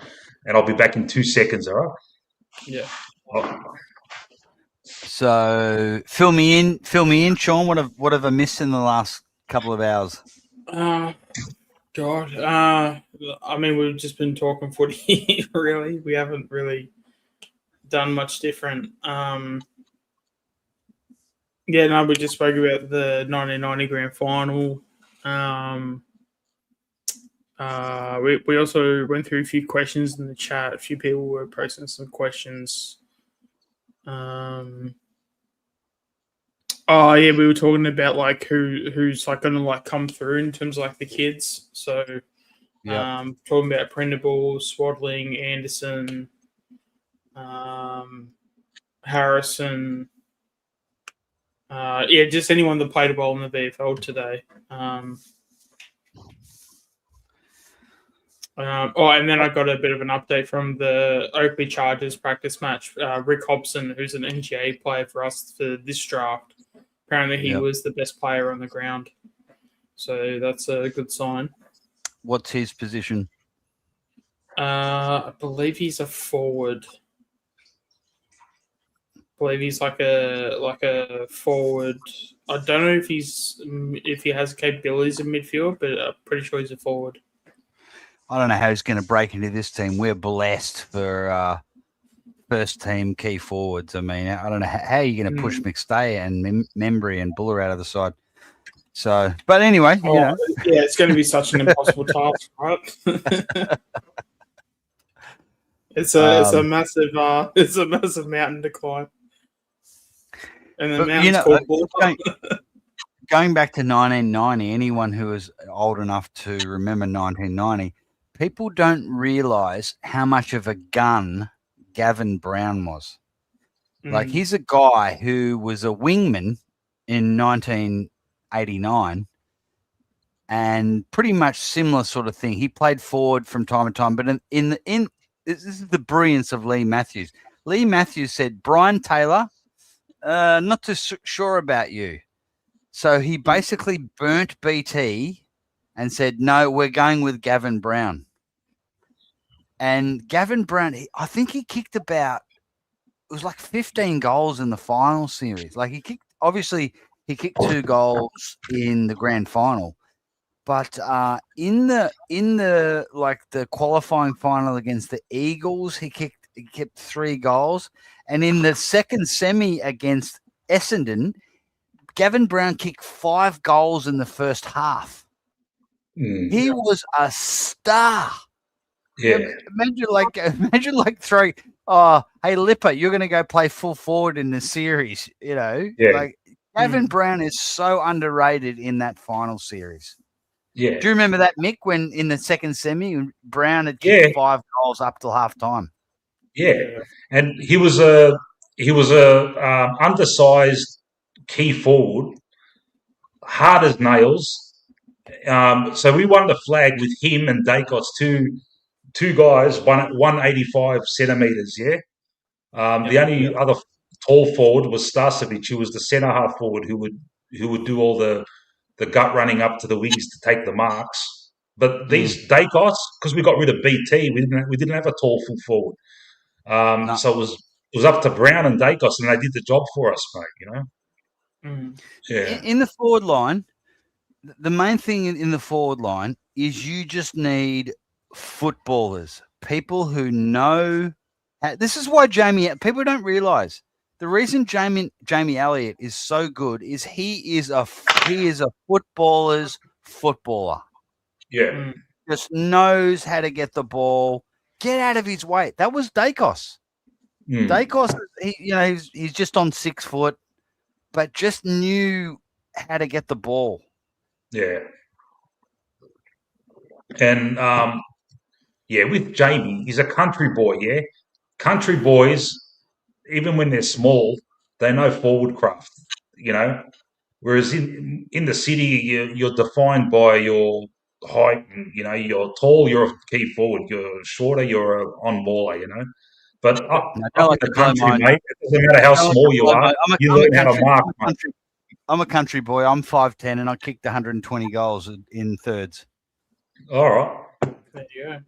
and I'll be back in 2 seconds. All right. Yeah. So fill me in, Sean. What have I missed in the last couple of hours? God, I mean, we've just been talking footy. Really, we haven't really done much different. We just spoke about the 1990 grand final. We also went through a few questions in the chat. A few people were posting some questions. We were talking about like who's like going to like come through in terms of like the kids. So, talking about Prendable, Swaddling, Anderson, Harrison, Just anyone that played a role in the VFL today. And then I got a bit of an update from the Oakley Chargers practice match. Rick Hobson, who's an NGA player for us for this draft, apparently he was the best player on the ground. So that's a good sign. What's his position? I believe he's a forward. I believe he's like a forward. I don't know if he has capabilities in midfield, but I'm pretty sure he's a forward. I don't know how he's going to break into this team. We're blessed for first team key forwards. I mean, I don't know how are you going to push McStay and Membry and Buller out of the side. So, but anyway, it's going to be such an impossible task, right? It's a massive mountain to climb. And the mountain's called Buller. Going back to 1990, anyone who is old enough to remember 1990, people don't realise how much of a gun Gavin Brown was. Like, he's a guy who was a wingman in 1989 and pretty much similar sort of thing. He played forward from time to time, but this is the brilliance of Lee Matthews. Lee Matthews said, Brian Taylor, not too sure about you. So he basically burnt BT and said, no, we're going with Gavin Brown. And Gavin Brown, I think he kicked it was like 15 goals in the final series. Like he kicked 2 goals in the grand final. But in the like the qualifying final against the Eagles, he kept 3 goals. And in the second semi against Essendon, Gavin Brown kicked 5 goals in the first half. He was a star. Yeah. Imagine throwing, hey Lipper, you're going to go play full forward in the series. Like Gavin Brown is so underrated in that final series. Yeah. Do you remember that, Mick, when in the second semi, Brown had kicked 5 goals up till half time? Yeah, and he was a undersized key forward, hard as nails. So we won the flag with him and Dacos, two guys, 185 centimeters. Yeah. The only other tall forward was Starcevic, who was the centre half forward who would do all the gut running up to the wings to take the marks. But these Dacos, because we got rid of BT, we didn't have a tall full forward. So it was up to Brown and Dacos, and they did the job for us, mate. Yeah. In the forward line, the main thing in the forward line is you just need footballers, people who know. This is why people don't realise the reason Jamie Elliott is so good is he is a footballer's footballer. Yeah, just knows how to get the ball, get out of his way. That was Dacos. Dacos, he's just on 6 foot, but just knew how to get the ball. Yeah. And, with Jamie, he's a country boy, yeah? Country boys, even when they're small, they know forward craft, Whereas in the city, you're defined by your height. And, you're tall, you're a key forward. You're shorter, you're an on-baller, But up in the country, mate, it doesn't matter how small you are, you learn how to mark. I'm a country boy. I'm 5'10", and I kicked 120 goals in thirds. All right. Yeah.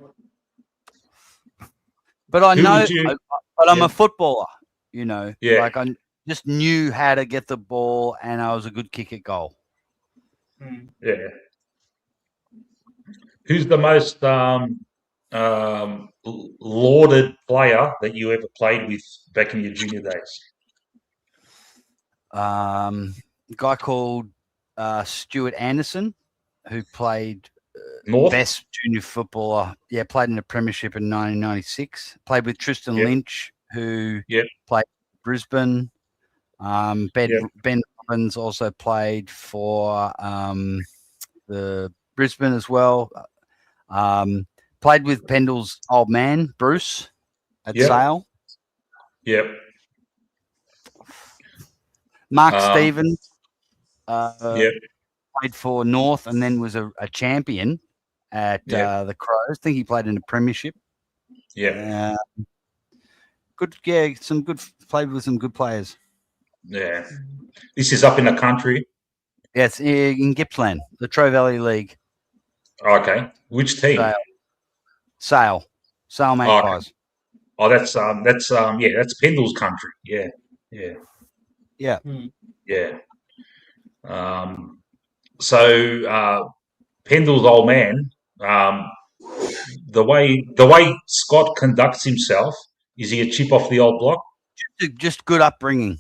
But I'm a footballer, Yeah. Like I just knew how to get the ball, and I was a good kick at goal. Yeah. Who's the most lauded player that you ever played with back in your junior days? A guy called Stuart Anderson, who played best junior footballer. Yeah, played in the Premiership in 1996. Played with Tristan Lynch, who played Brisbane. Ben Robbins also played for the Brisbane as well. Played with Pendle's old man, Bruce, at Sale. Yep. Mark Stevens Yeah. played for North and then was a champion at the Crows. I think he played in the Premiership. Yeah. Good, played with some good players. Yeah. This is up in the country. Yes, in Gippsland, the Trow Valley League. Okay. Which team? Sale Magpies. Okay. Oh, that's Pendle's country. Yeah. Yeah. Yeah. So Pendle's old man, the way Scott conducts himself, is he a chip off the old block? Just good upbringing.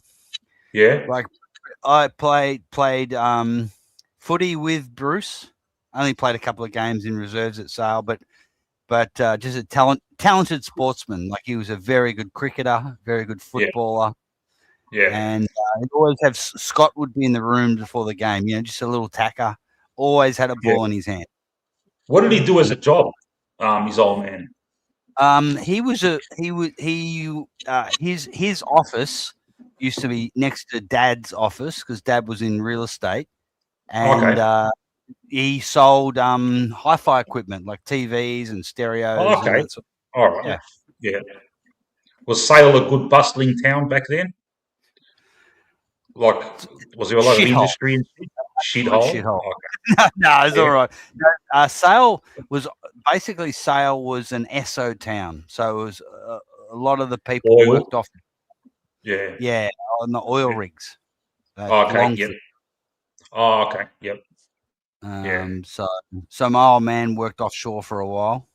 Yeah. Like I played footy with Bruce. I only played a couple of games in reserves at Sale, but just a talented sportsman. Like he was a very good cricketer, very good footballer. Yeah. And he'd always have Scott would be in the room before the game. Just a little tacker. Always had a ball in his hand. What did he do as a job? His old man. His office used to be next to Dad's office because Dad was in real estate, and he sold hi-fi equipment like TVs and stereos. Oh, okay. And all right. Yeah. Was Sale a good bustling town back then? Like, was there a lot of industry and shithole? Okay. No, it's all right. Sale was an Esso town, so it was a lot of the people worked off. Yeah, on the oil rigs. Okay. Yep. Oh, okay. Yep. So my old man worked offshore for a while.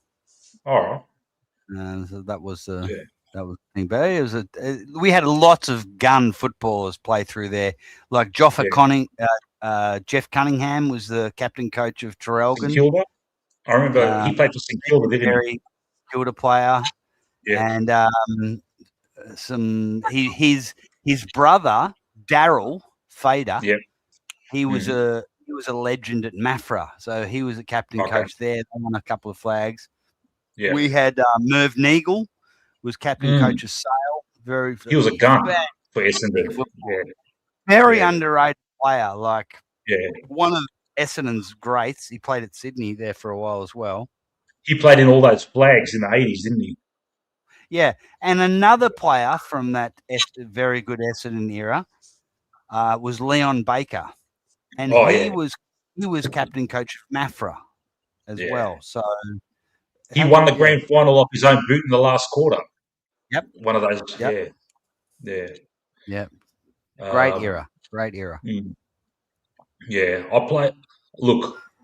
All right. So that was that was the thing. But it was we had lots of gun footballers play through there, like Jeff Cunningham was the captain coach of Traralgon. St Kilda. I remember he played for St Kilda, didn't he? Kilda player. Yeah. And his brother Daryl Fader. Yeah. He was a legend at Mafra, so he was a captain coach there. They won a couple of flags. Yeah. We had Merv Neagle was captain coach of Sale. He was a gun for Essendon. Yeah. Very underrated player. Like one of Essendon's greats. He played at Sydney there for a while as well. He played in all those flags in the 80s, didn't he? Yeah, and another player from that very good Essendon era was Leon Baker, and he was captain coach of Mafra as well. So he won the grand final off his own boot in the last quarter. Yep, one of those. Yep. Yeah. Great era. Yeah, I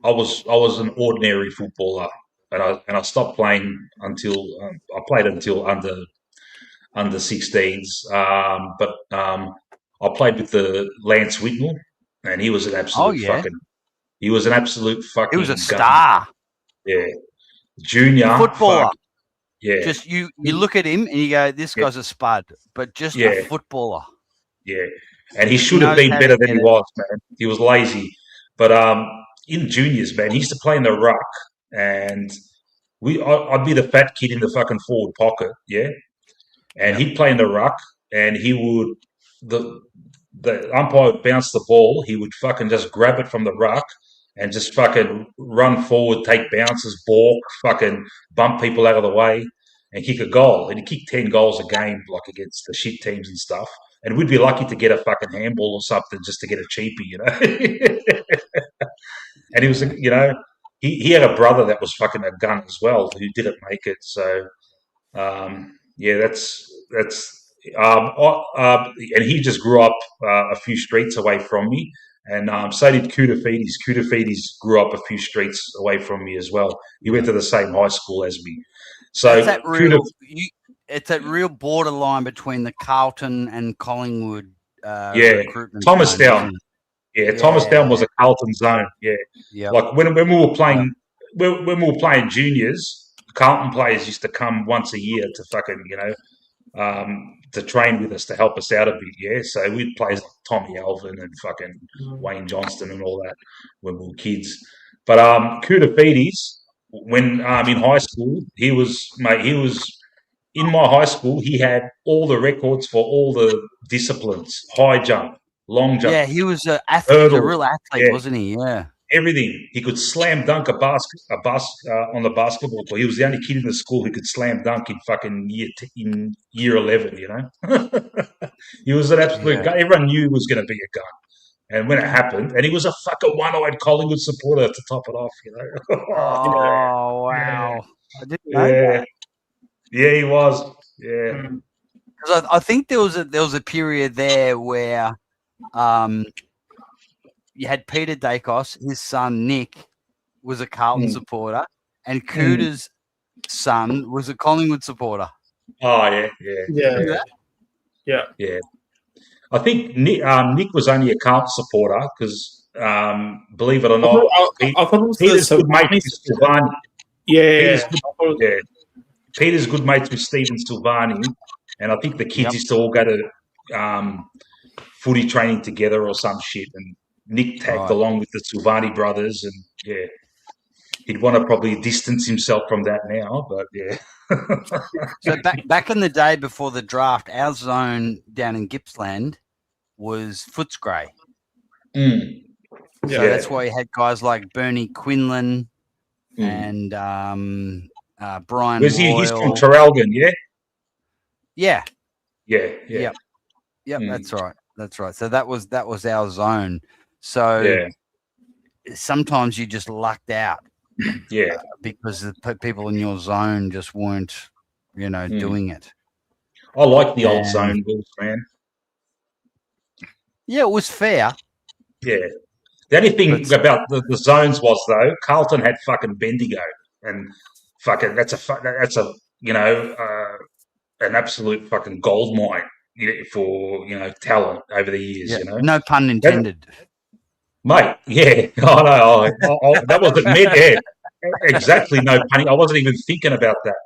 was an ordinary footballer, and I stopped playing until I played until under 16s. But I played with the Lance Whitnell, and he was an absolute He was an absolute fucking. He was a star. Yeah, junior footballer. Yeah, just you look at him and you go, this guy's a spud, but just a footballer. Yeah. And he should have been better than he was, man. He was lazy. But in juniors, man, he used to play in the ruck, and I'd be the fat kid in the fucking forward pocket, and he'd play in the ruck, and he would the umpire would bounce the ball, he would fucking just grab it from the ruck and just fucking run forward, take bounces, balk, fucking bump people out of the way, and kick a goal. And he kicked 10 goals a game, like against the shit teams and stuff. And we'd be lucky to get a fucking handball or something just to get a cheapie, And he was, he had a brother that was fucking a gun as well who didn't make it. So, and he just grew up a few streets away from me. And so did Kudafidis. Kudafidis grew up a few streets away from me as well. He went to the same high school as me. So it's that real borderline between the Carlton and Collingwood recruitment. Thomastown. Thomastown was a Carlton zone. Yeah. Like when we were playing when we were playing juniors, Carlton players used to come once a year to fucking, to train with us to help us out a bit, So we'd play like Tommy Alvin and fucking Wayne Johnston and all that when we were kids. But Kudafidis, when in high school, he was in my high school, he had all the records for all the disciplines: high jump, long jump. Yeah, he was an athlete, hurdle. a real athlete, Yeah. wasn't he? Yeah. Everything. He could slam dunk on the basketball court. He was the only kid in the school who could slam dunk in fucking year 11, you know? He was an absolute gun. Everyone knew he was going to be a gun. And when it happened, and he was a fucking one-eyed Collingwood supporter to top it off, you know? Oh, wow. I didn't know Yeah. that. Yeah, he was. Yeah. Because I think there was a period there where you had Peter Dacos, his son Nick was a Carlton supporter, and Cooter's son was a Collingwood supporter. Oh, yeah. I think Nick was only a Carlton supporter because, believe it or not, I thought it was Peter's the good mates with Silvani. Yeah. Peter's good mates with Stephen Silvani, and I think the kids used to all go to footy training together or some shit, and Nick tagged along with the Silvani brothers, and yeah, he'd want to probably distance himself from that now, but yeah. So back in the day before the draft, our zone down in Gippsland was Footscray. So that's why you had guys like Bernie Quinlan and Brian He's Royal. from Traralgon, yeah? Yeah. That's right. So that was our zone. So sometimes you just lucked out. Yeah. Because the people in your zone just weren't, doing it. I like the old zone rules, man. Yeah, it was fair. Yeah. The only thing about the zones was, though, Carlton had fucking Bendigo, and fucking that's a an absolute fucking gold mine for talent over the years. Yeah, you know, no pun intended, mate. Yeah, I know. That wasn't meant. Yeah, exactly. No pun. I wasn't even thinking about that.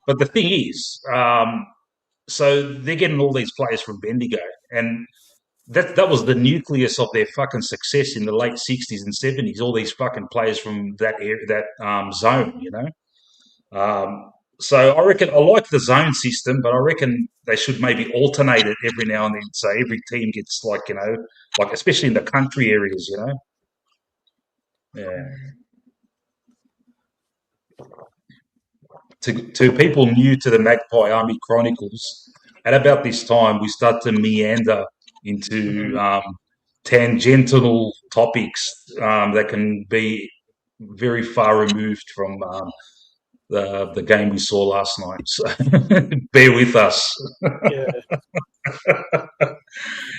But the thing is, so they're getting all these players from Bendigo, and that was the nucleus of their fucking success in the late 60s and 70s. All these fucking players from that area, that zone, So I reckon I like the zone system, but I reckon they should maybe alternate it every now and then, so every team gets like especially in the country areas, Yeah. To people new to the Magpie Army Chronicles, at about this time we start to meander into tangential topics that can be very far removed from the game we saw last night. So bear with us.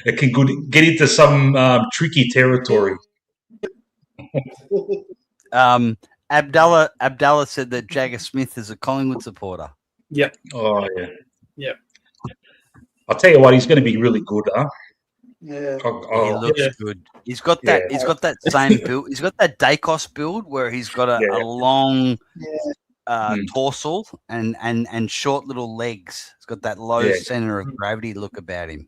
It can get into some tricky territory. Abdallah said that Jagger Smith is a Collingwood supporter. Yep. Oh yeah. Yep. I'll tell you what, he's going to be really good, huh? Yeah. He looks good. He's got that. He's got that same build. He's got that Dacos build where he's got a long torso and short little legs. He's got that low center of gravity look about him.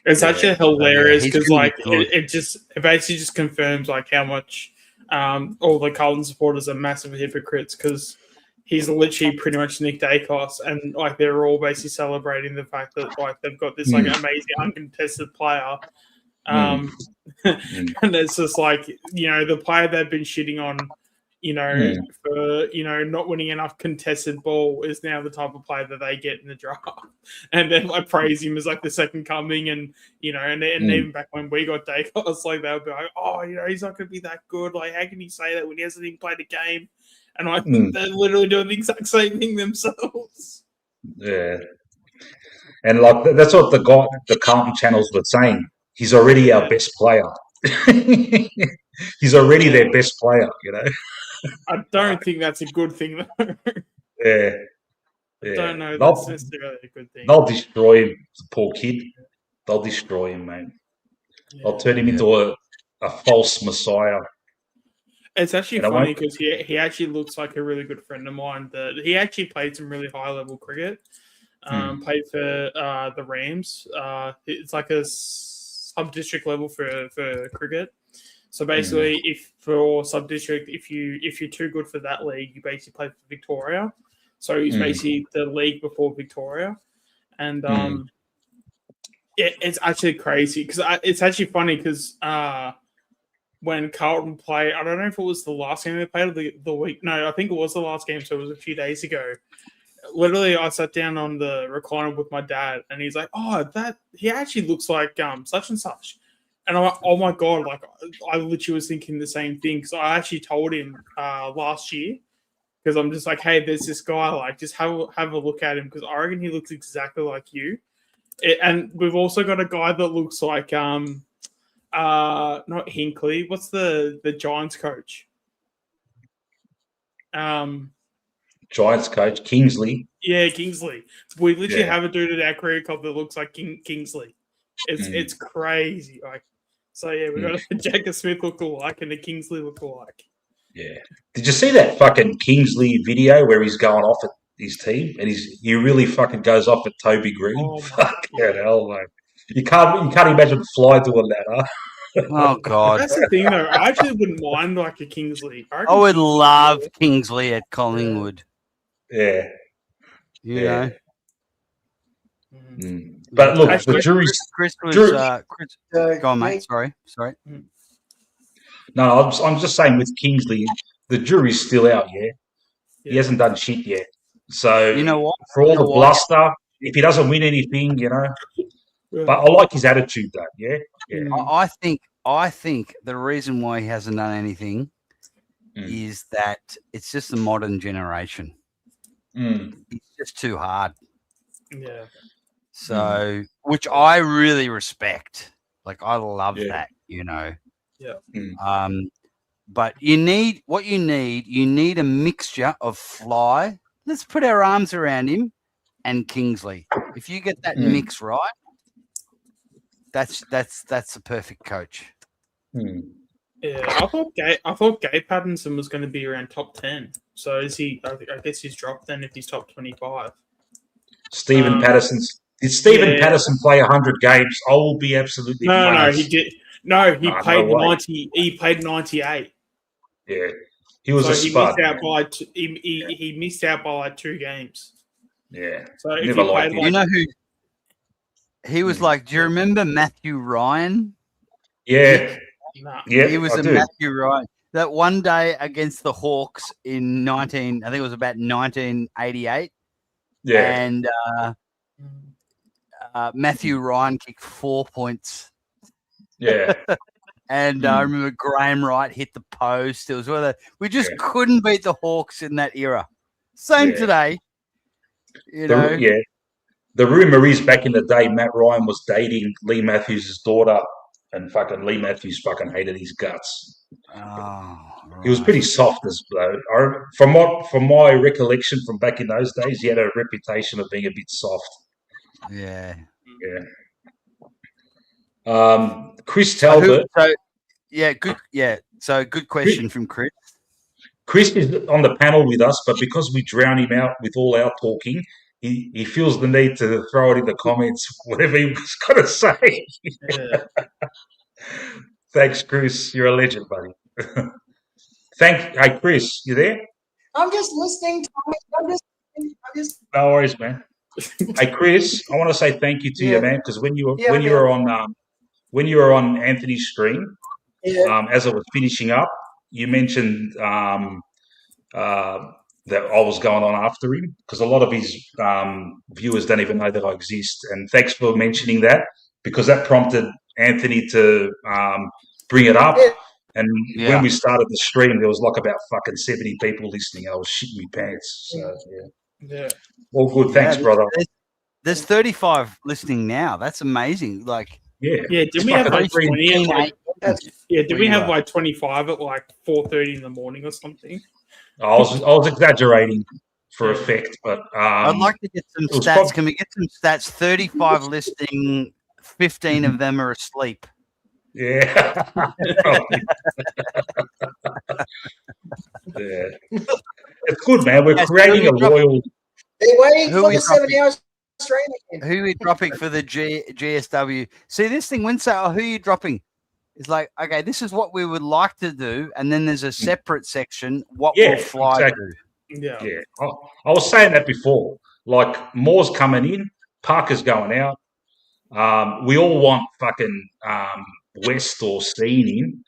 It's actually hilarious because it basically just confirms like how much all the Carlton supporters are massive hypocrites because he's literally pretty much Nick Dacos, and like they're all basically celebrating the fact that like they've got this like amazing uncontested player, and it's just like the player they've been shitting on, for not winning enough contested ball is now the type of player that they get in the draft, and then like praise him as like the second coming, and and even back when we got Dacos, like they'll be like, oh, he's not going to be that good. Like, how can you say that when he hasn't even played a game? And I think they're literally doing the exact same thing themselves. Yeah. And like that's what the Carlton channels were saying. He's already our best player. He's already their best player, I don't think that's a good thing, though. Yeah. I don't know that's necessarily a good thing. They'll destroy him, poor kid. They'll destroy him, man. They'll turn him into a false messiah. It's actually funny because he actually looks like a really good friend of mine. That he actually played some really high level cricket. Played for the Rams. It's like a sub district level for cricket. So basically, if for sub district, if you're too good for that league, you basically play for Victoria. So he's basically the league before Victoria, and It's actually crazy because it's actually funny because when Carlton played, I don't know if it was the last game they played or the week. No, I think it was the last game, so it was a few days ago. Literally, I sat down on the recliner with my dad, and he's like, "Oh, that he actually looks like such and such," and I'm like, "Oh my god!" Like I literally was thinking the same thing because I actually told him last year because I'm just like, "Hey, there's this guy. Like, just have a look at him because I reckon he looks exactly like you." And we've also got a guy that looks like not Hinkley. What's the Giants coach? Giants coach Kingsley. Yeah, Kingsley. We literally have a dude at our career club that looks like Kingsley. It's crazy. Like, so yeah, we got a Jacker Smith look alike and a Kingsley look alike. Yeah. Did you see that fucking Kingsley video where he's going off at his team and he really fucking goes off at Toby Green? Oh, fucking hell, mate. You can't imagine Fly doing that, huh? Oh God! That's the thing, though. I actually wouldn't mind like a Kingsley. I would love Kingsley at Collingwood. Yeah. You know. But look, Actually, the jury's... Chris was... go on, mate. Sorry. No, I'm just saying with Kingsley, the jury's still out, yeah? He hasn't done shit yet. So, you know what? For all the bluster, if he doesn't win anything, you know... But I like his attitude, though, yeah? I think the reason why he hasn't done anything is that it's just the modern generation. It's just too hard. Yeah. So, which I really respect. Like, I love that, you know. Yeah. But you need a mixture of Fly. Let's put our arms around him and Kingsley. If you get that mix right, that's the perfect coach. Yeah, I thought Gabe Pattinson was going to be around top 10. So is he? I guess he's dropped then if he's top 25. Stephen Patterson's. Did Stephen Patterson play 100 games? I will be absolutely. No, he did. No, he played 90. He played 98. Yeah, he was a spud. He missed out by like 2 games. Yeah, so if never liked him. You know who? He was like. Do you remember Matthew Ryan? Yeah. Yeah, he was Matthew Ryan. That one day against the Hawks in I think it was about 1988. Yeah. And Matthew Ryan kicked 4 points. Yeah. And I remember Graham Wright hit the post. It was we just couldn't beat the Hawks in that era. Same today. You know. Yeah. The rumor is back in the day, Matt Ryan was dating Lee Matthews' daughter. And fucking Lee Matthews fucking hated his guts. He was pretty soft as though. From my recollection from back in those days, he had a reputation of being a bit soft. Yeah. Chris Talbot. So good question from Chris. Chris is on the panel with us, but because we drown him out with all our talking, he feels the need to throw it in the comments, whatever he was going to say. Yeah. Thanks, Chris. You're a legend, buddy. Hey, Chris, you there? I'm just listening. I'm just. No worries, man. Hey, Chris, I want to say thank you to you, man, because when you were on Anthony's stream, as I was finishing up, you mentioned that I was going on after him because a lot of his viewers don't even know that I exist. And thanks for mentioning that because that prompted Anthony to bring it up. And when we started the stream, there was like about fucking 70 people listening. I was shitting my pants. So, yeah. All good. Thanks, brother. There's 35 listening now. That's amazing. Like, yeah. Did we have like 20? Did we have like 25 at like 4:30 in the morning or something? I was exaggerating for effect, but I'd like to get some stats. Can we get some stats? 35 listening, 15 of them are asleep. Yeah. It's good, man. We're creating a loyal. They're waiting for the 7 hours stream again. Who are you dropping for the GSW? See, this thing, when say, who are you dropping? It's like, okay, this is what we would like to do, and then there's a separate section, what will Fly do. Yeah. I was saying that before. Like, Moore's coming in, Parker's going out. We all want fucking West or Steen in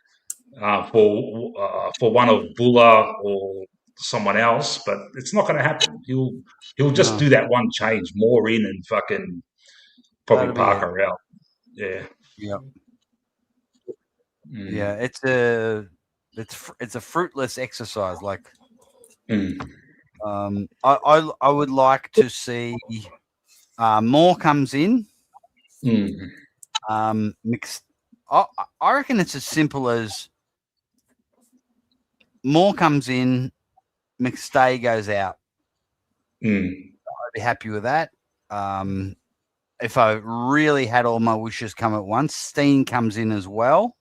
for one of Buller or someone else, but it's not going to happen. He'll just do that one change, more in and fucking probably That'll be Parker out. Yeah. Yep. Mm. Yeah, it's a fruitless exercise. Like, I would like to see more comes in. Mixed. I reckon it's as simple as more comes in, McStay goes out. I'd be happy with that. If I really had all my wishes come at once, Steen comes in as well.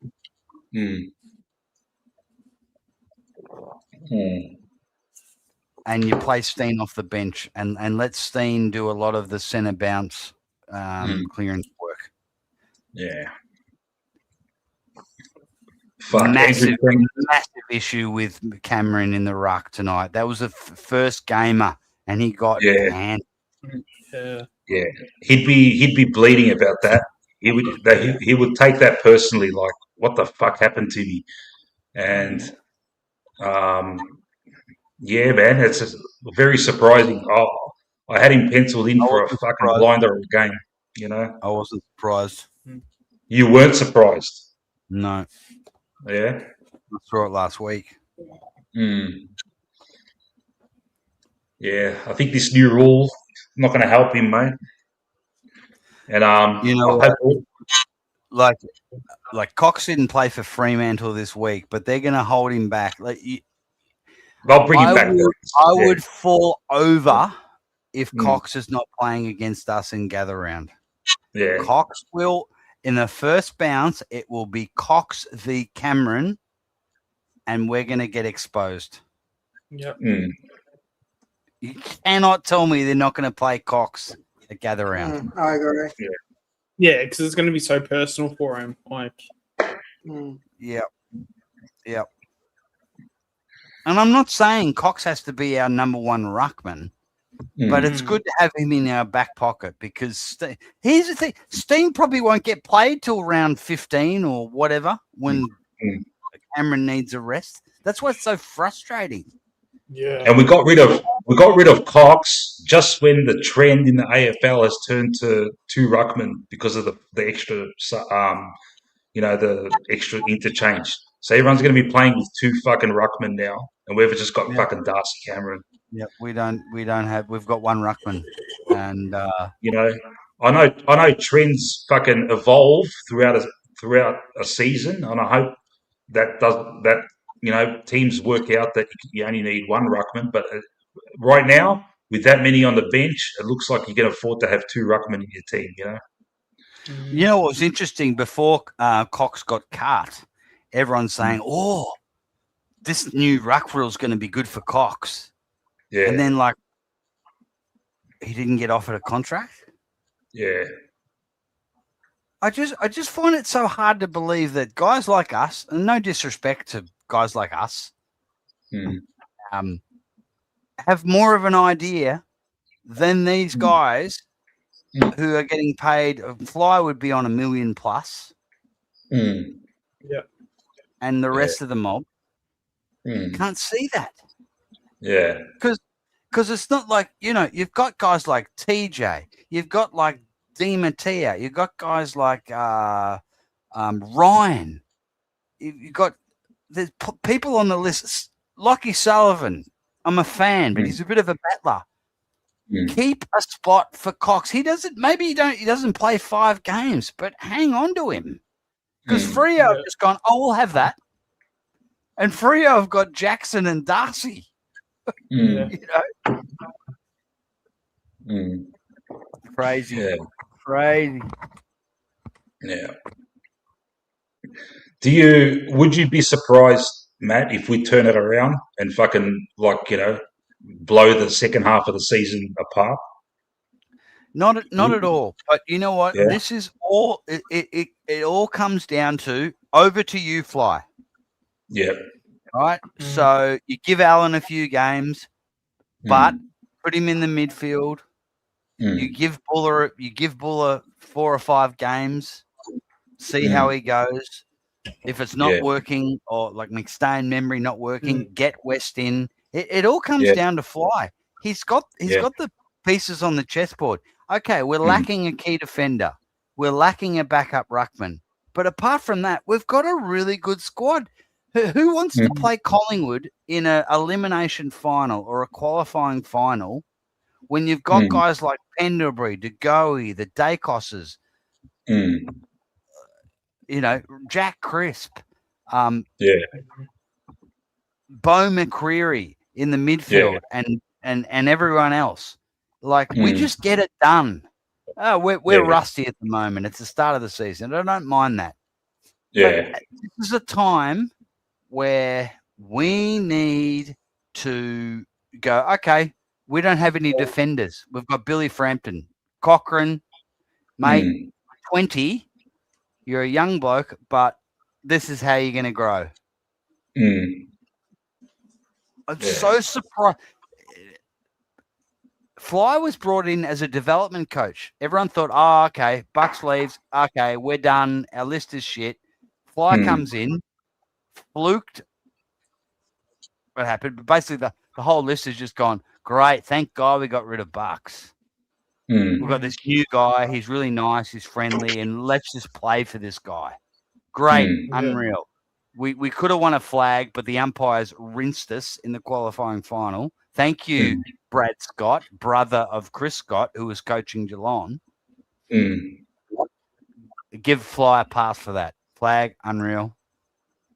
And you play Steen off the bench and let Steen do a lot of the centre bounce clearance work. Yeah. Massive issue with Cameron in the ruck tonight. That was a first gamer, and he got panned. Yeah, he'd be bleeding about that. He would take that personally, like, what the fuck happened to me? And yeah, man, it's very surprising. Oh, I had him penciled in for a fucking blinder of a game. You know, I wasn't surprised. You weren't surprised? No. Yeah, I saw it last week. Yeah, I think this new rule not going to help him, mate. And you know, like Cox didn't play for Fremantle this week, but they're going to hold him back. Like, they'll bring him back. I would fall over if Cox is not playing against us in Gather Round. Yeah, Cox will, in the first bounce, it will be Cox v Cameron, and we're going to get exposed. Yep. You cannot tell me they're not going to play Cox at Gather Round. I agree. Yeah, because it's going to be so personal for him. Like, Yep. And I'm not saying Cox has to be our number one ruckman, but it's good to have him in our back pocket because here's the thing: Steen probably won't get played till round 15 or whatever when Cameron needs a rest. That's what's so frustrating. Yeah, and we got rid of Cox just when the trend in the AFL has turned to two ruckmen because of the extra, the extra interchange. So everyone's going to be playing with two fucking ruckmen now, and we've just got fucking Darcy Cameron. Yeah, we've got one ruckman, and I know trends fucking evolve throughout a season, and I hope that teams work out that you only need one ruckman. But right now, with that many on the bench, it looks like you can afford to have two ruckmen in your team. You know what was interesting before Cox got cut? Everyone's saying, "Oh, this new ruck rule is going to be good for Cox." Yeah, and then he didn't get offered a contract. Yeah. I just find it so hard to believe that guys like us, and no disrespect to guys like us, have more of an idea than these guys who are getting paid. Fly would be on $1 million plus. Yeah. And the rest of the mob can't see that. Yeah. Because it's not like, you've got guys like TJ, you've got like Di Mattia, you've got guys like Ryan, you've got there's people on the list. Lockie Sullivan, I'm a fan, but he's a bit of a battler. Keep a spot for Cox. He doesn't play 5 games, but hang on to him. Because Freo have just gone, we'll have that. And Freo have got Jackson and Darcy. Crazy. Yeah. Crazy. Yeah. Would you be surprised, Matt, if we turn it around and fucking blow the second half of the season apart? Not at all. But you know what? Yeah. This is all it all comes down to over to you, Fly. Yeah. Right? So you give Alan a few games, but put him in the midfield. You give Buller 4 or 5 games, see how he goes. If it's not working, or like McStain memory not working, get West in. It all comes down to Fly. He's got the pieces on the chessboard. Okay, we're lacking a key defender. We're lacking a backup ruckman. But apart from that, we've got a really good squad. Who wants to play Collingwood in an elimination final or a qualifying final when you've got guys like Pendlebury, De Goey, the Dacosses, Jack Crisp, Bo McCreary in the midfield, and everyone else. Like, we just get it done. We're rusty at the moment. It's the start of the season. I don't mind that. Yeah. But this is a time where we need to go, okay, we don't have any defenders. We've got Billy Frampton. Cochrane, mate, 20. You're a young bloke, but this is how you're going to grow. I'm so surprised. Fly was brought in as a development coach. Everyone thought, okay, Bucks leaves. Okay, we're done. Our list is shit. Fly comes in, fluked what happened. But basically, the whole list has just gone, great. Thank God we got rid of Bucks. We've got this new guy. He's really nice. He's friendly. And let's just play for this guy. Great. Unreal. We could have won a flag, but the umpires rinsed us in the qualifying final. Thank you, Brad Scott, brother of Chris Scott, who was coaching Geelong. Give Fly a pass for that. Flag, unreal.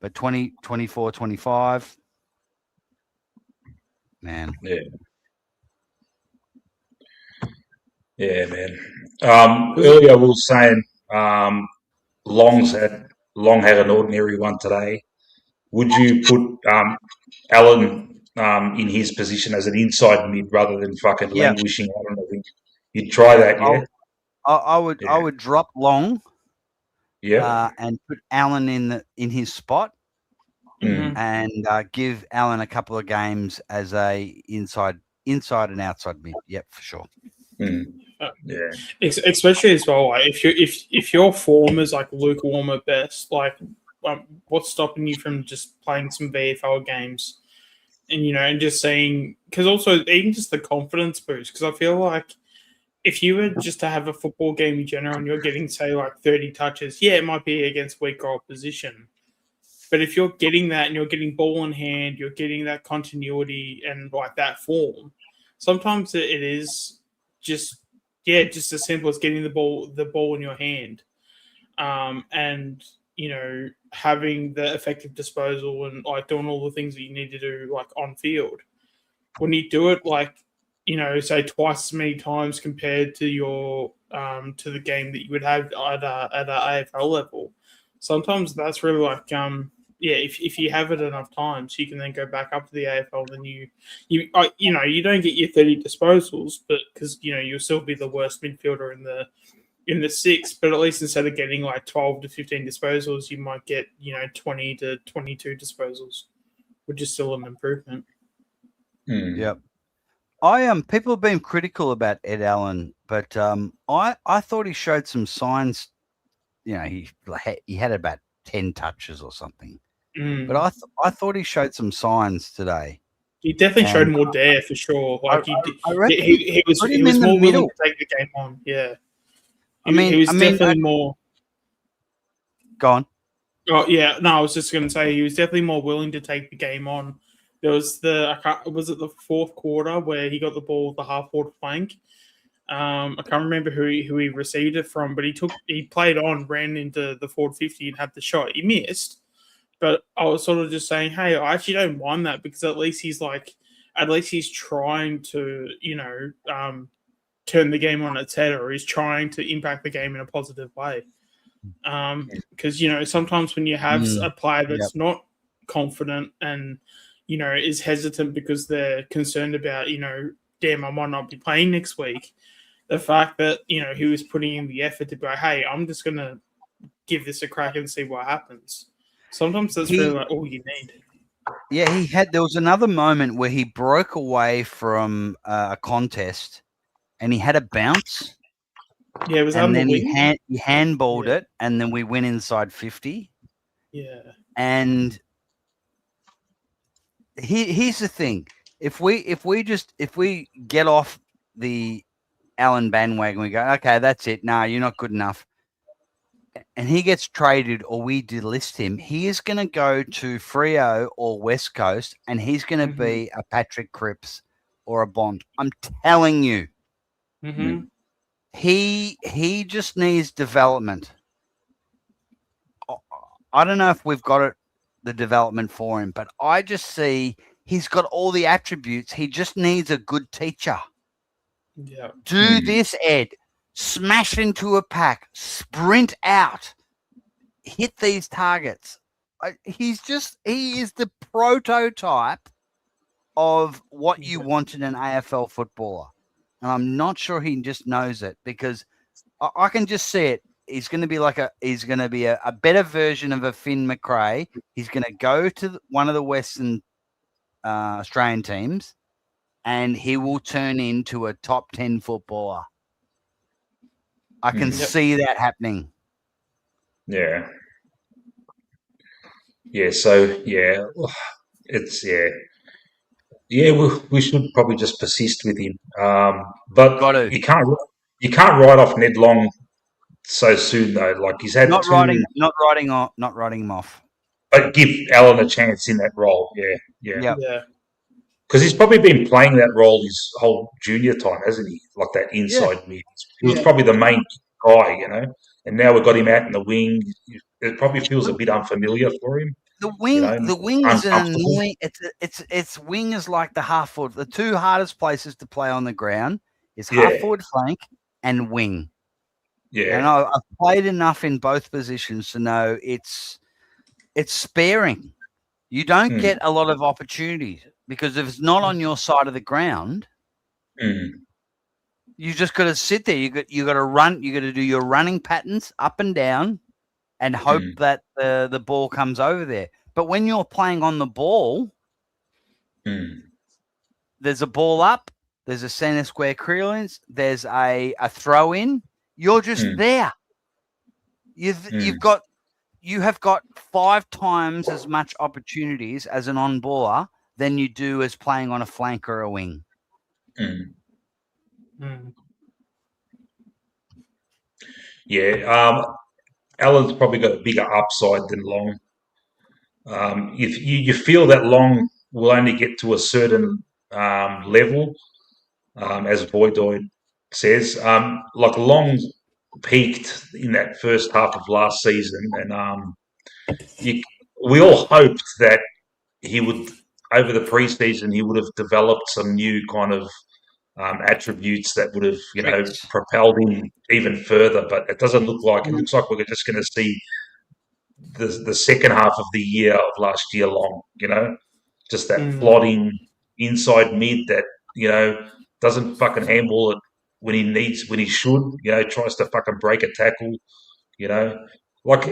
But 24, 25, man. Yeah, man. Earlier we were saying Long had an ordinary one today. Would you put Allen in his position as an inside mid rather than fucking languishing? I don't know. You'd try that, yeah? I would drop Long. Yeah. And put Allen in his spot, and give Allen a couple of games as a inside and outside mid. Yep, for sure. Yeah. Especially as well, like, if your form is like lukewarm at best, like what's stopping you from just playing some VFL games, and just seeing, because also even just the confidence boost, because I feel like if you were just to have a football game in general and you're getting, say, like 30 touches, it might be against weaker opposition. But if you're getting that and you're getting ball in hand, you're getting that continuity and like that form, sometimes it is just as simple as getting the ball in your hand, and having the effective disposal and like doing all the things that you need to do like on field. When you do it like, say twice as many times compared to your to the game that you would have at a AFL level, sometimes that's really like if you have it enough times, you can then go back up to the AFL. Then you don't get your 30 disposals, but because you'll still be the worst midfielder in the six. But at least instead of getting like 12 to 15 disposals, you might get 20 to 22 disposals, which is still an improvement. Yep. People have been critical about Ed Allen, but I thought he showed some signs. He had about 10 touches or something. But I thought he showed some signs today. He definitely showed more dare for sure. Like he was more willing to take the game on. Yeah, he was definitely more. Go on. Oh yeah, no, I was just going to say he was definitely more willing to take the game on. There was was it the fourth quarter where he got the ball at the half-forward flank. I can't remember who he received it from, but he played on, ran into the forward 50 and had the shot. He missed. But I was sort of just saying, hey, I actually don't mind that, because at least he's trying to, turn the game on its head, or he's trying to impact the game in a positive way. Because, sometimes when you have a player that's not confident and, is hesitant because they're concerned about, damn, I might not be playing next week. The fact that, he was putting in the effort to go, hey, I'm just going to give this a crack and see what happens. Sometimes that's really like all you need. Yeah, there was another moment where he broke away from a contest and he had a bounce. Yeah, it was on and the then wing. he handballed it, and then we went inside 50. Yeah. And here's the thing: if we get off the Allen bandwagon, we go, okay, that's it. No, you're not good enough. And he gets traded, or we delist him. He is going to go to Freo or West Coast, and he's going to be a Patrick Cripps or a Bond. I'm telling you. Mm-hmm. He just needs development. I don't know if we've got the development for him, but I just see he's got all the attributes. He just needs a good teacher. Yeah. Do this, Ed. Smash into a pack. Sprint out. Hit these targets. He is the prototype of what you want in an AFL footballer. And I'm not sure he just knows it, because I can just see it. He's going to be a better version of a Finn McRae. He's going to go to one of the Western Australian teams, and he will turn into a top 10 footballer. I can see that happening. Yeah. Yeah. So it's we should probably just persist with him. But you can't write off Ned Long so soon though. Like he's had not writing him off. But give Allen a chance in that role. Yeah. Because he's probably been playing that role his whole junior time, hasn't he? Like that inside mid. He was probably the main guy, And now we've got him out in the wing. It probably feels a bit unfamiliar for him. The wing is an annoying. It's wing is like the half forward. The two hardest places to play on the ground is half forward flank and wing. Yeah, and I've played enough in both positions to know it's sparing. You don't get a lot of opportunities, because if it's not on your side of the ground, you just got to sit there. You got to run. You got to do your running patterns up and down, and hope that the ball comes over there. But when you're playing on the ball, there's a ball up, there's a center square clearance, there's a throw in. You're just there. You have got 5 times as much opportunities as an on-baller than you do as playing on a flank or a wing. Yeah, Allen's probably got a bigger upside than Long. If you feel that Long will only get to a certain level, as Voidoid says, like Long peaked in that first half of last season, and we all hoped that he would, over the preseason, he would have developed some new kind of attributes that would have, propelled him even further. But it doesn't look like it. Looks like we're just going to see the second half of the year of last year Long. Just that plodding inside mid that doesn't fucking handball it when he should. Tries to fucking break a tackle. Like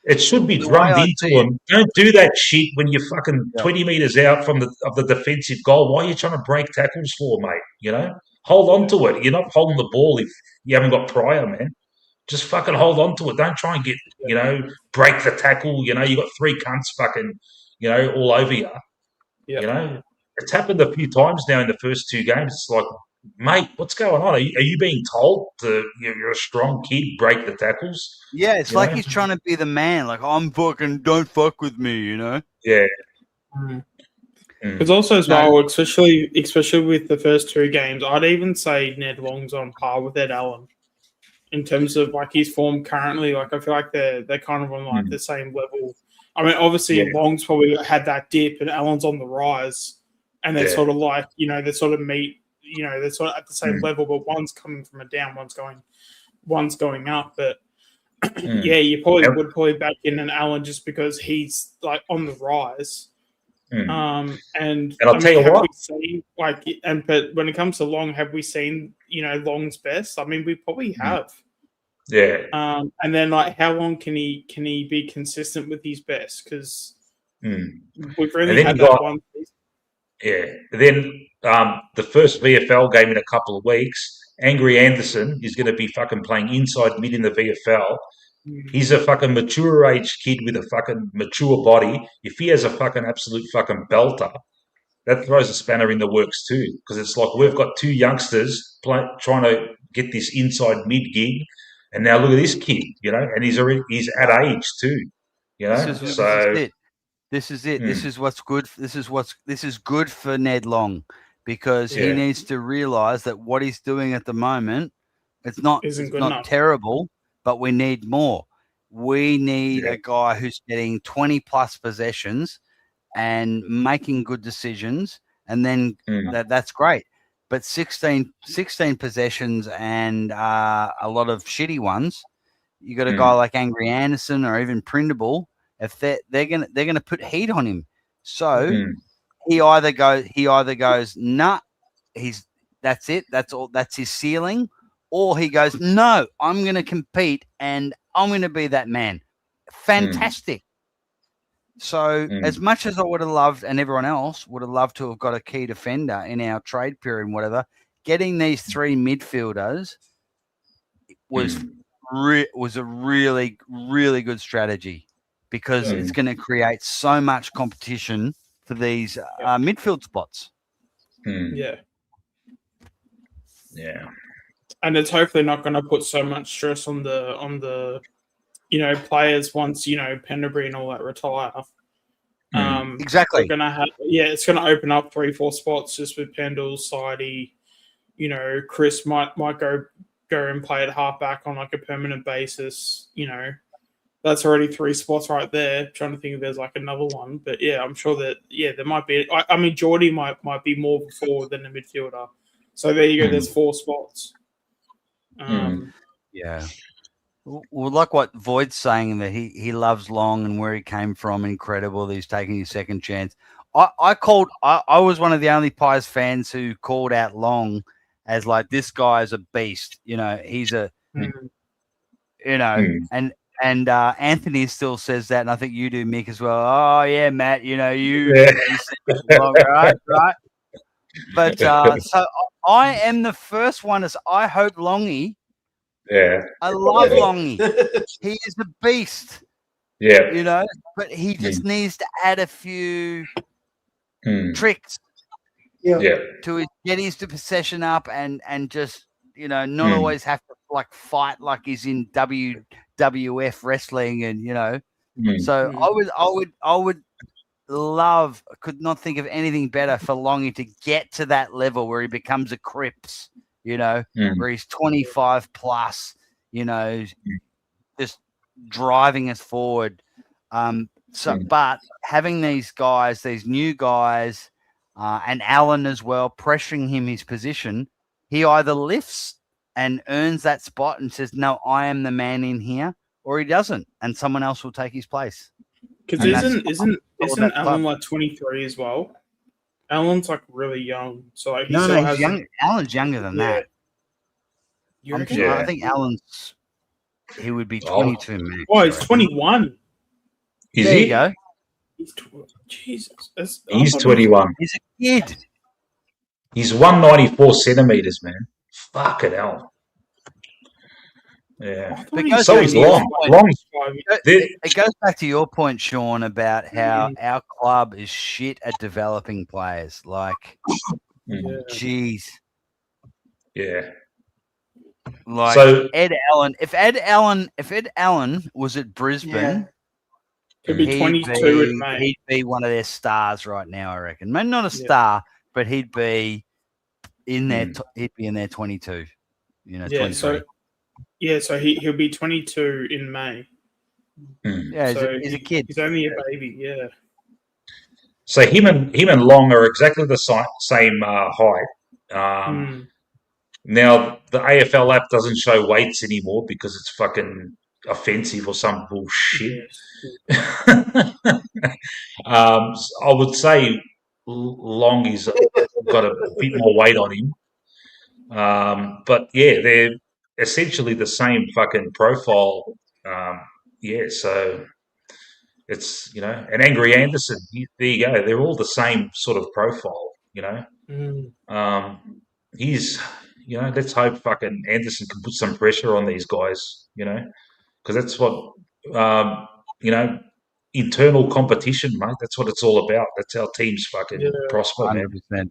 it should be drummed into him. Don't do that shit when you're fucking 20 metres out from the defensive goal. Why are you trying to break tackles for, mate? Hold on to it. You're not holding the ball if you haven't got prior, man. Just fucking hold on to it. Don't try and get, break the tackle. You got 3 cunts fucking, all over you. It's happened a few times now in the first 2 games. It's like, mate, what's going on? Are you being told you're a strong kid, break the tackles? Yeah, it's like he's trying to be the man. Like, I'm fucking, don't fuck with me, Yeah. It's also as well, especially with the first 2 games, I'd even say Ned Long's on par with Ed Allen in terms of like his form currently. Like, I feel like they're kind of on like the same level. I mean, obviously Long's probably had that dip and Allen's on the rise, and they're sort of like, they sort of meet, they're sort of at the same level, but one's coming from a down, one's going up. But you probably would back in an Allen just because he's like on the rise. And I'll tell you what, but when it comes to Long, have we seen Long's best? I mean, we probably have. Yeah. And then like, how long can he be consistent with his best? Because we've really had that one season. Yeah. Then the first VFL game in a couple of weeks, Angry Anderson is going to be fucking playing inside mid in the VFL. He's a fucking mature age kid with a fucking mature body. If he has a fucking absolute fucking belter, that throws a spanner in the works too. Because it's like we've got two youngsters trying to get this inside mid gig, and now look at this kid, and he's at age too, This is it. This is it. This is what's good. This is good for Ned Long, because he needs to realise that what he's doing at the moment, it's not terrible, but we need more. We need a guy who's getting 20 plus possessions and making good decisions, and then that's great. But 16 possessions and a lot of shitty ones. You got a guy like Angry Anderson or even Printable. If they're gonna put heat on him, so he either goes nah, that's it, that's all, that's his ceiling, or he goes no, I'm gonna compete and I'm gonna be that man. Fantastic. So as much as I would have loved, and everyone else would have loved to have got a key defender in our trade period and whatever, getting these three midfielders was a really, really good strategy, because it's going to create so much competition for these midfield spots. Yeah. Yeah. And it's hopefully not going to put so much stress on the players once, Penderbury and all that retire. Exactly. It's going to open up 3-4 spots just with Pendle, Sidey, Chris might go and play at halfback on like a permanent basis. That's already 3 spots right there. Trying to think if there's like another one, but I'm sure that there might be. I mean, Geordie might be more forward than a midfielder. So there you go. There's 4 spots. Yeah. Well, like what Void's saying, that he loves Long and where he came from, incredible. He's taking his second chance. I was one of the only Pies fans who called out Long as like, this guy is a beast. He's a, and Anthony still says that, and I think you do, Mick, as well. Oh yeah, Matt, you said Long, right? But so I am the first one as I hope Longy. Yeah. I love Longy. He is a beast. Yeah. But he just needs to add a few tricks. To get his possession up and just not always have to like fight like he's in WWF wrestling and So I would love, could not think of anything better for Longy to get to that level where he becomes a Cripps, where he's 25 plus, just driving us forward. But having these guys, these new guys, and Allen as well, pressuring him his position, he either lifts and earns that spot and says, no, I am the man in here, or he doesn't, and someone else will take his place. Because isn't Allen like 23 as well? Allen's like really young, so like he's young. Allen's younger than that. I think he would be 22. Man. Oh, he's 21. There you go. Jesus, he's 21. He's a kid. He's 194 centimeters, man. Fucking hell. Yeah. So he's long. It goes back to your point, Sean, about how our club is shit at developing players. Like, jeez. Yeah. Like so, Ed Allen. If Ed Allen was at Brisbane, he'd be 22. He'd be one of their stars right now, I reckon. Maybe not a star, but he'd be in there. He'd be in there 22. 23. So he'll be 22 in May. Yeah, so he's a kid. He's only a baby. Yeah. So him and Long are exactly the same height. Now the AFL app doesn't show weights anymore because it's fucking offensive or some bullshit. I would say Long is got a bit more weight on him. But yeah, they're essentially the same fucking profile. So it's, and Angry Anderson, there you go. They're all the same sort of profile. You know, Mm. he's let's hope fucking Anderson can put some pressure on these guys. You know, because that's what you know. Internal competition, mate. That's what it's all about. That's how teams fucking prosper, man. 100%.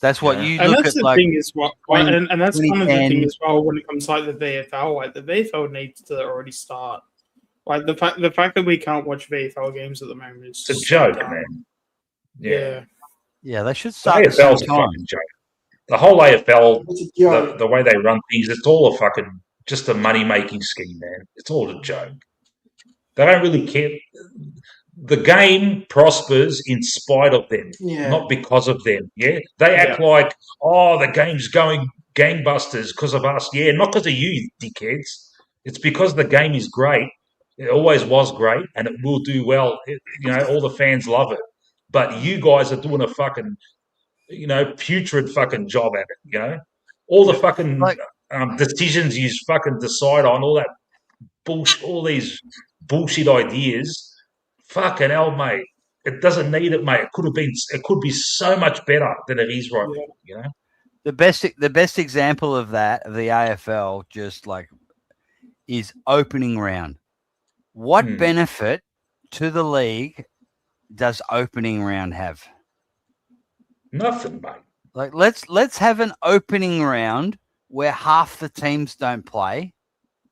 That's what you And look that's at. the Like thing as well, 20, and that's kind of the 2010. thing as well when it comes to like the VFL. Like the VFL needs to already start. Like the fact that we can't watch VFL games at the moment is It's a joke, man. Yeah, they should The start at the AFL's same a time. fucking joke. The whole AFL, the way they run things, it's all a fucking just a money making scheme, man. It's all a joke. They don't really care. The game prospers in spite of them, not because of them. Yeah, they act like, oh, the game's going gangbusters because of us. Yeah, not because of you, dickheads. It's because the game is great. It always was great, and it will do well. All the fans love it. But you guys are doing a fucking, putrid fucking job at it. All the fucking decisions you fucking decide on, all that bullshit, all these bullshit ideas. Fucking hell, mate. It doesn't need it, mate. It could be so much better than it is right now, The best example of that of the AFL just like is opening round. What benefit to the league does opening round have? Nothing, mate. Like let's have an opening round where half the teams don't play,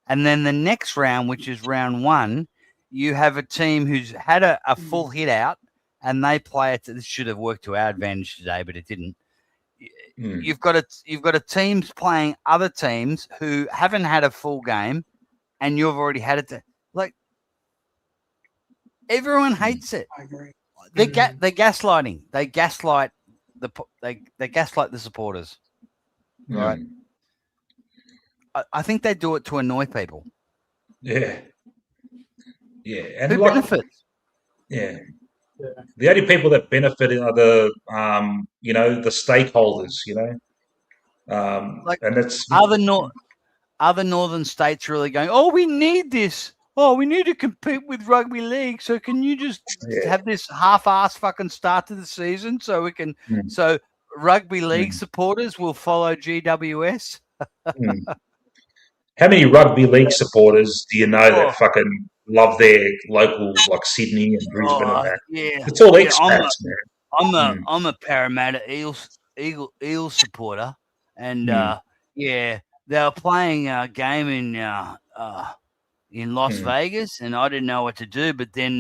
and then the next round, which is round 1, you have a team who's had a full hit out and they play it. This should have worked to our advantage today, but it didn't. You've got a teams playing other teams who haven't had a full game, and you've already had it. Like everyone hates it. I agree. They're gaslighting. They gaslight they gaslight the supporters, right? I think they do it to annoy people. Yeah. Yeah. And who benefits? Yeah. The only people that benefit are the the stakeholders, and it's other northern states really going, oh, we need this. Oh, we need to compete with rugby league. So can you just have this half-ass fucking start to the season so we can so rugby league supporters will follow GWS? How many rugby league supporters do you know that fucking love their local, like Sydney and Brisbane and that? Yeah, It's all expats, man. I'm a Parramatta Eels supporter, and they were playing a game in Las Vegas, and I didn't know what to do. But then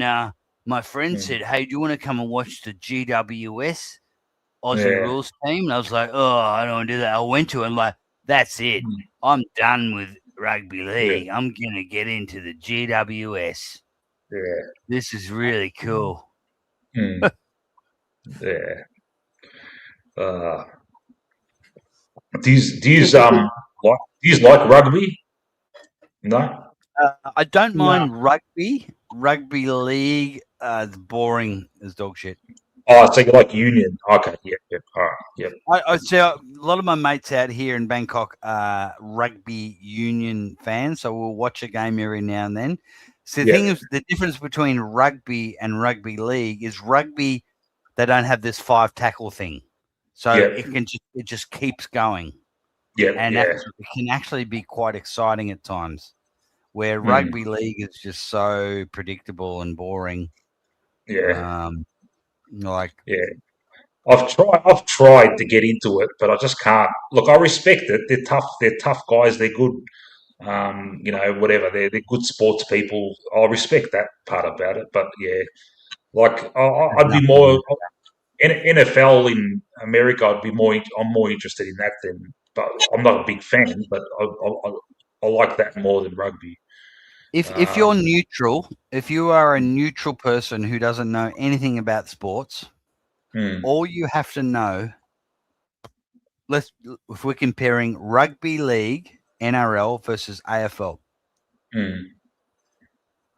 my friend said, "Hey, do you want to come and watch the GWS Aussie Rules team?" And I was like, "Oh, I don't want to do that." I went to it, and like, that's it. I'm done with rugby league. I'm gonna get into the GWS. Yeah, this is really cool. Yeah. Do you like rugby? No. I don't mind rugby. Rugby league, it's boring as dog shit. Oh, so you like union? Okay, yeah. All right, yeah. I see a lot of my mates out here in Bangkok are rugby union fans, so we'll watch a game every now and then. So the thing is, the difference between rugby and rugby league is rugby, they don't have this 5 tackle thing, so it just keeps going. It can actually be quite exciting at times. Where rugby league is just so predictable and boring. Yeah. I've tried to get into it, but I just can't. Look, I respect it. They're tough guys. They're good. Whatever. They're good sports people. I respect that part about it. But I'd be more NFL in America. I'm more interested in that than. But I'm not a big fan. But I like that more than rugby. If you're neutral, if you are a neutral person who doesn't know anything about sports, all you have to know, if we're comparing rugby league, NRL versus AFL,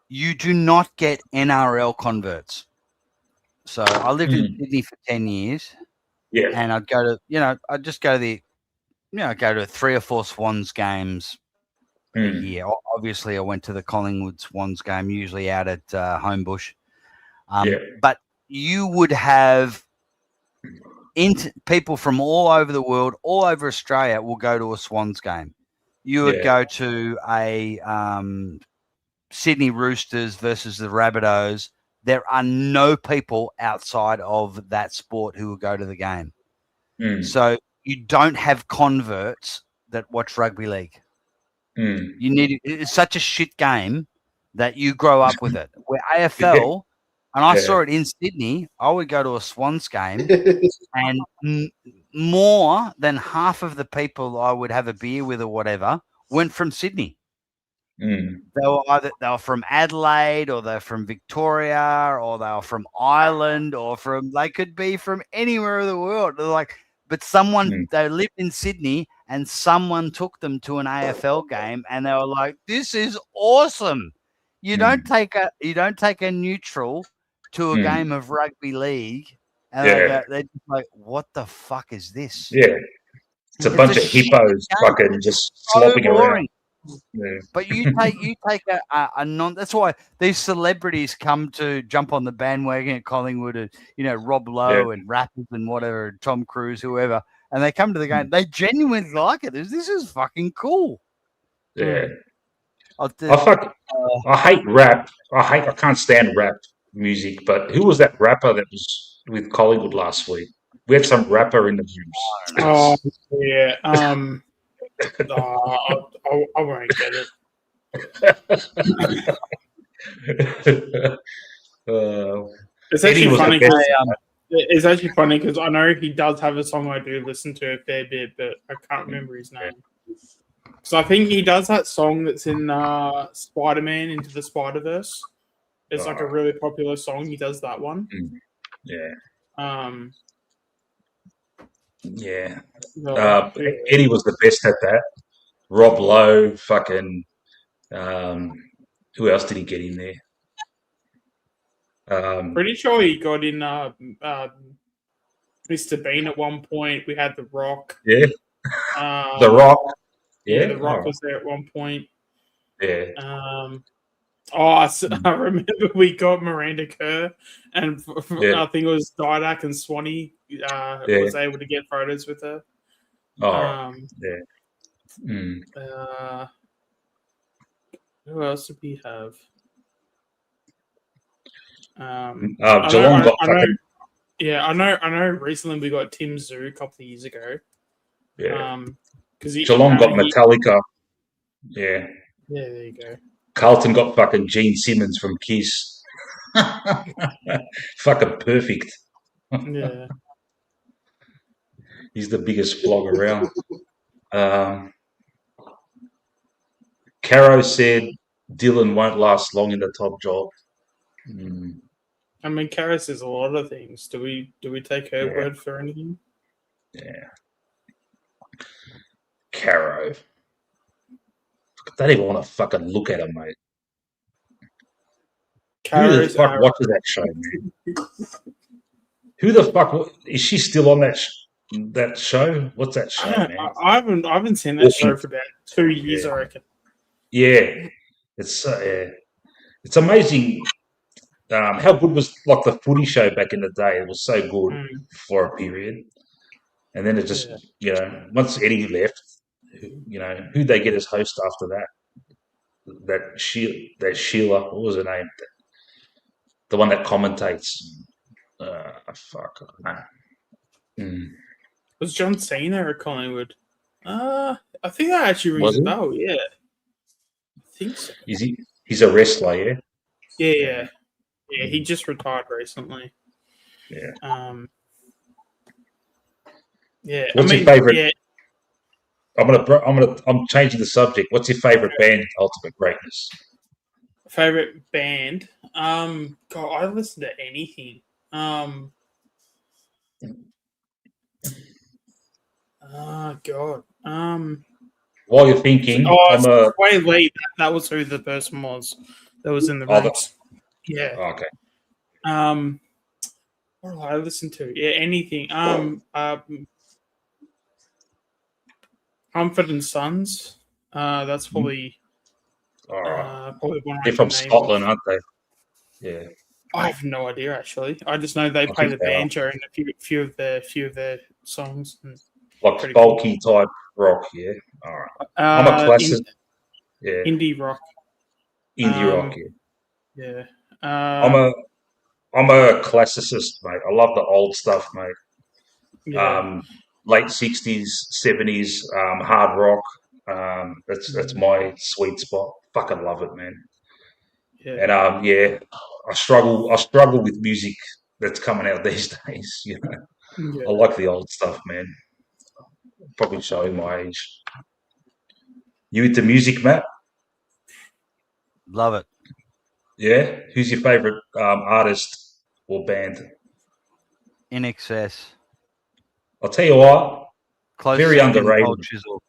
you do not get NRL converts. So I lived in Sydney for 10 years. Yeah. And I'd go to 3 or 4 Swans games a year. Obviously, I went to the Collingwood Swans game, usually out at Homebush. But you would have people from all over the world, all over Australia, will go to a Swans game. You would go to a Sydney Roosters versus the Rabbitohs. There are no people outside of that sport who will go to the game. So you don't have converts that watch rugby league. It's such a shit game that you grow up with it. Where AFL, and I saw it in Sydney, I would go to a Swans game, and more than half of the people I would have a beer with or whatever went from Sydney. They were from Adelaide, or they're from Victoria, or they were from Ireland, or they could be from anywhere in the world. They're like, but they lived in Sydney, and someone took them to an AFL game, and they were like, "This is awesome." You don't take a neutral to a game of rugby league, and they're just like, "What the fuck is this?" Yeah, it's a bunch of hippos fucking just slopping around. Yeah. But you take a non. That's why these celebrities come to jump on the bandwagon at Collingwood, and Rob Lowe and rappers and whatever, Tom Cruise, whoever, and they come to the game. They genuinely like it. This is fucking cool. Yeah. I hate rap. I can't stand rap music. But who was that rapper that was with Collingwood last week? We had some rapper in the rooms. Oh yeah. I won't get it. It's actually funny because I know he does have a song I do listen to a fair bit, but I can't remember his name. So I think he does that song that's in Spider-Man Into the Spider-Verse. It's like a really popular song. He does that one. Yeah. Yeah. Eddie was the best at that. Rob Lowe, fucking. Who else did he get in there? Pretty sure he got in Mr. Bean at one point. We had The Rock. Yeah. The Rock. Yeah, The Rock was there at one point. Yeah. I remember we got Miranda Kerr, and I think it was Didak and Swanee was able to get photos with her. Who else did we have? Geelong got fucking. Yeah, I know. Recently, we got Tim Zoo a couple of years ago. Yeah. Because Geelong got Metallica. Yeah. Yeah, there you go. Carlton got fucking Gene Simmons from Kiss. Fucking perfect. Yeah. He's the biggest flog around. Caro said Dylan won't last long in the top job. I mean, Caro says a lot of things. Do we take her word for anything? Yeah. Caro. I don't even want to fucking look at her, mate. Who the fuck watches that show, man? Who the fuck is she still on that show? What's that show, man? I haven't seen that show for about 2 years, I reckon. Yeah, it's amazing. How good was like the footy show back in the day? It was so good for a period, and then it just once Eddie left, who'd they get as host after that? That Sheila, what was her name? The one that commentates. Fuck. Was John Cena at Collingwood? I think that actually rings a bell. Yeah, I think so. Is he? He's a wrestler, yeah. Yeah. He just retired recently. Yeah. Yeah. What's your favorite? Yeah. I'm changing the subject. What's your favorite band? Ultimate Greatness. Favorite band? God, I listen to anything. God. While you're thinking, Wayne Lee. That was who the person was that was in the ranks. Yeah. Oh, okay. What do I listen to? Yeah, anything. Mumford and Sons. That's probably all right. Probably one. They're from Scotland, aren't they? Yeah. I have no idea actually. I just know they play the banjo in a few of their songs. Like bulky type rock, yeah. All right. I'm a classic. Indie rock. Indie rock, yeah. I'm a classicist, mate. I love the old stuff, mate. Yeah. Late 60s, 70s, hard rock. That's my sweet spot. Fucking love it, man. Yeah. And I struggle with music that's coming out these days, you know. Yeah. I like the old stuff, man. Probably showing my age. You into music, Matt? Love it. Yeah? Who's your favourite artist or band? In Excess. I'll tell you what, Close very second, underrated. Cold Chisel.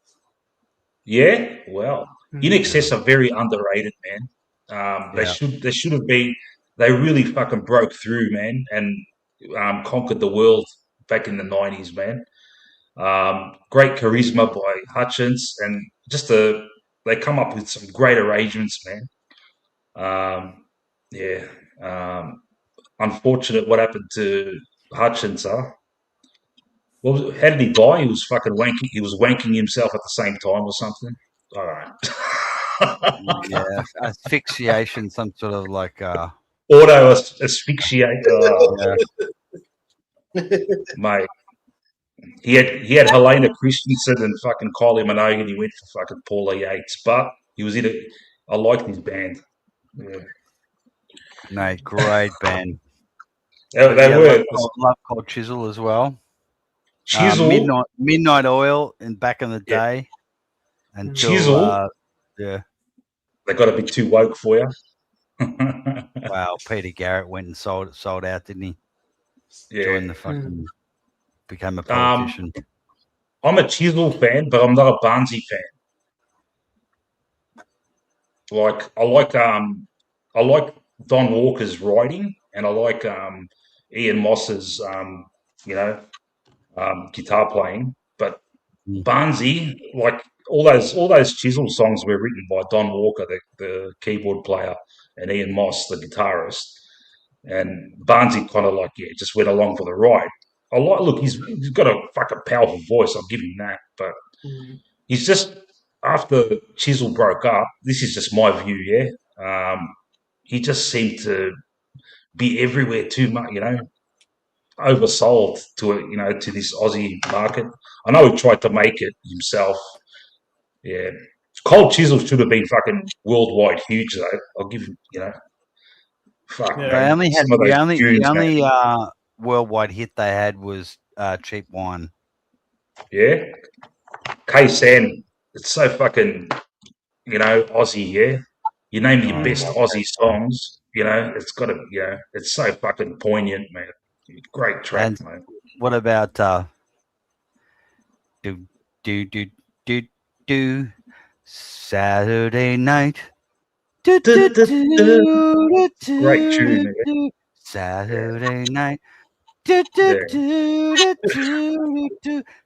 Yeah? Well, In Excess are very underrated, man. They should have been. They really fucking broke through, man, and conquered the world back in the 90s, man. Great charisma by Hutchins, and they come up with some great arrangements, man. Unfortunate what happened to Hutchins, huh? Well, how did he die? He was fucking wanking. He was wanking himself at the same time or something. All right. Yeah, asphyxiation, some sort of like auto asphyxiate. Mate, he had Helena Christensen and fucking Kylie Minogue, and he went for fucking Paula Yates. But he was in it. I liked his band. Yeah. No, great band. They were. Love Cold Chisel as well. Chisel, Midnight Oil, and back in the day. Until, Chisel, yeah, they got a bit too woke for you. Wow, Peter Garrett went and sold out, didn't he? Yeah, joined the fucking, became a politician. I'm a Chisel fan, but I'm not a Barnsey fan. Like I like Don Walker's writing, and I like Ian Moss's guitar playing, but Barnsey, like all those Chisel songs were written by Don Walker, the keyboard player, and Ian Moss, the guitarist. And Barnsey kind of just went along for the ride. Look, he's got a fucking powerful voice, I'll give him that, but he's just, after Chisel broke up, this is just my view, yeah. He just seemed to be everywhere too much, oversold to this Aussie market. I know he tried to make it himself. Yeah. Cold Chisel should have been fucking worldwide huge though. I'll give him, fuck. Yeah. They only had the only worldwide hit they had was Cheap Wine. Yeah. KSN. It's so fucking, Aussie, yeah. You name your best Aussie songs, it's got to, it's so fucking poignant, man. Great track, and mate. What about do Saturday night? Great tune, man. Saturday night.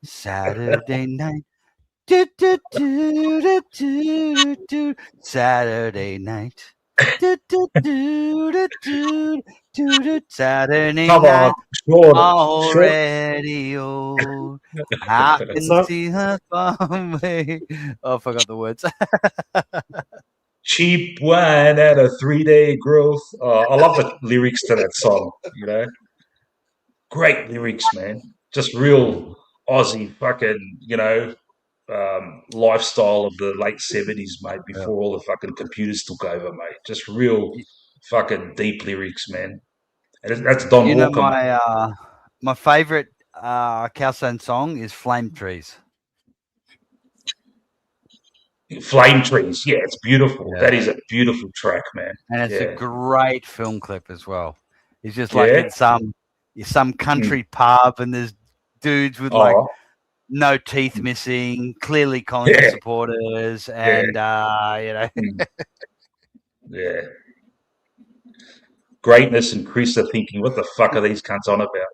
Saturday night. Saturday night. Saturday Come night. on, Already old. I can see her from me. Oh, I forgot the words. Cheap wine at a 3-day growth. I love the lyrics to that song, Great lyrics, man. Just real Aussie fucking, lifestyle of the late 70s, mate, before all the fucking computers took over, mate. Just real fucking deep lyrics, man. And that's Don Walker. My favourite Calzone song is Flame Trees. Flame Trees, yeah, it's beautiful. Yeah. That is a beautiful track, man. And it's a great film clip as well. It's just like in some country pub, and there's dudes with no teeth missing, clearly Collingwood supporters, and yeah. Greatness and Chris are thinking, what the fuck are these cunts on about?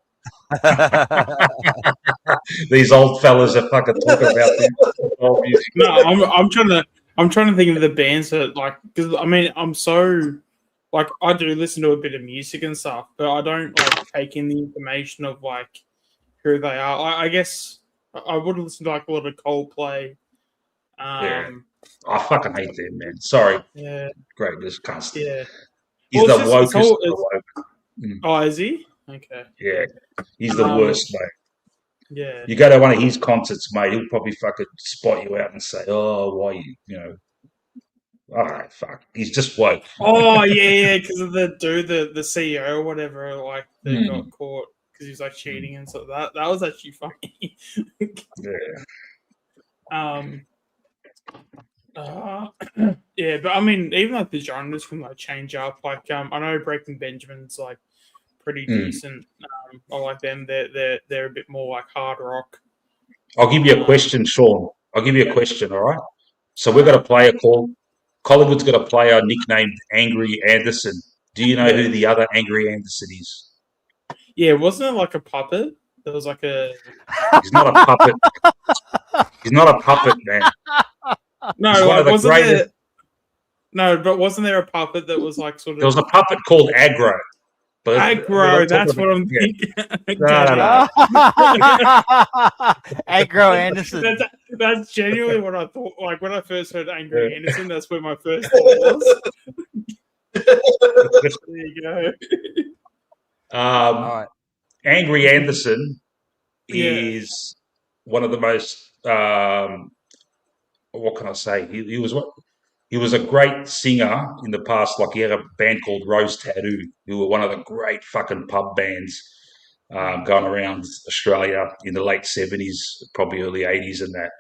These old fellas are fucking talking about this old music. No, I'm trying to think of the bands that because I'm so like I do listen to a bit of music and stuff, but I don't like take in the information of like who they are. I guess I would listen to like a lot of Coldplay. Yeah. I fucking hate them, man. Sorry. Yeah. Great, just can't stand. Yeah. He's Well, the it's just- wokest. it's all- Oh, is he? Okay. Yeah. He's the worst, mate. Yeah. You go to one of his concerts, mate, he'll probably fucking spot you out and say, "Oh, why you know." All right, fuck. He's just woke. Oh yeah, because of the dude, the CEO or whatever, like that got caught because he was like cheating and stuff. That was actually funny. Yeah, but I mean, even like the genres can like change up. Like I know Breaking Benjamin's like pretty decent. I like them. They're a bit more like hard rock. I'll give you a question, Sean. I'll give you a question, all right? So we're going to play a call. Collingwood's got a player nicknamed Angry Anderson. Do you know who the other Angry Anderson is? Yeah, wasn't it like a puppet? There was like a... He's not a puppet. He's not a puppet, man. No, like, wasn't there... No, but wasn't there a puppet that was like sort of... There was a puppet called Aggro. But Aggro, that's what I'm thinking. No. Aggro Anderson. That's genuinely what I thought. Like when I first heard Angry Anderson, that's where my first thought was. There you go. Right. Angry Anderson is one of the most. What can I say? He was a great singer in the past. Like he had a band called Rose Tattoo, who were one of the great fucking pub bands going around Australia in the late 70s, probably early 80s, and that.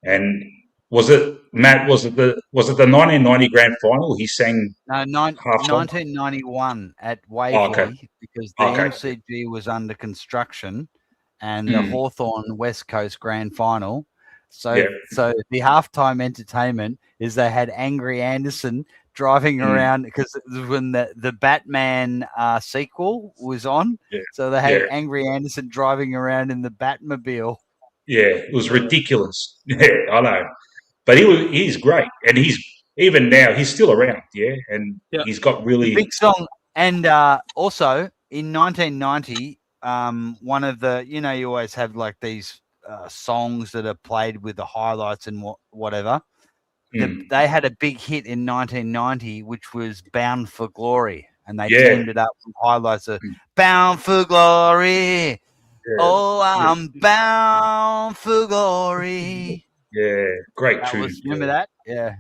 And was it Matt? Was it the 1990 grand final? He sang. No, 1991 at Waverley because the MCG was under construction, and the Hawthorn West Coast grand final. So the halftime entertainment is they had Angry Anderson driving around because it was when the Batman sequel was on. Yeah. So they had Angry Anderson driving around in the Batmobile. Yeah, it was ridiculous. Yeah, I know. But he's great. And even now he's still around, and he's got really big song. And also in 1990, one of the you always have like these songs that are played with the highlights and whatever. They had a big hit in 1990, which was "Bound for Glory," and they teamed it up with highlights of "Bound for Glory." Yeah. Oh, I'm bound for glory. Yeah, great tune. Remember that? Yeah.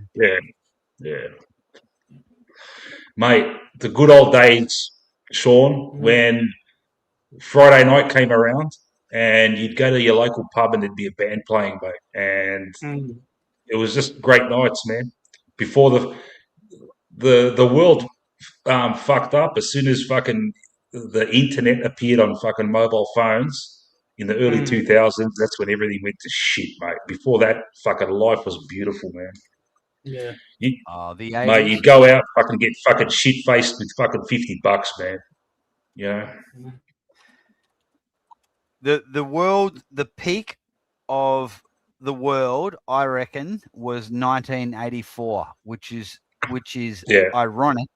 Mate, the good old days, Sean, when Friday night came around and you'd go to your local pub and there'd be a band playing, mate. And it was just great nights, man. Before the world fucked up, as soon as fucking the internet appeared on fucking mobile phones in the early 2000s, that's when everything went to shit, mate. Before that, fucking life was beautiful, man. Yeah. Mate, you'd go out, fucking get fucking shit-faced with fucking $50, man. You know? The world, the peak of the world, I reckon, was 1984, which is ironic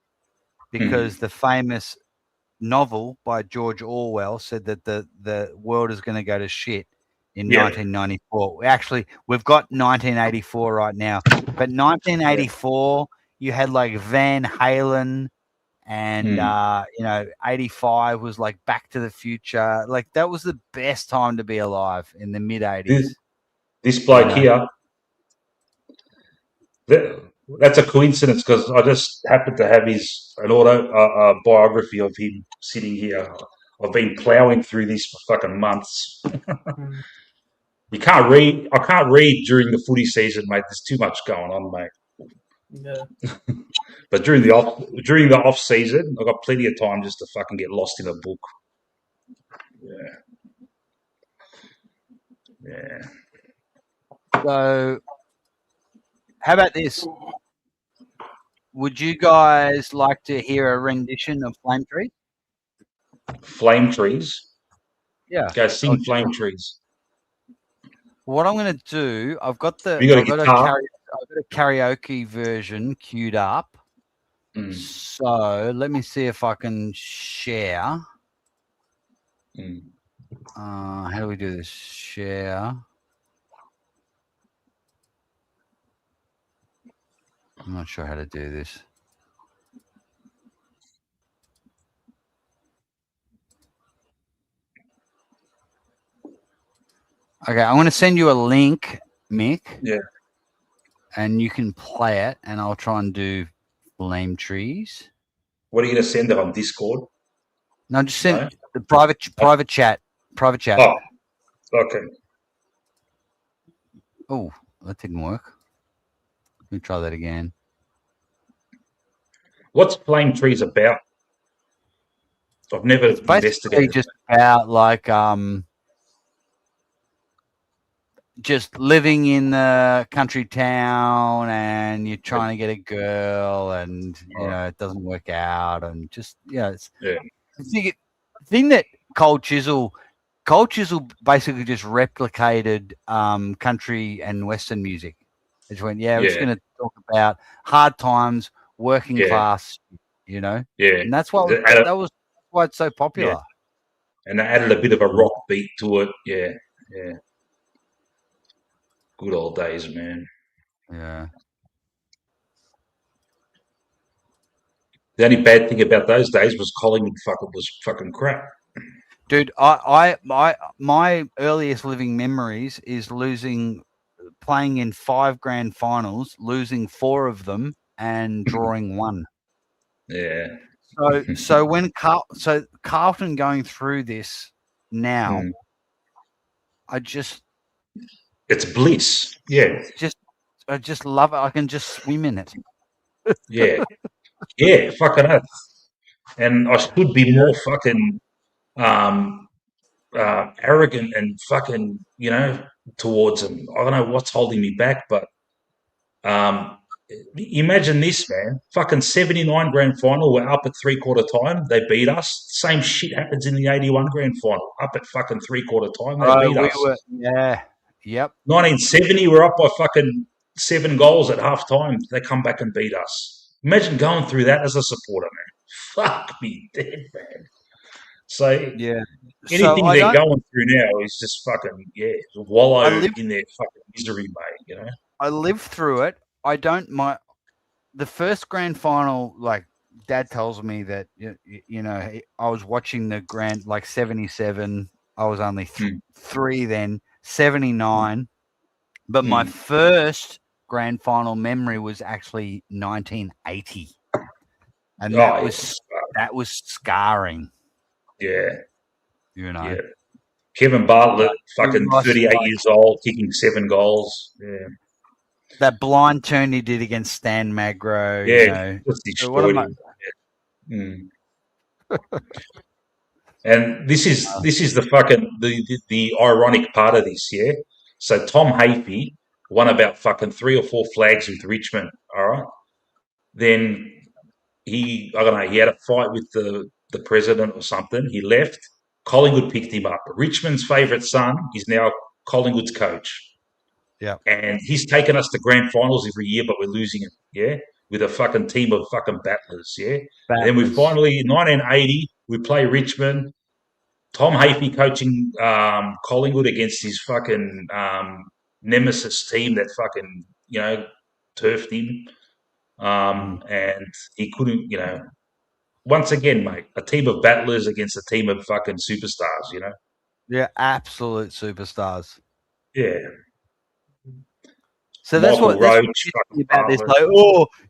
because the famous novel by George Orwell said that the world is going to go to shit in 1994. Actually, we've got 1984 right now, but 1984 you had like Van Halen, and 85 was like Back to the Future. Like that was the best time to be alive in the mid 80s. This bloke here, that's a coincidence because I just happened to have an biography of him sitting here. I've been ploughing through this for fucking months. You can't read. I can't read during the footy season, mate. There's too much going on, mate. Yeah. But during the off season, I've got plenty of time just to fucking get lost in a book. Yeah. So, how about this? Would you guys like to hear a rendition of Flame Trees? Flame Trees? Yeah. Go sing Flame Trees. What I'm going to do, I've got a karaoke version queued up. So let me see if I can share. How do we do this? Share. I'm not sure how to do this. Okay, I'm going to send you a link, Mick. Yeah. And you can play it, and I'll try and do flame trees. What are you going to send it on Discord? No, just send the private chat. Private chat. Oh, okay. Oh, that didn't work. Let me try that again. What's Flame Trees about? I've never investigated. Just about like just living in the country town, and you're trying to get a girl, and you know it doesn't work out, and just it's the thing that Cold Chisel basically just replicated country and Western music. It just went, we're just going to talk about hard times, working class, you know. Yeah, and that's why why it's so popular. Yeah. And they added a bit of a rock beat to it. Yeah. Good old days, man. Yeah. The only bad thing about those days was Collingwood was fucking crap. Dude, my earliest living memories is playing in 5 grand finals, losing 4 of them, and drawing 1. Yeah. So when Carlton going through this now, it's bliss. Yeah. I just love it. I can just swim in it. Yeah. Yeah, fucking earth. And I should be more fucking arrogant and fucking, towards them. I don't know what's holding me back, but imagine this, man. Fucking 79 grand final, we're up at 3/4 time, they beat us. Same shit happens in the 81 grand final. Up at fucking 3/4 time, they beat us. Yep. 1970, we're up by fucking 7 goals at half time. They come back and beat us. Imagine going through that as a supporter, man. Fuck me dead, man. So anything they're going through now is just fucking wallow in their fucking misery, mate. You know. I lived through it. I don't mind the first grand final. Like Dad tells me that I was watching the grand 77. I was only 3 then. 79, but my first grand final memory was actually 1980, and that was scarring. Yeah. Yeah. Kevin Bartlett, fucking 38 years old, kicking 7 goals. Yeah. That blind turn he did against Stan Magro. Yeah, just destroyed him. And this is the fucking the ironic part of this, yeah. So Tom Hafey won about fucking 3 or 4 flags with Richmond. All right. Then he had a fight with the president or something. He left. Collingwood picked him up. Richmond's favourite son is now Collingwood's coach. Yeah. And he's taken us to grand finals every year, but we're losing it. Yeah. With a fucking team of fucking battlers. Yeah. And then we finally, in 1980, we play Richmond. Tom Hafey coaching Collingwood against his fucking nemesis team that fucking, turfed him. And he couldn't, once again, mate, a team of battlers against a team of fucking superstars, Yeah, absolute superstars. Yeah. So that's what about this. Like,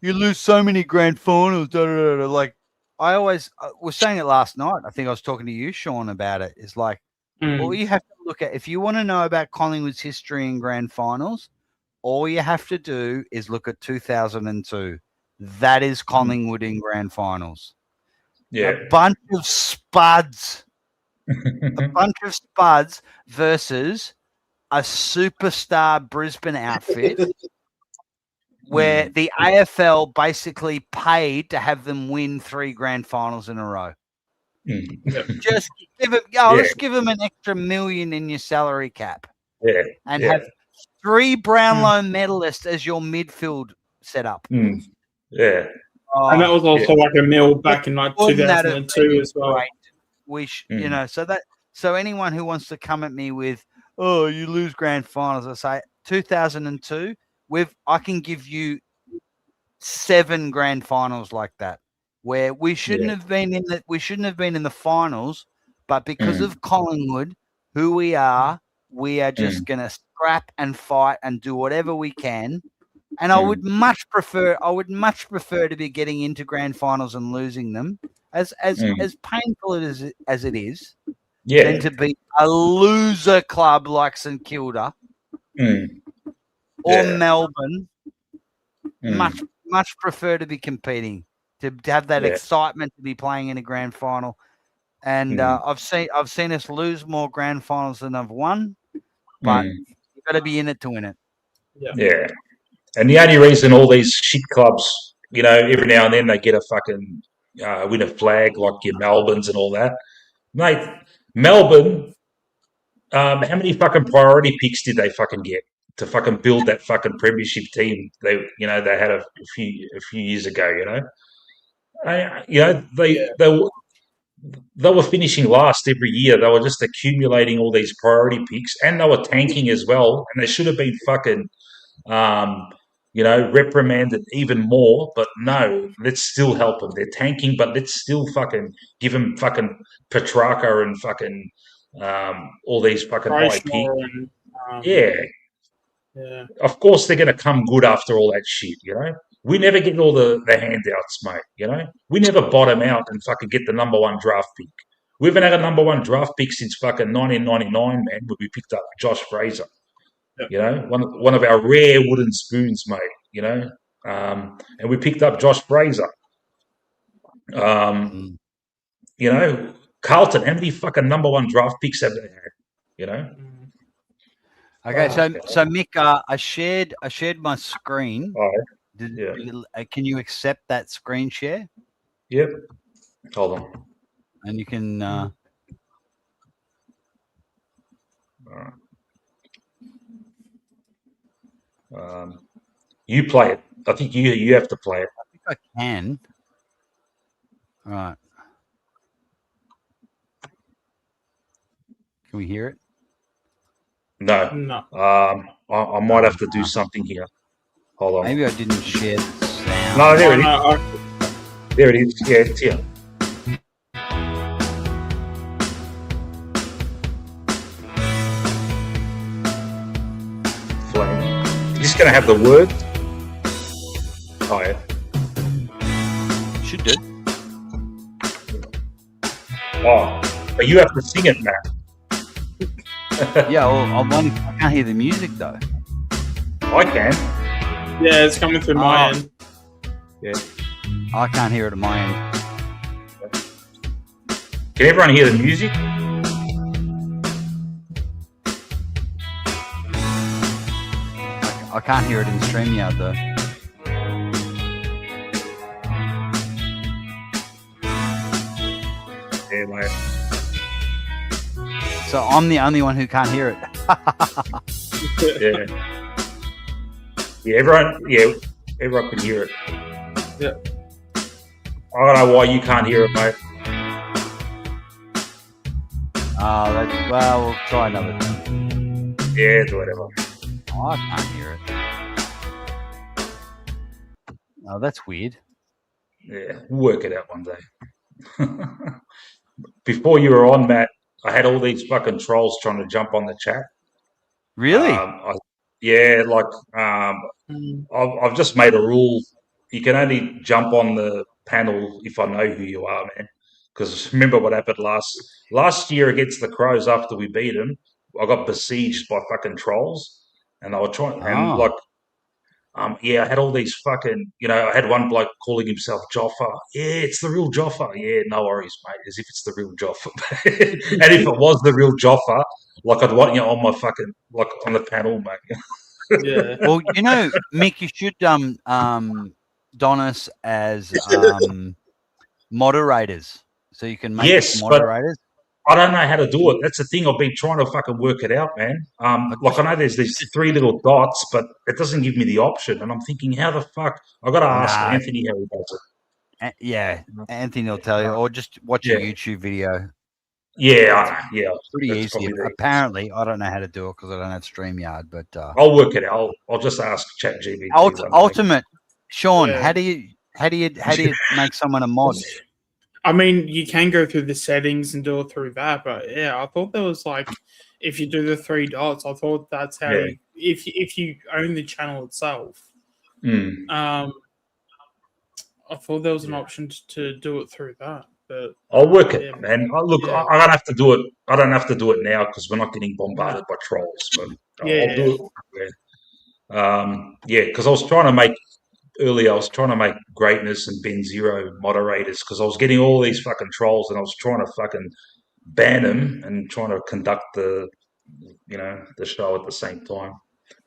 you lose so many grand finals. Like, I always was saying it last night. I think I was talking to you, Sean, about it. It's like, all you have to look at, if you want to know about Collingwood's history in grand finals, all you have to do is look at 2002. That is Collingwood in grand finals. Yeah. A bunch of spuds. A bunch of spuds versus a superstar Brisbane outfit where the AFL basically paid to have them win 3 grand finals in a row. Just give them, let's give them an extra $1 million in your salary cap. Yeah. And have 3 Brownlow medalists as your midfield setup. Yeah. and that was also like a mill back in like Wouldn't that have 2002 been as well. great? You know, so anyone who wants to come at me with, oh, you lose grand finals, I say 2002. I can give you 7 grand finals like that, where we shouldn't have been in the finals, but because of Collingwood, who we are just going to scrap and fight and do whatever we can. And I would much prefer to be getting into grand finals and losing them, as painful as it is, than to be a loser club like St Kilda or Melbourne. Much prefer to be competing, to have that excitement to be playing in a grand final. And I've seen us lose more grand finals than I've won, but you've got to be in it to win it. Yeah. And the only reason all these shit clubs, you know, every now and then they get a fucking win a flag like your Melbournes and all that. Mate, Melbourne, how many fucking priority picks did they fucking get to fucking build that fucking premiership team they had a few years ago, you know? They were finishing last every year. They were just accumulating all these priority picks, and they were tanking as well, and they should have been fucking reprimanded even more, but no, let's still help them. They're tanking, but let's still fucking give them fucking Petrarca and fucking all these fucking high picks. Yeah. Of course they're going to come good after all that shit, you know? We never get all the handouts, mate, you know? We never bottom out and fucking get the number 1 draft pick. We haven't had a number 1 draft pick since fucking 1999, man, when we picked up Josh Fraser. You know, one of our rare wooden spoons, mate, you know, and we picked up Josh Fraser. You know, Carlton, how many fucking number 1 draft picks have they had, you know? Okay, so Mick, I shared my screen. Can you accept that screen share? Yep. Hold on. And you can... All right. You play it. I think you have to play it. I think I can. All right. Can we hear it? No. I might have to do something here. Hold on. Maybe I didn't share the sound. No, there it is. There it is. Yeah, it's here. Just going to have the word. Oh, yeah. Should do. Oh, but you have to sing it, Matt. Yeah, well, I can't hear the music, though. I can. Yeah, it's coming through my end. Yeah. I can't hear it at my end. Can everyone hear the music? I can't hear it in StreamYard, though. Yeah, mate. So I'm the only one who can't hear it. Yeah, everyone can hear it. Yeah. I don't know why you can't hear it, mate. Well, we'll try another time. Yeah, do whatever. Oh, I can't hear it. Oh, that's weird. Yeah, we'll work it out one day. Before you were on, Matt, I had all these fucking trolls trying to jump on the chat. Really? I've just made a rule. You can only jump on the panel if I know who you are, man. Because remember what happened last year against the Crows after we beat them? I got besieged by fucking trolls, and they were trying. And I had all these fucking. I had one bloke calling himself Joffa. Yeah, it's the real Joffa. Yeah, no worries, mate. As if it's the real Joffa. And if it was the real Joffa, I'd want you on my fucking on the panel, mate. Yeah. Well, Mick, you should don us as moderators, so you can make us moderators. I don't know how to do it. That's the thing. I've been trying to fucking work it out, man. I know there's these 3 little dots, but it doesn't give me the option. And I'm thinking, how the fuck? I've got to ask Anthony how he does it. Yeah, Anthony will tell you, or just watch a YouTube video. Yeah, Pretty that's easy. probably the- Apparently, I don't know how to do it because I don't have StreamYard, but I'll work it out. I'll just ask ChatGPT. Ultimate, Sean, Yeah. how do you make someone a mod? I mean, you can go through the settings and do it through that, but yeah, I thought there was like, if you do the 3 dots, I thought that's how. Yeah. If you own the channel itself, I thought there was an option to do it through that. But I'll work it, yeah, man. Look, yeah. I don't have to do it. I don't have to do it now because we're not getting bombarded by trolls. But I'll do it. Because I was trying to make earlier. I was trying to make Greatness and Ben Zero moderators because I was getting all these fucking trolls and I was trying to fucking ban them and trying to conduct the show at the same time.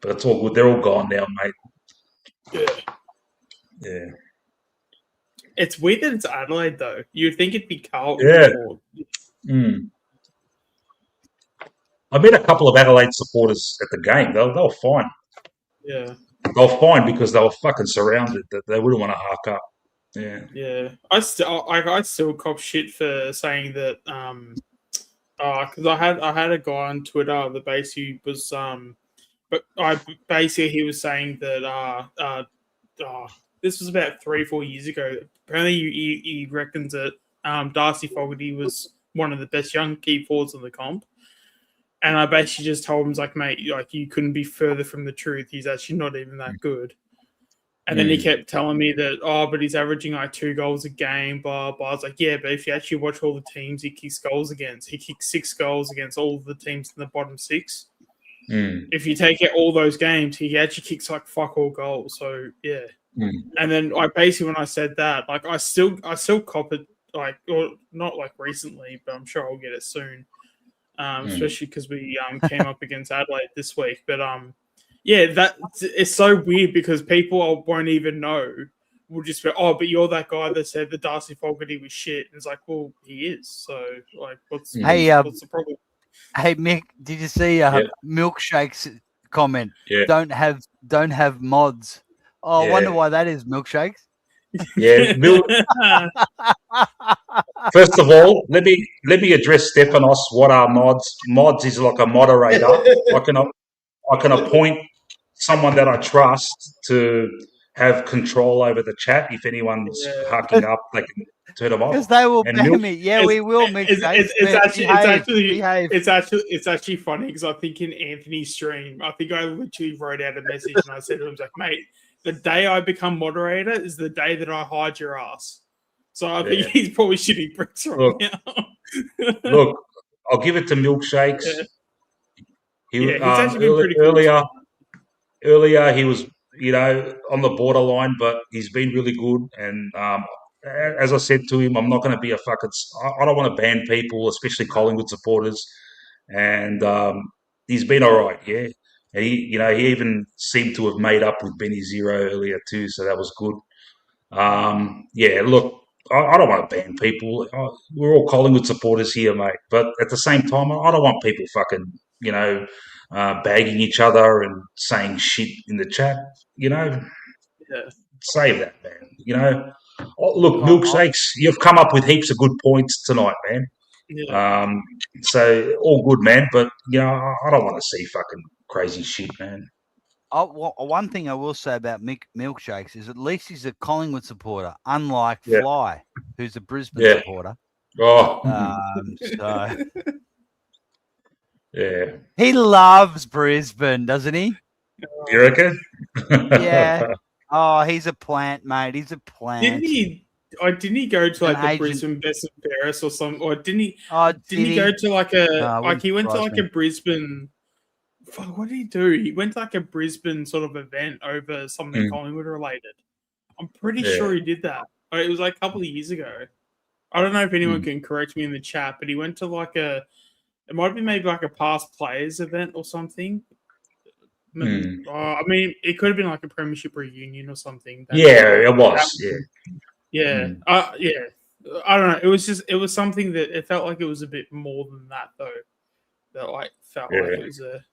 But it's all good. They're all gone now, mate. Yeah. It's weird that it's Adelaide though. You'd think it'd be Carlton. Yeah. I met a couple of Adelaide supporters at the game. They were fine. Yeah. They were fine because they were fucking surrounded. They wouldn't want to hark up. Yeah. Yeah. I still cop shit for saying that because I had a guy on Twitter that basically was he was saying that this was about 3-4 years ago. Apparently he reckons that Darcy Fogarty was one of the best young key forwards in the comp. And I basically just told him, like, mate, like, you couldn't be further from the truth. He's actually not even that good. And then he kept telling me that, but he's averaging like 2 goals a game, blah, blah. I was like, yeah, but if you actually watch all the teams he kicks goals against, he kicks 6 goals against all the teams in the bottom 6. If you take out all those games, he actually kicks like fuck all goals. So, yeah. And then basically when I said that, like, I still cop it, like, or not like recently, but I'm sure I'll get it soon. Especially because we came up against Adelaide this week. But yeah, that it's so weird because people won't even know. We'll just be, but you're that guy that said that Darcy Fogarty was shit. And it's like, well, he is. So, like, what's the problem? Hey, Mick, did you see Milkshake's comment? Yeah. Don't have mods. Oh, I wonder why that is, Milkshakes. Yeah. First of all, let me address Stefanos. What are mods? Mods is like a moderator. I can appoint someone that I trust to have control over the chat. If anyone's hacking up, they can turn them off. Because they will ban me. Yeah, we will, Mick. It's actually funny because I think in Anthony's stream, I think I literally wrote out a message and I said to him, like, mate, the day I become moderator is the day that I hide your ass. So I think he's probably shitting bricks right now. Look, I'll give it to Milkshakes. He's actually been pretty earlier. Earlier, he was, on the borderline, but he's been really good. And as I said to him, I'm not going to be I don't want to ban people, especially Collingwood supporters. And he's been all right, yeah. And he even seemed to have made up with Benny Zero earlier too, so that was good. Look, I don't want to ban people. We're all Collingwood supporters here, mate. But at the same time, I don't want people fucking, bagging each other and saying shit in the chat. Save that, man. Look, Milkshakes, you've come up with heaps of good points tonight, man. So all good, man. But I don't want to see fucking crazy shit, man. One thing I will say about Milkshakes is at least he's a Collingwood supporter, unlike Fly, who's a Brisbane supporter. So he loves Brisbane, doesn't he? You reckon? Yeah. Oh, he's a plant, mate. He's a plant. Didn't he go to like the Brisbane Best and Paris or something? Or didn't he? Didn't he go to like a he went to like a Brisbane? Fuck, what did he do? He went to like a Brisbane sort of event over something Collingwood related. I'm pretty sure he did that. It was like a couple of years ago. I don't know if anyone can correct me in the chat, but he went to like it might be maybe like a past players event or something. I mean, it could have been like a premiership reunion or something. It was. I don't know. It was something that it felt like it was a bit more than that though. That like felt like it was a.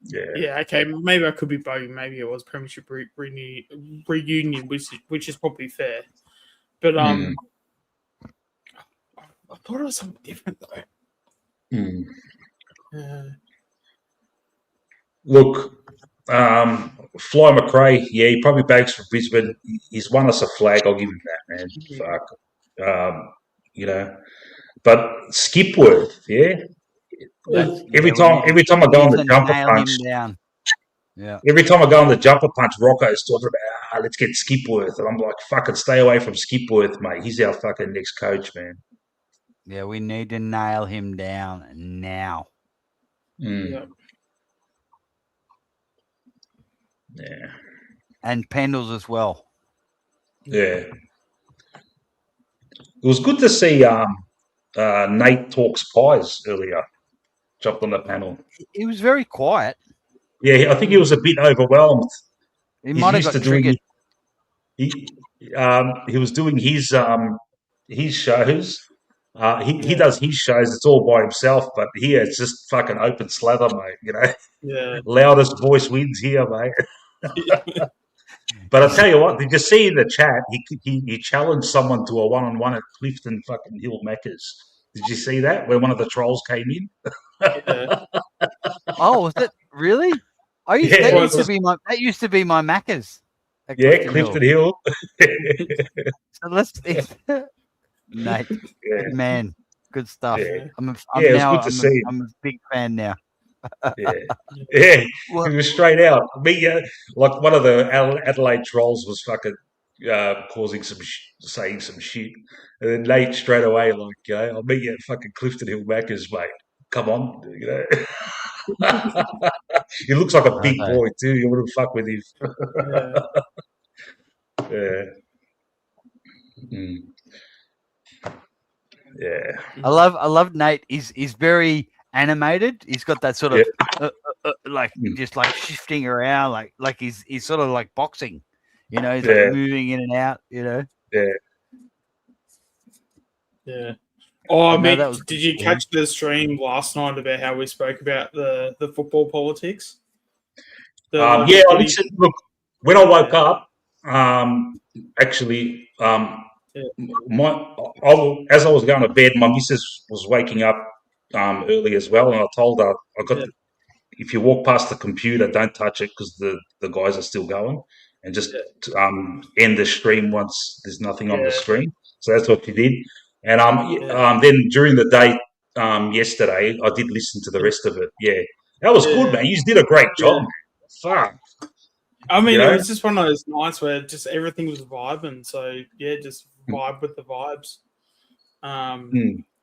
Yeah. Okay. Maybe I could be bugging. Maybe it was premiership reunion, which is probably fair. But I thought it was something different though. Look, Fly McRae, yeah, he probably bags for Brisbane. He's won us a flag. I'll give him that, man. Fuck. You know, but Skipworth, yeah. Every time I go on the jumper punch, every time I go on the jumper punch, Rocco's talking about, let's get Skipworth, and I'm like, fucking stay away from Skipworth, mate. He's our fucking next coach, man. Yeah, we need to nail him down now. Yeah. And Pendles as well. Yeah. It was good to see Nate Talks Pies earlier. Jumped on the panel. He was very quiet. Yeah, I think he was a bit overwhelmed. He might have got triggered. He was doing his shows. He does his shows. It's all by himself, but here it's just fucking open slather, mate. You know, loudest voice wins here, mate. But I tell you what, did you see in the chat? He challenged someone to a one-on-one at Clifton fucking Hill Meccas. Did you see that when one of the trolls came in? Oh, was it really? That used to be my Macca's. Clifton Hill. So let's, Nate, good man, good stuff. Yeah. I'm a big fan now. He was straight out. Like one of the Adelaide trolls was fucking causing saying some shit, and then Nate straight away like, I'll meet you at fucking Clifton Hill Macca's, mate. Come on, you know. He looks like a big boy too. You wouldn't fuck with him. Yeah. I love Nate. He's very animated. He's got that sort of just like shifting around, like he's sort of like boxing. You know, he's like moving in and out. You know. Yeah. Oh, mate, did you catch the stream last night about how we spoke about the football politics? I listened. Look, when I woke up, actually, as I was going to bed, my missus was waking up early as well, and I told her, if you walk past the computer, don't touch it because the guys are still going, and just end the stream once there's nothing on the screen. So that's what she did. And then during the day yesterday, I did listen to the rest of it. Yeah, that was good, man. You did a great job, man. Fuck. I mean, it was just one of those nights where just everything was vibing. So yeah, just vibe with the vibes. But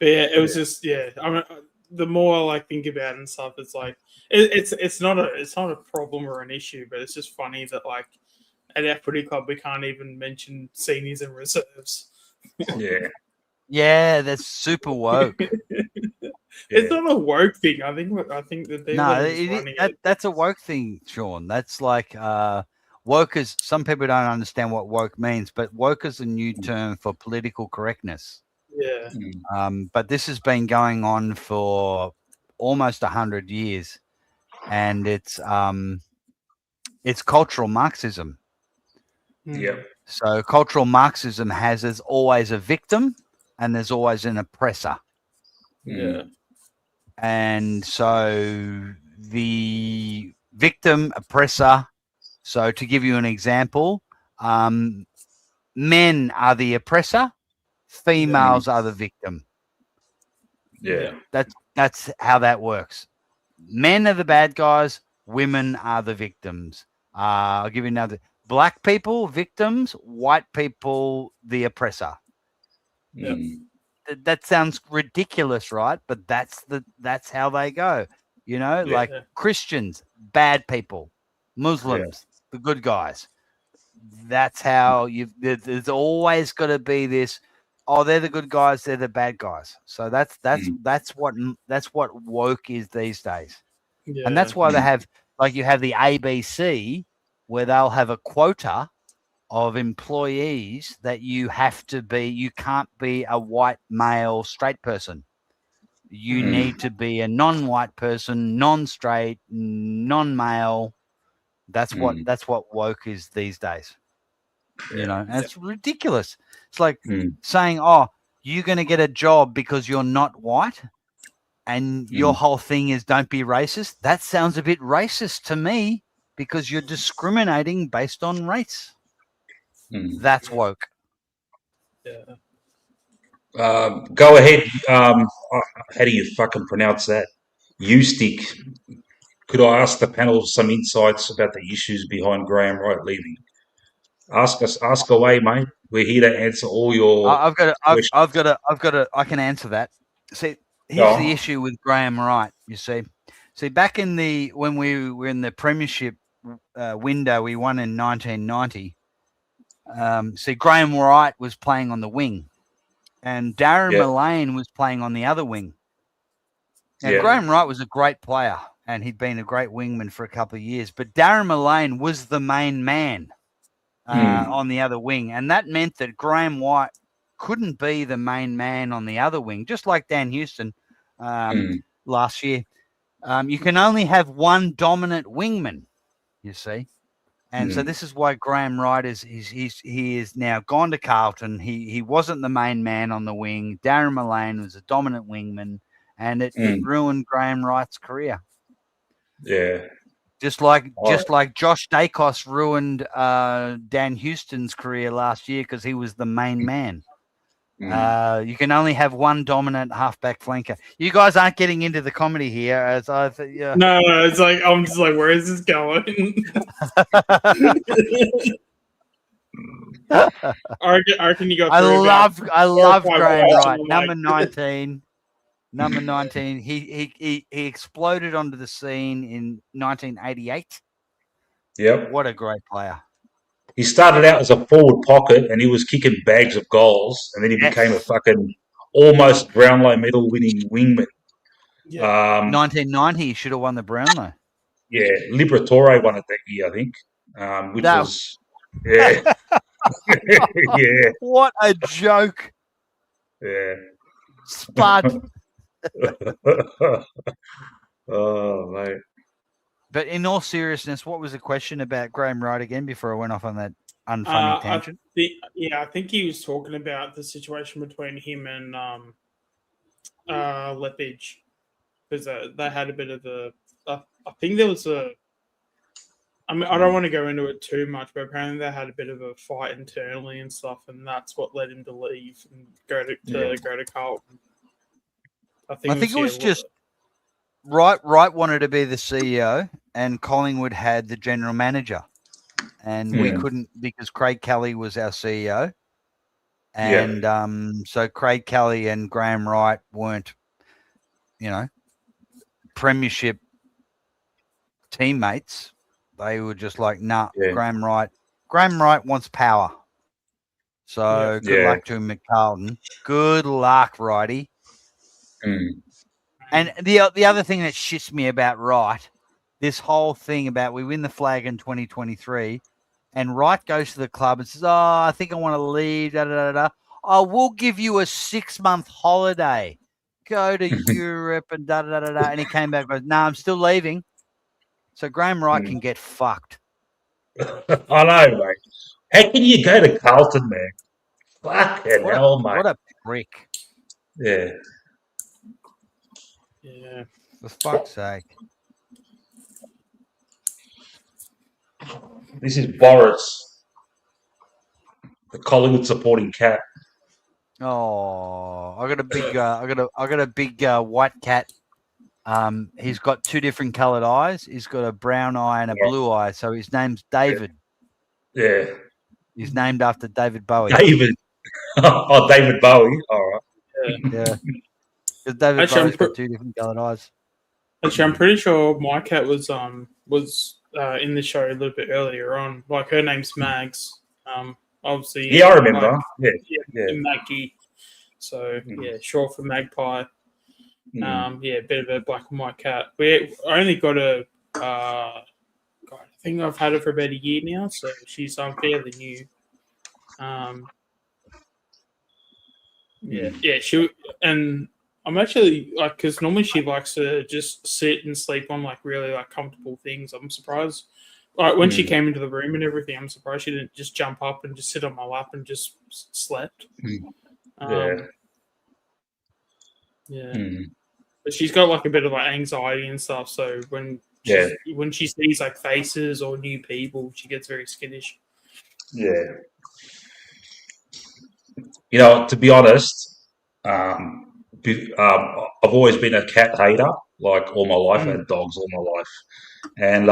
yeah, it was just I mean, the more I like think about it and stuff, it's like it's not a problem or an issue, but it's just funny that like at our footy club we can't even mention seniors and reserves. Yeah, that's super woke. It's not a woke thing. I think that that's a woke thing, Sean. That's like woke is. Some people don't understand what woke means, but woke is a new term for political correctness. Yeah. But this has been going on for almost 100 years, and it's cultural Marxism. Yeah. So cultural Marxism there's always a victim and there's always an oppressor. Yeah. And so the victim, oppressor. So to give you an example, men are the oppressor, females are the victim. Yeah. That's how that works. Men are the bad guys, women are the victims. I'll give you another. Black people, victims, white people, the oppressor. Yeah. That sounds ridiculous, right? But that's how they go. You know, like Christians, bad people, Muslims, the good guys. That's how there's always got to be this. Oh, they're the good guys, they're the bad guys. So that's what woke is these days. Yeah. And that's why they have, like, you have the ABC where they'll have a quota of employees that you can't be a white male straight person. You need to be a non-white person, non-straight, non-male. That's what woke is these days. You know, and it's ridiculous. It's like saying, "Oh, you're going to get a job because you're not white, and your whole thing is don't be racist." That sounds a bit racist to me because you're discriminating based on race. That's woke. Yeah. Go ahead. How do you fucking pronounce that? Eustick. Could I ask the panel some insights about the issues behind Graham Wright leaving? Ask away, mate. We're here to answer all your. I've got to. I can answer that. See, here's the issue with Graham Wright. You see, back in when we were in the premiership window, we won in 1990. Graham Wright was playing on the wing, and Darren Mullane was playing on the other wing. Now, Graham Wright was a great player, and he'd been a great wingman for a couple of years. But Darren Mullane was the main man on the other wing, and that meant that Graham Wright couldn't be the main man on the other wing, just like Dan Houston last year. You can only have one dominant wingman, you see. And so this is why Graham Wright he is now gone to Carlton. He wasn't the main man on the wing. Darren Mullane was a dominant wingman, and it ruined Graham Wright's career. Yeah. Just like Josh Dacos ruined Dan Houston's career last year because he was the main man. You can only have one dominant halfback flanker. You guys aren't getting into the comedy here, as I think. No, it's like I'm just like, where is this going? I reckon you got. I love Graham Wright, number 19. Number 19. He exploded onto the scene in 1988. Yep. What a great player. He started out as a forward pocket and he was kicking bags of goals, and then he became a fucking almost Brownlow medal winning wingman. 1990, he should have won the Brownlow. Yeah, Liberatore won it that year, I think. Which was yeah. What a joke. Yeah. Spud. Oh, mate. But in all seriousness, what was the question about Graham Wright again before I went off on that unfunny tangent? I think he was talking about the situation between him and Lepage, because they had a bit of I think there was I don't want to go into it too much, but apparently they had a bit of a fight internally and stuff, and that's what led him to leave and go to Carlton. I think it was just Wright wanted to be the CEO, and Collingwood had the general manager, and we couldn't because Craig Kelly was our CEO, and so Craig Kelly and Graham Wright weren't, premiership teammates. They were just like, nah, Graham Wright wants power. So good luck to him at Carlton. Good luck, Righty. And the other thing that shits me about Wright, this whole thing about we win the flag in 2023, and Wright goes to the club and says, "Oh, I think I want to leave." Oh, we'll give you a 6-month holiday. Go to Europe and And he came back and goes, "No, I'm still leaving." So Graham Wright can get fucked. I know, mate. How can you go to Carlton, man? Fucking hell, mate. What a prick. Yeah. Yeah. For fuck's sake. This is Boris, the Collingwood supporting cat. Oh, I got a big, I got a big white cat. He's got 2 different coloured eyes. He's got a brown eye and a blue eye. So his name's David. Yeah. He's named after David Bowie. David. Oh, David Bowie. All right. Yeah. Because David Bowie's got 2 different coloured eyes. Actually, I'm pretty sure my cat was in the show a little bit earlier on. Like, her name's Mags. Obviously. Yeah, I remember. Yeah. Maggie. So short for Magpie. A bit of a black and white cat. I only got I think I've had her for about a year now, so she's fairly new. She and I'm actually because normally she likes to just sit and sleep on really comfortable things. I'm surprised Like when she came into the room and everything, I'm surprised she didn't just jump up and just sit on my lap and just slept. Yeah. But she's got like a bit of like anxiety and stuff. So when she sees like faces or new people, she gets very skittish. Yeah. You know, to be honest, I've always been a cat hater, like all my life. I had dogs all my life. And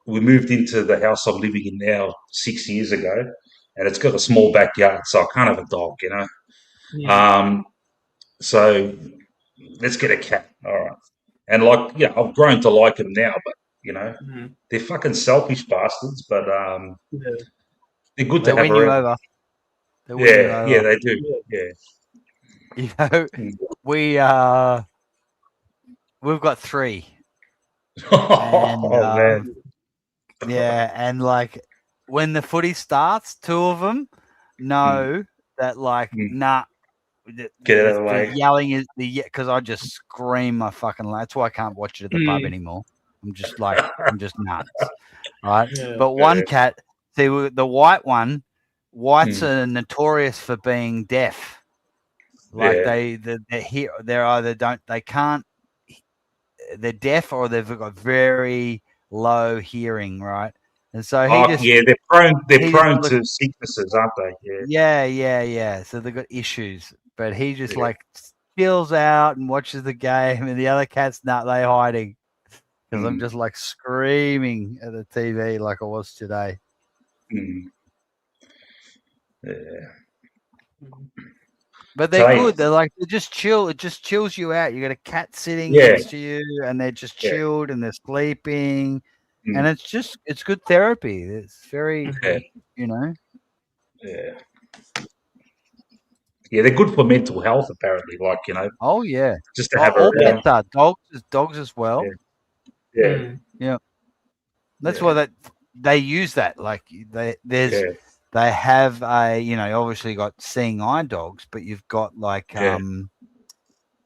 we moved into the house I'm living in now 6 years ago, and it's got a small backyard, so I can't have a dog, you know. Yeah. So let's get a cat. All right. And like, yeah, I've grown to like them now, but you know, they're fucking selfish bastards, but they're good to have win you around. over. They win you over. Yeah, they do. Yeah. You know, we've got 3. And, man. Yeah, and like when the footy starts, 2 of them know that like nah. Get out of the way. The yelling is because I just scream my fucking life. That's why I can't watch it at the pub anymore. I'm just nuts, right? But one cat, see the whites are notorious for being deaf. Like they're deaf or they've got very low hearing, right? And so they're prone to sicknesses, aren't they? Yeah. So they've got issues, but he just like chills out and watches the game, and the other cats, they're hiding because I'm just like screaming at the TV like I was today. Yeah. But they're good. They're just chill. It just chills you out. You got a cat sitting next to you, and they're just chilled and they're sleeping, and it's good therapy. It's very, you know. Yeah. Yeah, they're good for mental health, apparently. Like, you know. Oh yeah. Just to have all pets are dogs as well. Yeah. That's why they use that. Like they have a, you know, obviously got seeing eye dogs, but you've got like you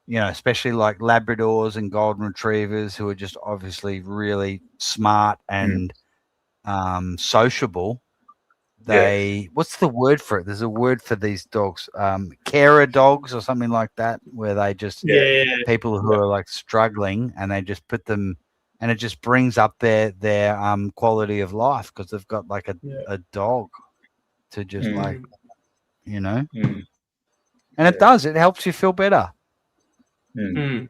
know, especially like Labradors and Golden Retrievers who are just obviously really smart and sociable. What's the word for it? There's a word for these dogs, carer dogs or something like that, where they just people who are like struggling and they just put them, and it just brings up their quality of life because they've got like a dog to just like, you know, and it helps you feel better. Yeah.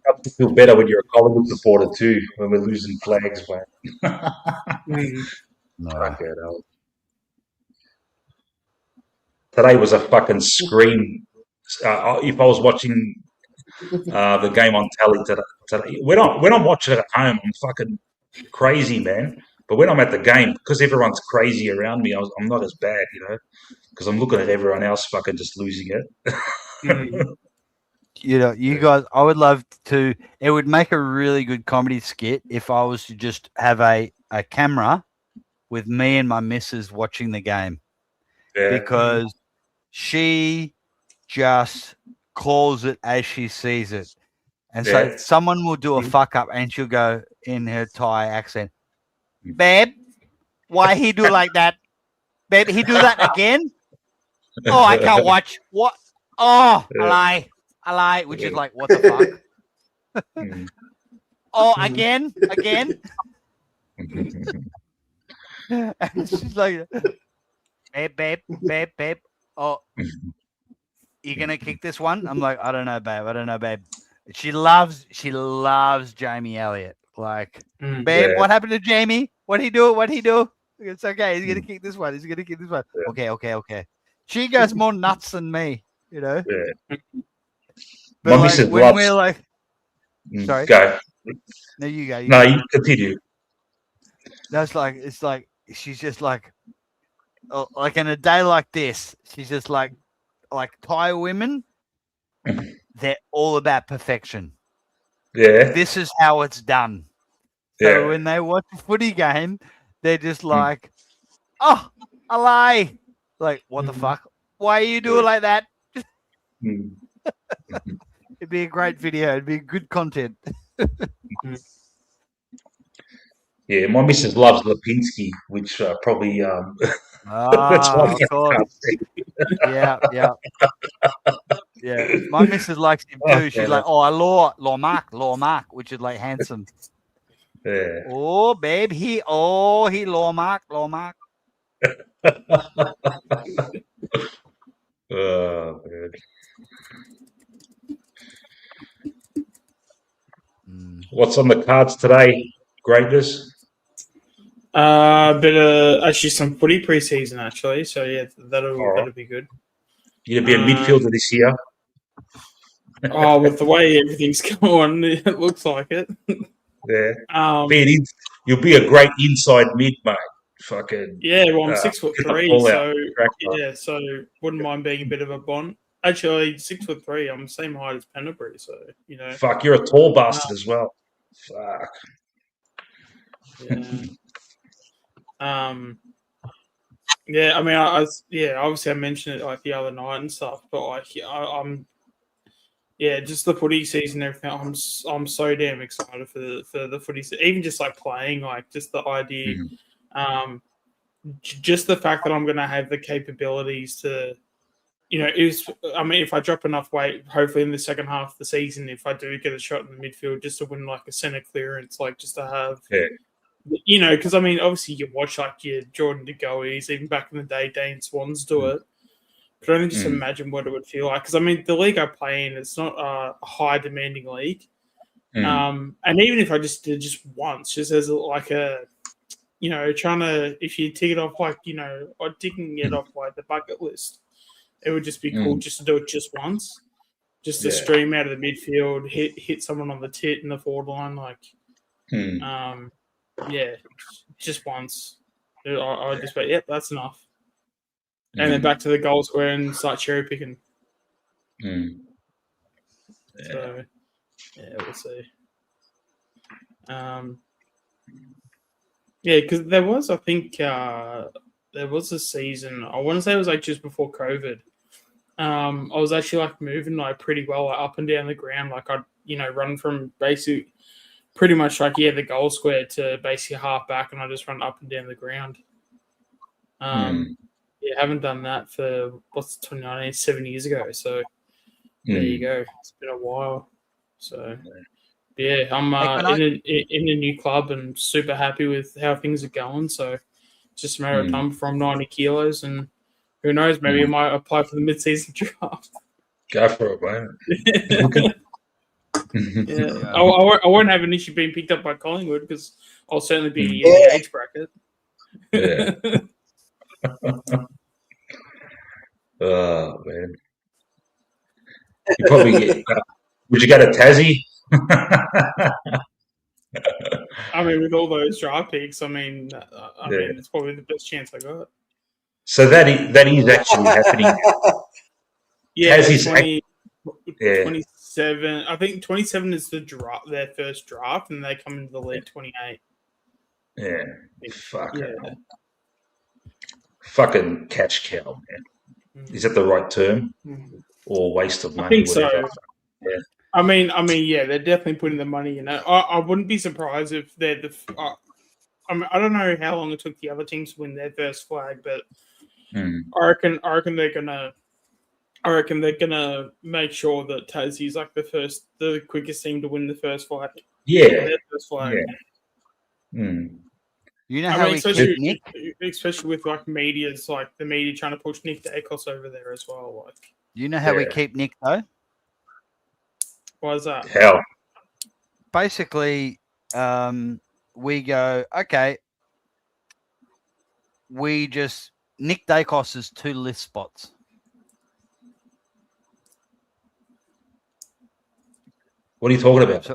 Helps you feel better when you're a Collingwood supporter too, when we're losing flags, man. Today was a fucking scream. If I was watching the game on telly today, when I'm watching it at home, I'm fucking crazy, man. But when I'm at the game, because everyone's crazy around me, I'm not as bad, you know, because I'm looking at everyone else fucking just losing it. You know, you guys, I would love to. It would make a really good comedy skit if I was to just have a camera with me and my missus watching the game, because she just calls it as she sees it, and so someone will do a fuck up, and she'll go in her Thai accent, "Babe, why he do like that? Babe, he do that again? Oh, I can't watch. What? Oh, I lie, which is like, what the fuck? Oh, again? And she's like, babe. Oh, you gonna kick this one? I'm like, I don't know, babe. She loves Jamie Elliott. Like, babe, what happened to Jamie? What'd he do? It's okay. He's gonna kick this one. Okay. She goes more nuts than me, you know. But like, when we're like, sorry, go. No, you go. No, you continue. That's like, it's like she's just like in a day like this, she's just like Thai women. They're all about perfection. Yeah, this is how it's done. So when they watch a footy game, they're just like, "Oh, I lie." Like, what the fuck? Why you do it like that? It'd be a great video. It'd be good content. Yeah, my missus loves Lipinski, which probably that's why I Of course. can't see. Yeah. My missus likes him too. She's like, law mark, which is like handsome. Yeah. Oh, babe, he law mark. Oh, man. What's on the cards today? Greatness? Bit of actually some footy preseason actually. So yeah, that'll be good. You gonna be a midfielder this year? With the way everything's going, it looks like it. Yeah. You'll be a great inside mid, mate. Fucking well, I'm 6'3", so wouldn't mind being a bit of a bond. Actually, 6'3", I'm the same height as Pendlebury, so Fuck, you're a tall bastard as well. Fuck. Yeah. I mean, obviously I mentioned it like the other night and stuff, but like I'm just the footy season and everything. I'm so damn excited for the footy season. Even just like playing, like just the idea, just the fact that I'm going to have the capabilities to, if I drop enough weight, hopefully in the second half of the season, if I do get a shot in the midfield, just to win like a centre clearance, like just to have, because I mean, obviously you watch like your Jordan De Goey's, even back in the day, Dane Swans do it. But only just imagine what it would feel like. Because, I mean, the league I play in, it's not a high demanding league. And even if I just did just once, just as like a, trying to, if you tick it off like, or ticking it off like the bucket list, it would just be cool just to do it just once. Just to stream out of the midfield, hit someone on the tit in the forward line. Like, just once. I would just be, that's enough. And then back to the goal square and start cherry picking. So, we'll see. Because there was, I think, there was a season. I want to say it was like just before COVID. I was actually like moving like pretty well like, up and down the ground. Like I'd run from basically pretty much like the goal square to basically half back, and I just run up and down the ground. Haven't done that for 2019, 7 years ago. So there you go. It's been a while. So I'm in a new club and super happy with how things are going. So it's just a matter of time from 90 kilos, and who knows, maybe I might apply for the mid-season draft. Go for it, man. I won't have an issue being picked up by Collingwood because I'll certainly be in the age bracket. Oh, man. You probably get. Would you get a Tassie? I mean, with all those draft picks, I mean, it's probably the best chance I got. So that is actually happening. Tassie's 27. I think 27 is their first draft, and they come into the league 28. Yeah. Fucking catch cow, man. Is that the right term? Or waste of money? I think so. Yeah. I mean, they're definitely putting the money in it. I wouldn't be surprised if they're I don't know how long it took the other teams to win their first flag, but I reckon they're gonna make sure that Tassie's like the quickest team to win the first flag. Their first flag. You know how especially with like media's like the media trying to push Nick Dacos over there as well. Like, you know how we keep Nick though? Why is that? How? Basically, we go, okay, Nick Dacos is 2 list spots. What are you talking about?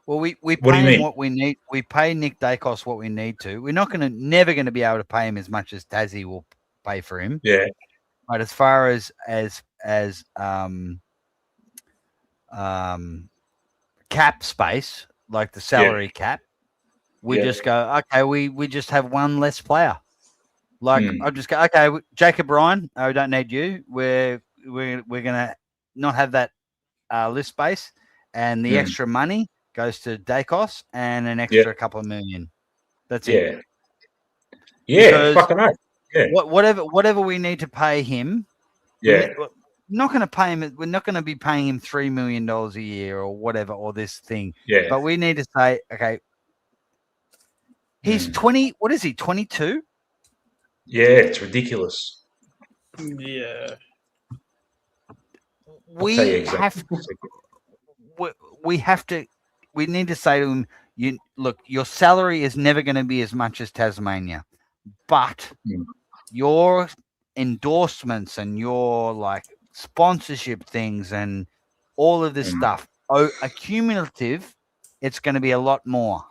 Well, we pay him what we need. We pay Nick Dacos what we need to. We're never going to be able to pay him as much as Tassie will pay for him. Yeah. But as far as cap space, like the salary cap, we just go, okay, we just have one less player. Like I just go, okay, Jacob Ryan, we don't need you. We're gonna not have that list space, and the extra money goes to Dacos and an extra couple of million. That's it. Yeah, Because fucking hell. Yeah. Whatever we need to pay him. Yeah. We're not going to pay him. We're not going to be paying him $3 million a year or whatever, or this thing. Yeah. But we need to say, okay, he's 20. What is he? 22. Yeah, it's ridiculous. Yeah. We have to. We need to say to him, "You look, your salary is never going to be as much as Tasmania, but your endorsements and your like sponsorship things and all of this stuff, accumulative, it's going to be a lot more.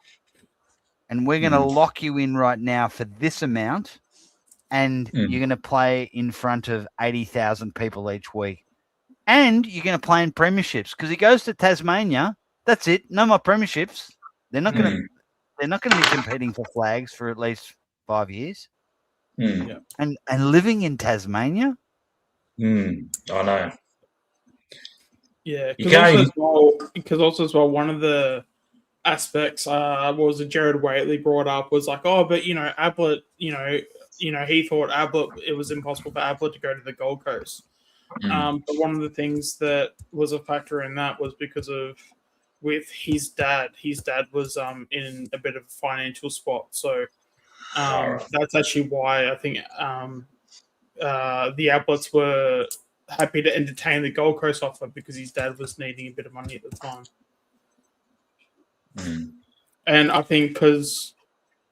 And we're going to lock you in right now for this amount, and you're going to play in front of 80,000 people each week. And you're going to play in premierships because he goes to Tasmania. That's it. No more premierships. They're not going to. They're not going to be competing for flags for at least 5 years. And living in Tasmania. I know. Yeah, because also as well, one of the aspects was that Jared Waitley brought up was like, oh, but Ablett, he thought Ablett, it was impossible for Ablett to go to the Gold Coast. But one of the things that was a factor in that was because of with his dad. His dad was in a bit of a financial spot, so that's actually why I think the Ablets were happy to entertain the Gold Coast offer because his dad was needing a bit of money at the time. And I think because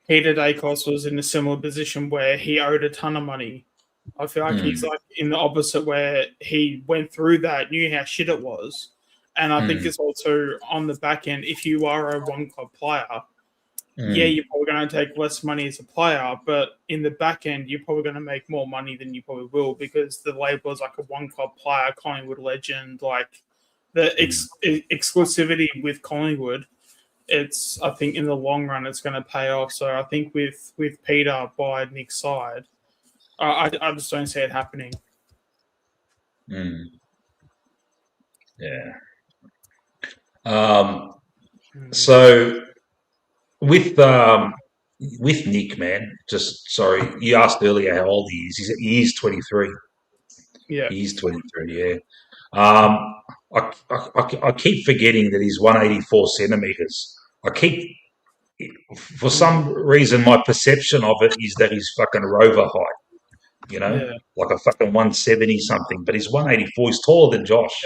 Peter Dacos was in a similar position where he owed a ton of money, I feel like he's like in the opposite where he went through that, knew how shit it was. And I think it's also on the back end, if you are a one club player, yeah, you're probably going to take less money as a player, but in the back end, you're probably going to make more money than you probably will because the label is like a one club player, Collingwood legend, like the exclusivity with Collingwood. It's, I think in the long run, it's going to pay off. So I think with Peter by Nick's side, I just don't see it happening. Yeah. So with Nick, man, just sorry, you asked earlier how old he is. He is 23. Yeah, he's 23. Yeah. I keep forgetting that he's 184 centimeters. For some reason, my perception of it is that he's fucking rover height, like a fucking 170 something, but he's 184. He's taller than Josh.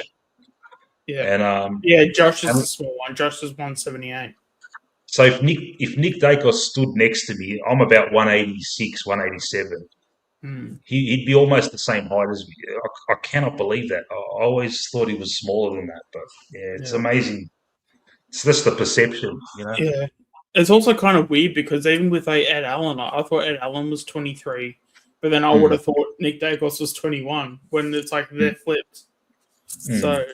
Yeah. And Josh is the small one. Josh is 178. So if Nick Dacos stood next to me, I'm about 186, 187. He'd be almost the same height as me. I cannot believe that. I always thought he was smaller than that, but it's amazing. It's just the perception, Yeah. It's also kind of weird because even with Ed Allen, I thought Ed Allen was 23, but then I would have thought Nick Dacos was 21 when it's like they're flipped. So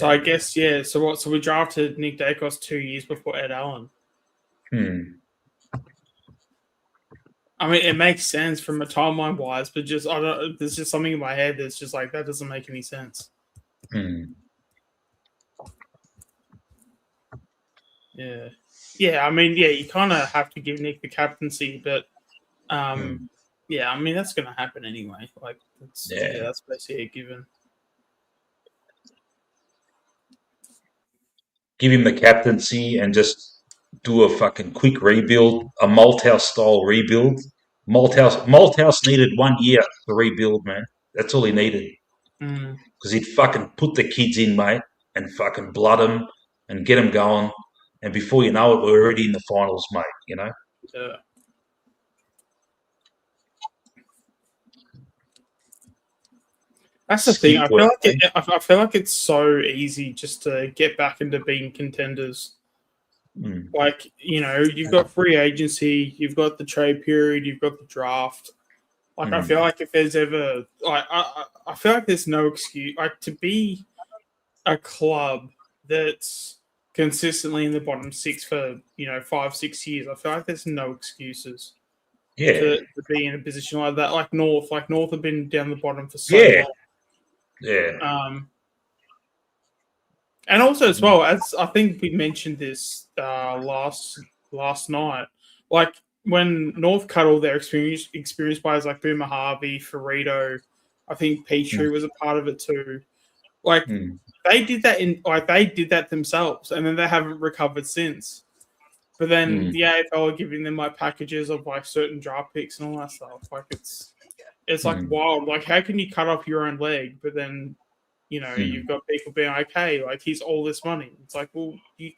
I guess, So we drafted Nick Dacos 2 years before Ed Allen. I mean, it makes sense from a timeline wise, but just there's just something in my head that's just like that doesn't make any sense. Yeah. I mean, you kind of have to give Nick the captaincy, but I mean that's going to happen anyway. Like, that's basically a given. Give him the captaincy and just do a fucking quick rebuild, a Malthouse style rebuild. Malthouse needed 1 year to rebuild, man. That's all he needed. Because he'd fucking put the kids in, mate, and fucking blood them and get them going. And before you know it, we're already in the finals, mate, Yeah. That's the thing. I feel like it's so easy just to get back into being contenders. Like, you've got free agency, you've got the trade period, you've got the draft. Like, I feel like if there's ever, like, I feel like there's no excuse, like, to be a club that's consistently in the bottom six for 5-6 years. I feel like there's no excuses. To be in a position like that. Like North have been down the bottom for so long. And also as well, as I think we mentioned this last last night. Like when North cut all their experienced players like Boomer Harvey, Ferrito, I think Petrie was a part of it too. Like they did that themselves, and then they haven't recovered since. But then the AFL are giving them like packages of like certain draft picks and all that stuff. Like it's like wild. Like how can you cut off your own leg, but then you've got people being like, hey, like here's all this money. It's like, well, you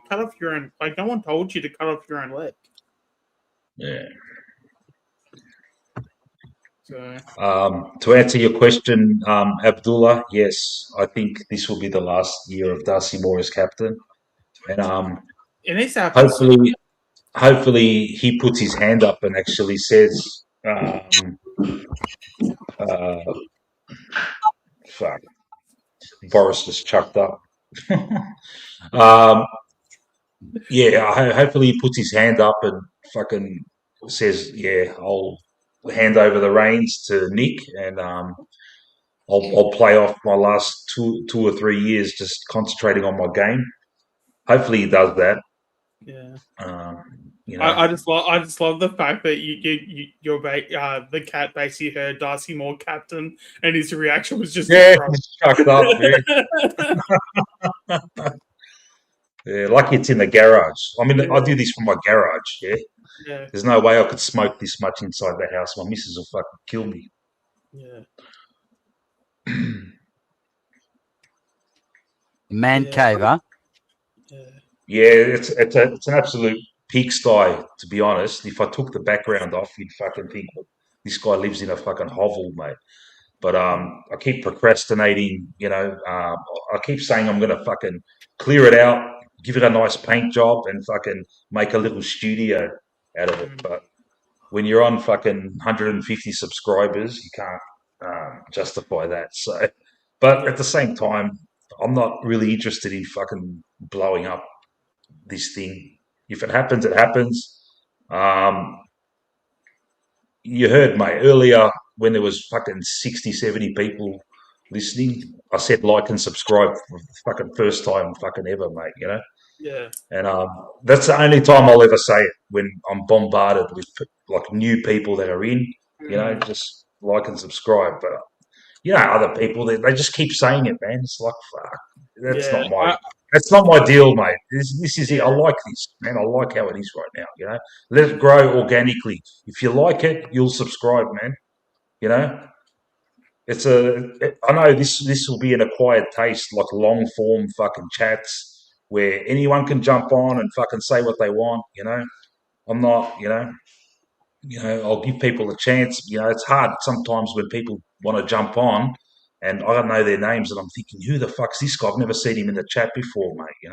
cut off your own. Like no one told you to cut off your own leg. Yeah. So. To answer your question, Abdullah, yes, I think this will be the last year of Darcy Moore as captain, and it needs to happen. Hopefully, he puts his hand up and actually says, "Fuck, Boris just chucked up." Hopefully he puts his hand up and fucking says, "Yeah, I'll hand over the reins to Nick, and I'll play off my last two or 3 years just concentrating on my game." Hopefully he does that. Yeah. I just love the fact that the cat basically heard Darcy Moore captain, and his reaction was just chucked up. Yeah, lucky it's in the garage. I mean, I do this from my garage. Yeah. There's no way I could smoke this much inside the house. My missus will fucking kill me. Yeah. Man cave, huh? Yeah, it's an absolute pigsty, to be honest. If I took the background off, you'd fucking think this guy lives in a fucking hovel, mate. But I keep procrastinating, I keep saying I'm gonna fucking clear it out, give it a nice paint job, and fucking make a little studio out of it. But when you're on fucking 150 subscribers, you can't justify that. So, but at the same time, I'm not really interested in fucking blowing up this thing. If it happens, it happens. You heard, mate, earlier when there was fucking 60, 70 people listening, I said like and subscribe for the fucking first time fucking ever, mate, Yeah. And that's the only time I'll ever say it, when I'm bombarded with like new people that are in, just like and subscribe. But other people, they just keep saying it, man. It's like, fuck, that's not my deal, mate. This is it. I like this, man. I like how it is right now. Let it grow organically. If you like it, you'll subscribe, man. I know this will be an acquired taste, like long form fucking chats where anyone can jump on and fucking say what they want. I'm not. I'll give people a chance. It's hard sometimes when people want to jump on and I don't know their names and I'm thinking, who the fuck's this guy? I've never seen him in the chat before, mate,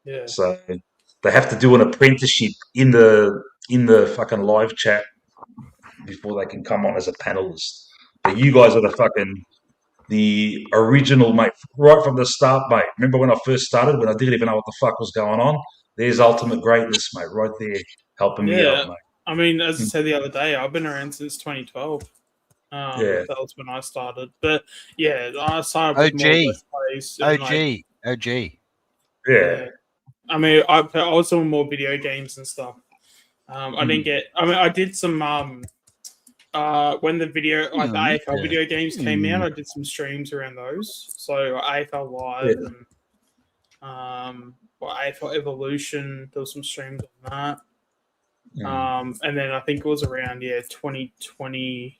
Yeah. So they have to do an apprenticeship in the fucking live chat before they can come on as a panelist. But you guys are the original, mate, right from the start, mate. Remember when I first started, when I didn't even know what the fuck was going on? There's ultimate greatness, mate, right there helping me out, mate. I mean, as I said the other day, I've been around since 2012. That was when I started. But I started with more Let's Plays. OG. Yeah. I mean, I was doing more video games and stuff. I didn't get. I mean, I did some. When the video, like the AFL video games came out, I did some streams around those. So AFL Live and AFL Evolution. There was some streams on that. And then I think it was around 2020,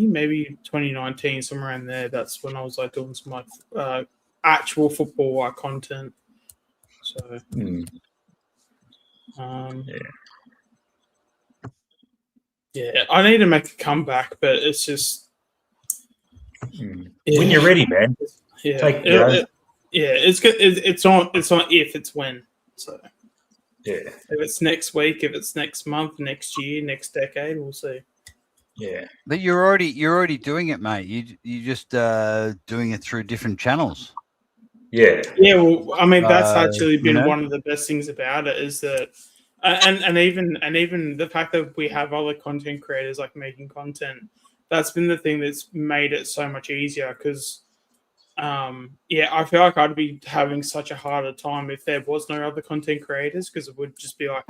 maybe 2019, somewhere around there. That's when I was like doing some like actual football content. So I need to make a comeback, but it's just when you're ready, man. It's good. It's not if, it's when. So if it's next week, if it's next month, next year, next decade, we'll see. Yeah, but you're already doing it, mate. You just doing it through different channels. Yeah. Well, I mean, that's actually been one of the best things about it is that, and even the fact that we have other content creators like making content. That's been the thing that's made it so much easier because I feel like I'd be having such a harder time if there was no other content creators, because it would just be like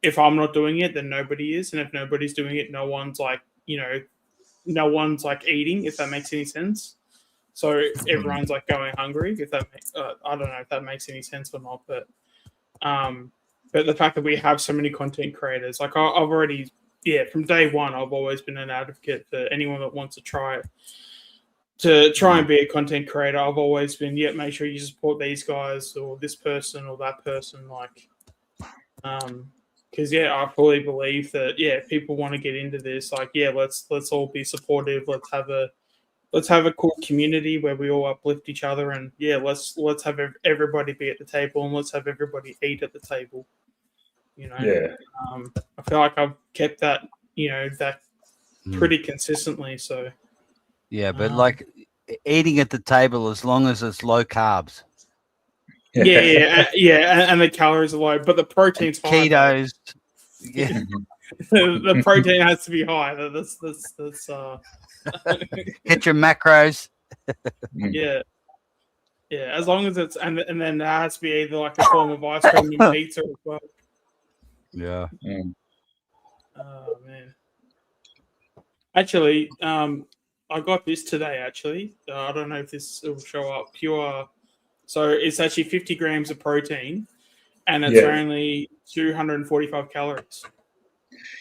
if I'm not doing it, then nobody is, and if nobody's doing it, no one's like no one's like eating, if that makes any sense. So everyone's like going hungry. If that makes, I don't know if that makes any sense or not, but the fact that we have so many content creators, like I've already, from day one, I've always been an advocate for anyone that wants to try and be a content creator. I've always been, make sure you support these guys or this person or that person, like, because I fully believe that if people want to get into this, like, let's all be supportive. Let's have a cool community where we all uplift each other, and let's have everybody be at the table, and let's have everybody eat at the table. I feel like I've kept that that pretty consistently. So but like eating at the table, as long as it's low carbs. and the calories are low, but the protein's high. Ketos. The protein has to be high. That's Get your macros. As long as it's and then that has to be either like a form of ice cream and pizza as well. Yeah. Oh man. Actually, I got this today. Actually, I don't know if this will show up. So it's actually 50 grams of protein, and it's only 245 calories.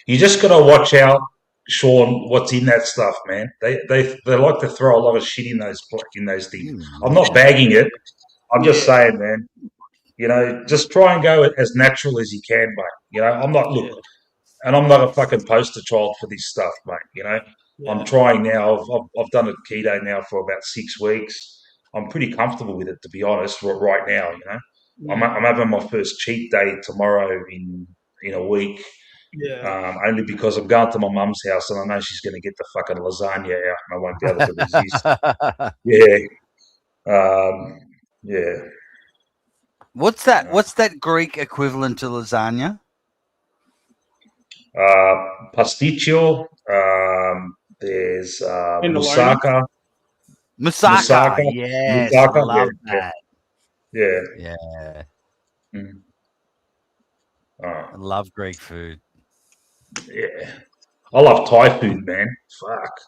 You just got to watch out, Sean, what's in that stuff, man. They like to throw a lot of shit in those things. I'm not bagging it. I'm just saying, man. Just try and go as natural as you can, mate. I'm not and I'm not a fucking poster child for this stuff, mate. I'm trying now. I've done a keto now for about 6 weeks. I'm pretty comfortable with it, to be honest. Right now, I'm having my first cheat day tomorrow in a week. Only because I'm going to my mum's house and I know she's going to get the fucking lasagna out and I won't be able to resist. What's that? What's that Greek equivalent to lasagna? Pasticcio. There's moussaka. Moussaka. Yes, moussaka. Love that. Yeah. I love Greek food. Yeah. I love Thai food, man. Fuck.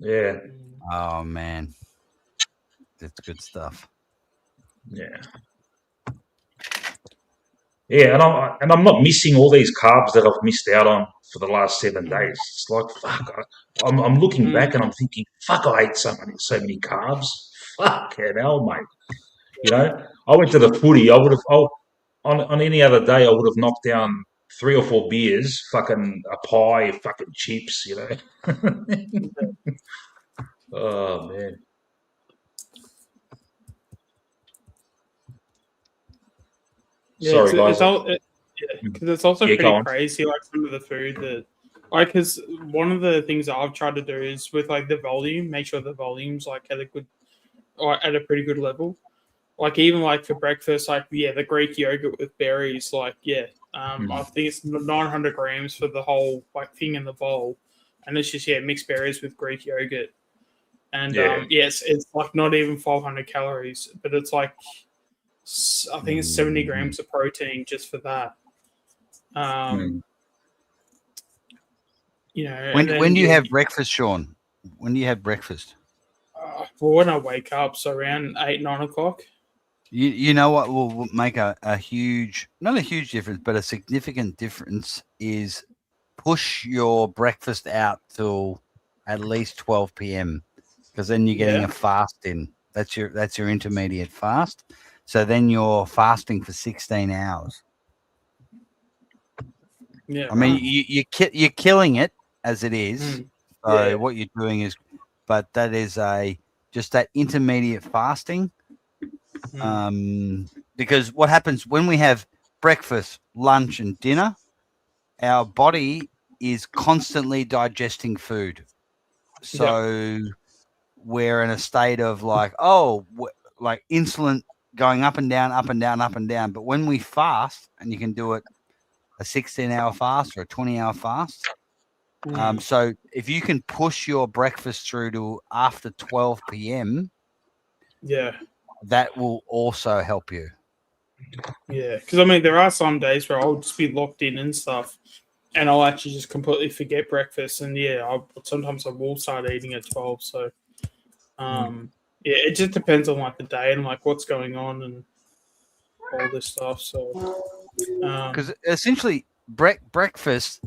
Yeah. Oh man. That's good stuff. Yeah. Yeah, and I'm not missing all these carbs that I've missed out on for the last 7 days. It's like, fuck. I'm looking back and I'm thinking, fuck, I ate so many carbs. Fucking hell, mate. I went to the footy. I would have on any other day I would have knocked down 3 or 4 beers, fucking a pie, fucking chips, Oh man. Sorry, guys. Because it's also pretty crazy, like some of the food that, because one of the things that I've tried to do is with like the volume, make sure the volume's like at a pretty good level. Like even like for breakfast, like the Greek yogurt with berries, like I think it's 900 grams for the whole like thing in the bowl, and it's just mixed berries with Greek yogurt, and it's like not even 500 calories, but it's like I think it's 70 grams of protein just for that. When do you have breakfast, Sean? When do you have breakfast? Well, when I wake up, so around 8-9 o'clock. You know what will make a huge, not a huge difference, but a significant difference is push your breakfast out till at least 12 p.m. because then you're getting a fast in. That's your intermediate fast. So then you're fasting for 16 hours. Yeah, I mean you're killing it as it is. So what you're doing is, but that is just that intermediate fasting. Because what happens when we have breakfast, lunch, and dinner, our body is constantly digesting food. So we're in a state of like insulin going up and down, up and down, up and down. But when we fast, and you can do it a 16-hour fast or a 20-hour fast. So if you can push your breakfast through to after 12 p.m., Yeah. That will also help you. Yeah, because I mean, there are some days where I'll just be locked in and stuff, and I'll actually just completely forget breakfast. And sometimes I will start eating at 12. So, it just depends on like the day and like what's going on and all this stuff. So, because essentially breakfast,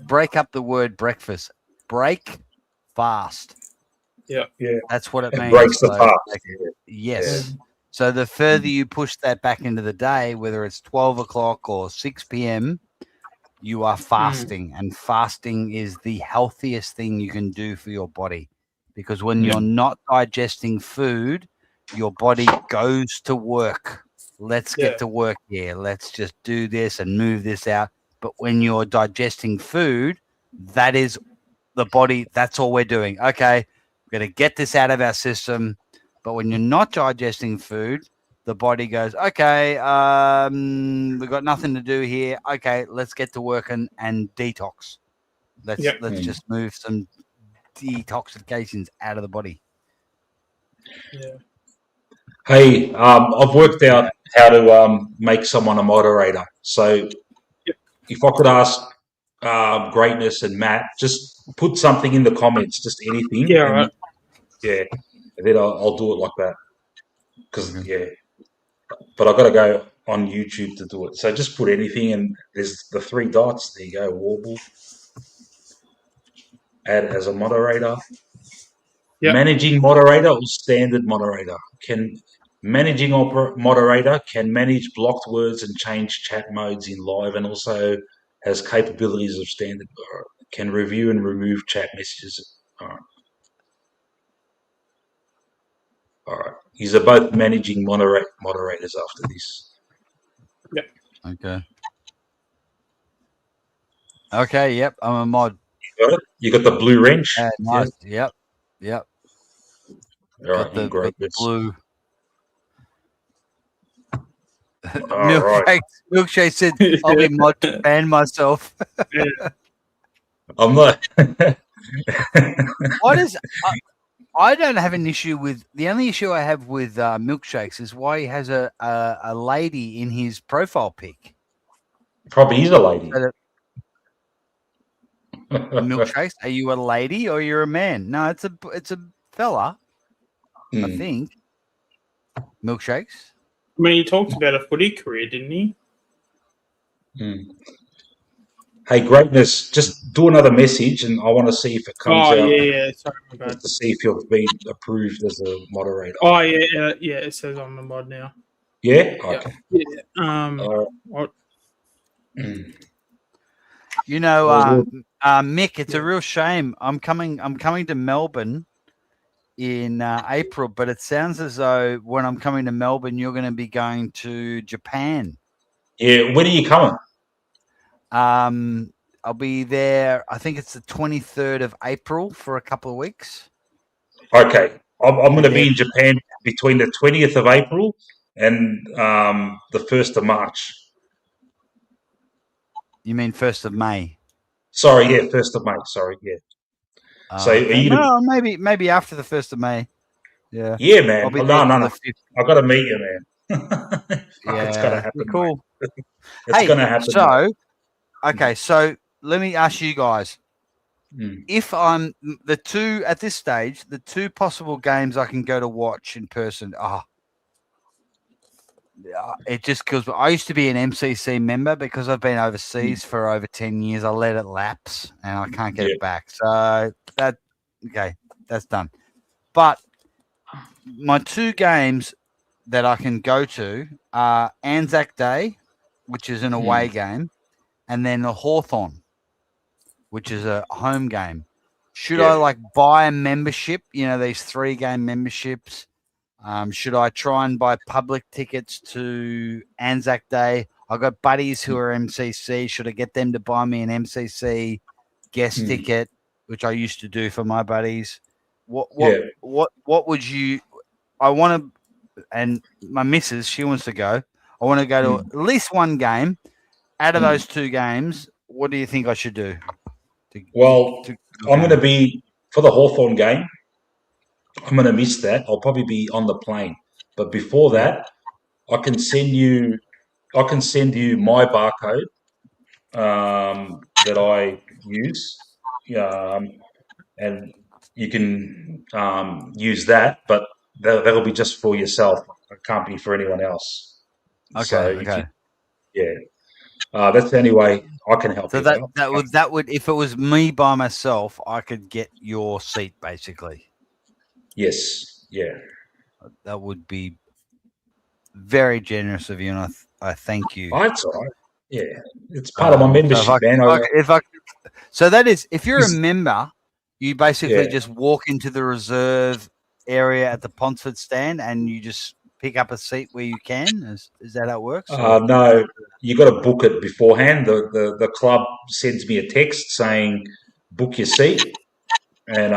break up the word breakfast, break fast. Yeah. That's what it means. Breaks the fast. Yes. So the further you push that back into the day, whether it's 12 o'clock or 6 p.m., you are fasting. And fasting is the healthiest thing you can do for your body. Because when you're not digesting food, your body goes to work. Let's get to work here. Let's just do this and move this out. But when you're digesting food, that is the body. That's all we're doing. Okay, we're going to get this out of our system. But when you're not digesting food, the body goes, okay, we've got nothing to do here. Okay, let's get to work and detox. Let's just move some detoxifications out of the body. Yeah. Hey, I've worked out how to make someone a moderator. So if I could ask Greatness and Matt, just put something in the comments, just anything. Yeah, right. And then I'll do it like that. Because, but I've got to go on YouTube to do it. So just put anything, and there's the 3 dots. There you go, Warble. Add as a moderator. Managing moderator or standard moderator? Managing moderator can manage blocked words and change chat modes in live, and also has capabilities of standard. Can review and remove chat messages. All right. These are both managing moderators after this. Yep. Okay. Okay. Yep. I'm a mod. You got it. You got the blue wrench. Nice. Yep. Yep. All right. Got the blue. Right. Milkshake said, "I'll be mod to ban myself." I'm not. What is? I don't have an issue with. The only issue I have with Milkshakes is why he has a lady in his profile pic. Probably he's a lady. Milkshakes, are you a lady or you're a man? No, it's a fella. I think. Milkshakes. I mean, he talked about a footy career, didn't he? Hey, Greatness, just do another message, and I want to see if it comes out. Yeah. Sorry, my bad. Just to see if you've been approved as a moderator. Oh, yeah. It says I'm a mod now. Yeah. Okay. Yeah. What? You know, Mick, it's a real shame. I'm coming to Melbourne in April, but it sounds as though when I'm coming to Melbourne, you're going to be going to Japan. Yeah. When are you coming? I'll be there. I think it's the 23rd of April for a couple of weeks. Okay. I'm going to be in Japan between the 20th of April and the 1st of March. You mean 1st of May? Sorry, 1st of May. Sorry, So are you maybe after the 1st of May. Yeah. Yeah, man. I'll be No. I got to meet you, man. It's going to happen. Cool. It's going to happen. So let me ask you guys. If I'm the two possible games I can go to watch in person. It just kills me. I used to be an MCC member because I've been overseas for over 10 years. I let it lapse and I can't get it back. So that's done. But my 2 games that I can go to are Anzac Day, which is an away game, and then the Hawthorn, which is a home game. Should I buy a membership? You know, these 3-game memberships. Should I try and buy public tickets to Anzac Day? I've got buddies who are MCC. Should I get them to buy me an MCC guest ticket, which I used to do for my buddies? What would you? I want to, and my missus, she wants to go. I want to go to at least 1 game. Out of those 2 games, what do you think I should do? I'm going to be for the Hawthorn game. I'm going to miss that. I'll probably be on the plane. But before that, I can send you my barcode that I use, and you can use that. But that'll be just for yourself. It can't be for anyone else. Okay. So Okay. that's the only way I can help So you that out. that would if it was me by myself, I could get your seat basically. Yes. Yeah. That would be very generous of you, and I thank you. Oh, that's all right. Yeah, it's part of my membership, man. So that is, if you're a member, you basically just walk into the reserve area at the Ponsford stand, and you just pick up a seat where you can. Is that how it works? No, you got to book it beforehand. The club sends me a text saying book your seat, and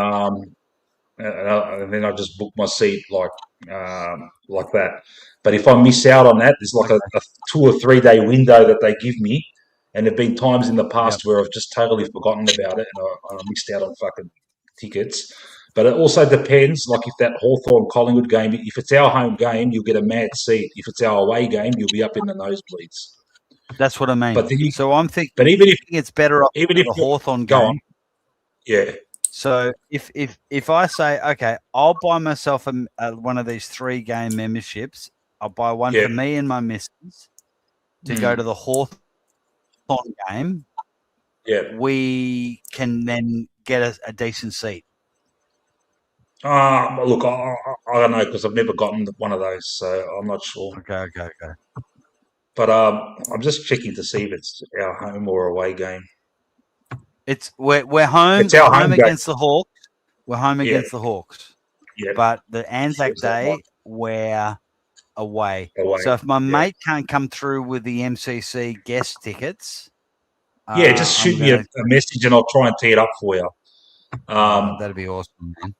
then I just book my seat like that. But if I miss out on that, there's like a 2 or 3 day window that they give me, and there've been times in the past where I've just totally forgotten about it, and I missed out on fucking tickets. But it also depends. Like if that Hawthorn Collingwood game, if it's our home game, you'll get a mad seat. If it's our away game, you'll be up in the nosebleeds. That's what I mean. But so I'm thinking. But even if it's better off even if the Hawthorn go game. on. Yeah. So if I say, okay, I'll buy myself one of these 3 game memberships. I'll buy one for me and my missus to go to the Hawthorn game. Yeah. We can then get a decent seat. Look, I don't know because I've never gotten one of those, so I'm not sure. Okay. But I'm just checking to see if it's our home or away game. We're home. It's our we're home home against game. the Hawks. We're home against the Hawks. Yeah. But the Anzac Day, we're away. So if my mate can't come through with the MCC guest tickets, just shoot me a message and I'll try and tee it up for you. That'd be awesome, man.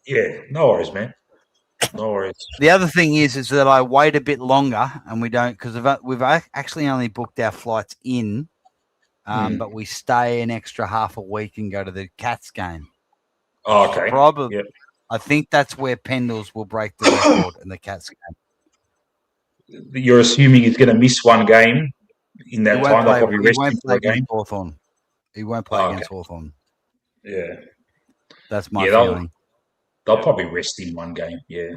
Yeah, no worries, man. No worries. The other thing is that I wait a bit longer, and we don't because we've actually only booked our flights in, but we stay an extra half a week and go to the Cats game. Oh, okay. Probably. Yep. I think that's where Pendles will break the record in the Cats game. You're assuming he's going to miss one game in that time. They'll probably rest him for a game. Hawthorn. He won't play against Hawthorn. Yeah. That's my feeling. They'll probably rest in one game. Yeah.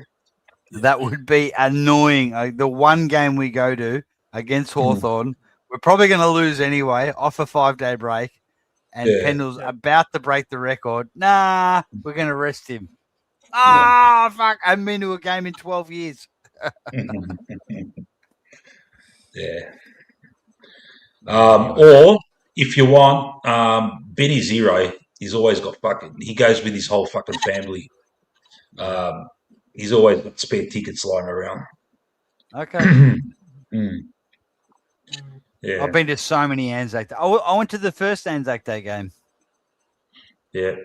That would be annoying. The one game we go to against Hawthorn, we're probably going to lose anyway off a 5-day break. And Pendle's about to break the record. Nah, we're going to rest him. Fuck. I haven't been to a game in 12 years. Yeah. Or if you want, Benny Zero, he's always got he goes with his whole fucking family. He's always got spare tickets lying around. Okay. Yeah. I've been to so many Anzac Day. I went to the first Anzac Day game. Yeah.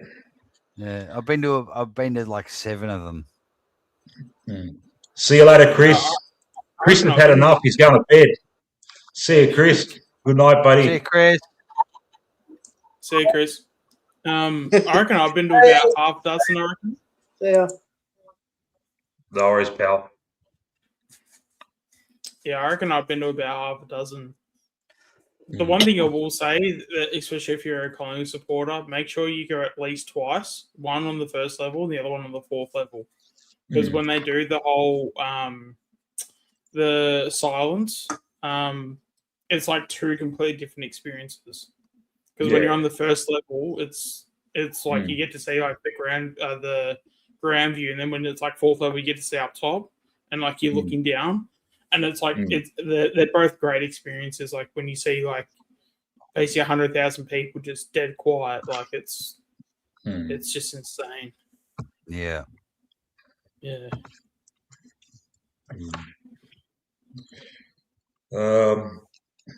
Yeah. I've been to like 7 of them. See you later, Chris. Chris has had enough. He's going to bed. See you, Chris. Good night, buddy. See you, Chris. See you, Chris. I reckon I've been to about half a dozen, I reckon. Yeah. No worries, pal. Yeah, I reckon I've been to about half a dozen. The one thing I will say, that especially if you're a Collingwood supporter, make sure you go at least twice. One on the first level and the other one on the 4th level. Because when they do the whole the silence, it's like 2 completely different experiences. Because when you're on the first level, it's like you get to see like the ground view, and then when it's like 4th level, you get to see up top, and like you're looking down, and it's like they're both great experiences. Like when you see like basically 100,000 people just dead quiet, like it's just insane. Yeah. Yeah.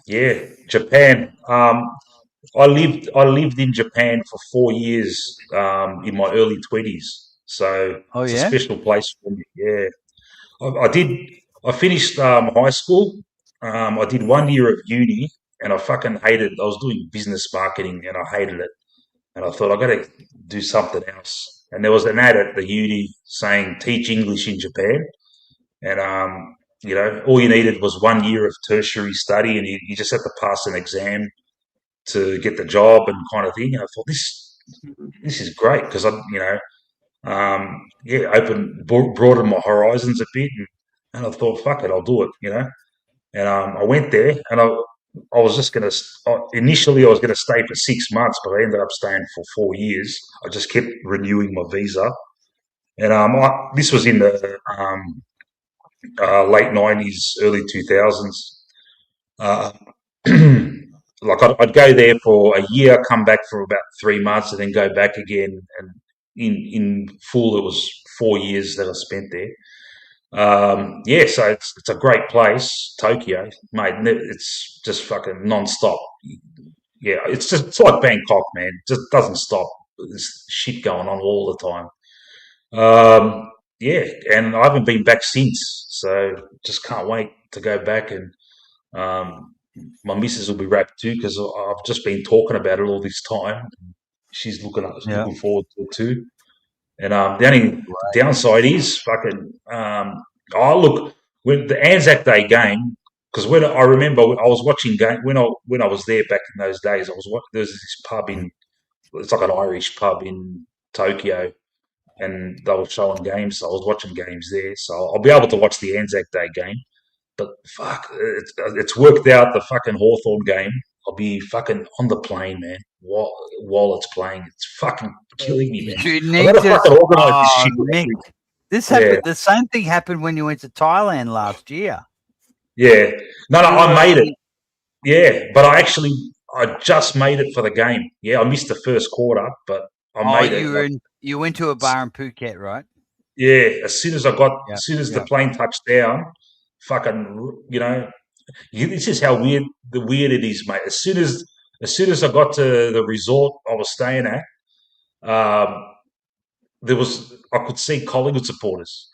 Yeah, Japan. I lived in Japan for 4 years in my early 20s. So it's a special place for me. Yeah. I finished high school. I did 1 year of uni and I fucking hated it. I was doing business marketing and I hated it. And I thought I got to do something else. and there was an ad at the uni saying teach English in Japan, and all you needed was 1 year of tertiary study, and you just had to pass an exam to get the job and kind of thing. And I thought this is great because broadened my horizons a bit, and I thought, fuck it, I'll do it, And I went there, and I was just going to. Initially, I was going to stay for 6 months, but I ended up staying for 4 years. I just kept renewing my visa, and this was in the late '90s, early 2000s. Like I'd go there for a year, come back for about 3 months, and then go back again. And in full, it was 4 years that I spent there. So it's a great place, Tokyo, mate. It's just fucking non-stop. Yeah, it's like Bangkok, man. It just doesn't stop. There's shit going on all the time. And I haven't been back since, so just can't wait to go back. And my missus will be wrapped too because I've just been talking about it all this time. She's looking forward to it too. And the only downside is fucking. Look, when the Anzac Day game, because when I remember I was watching game when I was there back in those days, there was this pub it's like an Irish pub in Tokyo, and they were showing games. So I was watching games there, so I'll be able to watch the Anzac Day game. But fuck, it's worked out the fucking Hawthorn game. I'll be fucking on the plane, man, while it's playing. It's fucking killing me, man. You I need gotta to fucking organise this shit. Nick, this happened. The same thing happened when you went to Thailand last year. Yeah. No, I made it. Yeah, but I just made it for the game. Yeah, I missed the first quarter, but I made it. You went to a bar in Phuket, right? Yeah, as soon as the plane touched down, fucking, this is how weird it is, mate. As soon as I got to the resort I was staying at, I could see Collingwood supporters.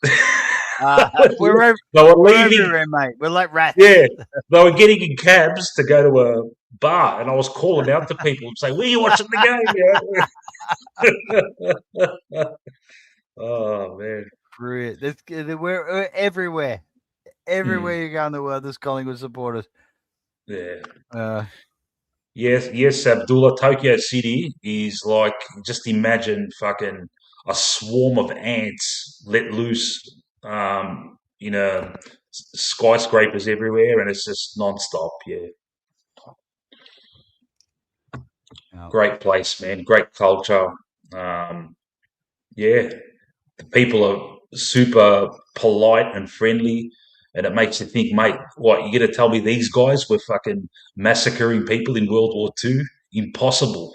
We're leaving, everywhere, mate. We're like rats. Yeah, they were getting in cabs to go to a bar, and I was calling out to people and saying, "Were you watching the game?" Oh man, brilliant! We're everywhere. Everywhere you go in the world, there's Collingwood supporters. Yeah. Yes, Abdullah. Tokyo City is like, just imagine fucking a swarm of ants let loose, skyscrapers everywhere, and it's just non-stop. Yeah. Great place, man. Great culture. The people are super polite and friendly, and it makes you think, mate, what, you going to tell me these guys were fucking massacring people in World War II? Impossible,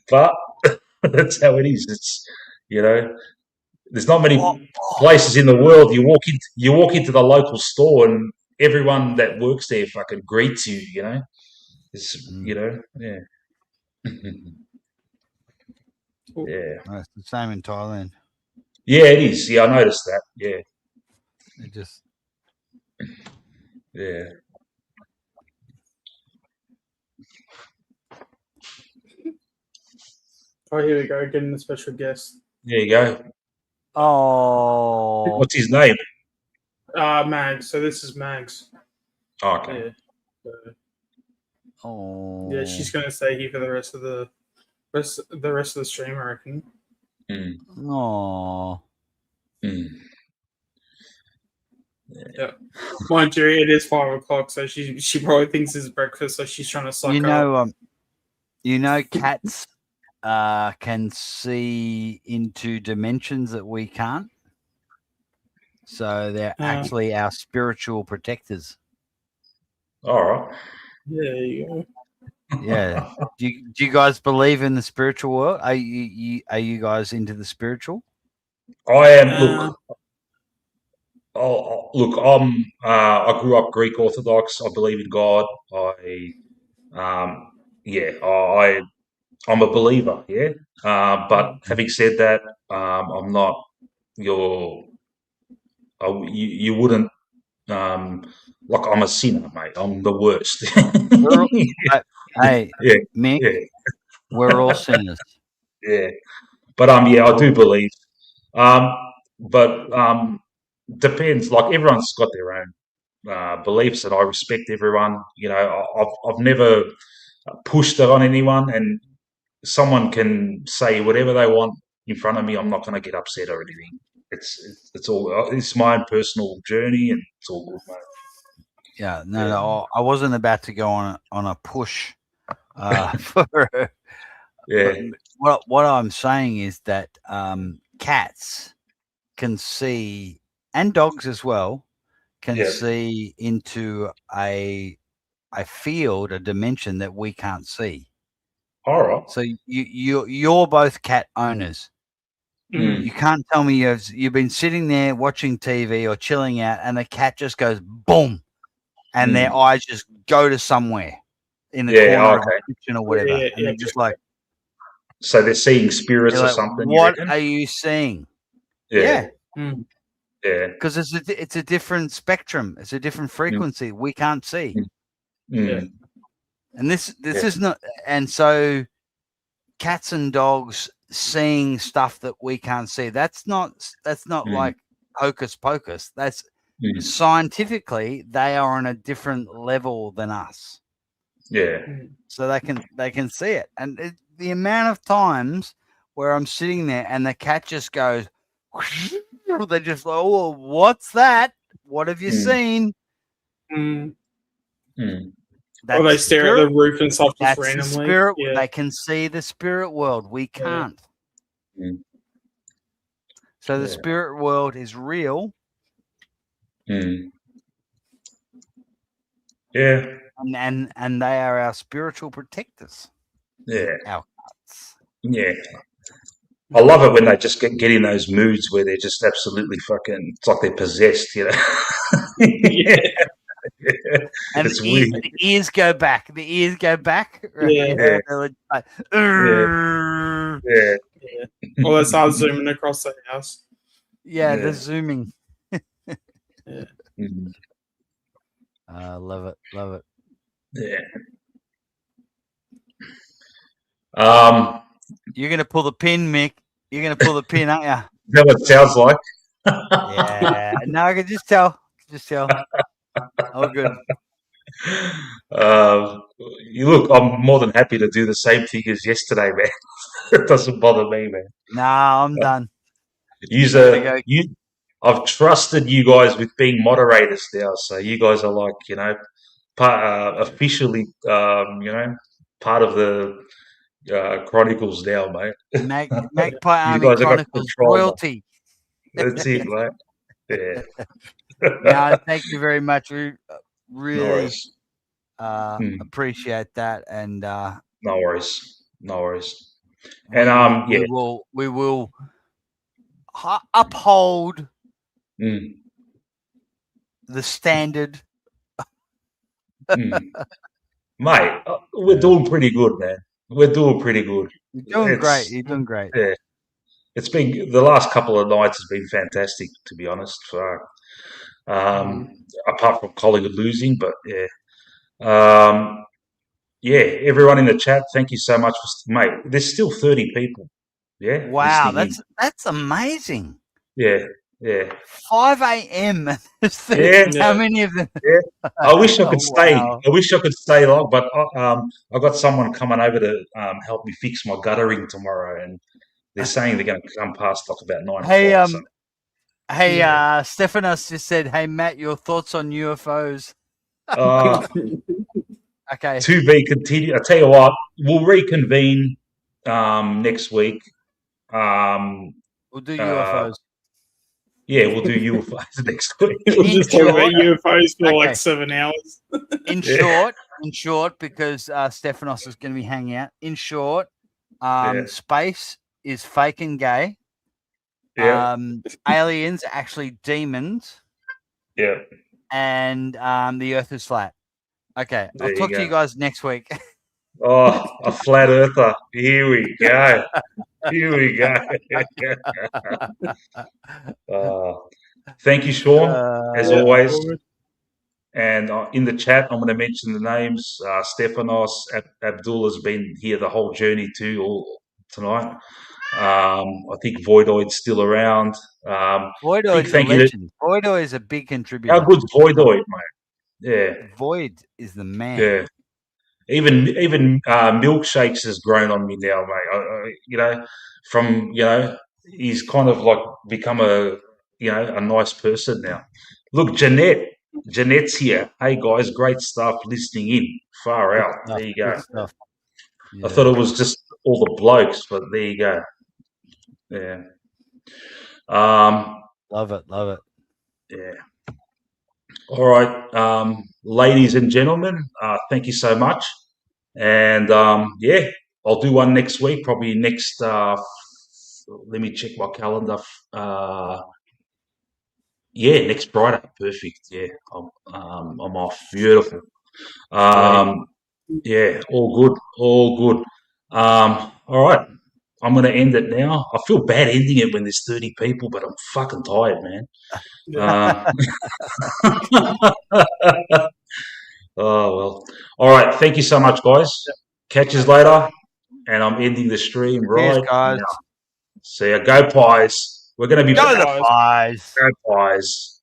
But that's how it is. It's, there's not many places in the world you walk into the local store and everyone that works there fucking greets you, It's, yeah. Yeah. It's the same in Thailand. Yeah, it is. Yeah, I noticed that. Yeah. It just. Yeah. Oh, here we go. Getting the special guest. There you go. Oh. What's his name? Mags. So this is Mags. Oh, okay. Yeah. Oh. Yeah, she's gonna stay here for the rest of the stream, I reckon. Oh. Yeah. Mind you, it is 5 o'clock, so she probably thinks it's breakfast, so she's trying to suck up. Cats can see into dimensions that we can't. So they're actually our spiritual protectors. All right. Yeah, there you go. Yeah. Do you guys believe in the spiritual world? Are you guys into the spiritual? I am. Look, I grew up Greek Orthodox. I believe in God. I'm a believer. Yeah. But having said that, I'm not you wouldn't. I'm a sinner, mate. I'm the worst. Mick, we're all sinners. Yeah. But yeah, I do believe. But depends. Like everyone's got their own beliefs, and I respect everyone. You know, I've never pushed it on anyone, and someone can say whatever they want in front of me. I'm not going to get upset or anything. It's my own personal journey, and it's all good, mate. Yeah, no, I wasn't about to go on a push. For what I'm saying is that cats can see, and dogs as well, can see into a field, a dimension that we can't see. All right. So you're both cat owners. You can't tell me you've been sitting there watching TV or chilling out, and the cat just goes boom, and their eyes just go to somewhere in the corner of the kitchen or whatever, and they're just like. So they're seeing spirits or something. What are you seeing? Yeah. Yeah. Because it's a different spectrum. It's a different frequency we can't see. Yeah. And this is not. And so, cats and dogs seeing stuff that we can't see. That's not like hocus pocus. That's scientifically they are on a different level than us. Yeah. So they can see it, and the amount of times where I'm sitting there and the cat just goes, they just like, oh, what's that? What have you seen? Or they stare at the roof and stuff just randomly. The spirit. They can see the spirit world. We can't. So the spirit world is real. Yeah. And they are our spiritual protectors. Yeah. Our cats. Yeah. I love it when they just get in those moods where they're just absolutely fucking, it's like they're possessed, you know? And it's weird. The ears go back. The ears go back. Yeah. Yeah. Or they start zooming across the house. Yeah, they're zooming. Mm. Love it. Love it. Yeah. You're going to pull the pin, Mick. You're going to pull the pin, aren't you? Is that what it sounds like? Yeah. No, I can just tell. Just tell. All good. You look, I'm more than happy to do the same thing as yesterday, man. It doesn't bother me, man. Nah, I'm done. I've trusted you guys with being moderators now, so you guys are like, you know, officially, you know, part of the Chronicles now, mate. Magpie Army Chronicles royalty. That's it, mate. Yeah. No, thank you very much. We really appreciate that, and no worries. And we will uphold the standard. Mate, we're doing pretty good, man. We're doing pretty good. You're doing great. You're doing great. Yeah. It's been the last couple of nights has been fantastic, to be honest. Apart from Collingwood losing, but everyone in the chat, thank you so much mate. There's still 30 people. Yeah. Wow, that's amazing. Yeah. 5 a.m. How many of them? Yeah. I wish I could stay. Wow. I wish I could stay long, but I got someone coming over to help me fix my guttering tomorrow, and they're saying they're going to come past like about 9 o'clock. Stephanos just said, "Hey Matt, your thoughts on UFOs?" Okay. To be continued. I tell you what, we'll reconvene next week. We'll do UFOs. Yeah, we'll do UFOs next week. We'll just talk about UFOs for like 7 hours. In short, because Stephanos is going to be hanging out. In short, space is fake and gay. Yeah. Aliens are actually demons. Yeah. And the Earth is flat. Okay, I'll talk to you guys next week. Oh, a flat earther. Here we go. Thank you, Sean, as always. And in the chat, I'm going to mention the names. Stephanos, Abdul has been here the whole journey too, all tonight. I think Voidoid's still around. Big Voidoid's a thank you to legend. Voidoid is a big contributor. how good's Voidoid, mate. Yeah, Void is the man. yeah. Even Milkshakes has grown on me now, mate. From he's kind of like become a nice person now. Look, Jeanette's here. Hey guys, great stuff. Listening in, far out. Stuff, There you go. good stuff. I thought it was just all the blokes, but there you go. Yeah. Love it. Yeah. All right, ladies and gentlemen, thank you so much. And yeah, I'll do one next week, probably next. Let me check my calendar. Yeah, next Friday. Perfect. Yeah, I'm off. Beautiful. Yeah, all good. All right. I'm going to end it now. I feel bad ending it when there's 30 people, but I'm fucking tired, man. Oh, well. All right. Thank you so much, guys. Catch us later. And I'm ending the stream right guys. now. See ya. Go Pies. We're going to be Go the Pies. Go Pies.